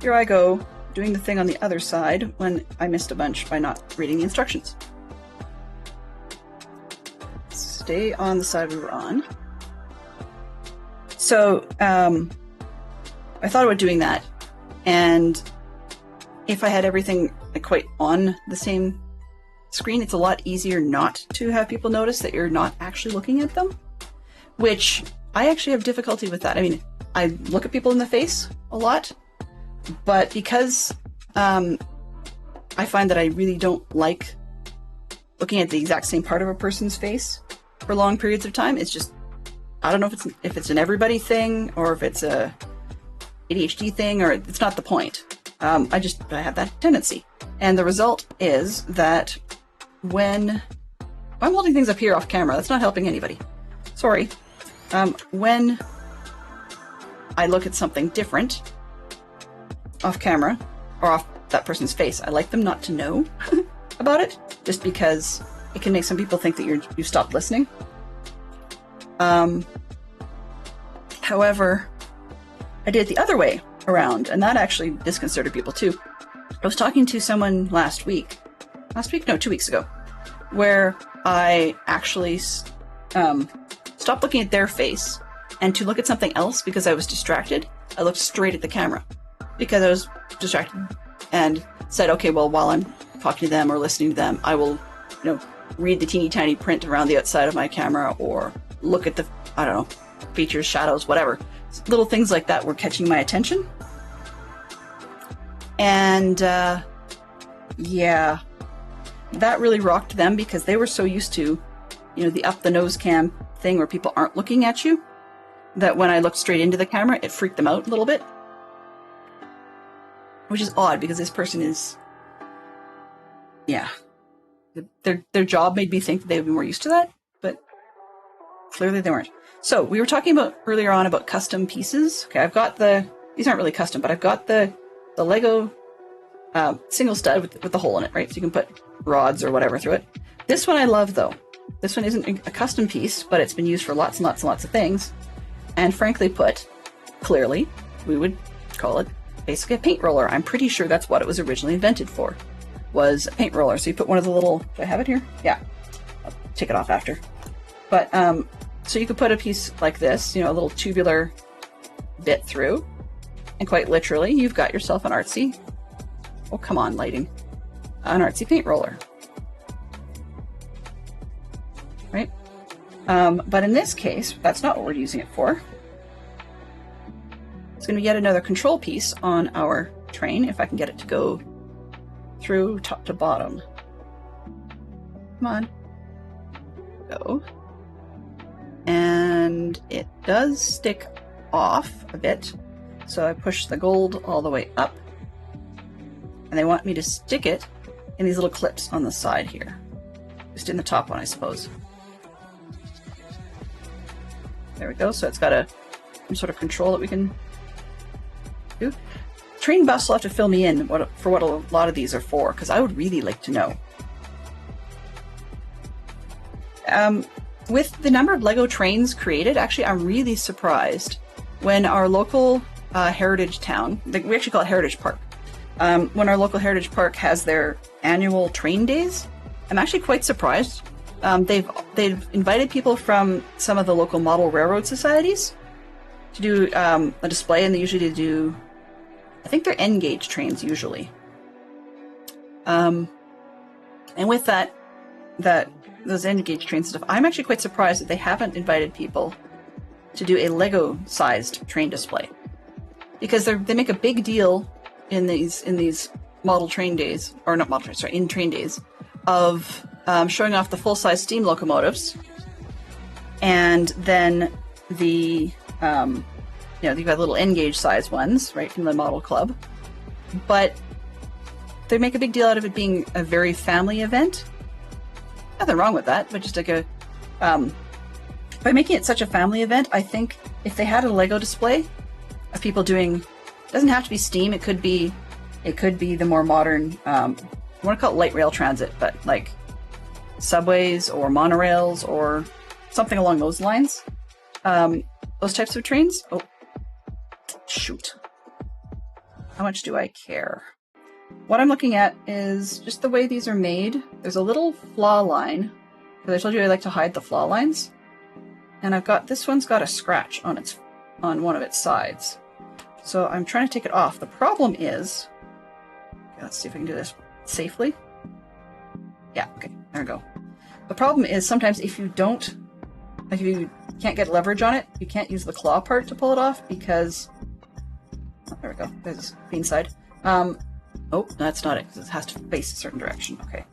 Here I go, doing the thing on the other side when I missed a bunch by not reading the instructions. Stay on the side we were on. So, I thought about doing that, and if I had everything quite on the same screen, it's a lot easier not to have people notice that you're not actually looking at them, which I actually have difficulty with that. I mean, I look at people in the face a lot, but because I find that I really don't like looking at the exact same part of a person's face for long periods of time, it's just, I don't know if it's an everybody thing or if it's a ADHD thing, or it's not the point. I have that tendency. And the result is that when I'm holding things up here off camera, that's not helping anybody. Sorry. When I look at something different off camera or off that person's face, I like them not to know about it, just because it can make some people think that you've stopped listening. However, I did it the other way around, and that actually disconcerted people too. I was talking to someone last week, no, 2 weeks ago, where I actually stopped looking at their face and to look at something else because I was distracted. I looked straight at the camera because I was distracted and said, okay, well, while I'm talking to them or listening to them, I will, read the teeny tiny print around the outside of my camera or look at the, features, shadows, whatever. Little things like that were catching my attention. And yeah, that really rocked them because they were so used to, you know, the up the nose cam thing where people aren't looking at you, that when I looked straight into the camera, it freaked them out a little bit. Which is odd because this person is, yeah, their job made me think that they would be more used to that, but clearly they weren't. So we were talking about earlier on about custom pieces. Okay, I've got these aren't really custom, but I've got the Lego single stud with the hole in it, right? So you can put rods or whatever through it. This one I love though. This one isn't a custom piece, but it's been used for lots and lots and lots of things. And frankly put, clearly, we would call it basically a paint roller. I'm pretty sure that's what it was originally invented for, was a paint roller. So you put one of the little, do I have it here? Yeah, I'll take it off after. But, so you could put a piece like this, you know, a little tubular bit through, and quite literally, you've got yourself an artsy, oh come on lighting, an artsy paint roller. Right? But in this case, that's not what we're using it for. It's going to be yet another control piece on our train, if I can get it to go through top to bottom. Come on. Go. And it does stick off a bit, so I push the gold all the way up. And they want me to stick it in these little clips on the side here. Just in the top one, I suppose. There we go. So it's got some sort of control that we can do. Train buffs will have to fill me in for what a lot of these are for, because I would really like to know. With the number of Lego trains created, actually, I'm really surprised when our local heritage town, we actually call it Heritage Park, when our local heritage park has their annual train days, I'm actually quite surprised. They've invited people from some of the local model railroad societies to do a display, and they usually do, I think they're N-gauge trains usually. And with those N-gauge trains and stuff, I'm actually quite surprised that they haven't invited people to do a Lego-sized train display, because they make a big deal in these model train days, or not model trains, sorry, in train days, of showing off the full-size steam locomotives, and then the you know, you've got little N-gauge size ones, right, from the model club, but they make a big deal out of it being a very family event. Nothing wrong with that, but just like by making it such a family event, I think if they had a Lego display of people doing, it doesn't have to be steam, it could be the more modern, I want to call it light rail transit, but like subways or monorails or something along those lines. Those types of trains. Oh, shoot. How much do I care? What I'm looking at is just the way these are made. There's a little flaw line, because I told you I like to hide the flaw lines. And I've got, this one's got a scratch on one of its sides. So I'm trying to take it off. The problem is, okay, let's see if I can do this safely. Yeah, okay, there we go. The problem is sometimes if you can't get leverage on it, you can't use the claw part to pull it off because, oh, there we go, there's the inside. Oh, that's not it, because it has to face a certain direction. Okay.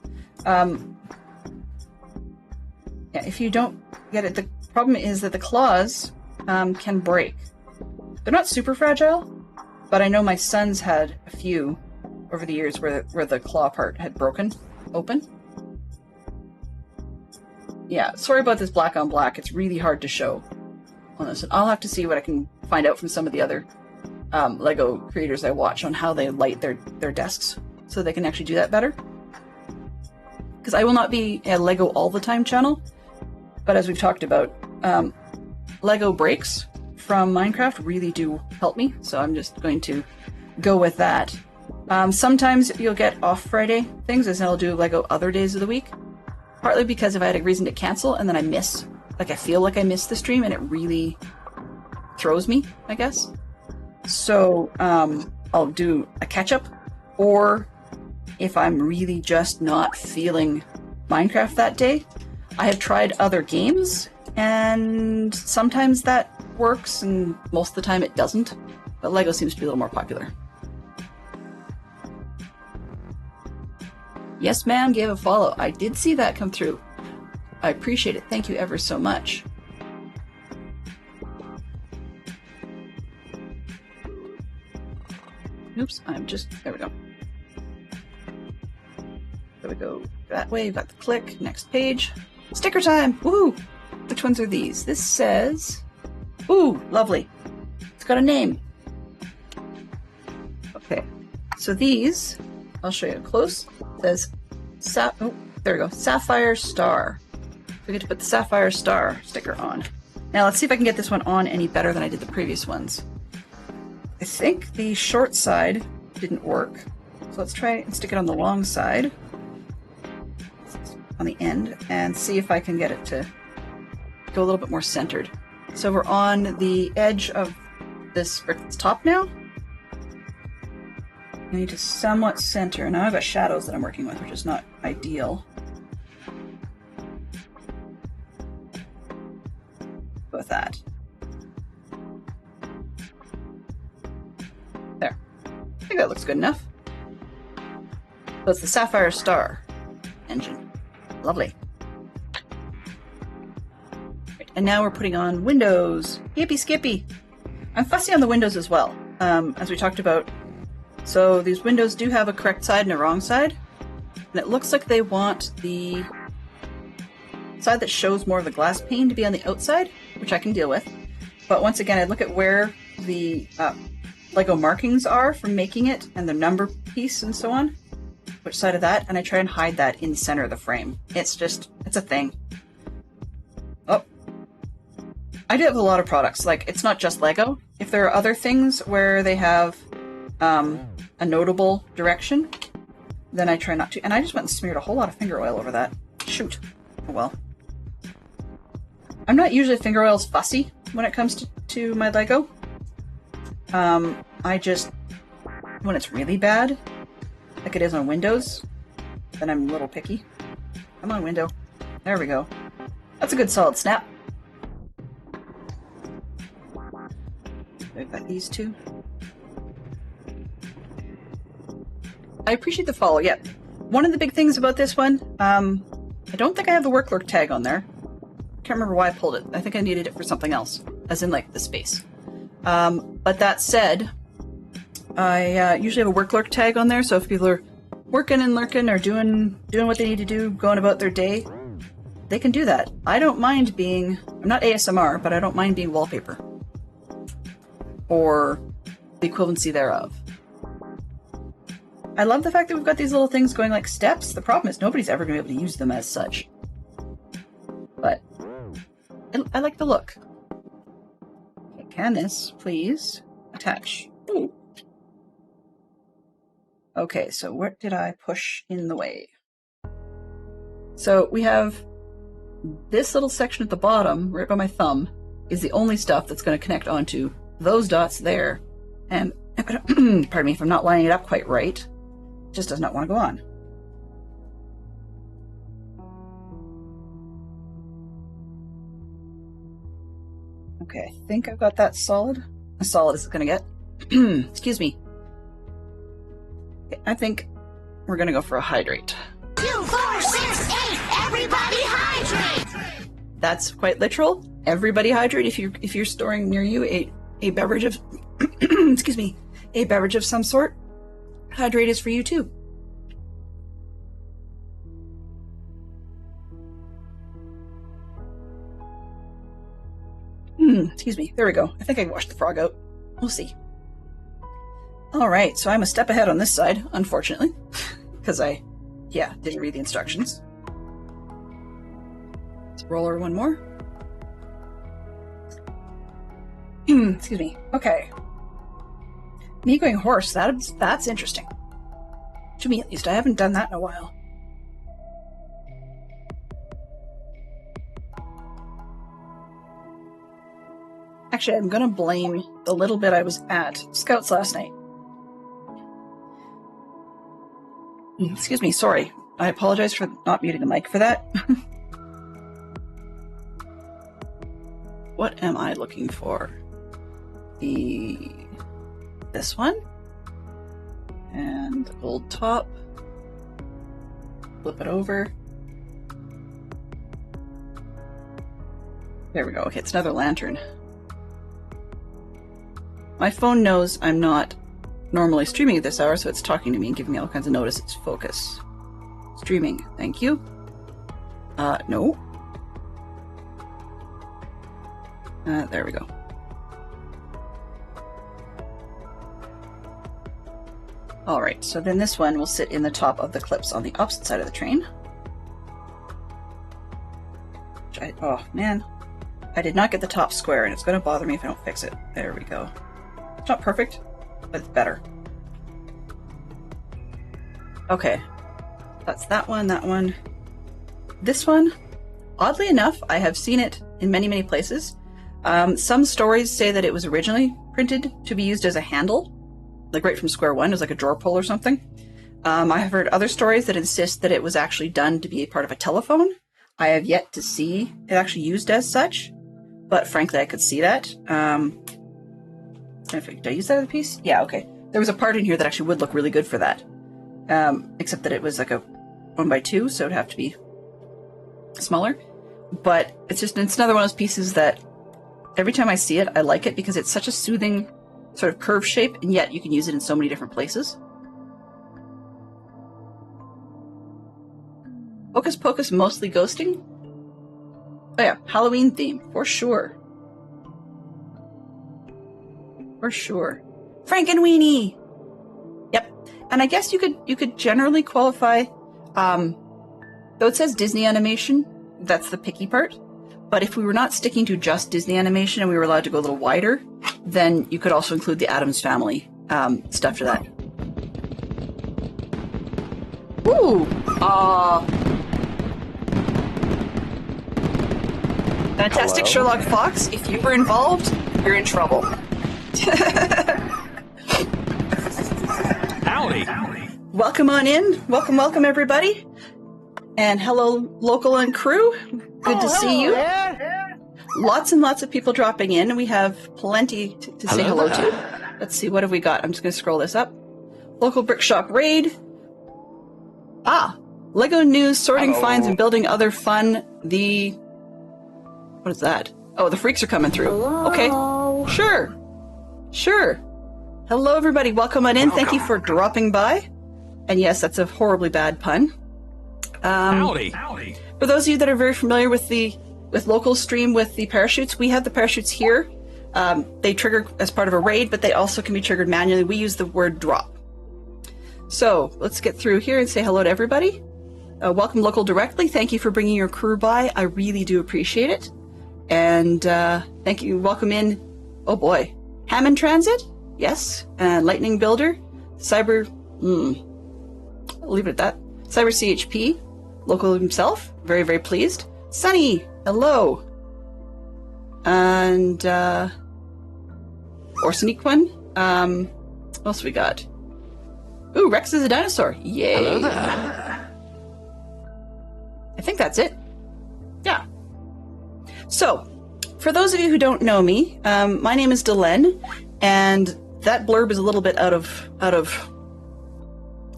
Yeah, if you don't get it, the problem is that the claws can break. They're not super fragile, but I know my son's had a few over the years where the claw part had broken open. Yeah, sorry about this black on black. It's really hard to show on this. I'll have to see what I can find out from some of the other Lego creators I watch on how they light their desks so they can actually do that better. Because I will not be a Lego all the time channel, but as we've talked about, Lego breaks from Minecraft really do help me, so I'm just going to go with that. Sometimes you'll get off Friday things, as I'll do Lego other days of the week, partly because if I had a reason to cancel and then I miss, like I feel like I missed the stream and it really throws me, I guess. So I'll do a catch-up, or if I'm really just not feeling Minecraft that day, I have tried other games, and sometimes that works, and most of the time it doesn't, but Lego seems to be a little more popular. Yes, ma'am, gave a follow. I did see that come through. I appreciate it. Thank you ever so much. Oops, there we go. There we go that way. You've got the click. Next page. Sticker time! Woohoo! Which ones are these? This says... Ooh, lovely. It's got a name. Okay, so these, I'll show you up close. It says, oh, there we go, Sapphire Star. We get to put the Sapphire Star sticker on. Now let's see if I can get this one on any better than I did the previous ones. I think the short side didn't work. So let's try and stick it on the long side, on the end, and see if I can get it to go a little bit more centered. So we're on the edge of this brick's top now. I need to somewhat center. Now I've got shadows that I'm working with, which is not ideal. Go with that. There. I think that looks good enough. So it's the Sapphire Star engine. Lovely. Right, and now we're putting on windows. Yippee skippy! I'm fussy on the windows as well, as we talked about. So these windows do have a correct side and a wrong side. And it looks like they want the side that shows more of the glass pane to be on the outside, which I can deal with. But once again, I look at where the Lego markings are from making it and the number piece and so on, which side of that, and I try and hide that in the center of the frame. It's a thing. Oh. I do have a lot of products. Like, it's not just Lego. If there are other things where they have a notable direction, then I try not to. And I just went and smeared a whole lot of finger oil over that. Shoot. Oh well. I'm not usually finger oils fussy when it comes to my Lego. I just, when it's really bad, like it is on Windows, then I'm a little picky. Come on, window. There we go. That's a good solid snap. I've got these two. I appreciate the follow, yeah. One of the big things about this one, I don't think I have the work lurk tag on there. Can't remember why I pulled it. I think I needed it for something else, as in like the space. But that said, I usually have a work lurk tag on there, so if people are working and lurking or doing what they need to do, going about their day, they can do that. I don't mind being, I'm not ASMR, but I don't mind being wallpaper. Or the equivalency thereof. I love the fact that we've got these little things going like steps. The problem is nobody's ever going to be able to use them as such. But I like the look. Okay, can this please attach? Ooh. Okay, so what did I push in the way? So we have this little section at the bottom, right by my thumb, is the only stuff that's going to connect onto those dots there. And, pardon me, if I'm not lining it up quite right, it just does not want to go on. Okay, I think I've got that solid. As solid as it's going to get. Excuse me. Okay, I think we're going to go for a hydrate. 2, 4, 6, 8, everybody hydrate! That's quite literal. Everybody hydrate. If you're storing near you a beverage of excuse me, a beverage of some sort, hydrate is for you too. Excuse me. There we go. I think I can wash the frog out. We'll see. All right, so I'm a step ahead on this side, unfortunately, because I didn't read the instructions. Let's roll her one more. Excuse me. Okay. Me going horse, that's interesting. To me, at least. I haven't done that in a while. Actually, I'm gonna blame the little bit I was at Scouts last night. Excuse me, sorry. I apologize for not muting the mic for that. What am I looking for? This one? And the gold top. Flip it over. There we go. Okay, it's another lantern. My phone knows I'm not normally streaming at this hour, so it's talking to me and giving me all kinds of notices. Focus. Streaming. Thank you. No. There we go. Alright, so then this one will sit in the top of the clips on the opposite side of the train. Oh, man. I did not get the top square, and it's going to bother me if I don't fix it. There we go. It's not perfect, but it's better. Okay. That's that one, that one. This one, oddly enough, I have seen it in many, many places. Some stories say that it was originally printed to be used as a handle, like right from square one, as like a drawer pull or something. I have heard other stories that insist that it was actually done to be a part of a telephone. I have yet to see it actually used as such, but frankly, I could see that. Did I use that as a piece? Yeah, okay. There was a part in here that actually would look really good for that, except that it was like a 1x2, so it'd have to be smaller. But it's another one of those pieces that every time I see it, I like it because it's such a soothing sort of curved shape, and yet you can use it in so many different places. Hocus Pocus mostly ghosting? Oh yeah, Halloween theme, for sure. For sure. Frankenweenie! Yep. And I guess you could generally qualify, though it says Disney animation, that's the picky part. But if we were not sticking to just Disney animation and we were allowed to go a little wider, then you could also include the Addams Family stuff to that. Ooh! Fantastic Hello. Sherlock Fox, if you were involved, you're in trouble. Howdy. Welcome on in. Welcome, welcome, everybody. And hello, local and crew. Good to see you. Lots and lots of people dropping in, and we have plenty to say hello to. Let's see, what have we got? I'm just going to scroll this up. Local brick shop raid. Lego news, sorting finds and building other fun. What is that? Oh, the freaks are coming through. Hello. Okay. Sure. Hello, everybody. Welcome on in. Thank you for dropping by. And yes, that's a horribly bad pun. Howdy. For those of you that are very familiar with local stream with the parachutes, we have the parachutes here. They trigger as part of a raid, but they also can be triggered manually. We use the word drop. So let's get through here and say hello to everybody. Welcome local directly. Thank you for bringing your crew by. I really do appreciate it. And thank you. Welcome in. Oh boy. Hammond Transit. Yes. Lightning Builder. Cyber. I'll leave it at that. Cyber CHP. Local himself. Very, very pleased. Sunny. Hello. And Orsiniquan. What else we got? Ooh, Rex is a dinosaur. Yay. Hello there. I think that's it. Yeah. So, for those of you who don't know me, my name is Delenn, and that blurb is a little bit out of.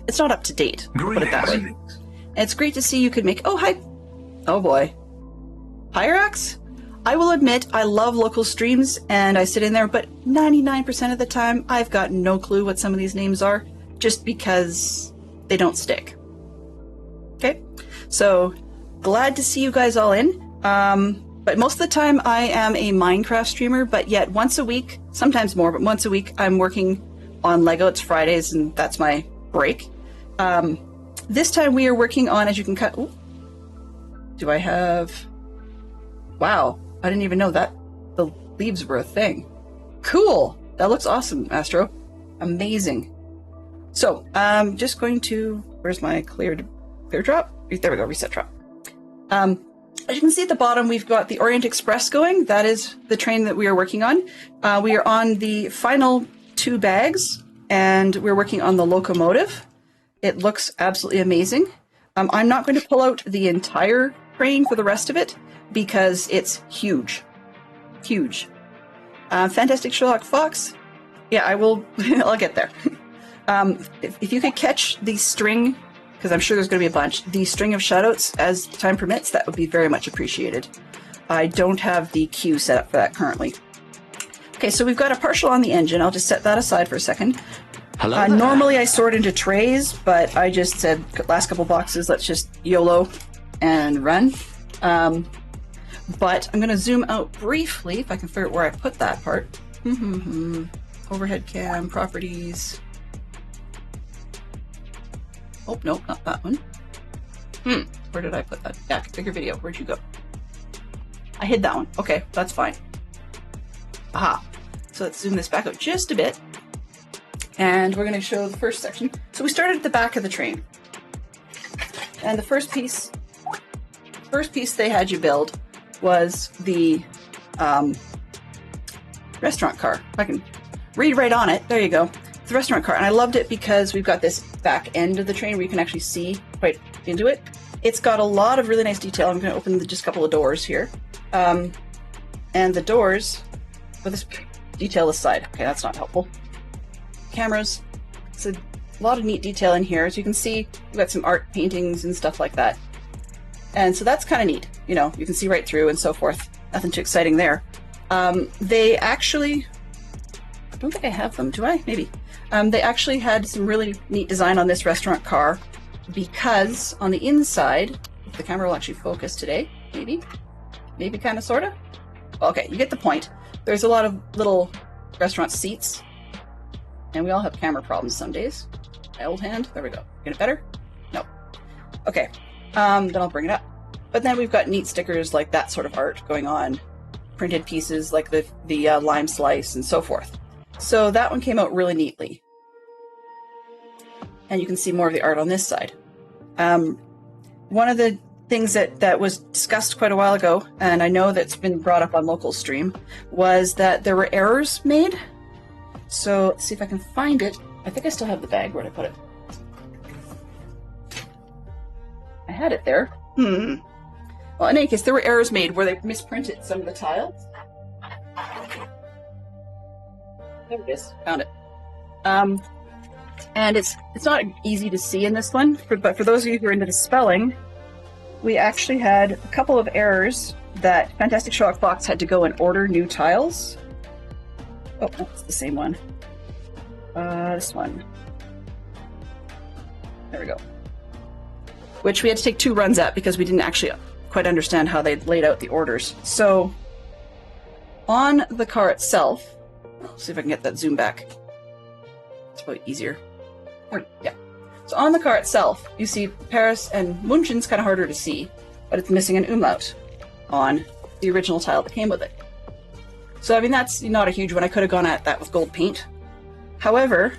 It's not up to date. Put it that way. And it's great to see you could make. Oh hi. Oh boy. Hyrax? I will admit I love local streams and I sit in there, but 99% of the time I've got no clue what some of these names are, just because they don't stick. Okay? So, glad to see you guys all in. But most of the time I am a Minecraft streamer, but yet once a week, sometimes more, but once a week I'm working on Lego. It's Fridays and that's my break. This time we are working on, as you can cut. Ooh, do I have? Wow, I didn't even know that the leaves were a thing. Cool, that looks awesome, Astro. Amazing. So I'm just going to. Where's my clear drop? There we go. Reset drop. As you can see at the bottom, we've got the Orient Express going. That is the train that we are working on. We are on the final 2 bags, and we're working on the locomotive. It looks absolutely amazing. I'm not going to pull out the entire train for the rest of it because it's huge. Huge. Fantastic Sherlock Fox. Yeah, I will. I'll get there. If you could catch the string because I'm sure there's going to be a bunch. The string of shoutouts, as time permits, that would be very much appreciated. I don't have the queue set up for that currently. Okay, so we've got a partial on the engine. I'll just set that aside for a second. Hello there. Normally I sort into trays, but I just said last couple boxes, let's just YOLO and run. But I'm going to zoom out briefly, if I can figure out where I put that part. Overhead cam, properties. Oh, no, not that one. Where did I put that? Yeah, configure video. Where'd you go? I hid that one. Okay, that's fine. Aha. So let's zoom this back out just a bit. And we're going to show the first section. So we started at the back of the train. And the first piece they had you build was the restaurant car. If I can read right on it. There you go. The restaurant car. And I loved it because we've got this back end of the train where you can actually see quite into it. It's got a lot of really nice detail. I'm going to open just a couple of doors here. And the doors, with this detail aside. Okay, that's not helpful. Cameras. It's a lot of neat detail in here. As you can see, we've got some art paintings and stuff like that. And so that's kind of neat. You know, you can see right through and so forth. Nothing too exciting there. They actually, I don't think I have them, do I? Maybe. They actually had some really neat design on this restaurant car because on the inside, the camera will actually focus today, maybe kind of, sort of. Okay, you get the point. There's a lot of little restaurant seats, and we all have camera problems some days. My old hand, there we go. Get it better? No. Okay, then I'll bring it up. But then we've got neat stickers like that sort of art going on, printed pieces like the lime slice and so forth. So that one came out really neatly. And you can see more of the art on this side. One of the things that was discussed quite a while ago, and I know that's been brought up on local stream, was that there were errors made. So let's see if I can find it. I think I still have the bag. Where'd I put it? I had it there. Well, in any case, there were errors made where they misprinted some of the tiles. There it is. Found it. And it's not easy to see in this one, but for those of you who are into the spelling, we actually had a couple of errors that Fantastic Sherlock Fox had to go and order new tiles. Oh, that's the same one. This one. There we go. Which we had to take 2 runs at because we didn't actually quite understand how they laid out the orders. So, on the car itself, I'll see if I can get that zoom back. It's probably easier. Yeah. So on the car itself, you see Paris and Munchen's kind of harder to see, but it's missing an umlaut on the original tile that came with it. So, I mean, that's not a huge one. I could have gone at that with gold paint. However,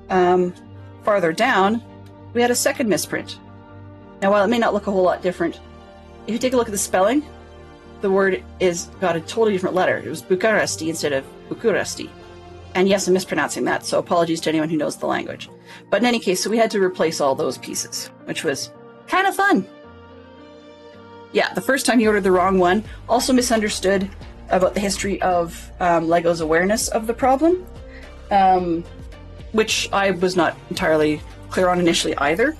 farther down, we had a second misprint. Now, while it may not look a whole lot different, if you take a look at the spelling, the word got a totally different letter. It was Bucharesti instead of Bucuresti. And yes, I'm mispronouncing that, so apologies to anyone who knows the language. But in any case, so we had to replace all those pieces, which was kind of fun. Yeah, the first time he ordered the wrong one. Also misunderstood about the history of LEGO's awareness of the problem, which I was not entirely clear on initially either.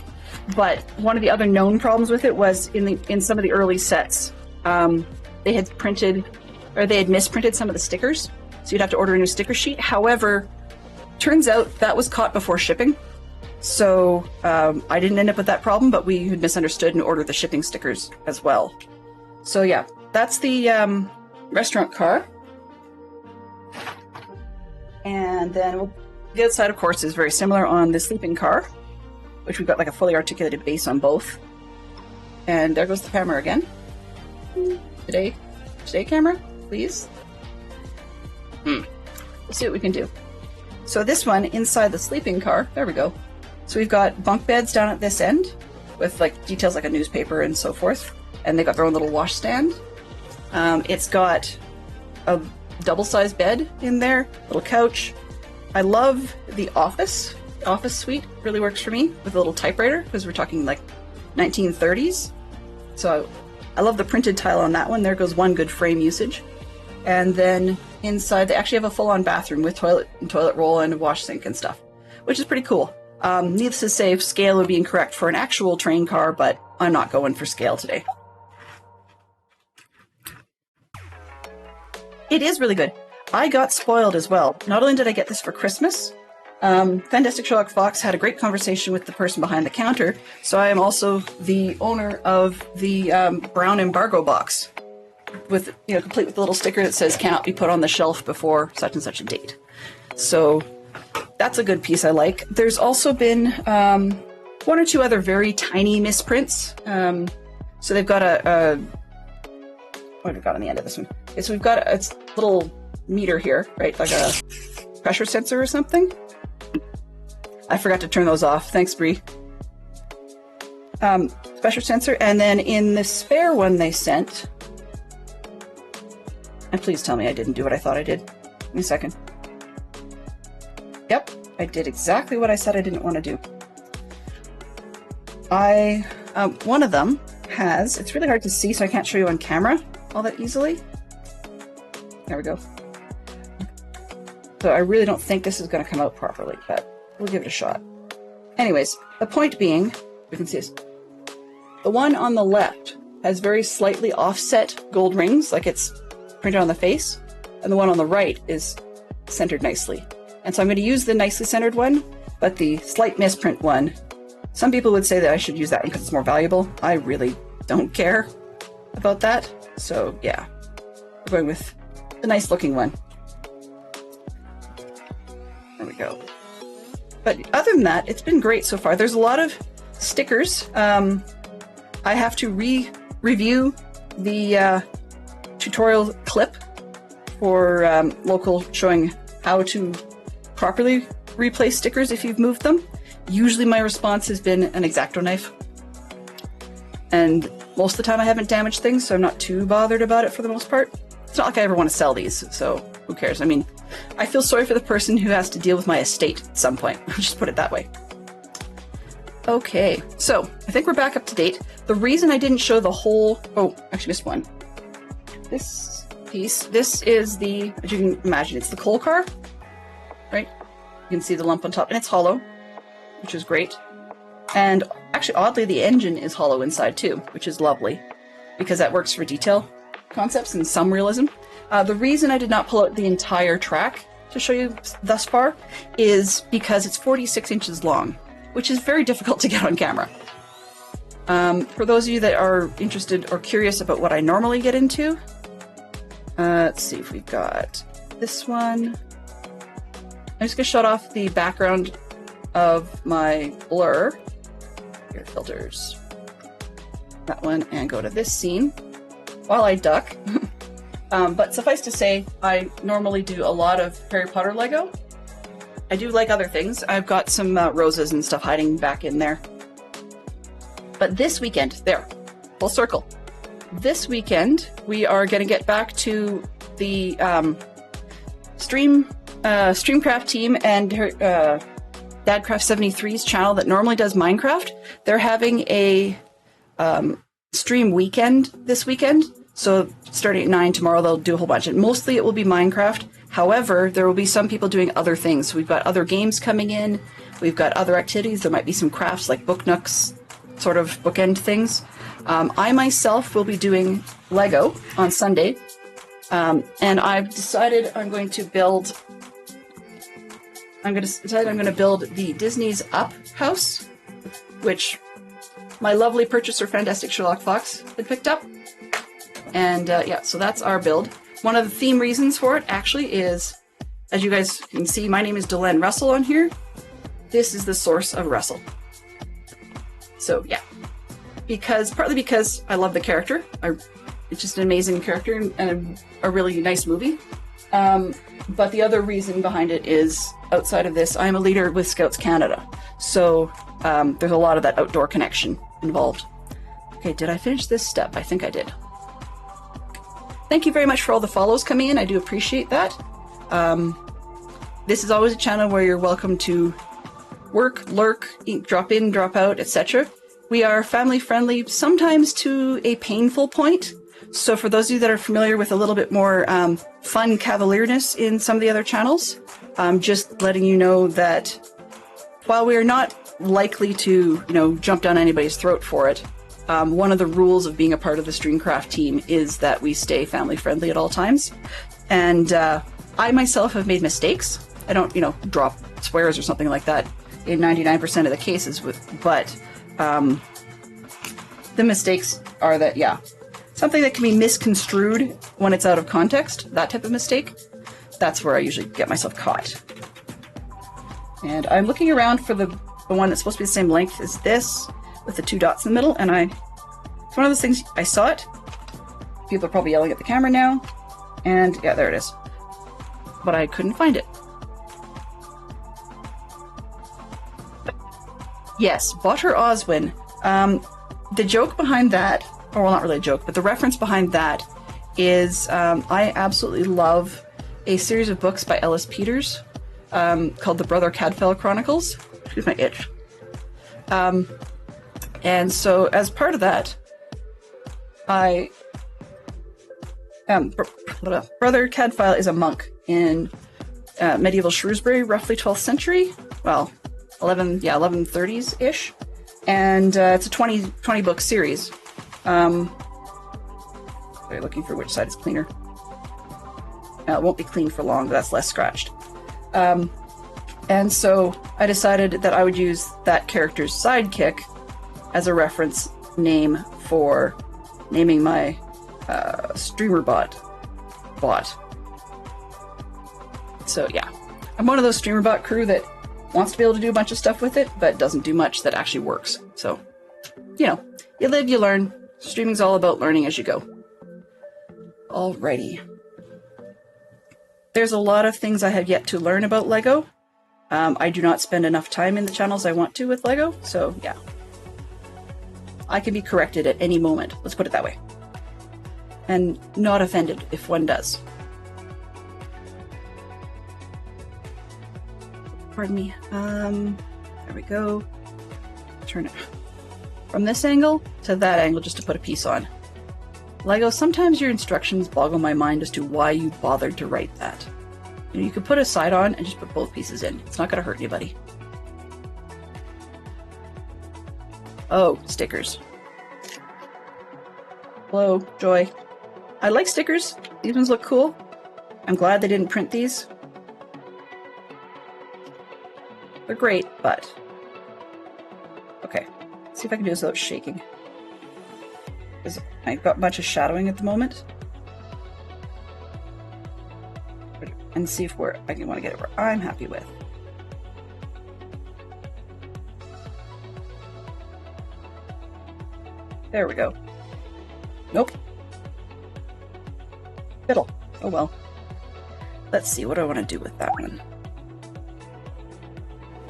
But one of the other known problems with it was in some of the early sets, they had misprinted some of the stickers. So you'd have to order a new sticker sheet. However, turns out that was caught before shipping. So I didn't end up with that problem, but we had misunderstood and ordered the shipping stickers as well. So yeah, that's the restaurant car. And then the outside, of course, is very similar on the sleeping car, which we've got like a fully articulated base on both. And there goes the camera again. Today camera, please. Let's see what we can do. So this one, inside the sleeping car, there we go. So we've got bunk beds down at this end with like details like a newspaper and so forth. And they got their own little wash stand. It's got a double-sized bed in there, little couch. I love the office suite, really works for me, with a little typewriter, because we're talking like 1930s. So I love the printed tile on that one. There goes one good frame usage. And then inside, they actually have a full-on bathroom with toilet roll and a wash sink and stuff, which is pretty cool. Needless to say, scale would be incorrect for an actual train car, but I'm not going for scale today. It is really good. I got spoiled as well. Not only did I get this for Christmas, Fantastic Sherlock Fox had a great conversation with the person behind the counter, so I am also the owner of the brown embargo box, with complete with the little sticker that says cannot be put on the shelf before such and such a date. So that's a good piece I like. There's also been one or two other very tiny misprints. So they've got what have we got on the end of this one? Okay, so we've got a little meter here, right? Like a pressure sensor or something. I forgot to turn those off. Thanks, Bree. Pressure sensor, and then in the spare one they sent, and please tell me I didn't do what I thought I did. Give me a second. Yep, I did exactly what I said I didn't want to do. One of them has, it's really hard to see, so I can't show you on camera all that easily. There we go. So I really don't think this is going to come out properly, but we'll give it a shot. Anyways, the point being, we can see this. The one on the left has very slightly offset gold rings, like it's printed on the face, and the one on the right is centered nicely. And so I'm going to use the nicely centered one, but the slight misprint one, some people would say that I should use that one because it's more valuable. I really don't care about that. So yeah, we're going with the nice looking one. There we go. But other than that, it's been great so far. There's a lot of stickers. I have to review the tutorial clip for local showing how to properly replace stickers if you've moved them. Usually my response has been an X-Acto knife. And most of the time I haven't damaged things, so I'm not too bothered about it for the most part. It's not like I ever want to sell these, so who cares? I mean, I feel sorry for the person who has to deal with my estate at some point. I'll just put it that way. Okay, so I think we're back up to date. The reason I didn't show the whole... Oh, actually missed one. This piece, this is the, as you can imagine, it's the coal car, right? You can see the lump on top, and it's hollow, which is great. And actually, oddly, the engine is hollow inside too, which is lovely, because that works for detail concepts and some realism. The reason I did not pull out the entire track to show you thus far is because it's 46 inches long, which is very difficult to get on camera. For those of you that are interested or curious about what I normally get into, let's see if we've got this one. I'm just going to shut off the background of my blur. Here, filters. That one, and go to this scene while I duck. But suffice to say, I normally do a lot of Harry Potter Lego. I do like other things. I've got some roses and stuff hiding back in there. But this weekend, there, full circle. This weekend, we are going to get back to the Streamcraft team and her, Dadcraft73's channel that normally does Minecraft. They're having a stream weekend this weekend. So starting at 9 tomorrow, they'll do a whole bunch. And mostly it will be Minecraft. However, there will be some people doing other things. We've got other games coming in. We've got other activities. There might be some crafts like book nooks, sort of bookend things. I myself will be doing Lego on Sunday. And I've decided I'm going to build the Disney's Up house, which my lovely purchaser, Fantastic Sherlock Fox, had picked up. And yeah, so that's our build. One of the theme reasons for it actually is, as you guys can see, my name is Delenn Russell on here. This is the source of Russell. So yeah, partly because I love the character. It's just an amazing character and a really nice movie. But the other reason behind it is, outside of this, I'm a leader with Scouts Canada. So there's a lot of that outdoor connection involved. Okay, did I finish this step? I think I did. Thank you very much for all the follows coming in. I do appreciate that. This is always a channel where you're welcome to work, lurk, drop in, drop out, etc. We are family friendly, sometimes to a painful point. So for those of you that are familiar with a little bit more fun cavalierness in some of the other channels, just letting you know that while we are not likely to, jump down anybody's throat for it, one of the rules of being a part of the Streamcraft team is that we stay family friendly at all times. And I myself have made mistakes. I don't, drop swears or something like that in 99% of the cases, but the mistakes are that, something that can be misconstrued when it's out of context, that type of mistake, that's where I usually get myself caught. And I'm looking around for the one that's supposed to be the same length as this, with the 2 dots in the middle, and it's one of those things, I saw it. People are probably yelling at the camera now, and yeah, there it is. But I couldn't find it. Yes, Butter Oswin. The joke behind that, or well, not really a joke, but the reference behind that is I absolutely love a series of books by Ellis Peters called The Brother Cadfael Chronicles. Excuse my itch. And so as part of that, Brother Cadfael is a monk in medieval Shrewsbury, roughly 12th century. Well, 1130s-ish. And it's a 20 book series. Sorry, looking for which side is cleaner. It won't be clean for long, but that's less scratched. And so I decided that I would use that character's sidekick as a reference name for naming my streamer bot. So yeah, I'm one of those streamer bot crew that wants to be able to do a bunch of stuff with it, but doesn't do much that actually works. So, you live, you learn. Streaming's all about learning as you go. Alrighty. There's a lot of things I have yet to learn about LEGO. I do not spend enough time in the channels I want to with LEGO, so yeah. I can be corrected at any moment, let's put it that way. And not offended if one does. Pardon me. There we go. Turn it from this angle to that angle just to put a piece on. LEGO, sometimes your instructions boggle my mind as to why you bothered to write that. You could put a side on and just put both pieces in. It's not going to hurt anybody. Oh, stickers. Hello, Joy. I like stickers. These ones look cool. I'm glad they didn't print these. They're great, but... Okay, let's see if I can do this without shaking. Because I've got a bunch of shadowing at the moment. And see if I can want to get it where I'm happy with. There we go. Nope. Fiddle. Oh well. Let's see, what do I want to do with that one?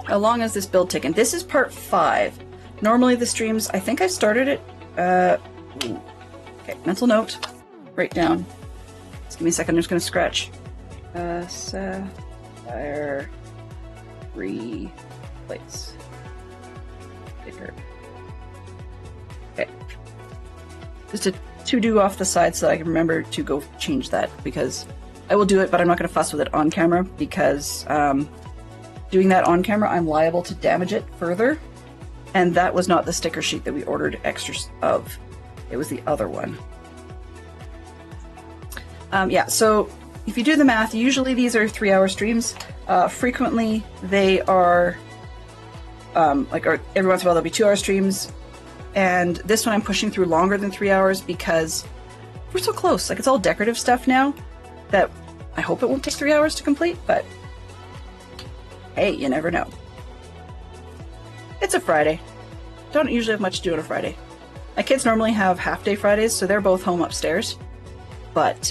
How long has this build taken? This is part 5. Normally the streams, I think I started it, okay, mental note, write down. Just give me a second, I'm just going to scratch. Sapphire 3 plates. Sticker. Okay. Just a to-do off the side so that I can remember to go change that, because I will do it, but I'm not going to fuss with it on camera, because doing that on camera, I'm liable to damage it further. And that was not the sticker sheet that we ordered extras of. It was the other one. Yeah, so if you do the math, usually these are 3-hour streams. Frequently, they are, or every once in a while there'll be 2-hour streams. And this one I'm pushing through longer than 3 hours because we're so close. Like, it's all decorative stuff now that I hope it won't take 3 hours to complete, but hey, you never know. It's a Friday. Don't usually have much to do on a Friday. My kids normally have half-day Fridays, so they're both home upstairs. But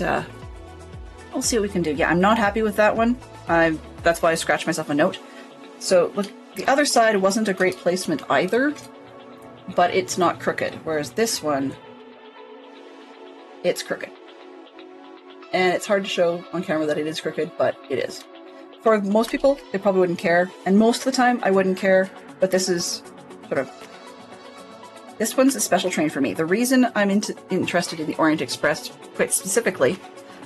we'll see what we can do. Yeah, I'm not happy with that one. That's why I scratched myself a note. So look, the other side wasn't a great placement either, but it's not crooked. Whereas this one, it's crooked. And it's hard to show on camera that it is crooked, but it is. For most people, they probably wouldn't care. And most of the time, I wouldn't care. But this is sort of... This one's a special train for me. The reason I'm interested in the Orient Express, quite specifically,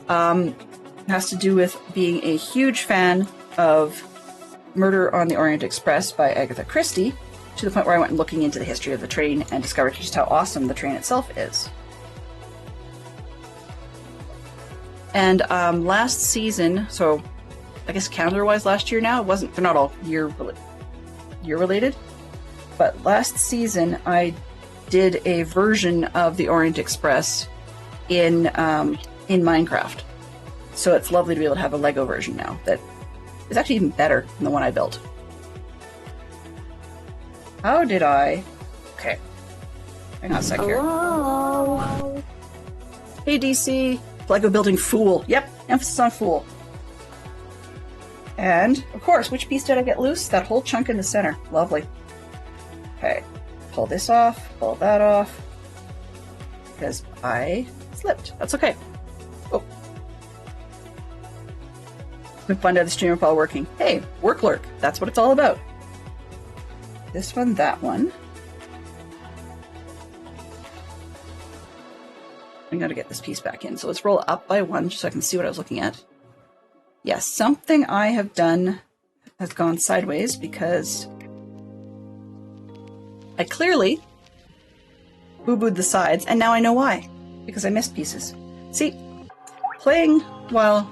has to do with being a huge fan of Murder on the Orient Express by Agatha Christie, to the point where I went looking into the history of the train and discovered just how awesome the train itself is. And last season, so I guess calendar-wise last year now, they're not all year related, but last season I did a version of the Orient Express in Minecraft. So it's lovely to be able to have a Lego version now that is actually even better than the one I built. How did I... Okay. Hang on a sec here. Hello. Hey DC, Lego building fool. Yep, emphasis on fool. And, of course, which piece did I get loose? That whole chunk in the center. Lovely. Okay. Pull this off, pull that off. Because I slipped. That's okay. Oh. It's been fun to have the streamer while working. Hey, work lurk. That's what it's all about. This one, that one. I gotta get this piece back in. So let's roll up by one just so I can see what I was looking at. Yes, something I have done has gone sideways because I clearly boo-booed the sides, and now I know why. Because I missed pieces. See, playing while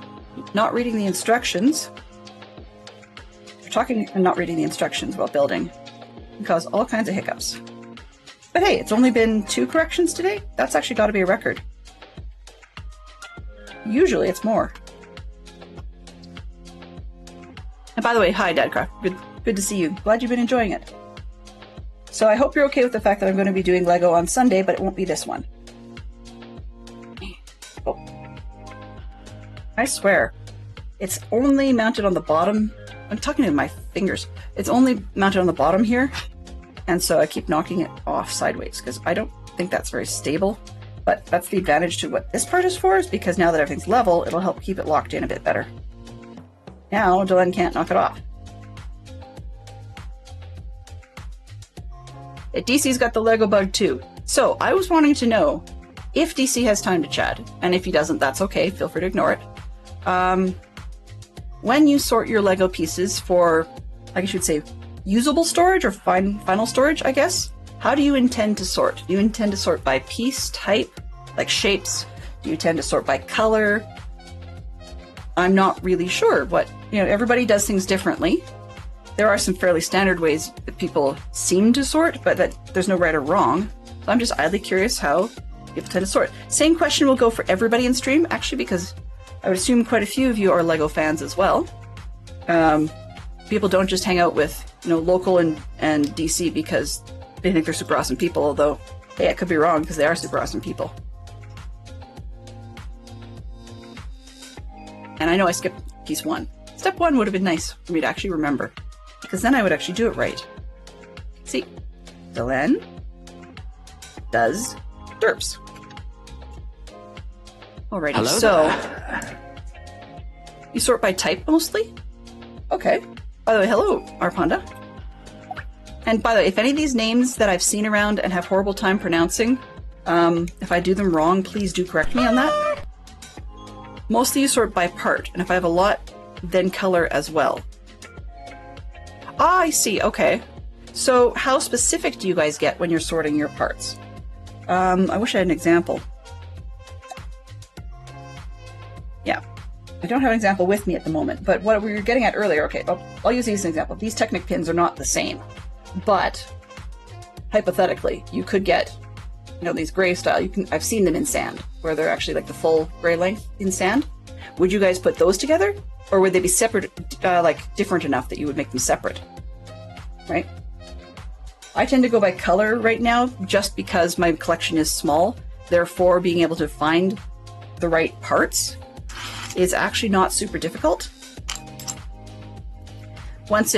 not reading the instructions, or talking and not reading the instructions while building, can cause all kinds of hiccups. But hey, it's only been 2 corrections today? That's actually got to be a record. Usually it's more. And by the way, hi Dadcraft. Good to see you. Glad you've been enjoying it. So I hope you're okay with the fact that I'm going to be doing Lego on Sunday, but it won't be this one. Oh. I swear, it's only mounted on the bottom. I'm talking to my fingers. It's only mounted on the bottom here, and so I keep knocking it off sideways because I don't think that's very stable. But that's the advantage to what this part is for, is because now that everything's level, it'll help keep it locked in a bit better. Now, Dylan can't knock it off. DC's got the Lego bug too. So, I was wanting to know if DC has time to chat, and if he doesn't, that's okay, feel free to ignore it. When you sort your Lego pieces for, I guess you'd say, usable storage or final storage, I guess, how do you intend to sort? Do you intend to sort by piece type, like shapes? Do you tend to sort by color? I'm not really sure what, everybody does things differently. There are some fairly standard ways that people seem to sort, but that there's no right or wrong. So I'm just idly curious how people tend to sort. Same question will go for everybody in stream, actually, because I would assume quite a few of you are Lego fans as well. People don't just hang out with, local and DC because they think they're super awesome people, although, hey, I could be wrong because they are super awesome people. And I know I skipped piece 1. Step 1 would have been nice for me to actually remember, because then I would actually do it right. See, Dylan does derps. Alrighty, Hello so there. You sort by type mostly? Okay. By the way, hello, Arpanda. And by the way, if any of these names that I've seen around and have horrible time pronouncing, if I do them wrong, please do correct me on that. Mostly you sort by part, and if I have a lot, then color as well. Ah, I see, okay. So how specific do you guys get when you're sorting your parts? I wish I had an example. Yeah, I don't have an example with me at the moment, but what we were getting at earlier, okay, I'll use these as an example. These Technic pins are not the same, but hypothetically, you could get, these gray style. I've seen them in sand, where they're actually like the full gray length in sand. Would you guys put those together, or would they be separate, different enough that you would make them separate? Right? I tend to go by color right now, just because my collection is small. Therefore, being able to find the right parts is actually not super difficult. Once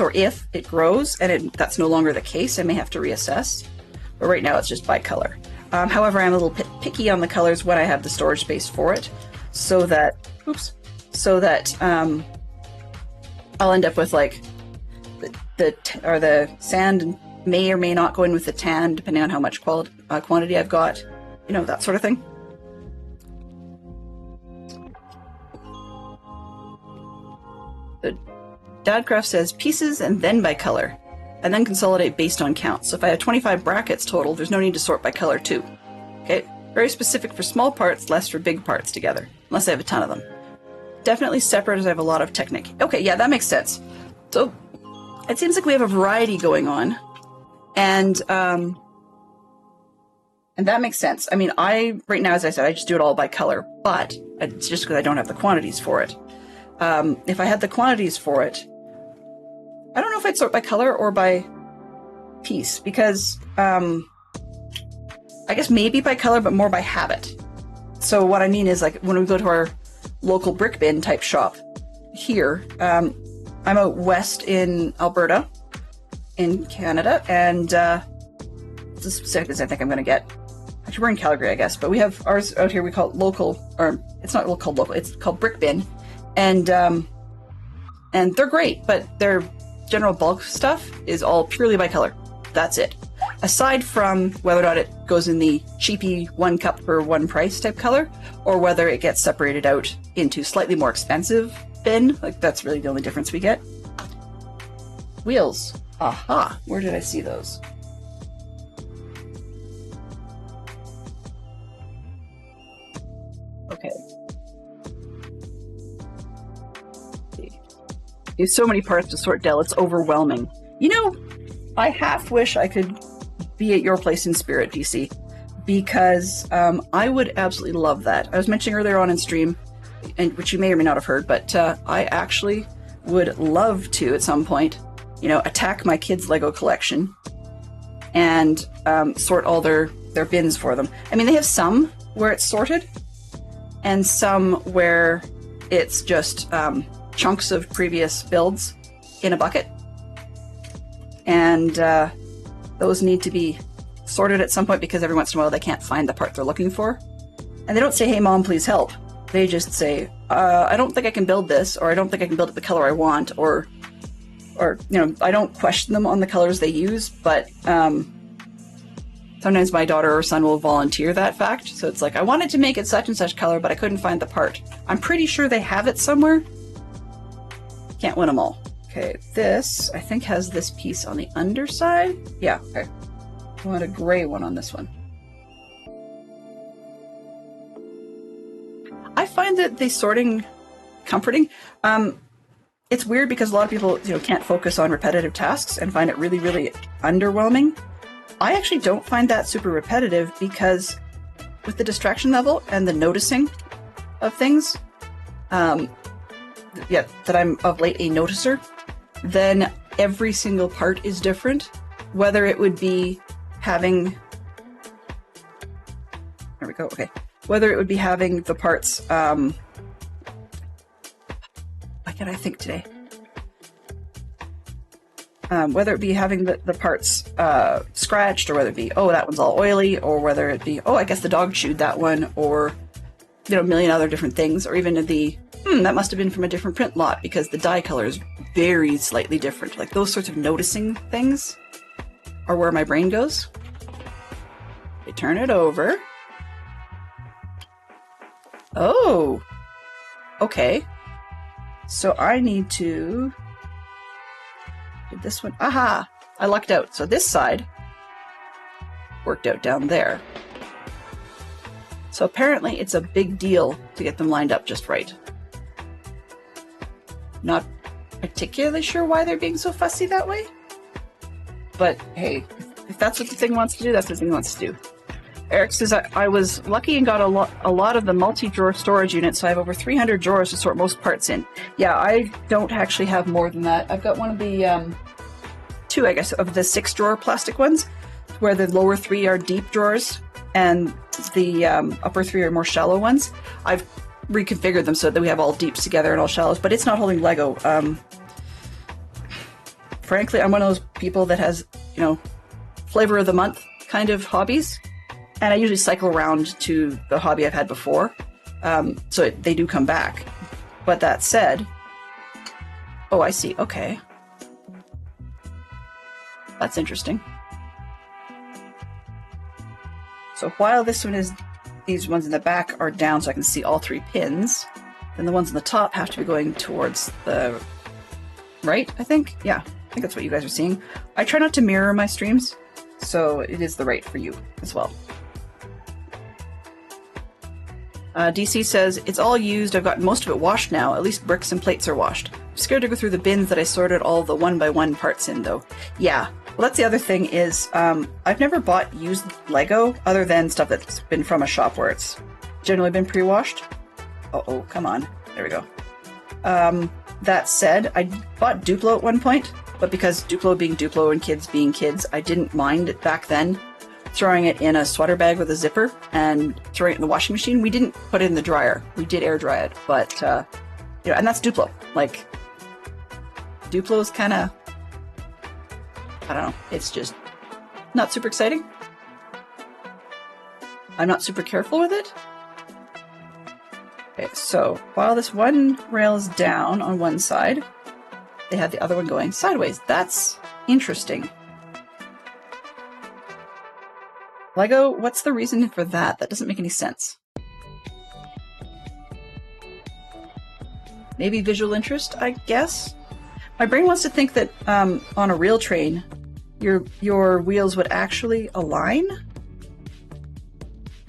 or if it grows, and that's no longer the case, I may have to reassess. But right now it's just by color. However, I'm a little picky on the colors when I have the storage space for it, so that I'll end up with like the sand may or may not go in with the tan, depending on how much quantity I've got, that sort of thing. Dadcraft says pieces and then by color, and then consolidate based on count. So if I have 25 brackets total, there's no need to sort by color too. Okay, very specific for small parts, less for big parts together, unless I have a ton of them. Definitely separate as I have a lot of Technic. Okay, yeah, that makes sense. So it seems like we have a variety going on, and that makes sense. I mean, right now, as I said, I just do it all by color, but it's just because I don't have the quantities for it. If I had the quantities for it, I don't know if I'd sort by color or by piece, because I guess maybe by color, but more by habit. So what I mean is, like, when we go to our local brick bin type shop here, I'm out west in Alberta, in Canada, and it's as specific as I think I'm going to get. Actually, we're in Calgary, I guess, but we have ours out here. We call it local, or it's not called local. It's called brick bin, and they're great, but their general bulk stuff is all purely by color. That's it. Aside from whether or not it goes in the cheapy 1 cup for 1 price type color, or whether it gets separated out into slightly more expensive bin, like that's really the only difference we get. Wheels. Aha, where did I see those? Okay. There's so many parts to sort, Dell, it's overwhelming. You know, I half wish I could be at your place in spirit, DC, because I would absolutely love that. I was mentioning earlier on in stream, and which you may or may not have heard, but I actually would love to, at some point, you know, attack my kids' Lego collection and sort all their bins for them. I mean, they have some where it's sorted, and some where it's just chunks of previous builds in a bucket. And those need to be sorted at some point, because every once in a while they can't find the part they're looking for. And they don't say, hey mom, please help. They just say, I don't think I can build this, or I don't think I can build it the color I want, or you know, I don't question them on the colors they use, but sometimes my daughter or son will volunteer that fact. So it's like, I wanted to make it such and such color, but I couldn't find the part. I'm pretty sure they have it somewhere. Can't win them all. Okay, this, I think, has this piece on the underside. Yeah, okay. I want a gray one on this one. I find that the sorting comforting. It's weird because a lot of people, you know, can't focus on repetitive tasks and find it really, really underwhelming. I actually don't find that super repetitive, because with the distraction level and the noticing of things, yeah, that I'm of late a noticer, then every single part is different. Whether it would be having, there we go, okay. Whether it would be having the parts, why can't I think today? Whether it be having the parts scratched, or whether it be, oh, that one's all oily, or whether it be, oh, I guess the dog chewed that one, or, you know, a million other different things, or even the, that must have been from a different print lot because the dye color is very slightly different. Like, those sorts of noticing things are where my brain goes. I turn it over. Oh, okay. So I need to, did this one, aha, I lucked out. So this side worked out down there. So apparently it's a big deal to get them lined up just right. Not particularly sure why they're being so fussy that way. But hey, if that's what the thing wants to do, that's what the thing wants to do. Eric says, I was lucky and got a lot of the multi-drawer storage units, so I have over 300 drawers to sort most parts in. Yeah, I don't actually have more than that. I've got one of the, 2, I guess, of the 6-drawer plastic ones, where the lower 3 are deep drawers, and the upper 3 are more shallow ones. I've reconfigured them so that we have all deeps together and all shallows, but it's not holding Lego. Frankly, I'm one of those people that has, you know, flavor of the month kind of hobbies. And I usually cycle around to the hobby I've had before, so they do come back. But that said, oh, I see. Okay, that's interesting. So while this one is, these ones in the back are down, so I can see all 3 pins, then the ones on the top have to be going towards the right, I think? Yeah, I think that's what you guys are seeing. I try not to mirror my streams, so it is the right for you as well. DC says, it's all used. I've got most of it washed now. At least bricks and plates are washed. I'm scared to go through the bins that I sorted all the one-by-one parts in, though. Yeah, well, that's the other thing is, I've never bought used Lego other than stuff that's been from a shop where it's generally been pre-washed. Uh-oh, come on. There we go. That said, I bought Duplo at one point, but because Duplo being Duplo and kids being kids, I didn't mind it back then throwing it in a sweater bag with a zipper and throwing it in the washing machine. We didn't put it in the dryer. We did air dry it, but, you know, and that's Duplo. Like, Duplo's kind of, I don't know, it's just not super exciting. I'm not super careful with it. Okay, so while this one rail is down on one side, they had the other one going sideways. That's interesting. Lego, what's the reason for that? That doesn't make any sense. Maybe visual interest, I guess? My brain wants to think that on a real train, your wheels would actually align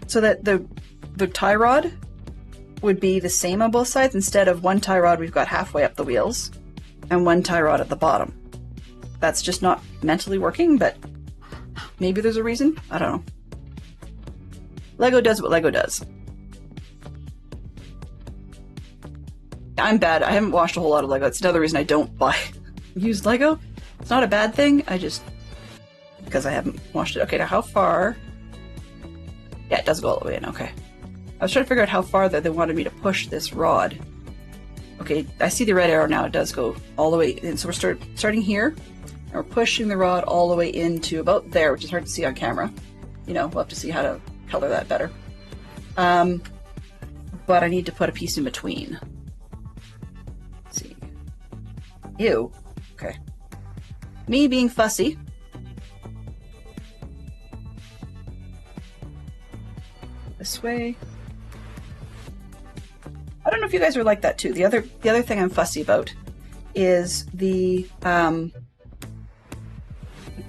so that the tie rod would be the same on both sides. Instead of one tie rod we've got halfway up the wheels and one tie rod at the bottom. That's just not mentally working, but maybe there's a reason. I don't know. Lego does what Lego does. I'm bad. I haven't washed a whole lot of Lego. It's another reason I don't buy used Lego. It's not a bad thing. I just, because I haven't washed it. Okay, now how far? Yeah, it does go all the way in. Okay. I was trying to figure out how far that they wanted me to push this rod. Okay, I see the red arrow now. It does go all the way in. So we're starting here, and we're pushing the rod all the way into about there, which is hard to see on camera. You know, we'll have to see how to color that better. But I need to put a piece in between. Let's see. Ew. Okay. Me being fussy. This way. I don't know if you guys are like that too. The other thing I'm fussy about is the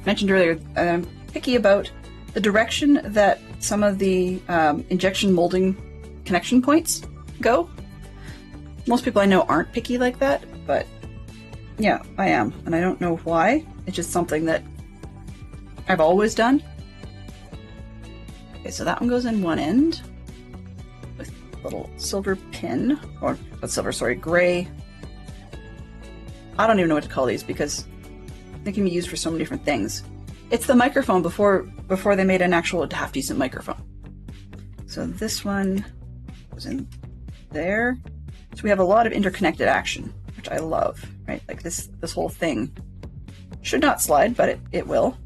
mentioned earlier. I'm picky about the direction that some of the injection molding connection points go. Most people I know aren't picky like that, but yeah, I am, and I don't know why. It's just something that I've always done. Okay, so that one goes in one end with a little silver pin, or not silver, sorry, gray. I don't even know what to call these because they can be used for so many different things. It's the microphone before they made an actual half-decent microphone. So this one goes in there. So we have a lot of interconnected action, which I love, right? Like this whole thing should not slide, but it will.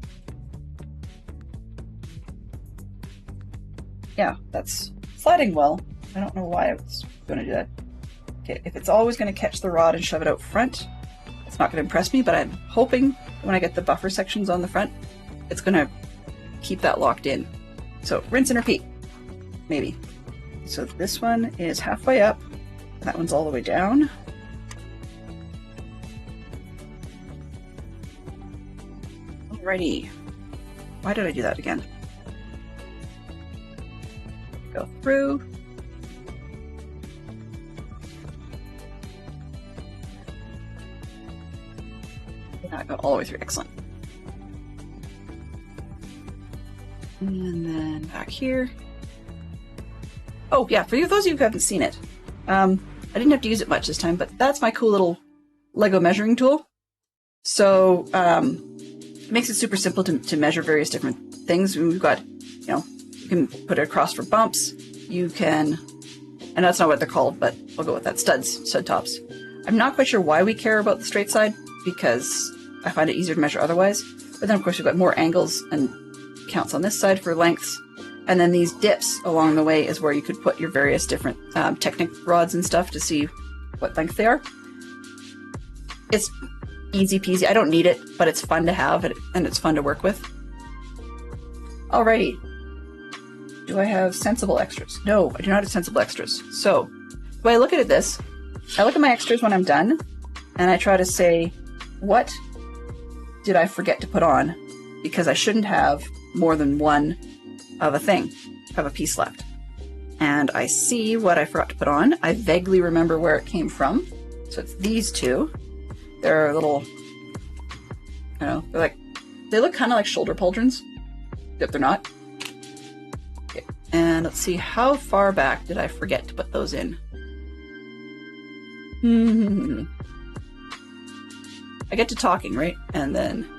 Yeah, that's sliding well. I don't know why I was going to do that. Okay, if it's always going to catch the rod and shove it out front, it's not going to impress me, but I'm hoping when I get the buffer sections on the front, it's going to keep that locked in. So rinse and repeat, maybe. So this one is halfway up. That one's all the way down. Alrighty. Why did I do that again? Go through. That got all the way through. Excellent. And then back here. Oh yeah, for those of you who haven't seen it, I didn't have to use it much this time, but that's my cool little Lego measuring tool. So it makes it super simple to measure various different things. We've got, you know, you can put it across for bumps. You can, and that's not what they're called, but we'll go with that, stud tops. I'm not quite sure why we care about the straight side, because I find it easier to measure otherwise. But then of course we've got more angles and counts on this side for lengths. And then these dips along the way is where you could put your various different Technic rods and stuff to see what length they are. It's easy peasy. I don't need it, but it's fun to have and it's fun to work with. Alrighty. Do I have sensible extras? No, I do not have sensible extras. So, the way I look at this, I look at my extras when I'm done, and I try to say, what did I forget to put on? Because I shouldn't have more than one of a thing, of a piece left. And I see what I forgot to put on. I vaguely remember where it came from. So it's these two. They're little, I don't know, they look kind of like shoulder pauldrons, except they're not. Okay. And let's see, how far back did I forget to put those in? I get to talking, right? And then,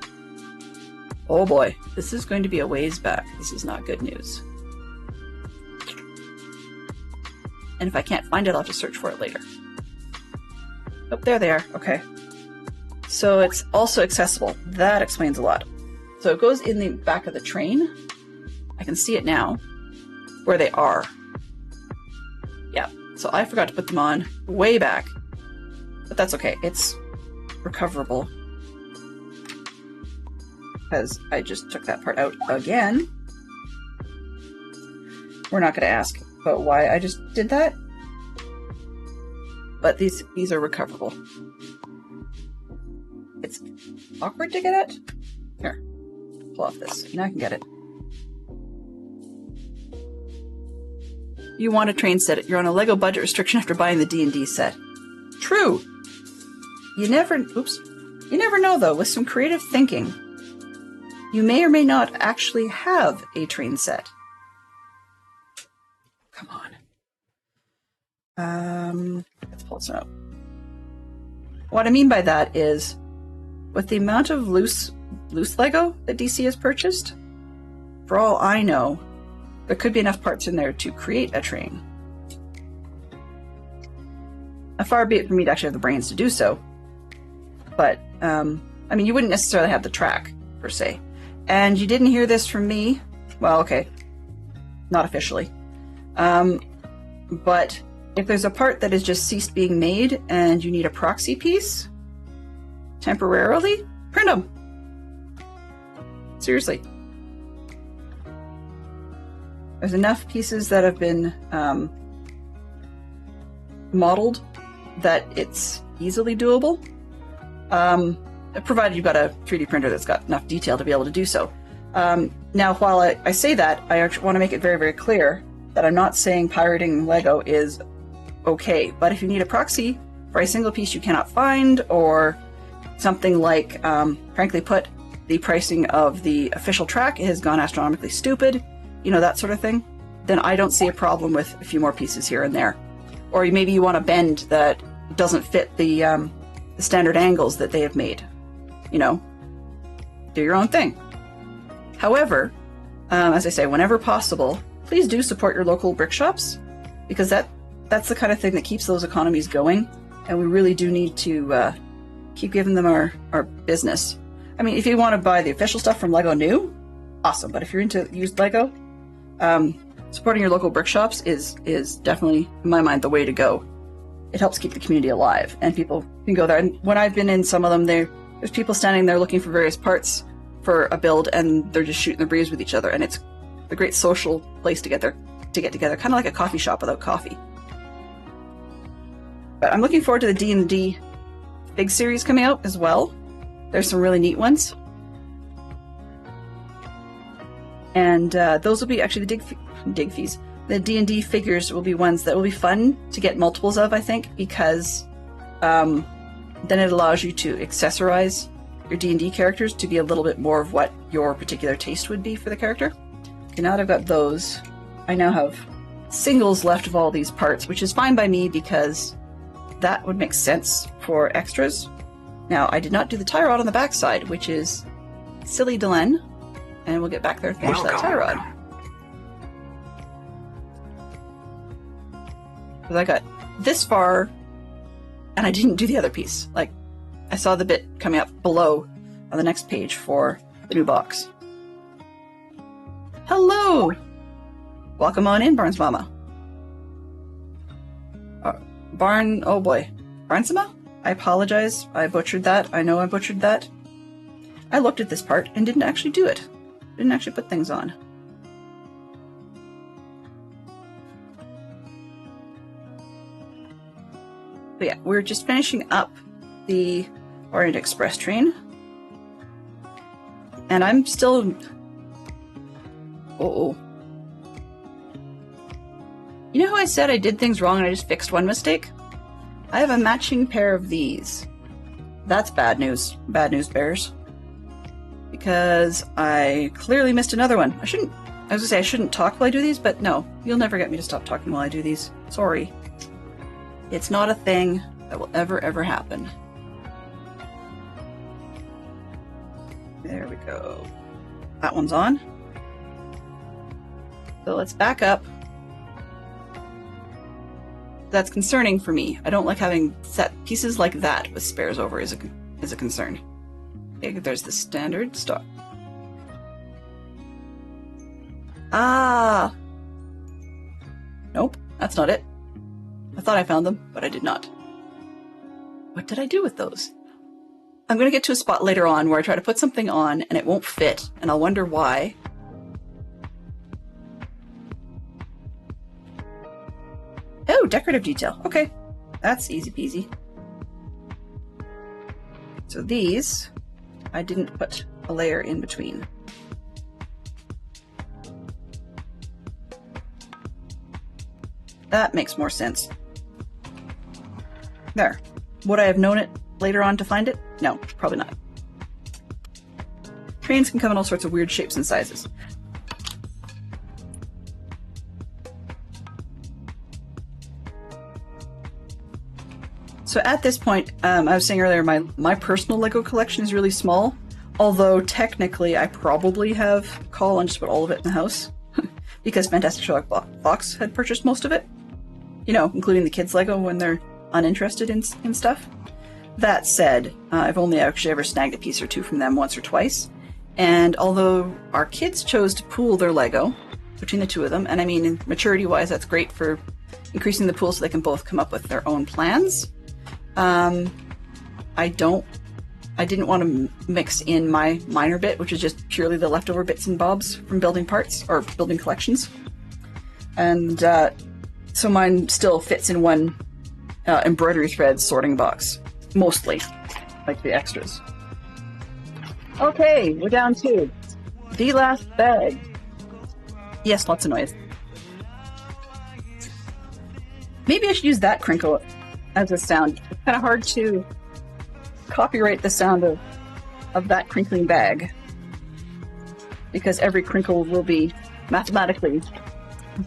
oh boy, this is going to be a ways back. This is not good news. And if I can't find it, I'll have to search for it later. Oh, there they are. Okay. So it's also accessible. That explains a lot. So it goes in the back of the train. I can see it now, where they are. Yeah. So I forgot to put them on way back. But that's okay. It's recoverable. Because I just took that part out again. We're not going to ask about why I just did that. But these are recoverable. It's awkward to get at. Here, pull off this. Now I can get it. You want a train set. You're on a Lego budget restriction after buying the D&D set. True. You never know though. With some creative thinking, you may or may not actually have a train set. Come on. Let's pull this out. What I mean by that is, with the amount of loose Lego that DC has purchased, for all I know, there could be enough parts in there to create a train. Far be it for me to actually have the brains to do so. But, I mean, you wouldn't necessarily have the track, per se. And you didn't hear this from me. Well, okay. Not officially. But if there's a part that has just ceased being made and you need a proxy piece, temporarily, print them. Seriously. There's enough pieces that have been modeled that it's easily doable. Provided you've got a 3D printer that's got enough detail to be able to do so. Now, while I say that, I want to make it very, very clear that I'm not saying pirating Lego is okay. But if you need a proxy for a single piece you cannot find, or something like, frankly put, the pricing of the official track has gone astronomically stupid, you know, that sort of thing, then I don't see a problem with a few more pieces here and there. Or maybe you want a bend that doesn't fit the standard angles that they have made. You know, do your own thing. However, as I say, whenever possible, please do support your local brick shops, because that's the kind of thing that keeps those economies going, and we really do need to keep giving them our business. I mean, if you want to buy the official stuff from Lego New, awesome, but if you're into used Lego, supporting your local brick shops is definitely, in my mind, the way to go. It helps keep the community alive, and people can go there. And when I've been in some of them, there's people standing there looking for various parts for a build, and they're just shooting the breeze with each other, and it's a great social place to get together, kind of like a coffee shop without coffee. But I'm looking forward to the D&D big series coming out as well. There's some really neat ones. And those will be actually the dig fees. The D&D figures will be ones that will be fun to get multiples of, I think, because then it allows you to accessorize your D&D characters to be a little bit more of what your particular taste would be for the character. Okay, now that I've got those, I now have singles left of all these parts, which is fine by me because that would make sense for extras. Now, I did not do the tie rod on the backside, which is silly Delenn, and we'll get back there and finish that tie rod. Because I got this far, and I didn't do the other piece. Like, I saw the bit coming up below on the next page for the new box. Hello! Welcome on in, Barnes Mama. Oh boy. Barnsama? I apologize. I butchered that. I know I butchered that. I looked at this part and didn't actually do it. Didn't actually put things on. But yeah, we're just finishing up the Orient Express train. And I'm still... Uh-oh. You know how I said I did things wrong and I just fixed one mistake? I have a matching pair of these. That's bad news. Bad news bears. Because I clearly missed another one. I was gonna say I shouldn't talk while I do these, but no. You'll never get me to stop talking while I do these. Sorry. It's not a thing that will ever happen. There we go. That one's on. So let's back up. That's concerning for me. I don't like having set pieces like that with spares over is a concern. Okay, there's the standard stock. Ah! Nope, that's not it. I thought I found them, but I did not. What did I do with those? I'm going to get to a spot later on where I try to put something on and it won't fit, and I'll wonder why. Oh, decorative detail. Okay. That's easy peasy. So these, I didn't put a layer in between. That makes more sense. There. Would I have known it later on to find it? No, probably not. Trains can come in all sorts of weird shapes and sizes. So at this point, I was saying earlier, my personal Lego collection is really small, although technically I probably have call on just about all of it in the house, because Fantastic Sherlock Fox had purchased most of it, you know, including the kids' Lego when they're uninterested in stuff. That said, I've only actually ever snagged a piece or two from them once or twice, and although our kids chose to pool their Lego between the two of them, and I mean, maturity-wise, that's great for increasing the pool so they can both come up with their own plans. I didn't want to mix in my minor bit, which is just purely the leftover bits and bobs from building parts, or building collections. And, so mine still fits in one, embroidery thread sorting box. Mostly. Like the extras. Okay, we're down to the last bag. Yes, lots of noise. Maybe I should use that crinkle as a sound. It's kind of hard to copyright the sound of that crinkling bag, because every crinkle will be mathematically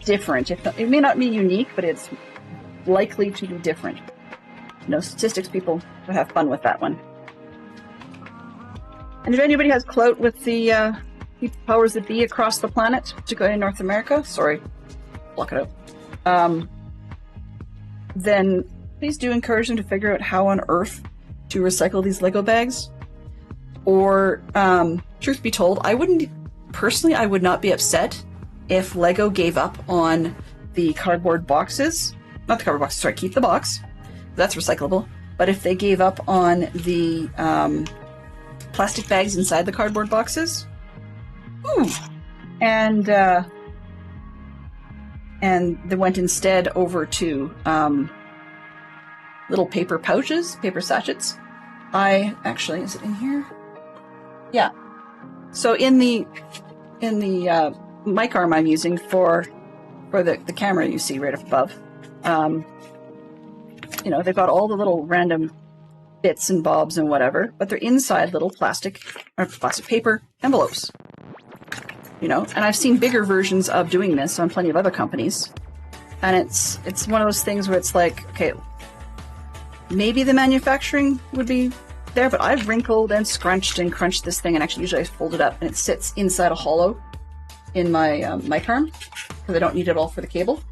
different. It may not be unique, but it's likely to be different. You know, statistics people would have fun with that one. And if anybody has clout with the powers that be across the planet, particularly in North America, sorry, block it out, then please do encourage them to figure out how on earth to recycle these Lego bags. Or, truth be told, I would not be upset if Lego gave up on the cardboard boxes. Not the cardboard boxes, sorry, keep the box. That's recyclable. But if they gave up on the plastic bags inside the cardboard boxes, and they went instead over to little paper pouches, paper sachets. Is it in here? Yeah. So in the mic arm I'm using for the camera you see right up above, you know, they've got all the little random bits and bobs and whatever, but they're inside little plastic paper envelopes. You know, and I've seen bigger versions of doing this on plenty of other companies, and it's one of those things where it's like, okay, maybe the manufacturing would be there, but I've wrinkled and scrunched and crunched this thing, and actually usually I fold it up and it sits inside a hollow in my mic arm, because I don't need it all for the cable.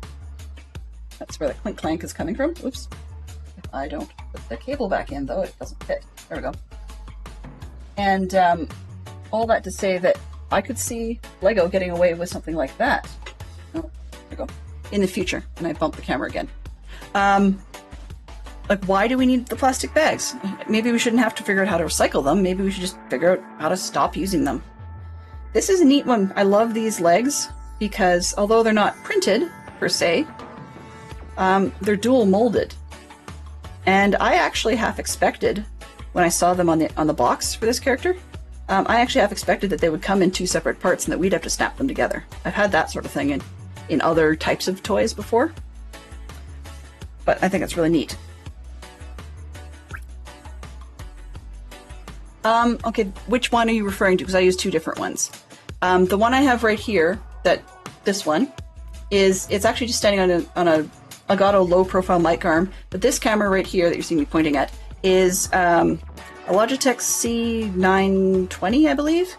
That's where the clink clank is coming from. Oops. If I don't put the cable back in, though, it doesn't fit. There we go. And all that to say that I could see Lego getting away with something like that. Oh, there we go. In the future. And I bumped the camera again. Like, why do we need the plastic bags? Maybe we shouldn't have to figure out how to recycle them. Maybe we should just figure out how to stop using them. This is a neat one. I love these legs because although they're not printed, per se, they're dual molded. And I actually half expected when I saw them on the box for this character. I actually have expected that they would come in 2 separate parts and that we'd have to snap them together. I've had that sort of thing in other types of toys before, but I think it's really neat. Okay, which one are you referring to? Because I use 2 different ones. The one I have right here, this one, it's actually just standing on a Elgato low-profile mic arm, but this camera right here that you're seeing me pointing at is a Logitech C920, I believe.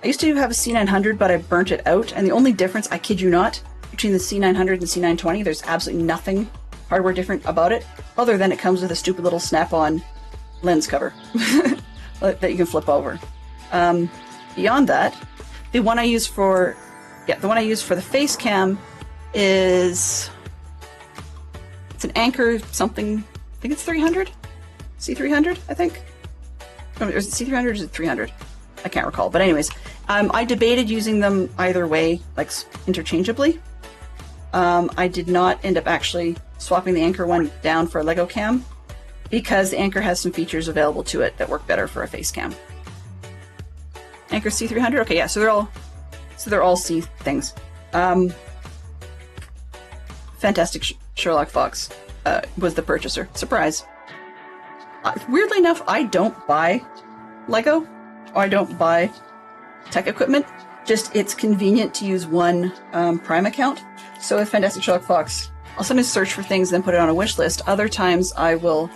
I used to have a C900, but I burnt it out, and the only difference, I kid you not, between the C900 and the C920, there's absolutely nothing hardware different about it, other than it comes with a stupid little snap-on lens cover that you can flip over. Beyond that, the one I use for the face cam is, it's an Anker something, I think it's 300? C300, I think? Or is it C300 or is it 300? I can't recall, but anyways, I debated using them either way, like interchangeably. I did not end up actually swapping the Anker one down for a Lego cam, because the Anker has some features available to it that work better for a face cam. Anker C300? Okay, yeah, so they're all C things. Fantastic Sherlock Fox was the purchaser. Surprise. Weirdly enough, I don't buy Lego, or I don't buy tech equipment. Just, it's convenient to use one Prime account. So with Fantastic Sherlock Fox, I'll sometimes search for things and then put it on a wish list. Other times I will...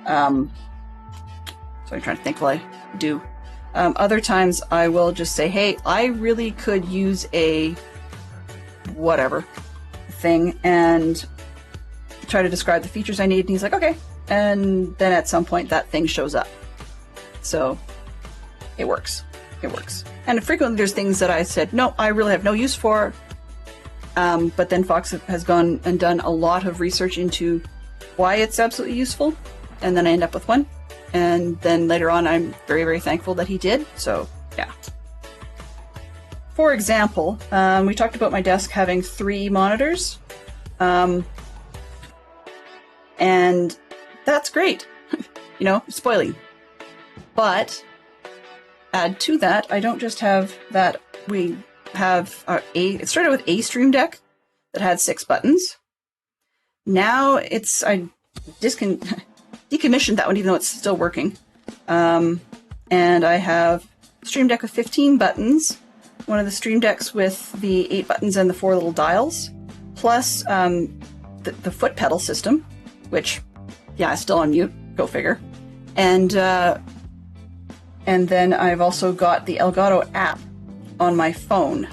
so I'm trying to think while I do. Other times I will just say, hey, I really could use a whatever thing, and try to describe the features I need, and he's like, okay. And then at some point that thing shows up. So it works. It works. And frequently there's things that I said, no, I really have no use for. But then Fox has gone and done a lot of research into why it's absolutely useful. And then I end up with one. And then later on, I'm very, very thankful that he did. So, yeah. For example, we talked about my desk having 3 monitors. And that's great. You know, spoiling. But add to that, I don't just have that. We have it started with a Stream Deck that had 6 buttons. Now I decommissioned that one, even though it's still working. And I have Stream Deck with 15 buttons, one of the Stream Decks with the 8 buttons and the 4 little dials, plus the foot pedal system, which, yeah, is still on mute, go figure. And then I've also got the Elgato app on my phone.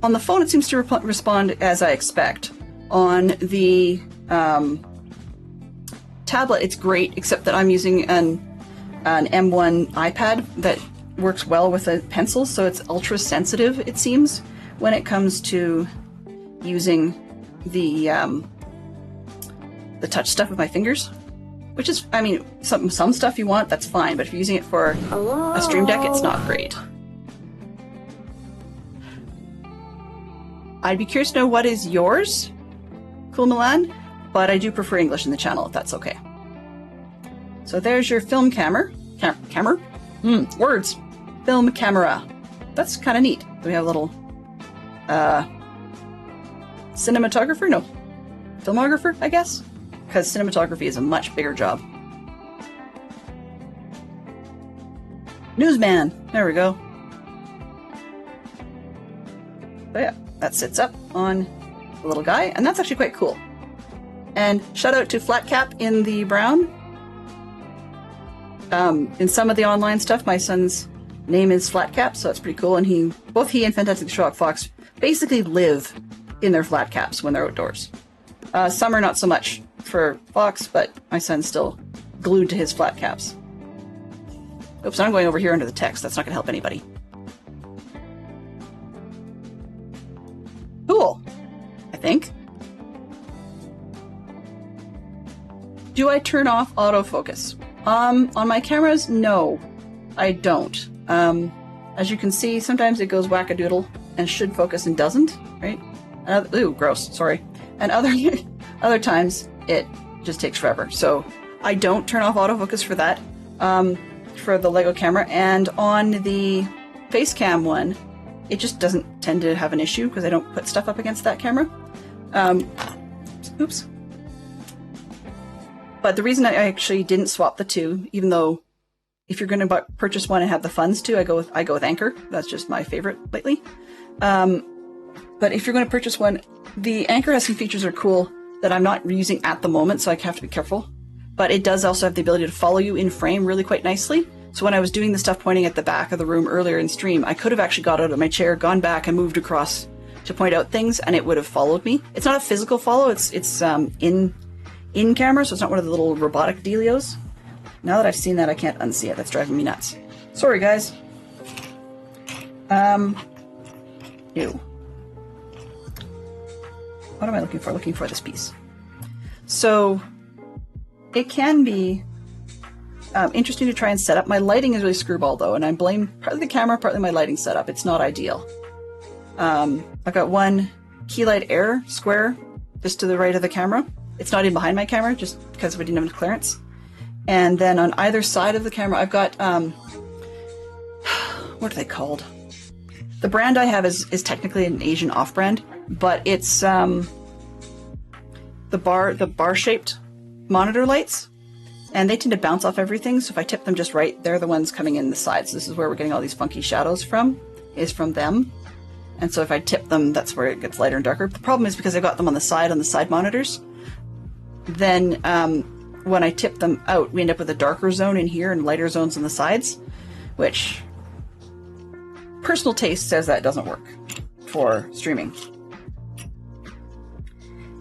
On the phone, it seems to respond as I expect. On the tablet, it's great, except that I'm using an M1 iPad that works well with a pencil, so it's ultra sensitive, it seems, when it comes to using the touch stuff with my fingers. Which is, I mean, some stuff you want, that's fine, but if you're using it for a Stream Deck, it's not great. I'd be curious to know what is yours, Cool Milan, but I do prefer English in the channel, if that's okay. So there's your film camera. Camera? Words. Film camera. That's kind of neat. We have a little cinematographer? No. Filmographer, I guess? Because cinematography is a much bigger job. Newsman. There we go. So yeah, that sits up on the little guy, and that's actually quite cool. And shout out to Flatcap in the brown. In some of the online stuff, my son's name is Flatcap, so that's pretty cool. And both he and Fantastic Sherlock Fox basically live in their flat caps when they're outdoors. Summer, not so much for Fox, but my son's still glued to his flat caps. Oops, I'm going over here under the text. That's not going to help anybody. Cool, I think. Do I turn off autofocus? On my cameras, no, I don't. As you can see, sometimes it goes wackadoodle and should focus and doesn't, right? Ooh, gross, sorry. And other times, it just takes forever. So I don't turn off autofocus for that. for the Lego camera, and on the face cam one, it just doesn't tend to have an issue because I don't put stuff up against that camera. Oops. But the reason I actually didn't swap the two, even though if you're going to purchase one and have the funds to, I go with Anchor. That's just my favorite lately. But if you're going to purchase one, the Anchor has some features that are cool that I'm not using at the moment, so I have to be careful. But it does also have the ability to follow you in frame really quite nicely. So when I was doing the stuff pointing at the back of the room earlier in stream, I could have actually got out of my chair, gone back, and moved across to point out things, and it would have followed me. It's not a physical follow, it's in camera, so it's not one of the little robotic dealios. Now that I've seen that, I can't unsee it. That's driving me nuts. Sorry, guys. Ew. What am I looking for? Looking for this piece. So, it can be interesting to try and set up. My lighting is really screwball, though, and I blame partly the camera, partly my lighting setup. It's not ideal. I've got one key light air square just to the right of the camera. It's not in behind my camera, just because we didn't have enough clearance. And then on either side of the camera, I've got, what are they called? The brand I have is technically an Asian off-brand, but it's the bar-shaped monitor lights, and they tend to bounce off everything, so if I tip them just right, they're the ones coming in the sides. This is where we're getting all these funky shadows from, is from them. And so if I tip them, that's where it gets lighter and darker. The problem is because I got them on the side monitors, then when I tip them out, we end up with a darker zone in here and lighter zones on the sides, which personal taste says that doesn't work for streaming.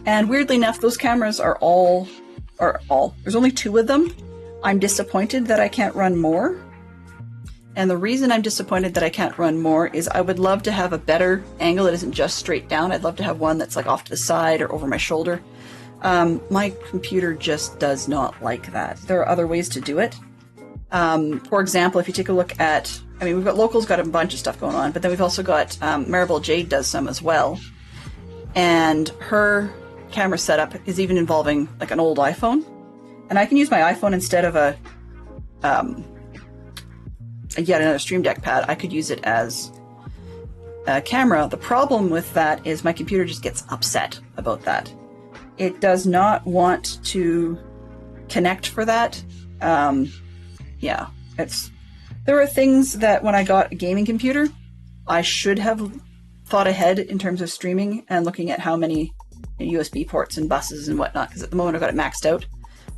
And weirdly enough, those cameras are all, there's only 2 of them. I'm disappointed that I can't run more. And the reason I'm disappointed that I can't run more is I would love to have a better angle that isn't just straight down. I'd love to have one that's like off to the side or over my shoulder. My computer just does not like that. There are other ways to do it. For example, if you take a look at, I mean, we've got Local's got a bunch of stuff going on, but then we've also got Maribel Jade does some as well. And her camera setup is even involving like an old iPhone. And I can use my iPhone instead of yet another Stream Deck pad. I could use it as a camera. The problem with that is my computer just gets upset about that. It does not want to connect for that. Yeah, there are things that when I got a gaming computer, I should have thought ahead in terms of streaming and looking at how many USB ports and buses and whatnot, because at the moment I've got it maxed out.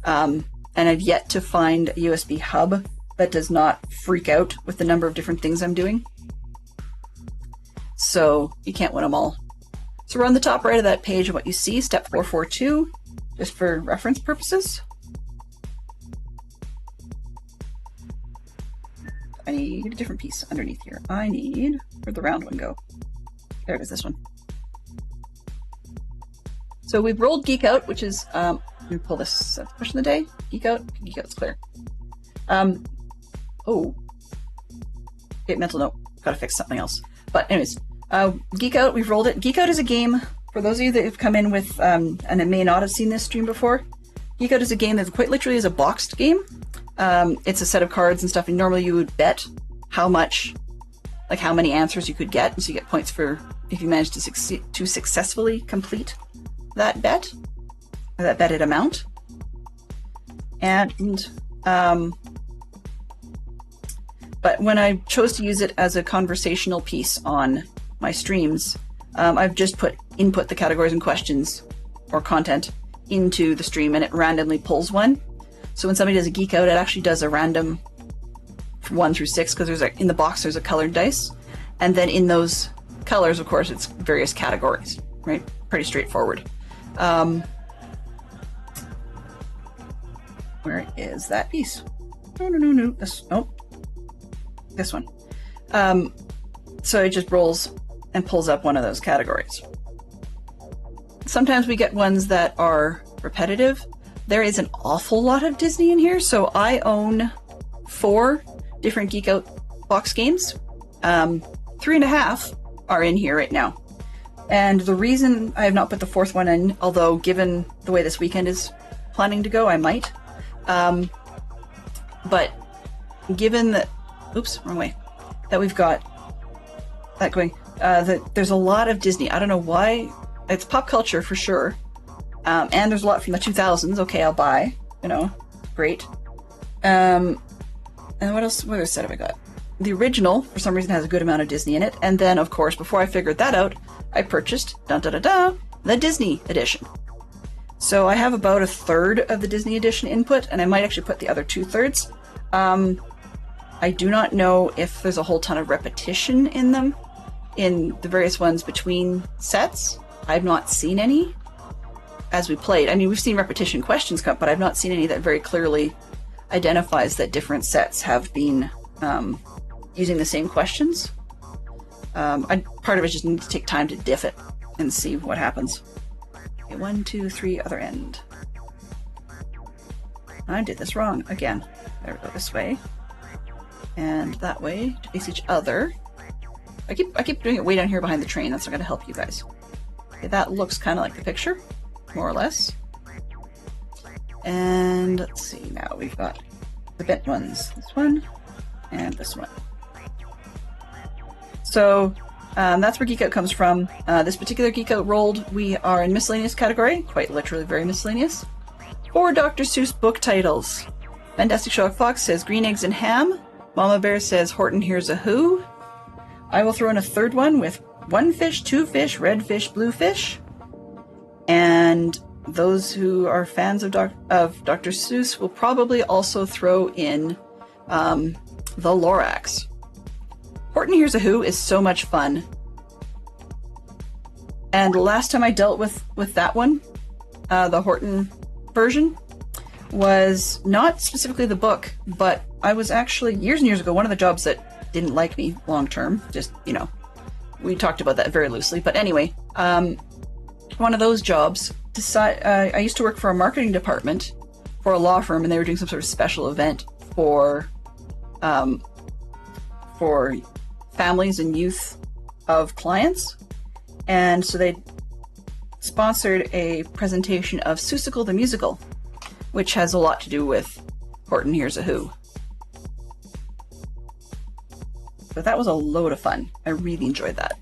And I've yet to find a USB hub that does not freak out with the number of different things I'm doing. So you can't win them all. So we're on the top right of that page of what you see, step 442, just for reference purposes. I need a different piece underneath here. Where'd the round one go? There it is, this one. So we've rolled Geek Out, which is, let me pull this question of the day. Geek Out's clear. Mental note, gotta fix something else. But anyways, Geek Out, we've rolled it. Geek Out is a game, for those of you that have come in with, and may not have seen this stream before, Geek Out is a game that quite literally is a boxed game. It's a set of cards and stuff, and normally you would bet how much, like how many answers you could get, and so you get points for if you manage to successfully complete that bet, or that betted amount. And, but when I chose to use it as a conversational piece on my streams, I've just input the categories and questions or content into the stream, and it randomly pulls one. So when somebody does a Geek Out, it actually does a random 1 through 6, because in the box there's a colored dice, and then in those colors, of course, it's various categories, right? Pretty straightforward. Where is that piece? No. This one. So it just rolls and pulls up one of those categories. Sometimes we get ones that are repetitive. There is an awful lot of Disney in here, so I own 4 different Geek Out box games. 3.5 are in here right now. And the reason I have not put the 4th one in, although given the way this weekend is planning to go, I might. But given that, oops, wrong way, that we've got that going, that there's a lot of Disney. I don't know why. It's pop culture for sure. And there's a lot from the 2000s. Okay, I'll buy. You know, great. And what else? What other set have I got? The original, for some reason, has a good amount of Disney in it. And then, of course, before I figured that out, I purchased, the Disney edition. So I have about a third of the Disney edition input, and I might actually put the other 2/3. I do not know if there's a whole ton of repetition in them, in the various ones between sets. I've not seen any as we played. I mean, we've seen repetition questions come up, but I've not seen any that very clearly identifies that different sets have been using the same questions. Part of it just needs to take time to diff it and see what happens. Okay, 1, 2, 3, other end. I did this wrong again. There we go, this way. And that way to face each other. I keep doing it way down here behind the train. That's not going to help you guys. Okay, that looks kind of like the picture, more or less. And let's see, now we've got the bent ones. This one and this one. So that's where Geek Out comes from. This particular Geek Out rolled, we are in miscellaneous category, quite literally very miscellaneous. 4 Dr. Seuss book titles. Fantastic Sherlock Fox says Green Eggs and Ham. Mama Bear says Horton Hears a Who. I will throw in a third one with 1 fish, 2 fish, red fish, blue fish. And those who are fans of Dr. Seuss will probably also throw in the Lorax. Horton Hears a Who is so much fun. And last time I dealt with that one, the Horton version, was not specifically the book, but I was actually, years and years ago, one of the jobs that didn't like me long term, just, you know, we talked about that very loosely, but anyway, one of those jobs, I used to work for a marketing department for a law firm, and they were doing some sort of special event for families and youth of clients, and so they sponsored a presentation of Seussical the Musical, which has a lot to do with Horton Hears a Who. But that was a load of fun. I really enjoyed that.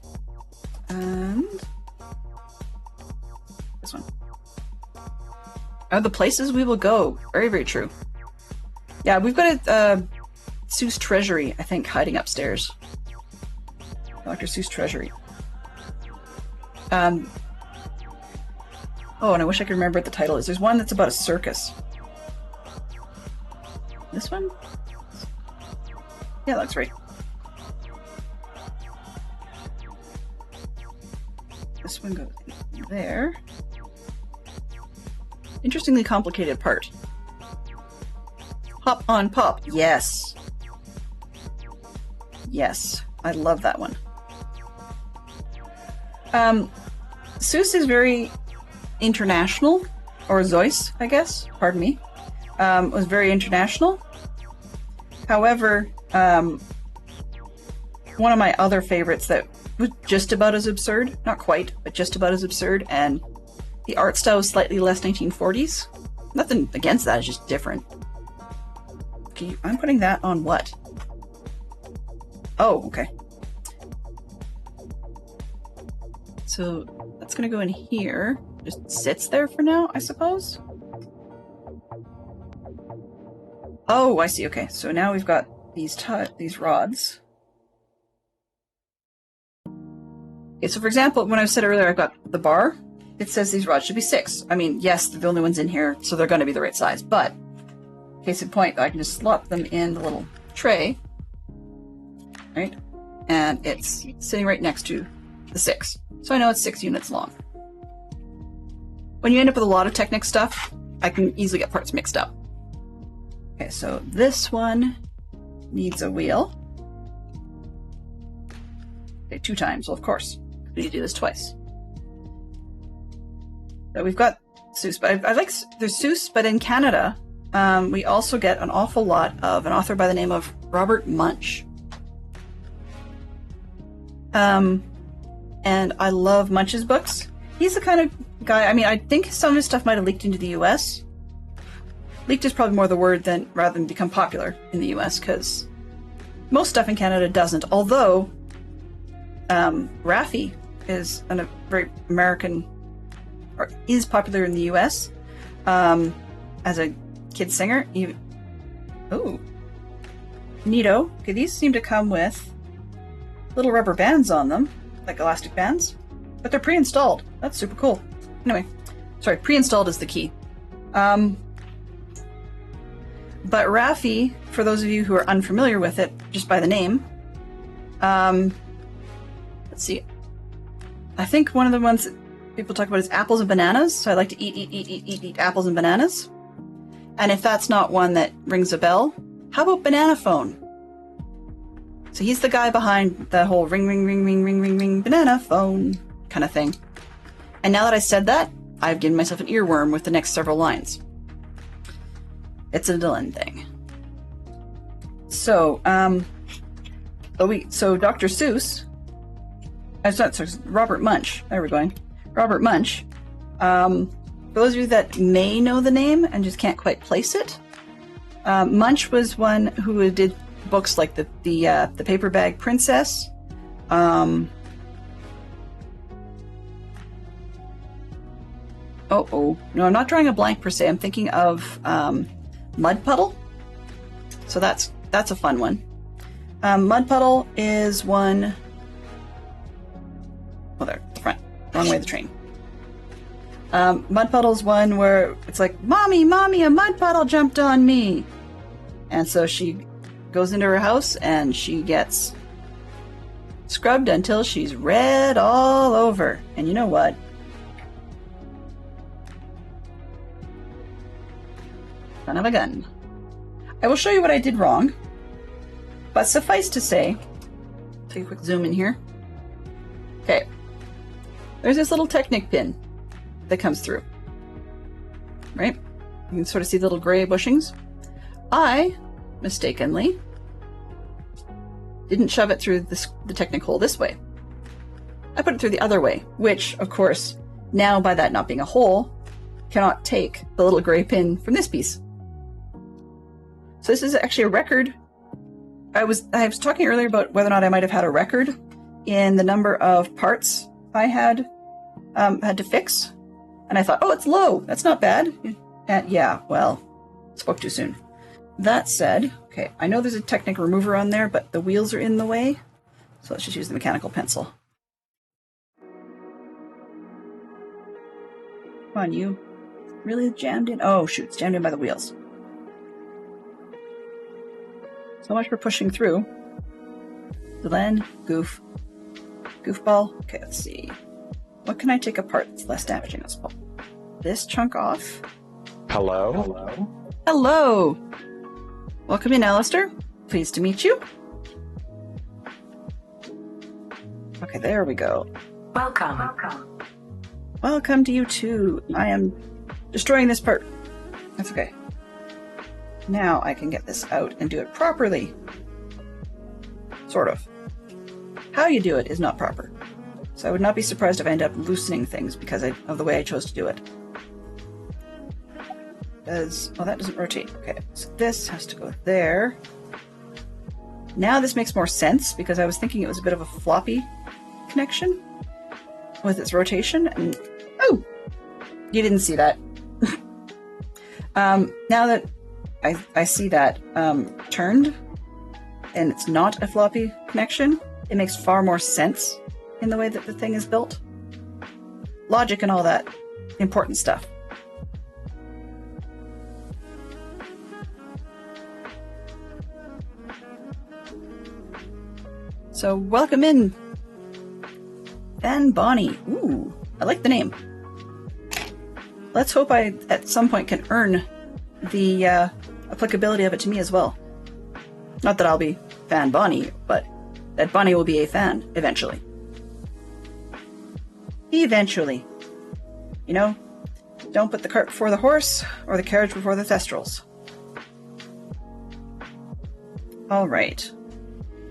And this one. Are the places we will go. Very, very true. Yeah, we've got a Seuss Treasury, I think, hiding upstairs. Dr. Seuss Treasury. Oh, and I wish I could remember what the title is. There's one that's about a circus. This one? Yeah, that's right. This one goes in there. Interestingly complicated part. Hop on Pop. Yes. Yes. I love that one. Seuss is very international, or Zeus, I guess. Pardon me. Was very international. However, one of my other favorites that was just about as absurd, not quite, but just about as absurd, and the art style was slightly less 1940s. Nothing against that, it's just different. Okay, I'm putting that on what? Oh, okay. So that's gonna go in here. Just sits there for now, I suppose. Oh, I see. Okay, so now we've got these rods. Okay, so for example, when I said earlier I've got the bar, it says these rods should be 6. I mean, yes, they're the only ones in here, so they're going to be the right size, but case in point, I can just slot them in the little tray, right? And it's sitting right next to the 6. So I know it's 6 units long. When you end up with a lot of Technic stuff, I can easily get parts mixed up. Okay, so this one needs a wheel. Okay, 2 times, well, of course. We need to do this twice. So we've got Seuss, but I like, there's Seuss, but in Canada, we also get an awful lot of an author by the name of Robert Munsch. And I love Munch's books. He's the kind of guy, I mean, I think some of his stuff might have leaked into the US. Leaked is probably more the word than rather than become popular in the US, because most stuff in Canada doesn't. Although Raffi is a very American, or is popular in the US as a kid singer. Oh, neato. Okay, these seem to come with little rubber bands on them, like elastic bands, but they're pre-installed. That's super cool. Anyway, sorry, pre-installed is the key. But Raffi, for those of you who are unfamiliar with it, just by the name, let's see. I think one of the ones that people talk about is apples and bananas. So I like to eat apples and bananas. And if that's not one that rings a bell, how about Banana Phone? So he's the guy behind the whole ring, ring, ring, ring, ring, ring, ring, banana phone kind of thing. And now that I said that, I've given myself an earworm with the next several lines. It's a Dylan thing. So, so Dr. Seuss, Robert Munsch, there we're going. Robert Munsch, for those of you that may know the name and just can't quite place it, Munsch was one who did books like the Paper Bag Princess, no, I'm not drawing a blank per se. I'm thinking of Mud Puddle. So that's a fun one. Mud Puddle is one. Oh, there, the front. Wrong way of the train. Mud Puddle's one where it's like, Mommy, a mud puddle jumped on me. And so she goes into her house and she gets scrubbed until she's red all over. And you know what? Son of a gun. I will show you what I did wrong, but suffice to say, take a quick zoom in here. Okay, there's this little Technic pin that comes through, right? You can sort of see the little gray bushings. I mistakenly didn't shove it through the Technic hole this way. I put it through the other way, which, of course, now by that not being a hole, cannot take the little gray pin from this piece. So this is actually a record. I was talking earlier about whether or not I might have had a record in the number of parts I had to fix, and I thought, oh, it's low. That's not bad. Yeah, well, spoke too soon. That said, okay, I know there's a Technic remover on there, but the wheels are in the way, so let's just use the mechanical pencil. Come on, you really jammed in? Oh shoot, it's jammed in by the wheels. So much for pushing through. Glenn, goofball. Okay, let's see. What can I take apart that's less damaging? Let's pull this chunk off. Hello. Welcome in, Alistair. Pleased to meet you. Okay, there we go. Welcome to you too. I am destroying this part. That's okay. Now I can get this out and do it properly. Sort of. How you do it is not proper. So I would not be surprised if I end up loosening things because of the way I chose to do it. Oh, that doesn't rotate. Okay, so this has to go there. Now this makes more sense because I was thinking it was a bit of a floppy connection with its rotation. And oh, you didn't see that. Now that I see that turned and it's not a floppy connection, it makes far more sense in the way that the thing is built. Logic and all that important stuff. So welcome in, Van Bonnie. Ooh, I like the name. Let's hope I at some point can earn the applicability of it to me as well. Not that I'll be Fan Bonnie, but that Bonnie will be a fan eventually. Eventually. You know, don't put the cart before the horse or the carriage before the thestrals. All right.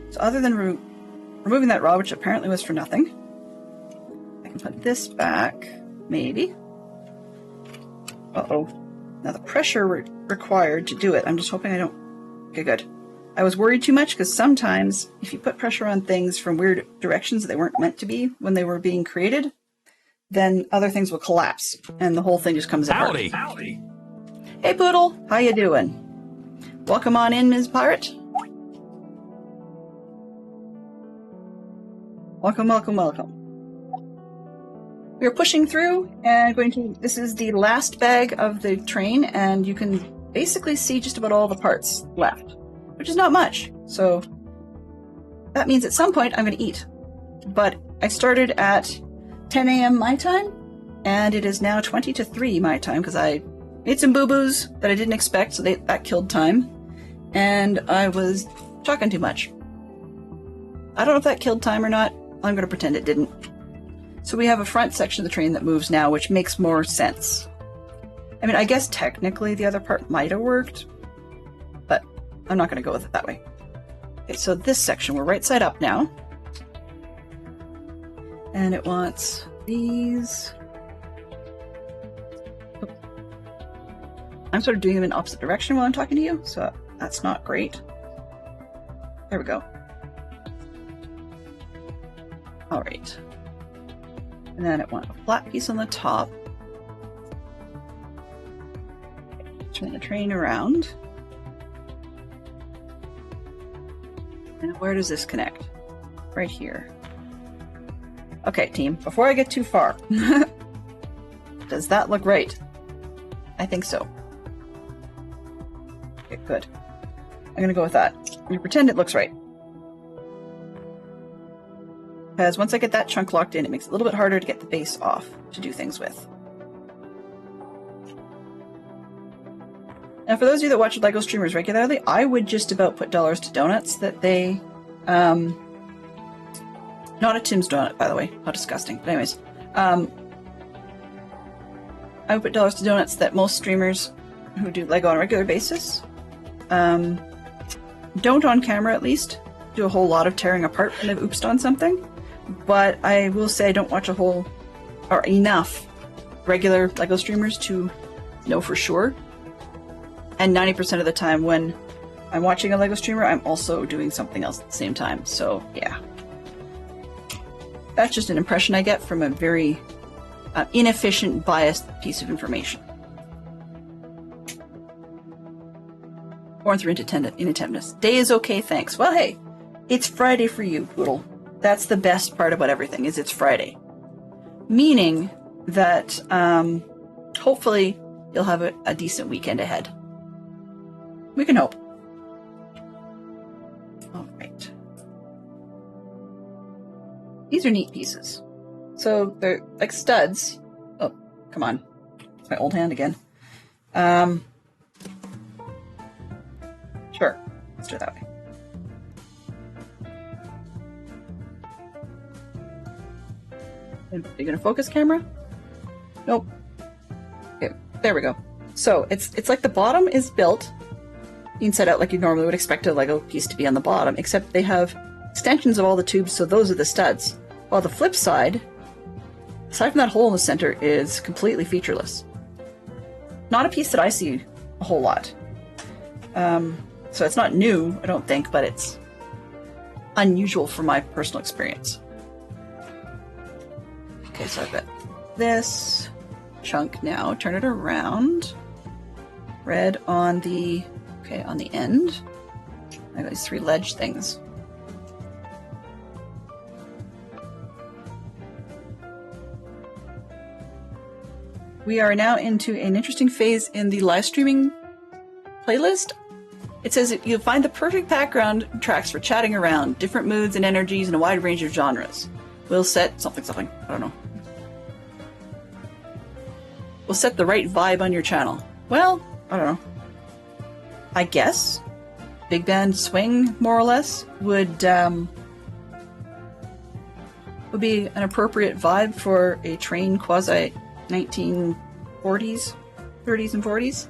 So other than removing that rod, which apparently was for nothing, I can put this back, maybe. Uh-oh. Now the pressure required to do it, I'm just hoping I don't... Okay, good. I was worried too much because sometimes if you put pressure on things from weird directions that they weren't meant to be when they were being created, then other things will collapse and the whole thing just comes apart. Howdy. Hey Poodle, how you doing? Welcome on in, Ms. Pirate. Welcome, welcome, welcome. We're pushing through and this is the last bag of the train, and you can basically see just about all the parts left, which is not much. So that means at some point I'm going to eat. But I started at 10 a.m. my time, and it is now 20 to 3 my time because I made some boo-boos that I didn't expect, so that killed time. And I was talking too much. I don't know if that killed time or not. I'm going to pretend it didn't. So we have a front section of the train that moves now, which makes more sense. I mean, I guess technically the other part might have worked, but I'm not going to go with it that way. Okay, so this section, we're right side up now. And it wants these. Oh. I'm sort of doing them in opposite direction while I'm talking to you, so that's not great. There we go. All right. And then it wants a flat piece on the top. Turn the train around. And where does this connect? Right here. Okay, team, before I get too far, does that look right? I think so. Okay, good. I'm gonna go with that. I'm gonna pretend it looks right. Because once I get that chunk locked in, it makes it a little bit harder to get the base off to do things with. Now, for those of you that watch LEGO streamers regularly, I would just about put dollars to donuts that they... not a Tim's donut, by the way. How disgusting. But anyways, I would put dollars to donuts that most streamers who do LEGO on a regular basis don't on camera, at least, do a whole lot of tearing apart when they've oopsed on something. But I will say I don't watch a whole, or enough, regular LEGO streamers to know for sure. And 90% of the time when I'm watching a LEGO streamer, I'm also doing something else at the same time. So, yeah. That's just an impression I get from a very inefficient, biased piece of information. Born through inattentiveness. Day is okay, thanks. Well, hey, it's Friday for you, Poodle. That's the best part about everything, is it's Friday. Meaning that hopefully you'll have a decent weekend ahead. We can hope. All right. These are neat pieces. So they're like studs. Oh, come on. It's my old hand again. Sure. Let's do it that way. Are you gonna focus, camera? Nope. Okay, there we go. So it's like the bottom is built, being set out like you normally would expect a LEGO piece to be on the bottom, except they have extensions of all the tubes, so those are the studs. While the flip side, aside from that hole in the center, is completely featureless. Not a piece that I see a whole lot. So it's not new, I don't think, but it's unusual from my personal experience. Okay, so I've got this chunk now. Turn it around. Red on the, okay, on the end. I got these 3 ledge things. We are now into an interesting phase in the live streaming playlist. It says you'll find the perfect background tracks for chatting around, different moods and energies in a wide range of genres. We'll set something, I don't know. We'll set the right vibe on your channel. Well, I don't know. I guess big band swing, more or less, would be an appropriate vibe for a train quasi 1940s, 30s and 40s.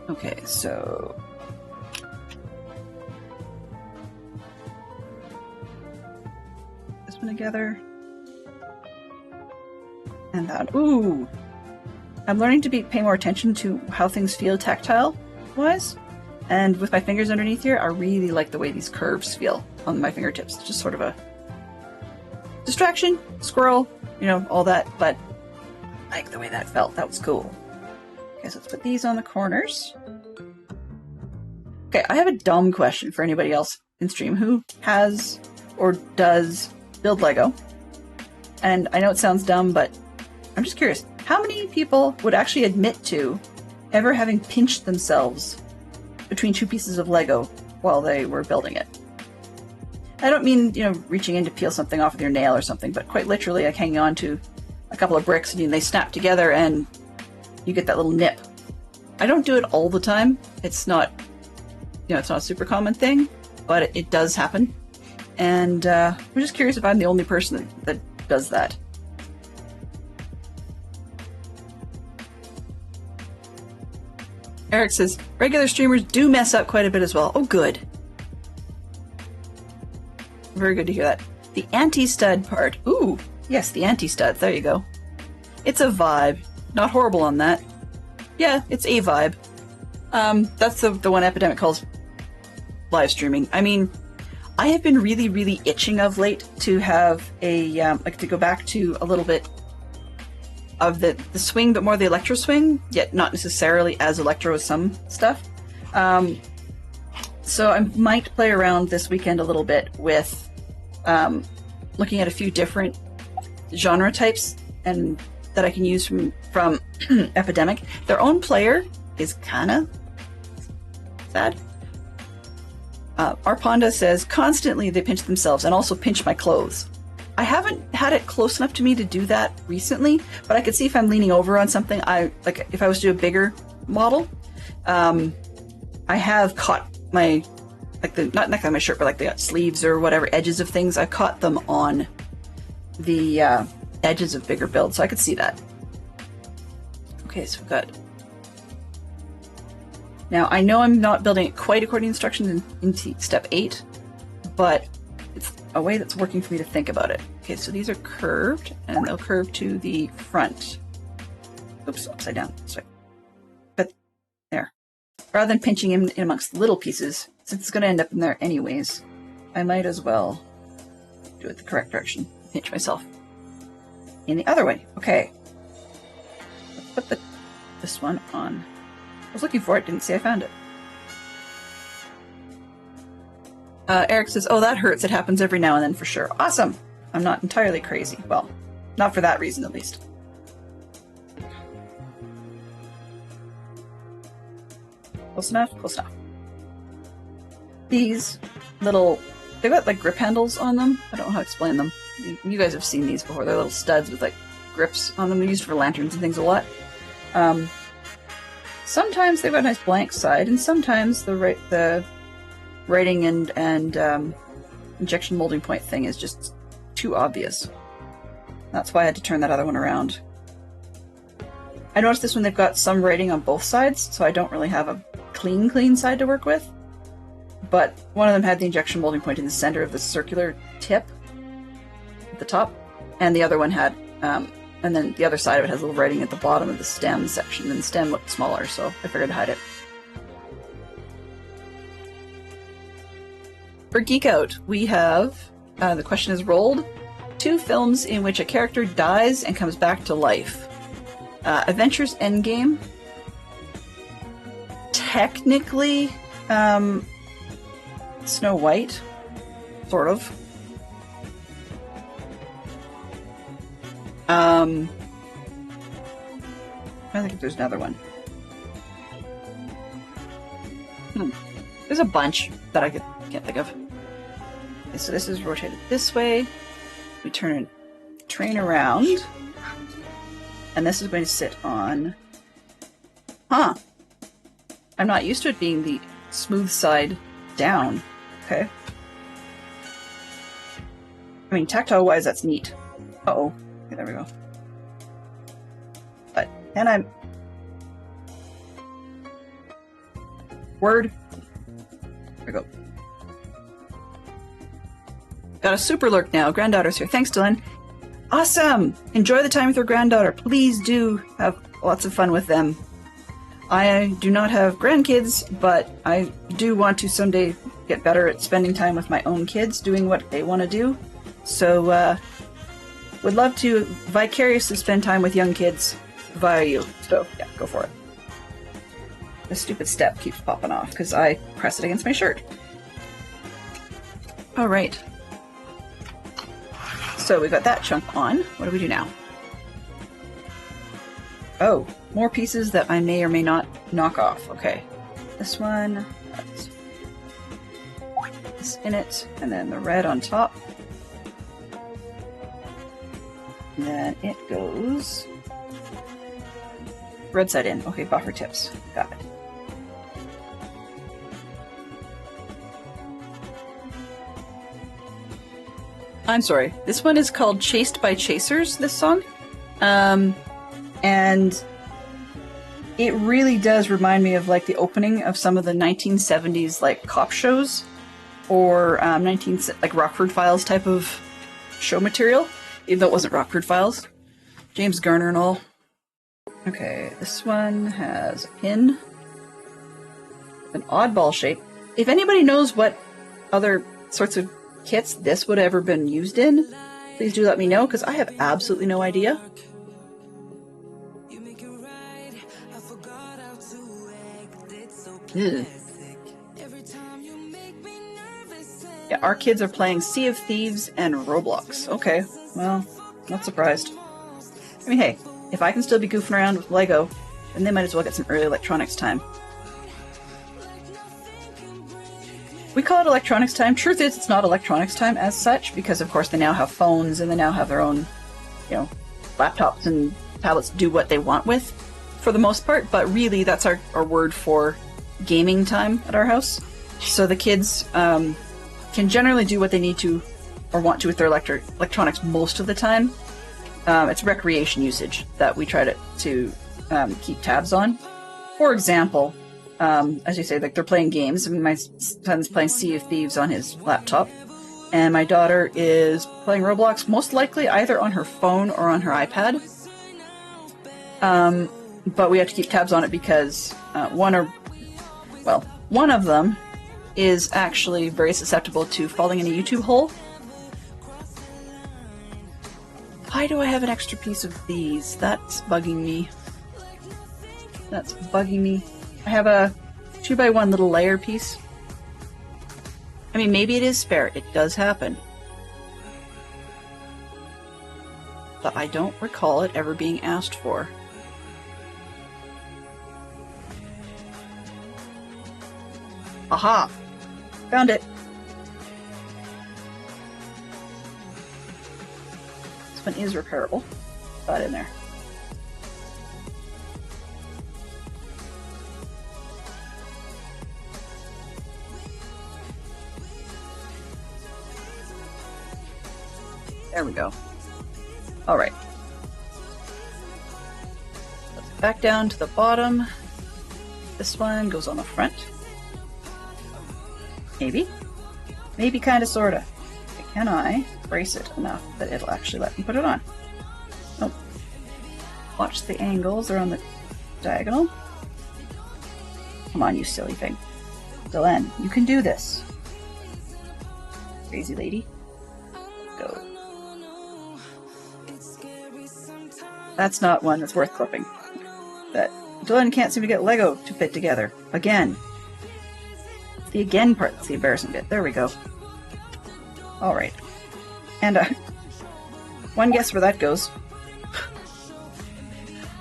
Okay, so this one together. And that. Ooh! I'm learning to pay more attention to how things feel tactile-wise. And with my fingers underneath here, I really like the way these curves feel on my fingertips. It's just sort of a distraction, squirrel, you know, all that, but I like the way that felt. That was cool. Okay, so let's put these on the corners. Okay, I have a dumb question for anybody else in stream who has or does build Lego. And I know it sounds dumb, but I'm just curious. How many people would actually admit to ever having pinched themselves between two pieces of Lego while they were building it? I don't mean, you know, reaching in to peel something off with your nail or something, but quite literally like hanging on to a couple of bricks and they snap together and you get that little nip. I don't do it all the time. It's not, you know, it's not a super common thing, but it does happen. And I'm just curious if I'm the only person that does that. Eric says, regular streamers do mess up quite a bit as well. Oh, good. Very good to hear that. The anti-stud part. Ooh, yes, the anti-stud. There you go. It's a vibe. Not horrible on that. Yeah, it's a vibe. That's the one Epidemic calls live streaming. I mean, I have been really, really itching of late to have a, like to go back to a little bit of the swing, but more the electro swing, yet not necessarily as electro as some stuff. So I might play around this weekend a little bit with looking at a few different genre types and that I can use from Epidemic. Their own player is kinda sad. Arponda says, constantly they pinch themselves and also pinch my clothes. I haven't had it close enough to me to do that recently, but I could see if I'm leaning over on something, like if I was to do a bigger model, I have caught my, like the, not neck on my shirt, but like the sleeves or whatever, edges of things, I caught them on the edges of bigger builds, so I could see that. Okay, so we've got... Now, I know I'm not building it quite according to instructions in step 8, but it's a way that's working for me to think about it. Okay, so these are curved, and they'll curve to the front. Oops, upside down. Sorry. But there. Rather than pinching in amongst little pieces, since it's going to end up in there anyways, I might as well do it the correct direction. Pinch myself in the other way. Okay. Let's put this one on. I was looking for it, didn't say I found it. Eric says, oh, that hurts. It happens every now and then for sure. Awesome. I'm not entirely crazy. Well, not for that reason, at least. Close enough? Close enough. These little... They've got, like, grip handles on them. I don't know how to explain them. You guys have seen these before. They're little studs with, like, grips on them. They're used for lanterns and things a lot. Sometimes they've got a nice blank side, and sometimes the writing and injection molding point thing is just too obvious. That's why I had to turn that other one around. I noticed this one they've got some writing on both sides, so I don't really have a clean side to work with. But one of them had the injection molding point in the center of the circular tip at the top, and the other one had, and then the other side of it has a little writing at the bottom of the stem section, and the stem looked smaller, so I figured to hide it. For Geek Out, we have, the question is rolled, 2 films in which a character dies and comes back to life. Avengers Endgame. Technically, Snow White. Sort of. I think there's another one. There's a bunch that I can't think of. Okay, so this is rotated this way. We turn a train around. And this is going to sit on... Huh. I'm not used to it being the smooth side down. Okay. I mean, tactile-wise, that's neat. Uh-oh. Okay, there we go. But, and I'm... Word. There we go. Got a super lurk now. Granddaughter's here. Thanks, Dylan. Awesome! Enjoy the time with your granddaughter. Please do have lots of fun with them. I do not have grandkids, but I do want to someday get better at spending time with my own kids, doing what they want to do. So, would love to vicariously spend time with young kids via you. So, yeah, go for it. The stupid step keeps popping off because I press it against my shirt. Alright. So we got that chunk on. What do we do now? Oh, more pieces that I may or may not knock off. Okay. This one, that's this in it, and then the red on top. And then it goes red side in. Okay, buffer tips. Got it. I'm sorry. This one is called Chased by Chasers, this song. And it really does remind me of like the opening of some of the 1970s like cop shows or like Rockford Files type of show material, even though it wasn't Rockford Files. James Garner and all. Okay, this one has a pin. An oddball shape. If anybody knows what other sorts of kits this would have ever been used in, please do let me know, because I have absolutely no idea. Ew. Yeah, our kids are playing Sea of Thieves and Roblox. Okay, well, not surprised. I mean, hey, if I can still be goofing around with Lego, then they might as well get some early electronics time. We call it electronics time. Truth is, it's not electronics time as such, because of course they now have phones and they now have their own, laptops and tablets to do what they want with, for the most part, but really that's our word for gaming time at our house. So the kids can generally do what they need to or want to with their electronics most of the time. It's recreation usage that we try to keep tabs on. For example, as you say, like they're playing games. I mean, my son's playing Sea of Thieves on his laptop, and my daughter is playing Roblox, most likely either on her phone or on her iPad. But we have to keep tabs on it because one of them is actually very susceptible to falling in a YouTube hole. Why do I have an extra piece of these? That's bugging me. That's bugging me. I have a 2x1 little layer piece. I mean, maybe it is spare. It does happen. But I don't recall it ever being asked for. Aha! Found it! This one is repairable. Got in there. There we go. Alright. Let's back down to the bottom. This one goes on the front. Maybe. Maybe kinda sorta. Can I brace it enough that it'll actually let me put it on? Nope. Watch the angles, they're on the diagonal. Come on, you silly thing. Delenn, you can do this. Crazy lady. Go. That's not one that's worth clipping. That Delenn can't seem to get Lego to fit together. Again. The again part that's the embarrassing bit. There we go. Alright. And one guess where that goes.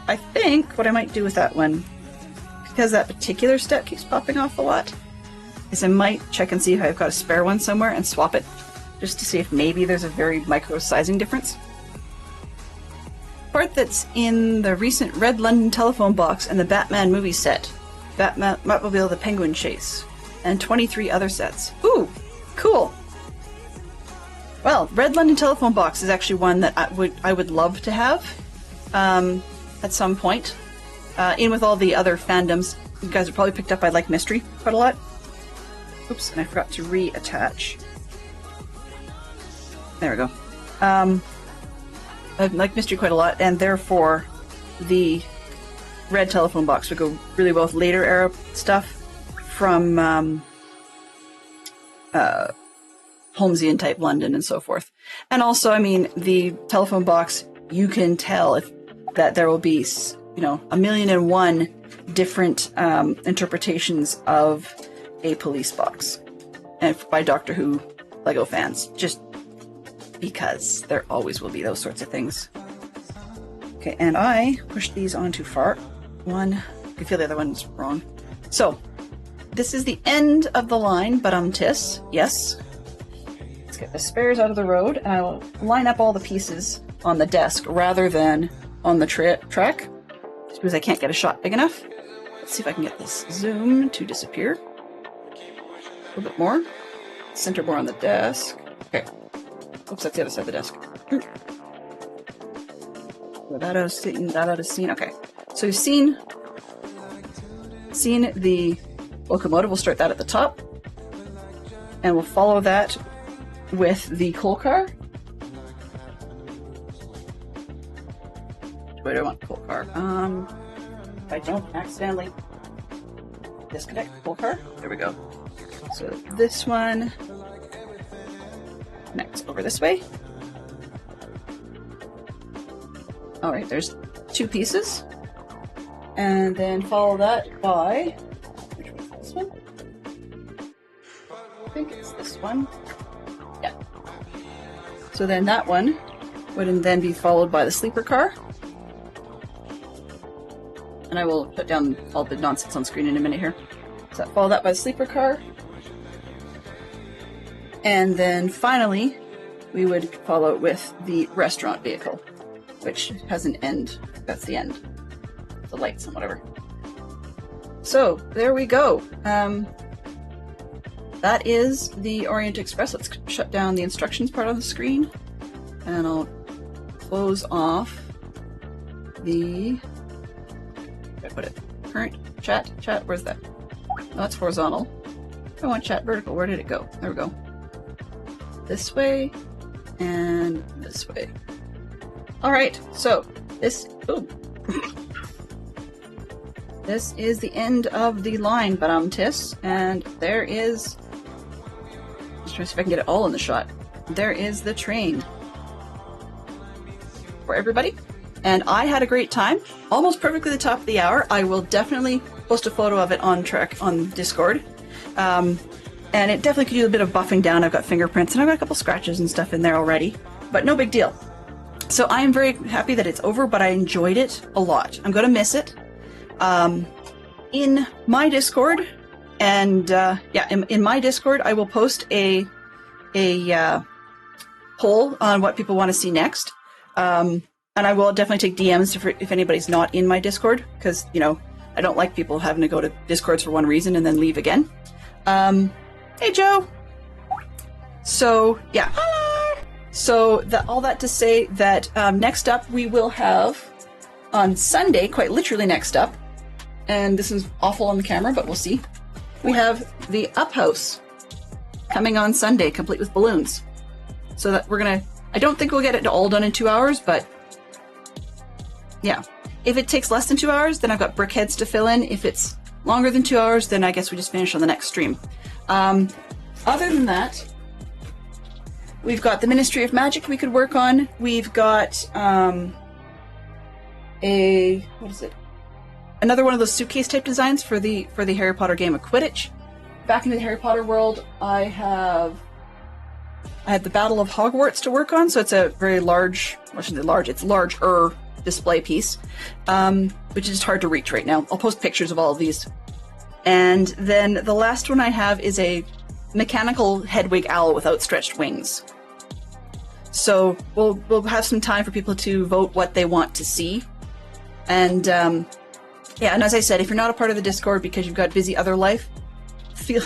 I think what I might do with that one, because that particular step keeps popping off a lot, is I might check and see if I've got a spare one somewhere and swap it, just to see if maybe there's a very micro sizing difference. Part that's in the recent Red London telephone box and the Batman movie set, Batmobile the Penguin Chase, and 23 other sets. Ooh, cool. Well, Red London telephone box is actually one that I would love to have at some point. In with all the other fandoms, you guys have probably picked up I like mystery quite a lot. Oops, and I forgot to reattach. There we go. like Mystery quite a lot, and therefore the red telephone box would go really well with later era stuff from Holmesian type London and so forth. And also, I mean, the telephone box, you can tell that there will be, you know, 1,000,001 different interpretations of a police box, and by Doctor Who Lego fans, just because there always will be those sorts of things. Okay, and I pushed these on too far. One, I can feel the other one's wrong. So, this is the end of the line, but yes. Let's get the spares out of the road, and I will line up all the pieces on the desk rather than on the track, just because I can't get a shot big enough. Let's see if I can get this zoom to disappear. A little bit more. Center more on the desk. Okay. Oops, that's the other side of the desk. That out of scene. Okay. So you've seen the locomotive. We'll start that at the top. And we'll follow that with the coal car. Where do I want the coal car? If I don't accidentally disconnect the coal car. There we go. So this one connects over this way. Alright, there's 2 pieces. And then follow that by... which one's this one? I think it's this one. Yeah. So then that one would then be followed by the sleeper car. And I will put down all the nonsense on screen in a minute here. So follow that by the sleeper car. And then finally, we would follow it with the restaurant vehicle, which has an end. That's the end. The lights and whatever. So, there we go. That is the Orient Express. Let's shut down the instructions part on the screen. And I'll close off the... where did I put it? Current chat? Chat, where's that? Oh, that's horizontal. I want chat vertical. Where did it go? There we go. This way and this way. Alright, so this this is the end of the line, and there is, just trying to see if I can get it all in the shot. There is the train for everybody, and I had a great time. Almost perfectly the top of the hour. I will definitely post a photo of it on Discord. And it definitely could use a bit of buffing down. I've got fingerprints and I've got a couple scratches and stuff in there already, but no big deal. So I am very happy that it's over, but I enjoyed it a lot. I'm going to miss it. In my Discord, and in my Discord, I will post a poll on what people want to see next. And I will definitely take DMs if anybody's not in my Discord, because, you know, I don't like people having to go to Discords for one reason and then leave again. Hey, Joe! So, yeah. Hello! So, all that to say that next up we will have, on Sunday, quite literally next up, and this is awful on the camera, but we'll see, we have the Up House coming on Sunday, complete with balloons. So that we're gonna... I don't think we'll get it all done in 2 hours, but... yeah. If it takes less than 2 hours, then I've got brickheads to fill in. If it's longer than 2 hours, then I guess we just finish on the next stream. Other than that, we've got the Ministry of Magic we could work on. We've got what is it? Another one of those suitcase type designs for the Harry Potter game of Quidditch. Back into the Harry Potter world, I had the Battle of Hogwarts to work on, so it's a very large, well, I shouldn't say large, it's larger display piece, which is just hard to reach right now. I'll post pictures of all of these. And then the last one I have is a mechanical Hedwig owl with outstretched wings. So we'll have some time for people to vote what they want to see. And yeah, and as I said, if you're not a part of the Discord because you've got busy other life, feel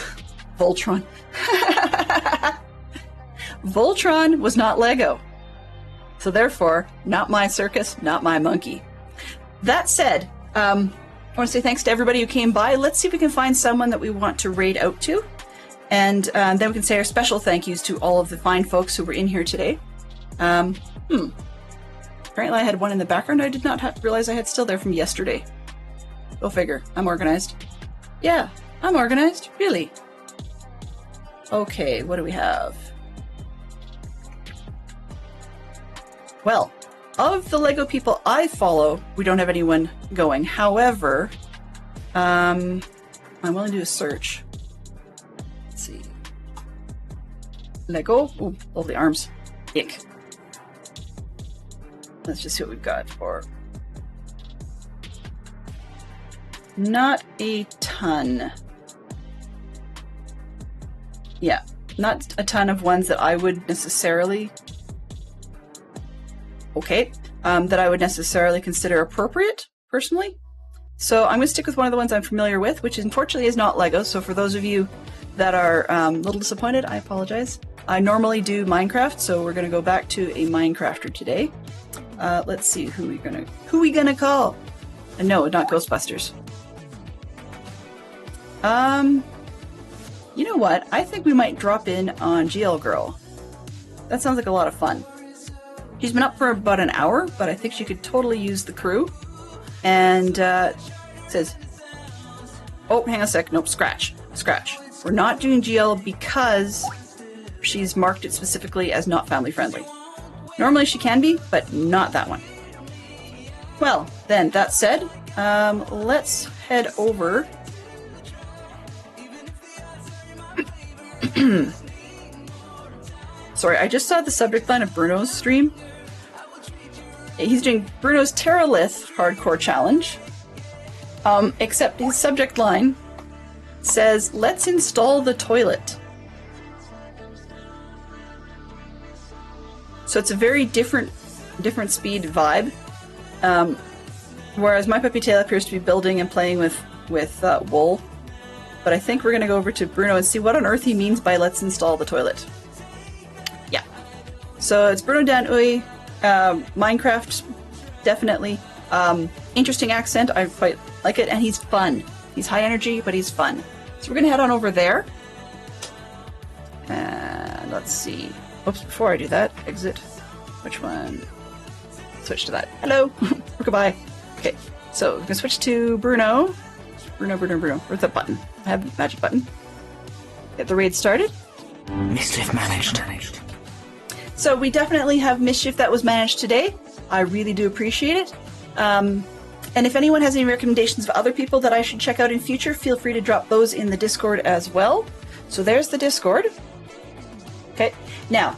Voltron. Voltron was not Lego. So therefore, not my circus, not my monkey. That said, I want to say thanks to everybody who came by. Let's see if we can find someone that we want to raid out to. And then we can say our special thank yous to all of the fine folks who were in here today. Apparently I had one in the background I did not realize I had still there from yesterday. Go figure. I'm organized. Yeah, I'm organized. Really. Okay, what do we have? Well, of the Lego people I follow, we don't have anyone going. However, I'm willing to do a search. Let's see. Lego. Ooh, lovely arms. Ick. Let's just see what we've got for. Not a ton. Yeah, not a ton of ones that I would necessarily. Okay, that I would necessarily consider appropriate, personally. So I'm going to stick with one of the ones I'm familiar with, which unfortunately is not Lego. So for those of you that are a little disappointed, I apologize. I normally do Minecraft, so we're going to go back to a Minecrafter today. Let's see who we gonna call. No, not Ghostbusters. You know what? I think we might drop in on GL Girl. That sounds like a lot of fun. She's been up for about an hour, but I think she could totally use the crew. And it says, oh, hang on a sec. Nope, scratch. We're not doing GL because she's marked it specifically as not family friendly. Normally she can be, but not that one. Well, then, that said, let's head over. Sorry, I just saw the subject line of Bruno's stream. He's doing Bruno's Terralith Hardcore Challenge. Except his subject line says, let's install the toilet. So it's a very different speed vibe. Whereas My Puppy Tail appears to be building and playing with wool. But I think we're going to go over to Bruno and see what on earth he means by let's install the toilet. Yeah. So it's Bruno Dan Uy, Minecraft, definitely. Interesting accent, I quite like it, and he's fun. He's high energy, but he's fun. So we're going to head on over there. And let's see. Oops, before I do that, exit. Which one? Switch to that. Hello. Or goodbye. Okay, so we're going to switch to Bruno. Bruno. Where's that button? I have a magic button. Get the raid started. Mischief managed. So we definitely have Mischief that was managed today. I really do appreciate it. And if anyone has any recommendations of other people that I should check out in future, feel free to drop those in the Discord as well. So there's the Discord. Okay, now,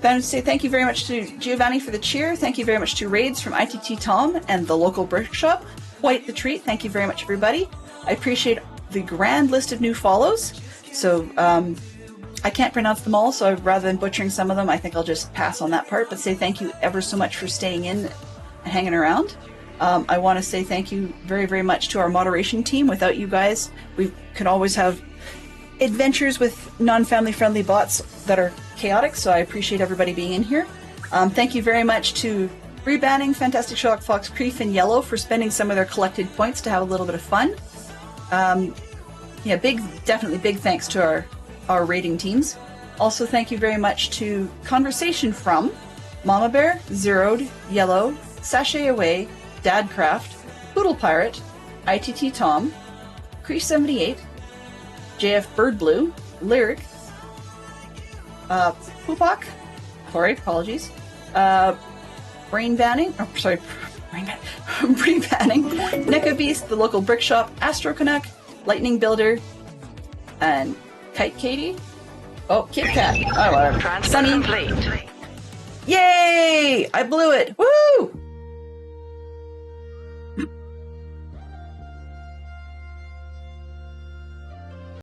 I want to say thank you very much to Giovanni for the cheer. Thank you very much to Raids from ITT Tom and the local brick shop. Quite the treat. Thank you very much, everybody. I appreciate the grand list of new follows. So I can't pronounce them all, so rather than butchering some of them, I think I'll just pass on that part, but say thank you ever so much for staying in and hanging around. I want to say thank you very, very much to our moderation team. Without you guys, we could always have adventures with non-family friendly bots that are chaotic, so I appreciate everybody being in here. Thank you very much to Rebanning, Fantastic Sherlock Fox, Creef, and Yellow for spending some of their collected points to have a little bit of fun. Yeah, definitely big thanks to our rating teams. Also, thank you very much to Conversation From, Mama Bear, Zeroed, Yellow, Sachet Away, Dadcraft, Poodle Pirate, ITT Tom, Creef78, JF Bird Blue, Lyric, Poopak, sorry, apologies, Brain Banning, Brain Banning, Neko Beast, the local brick shop, Astro Canuck, Lightning Builder, and Kite Katie. Oh, Kit Kat. Oh, whatever. Sunny. Yay! I blew it. Woo!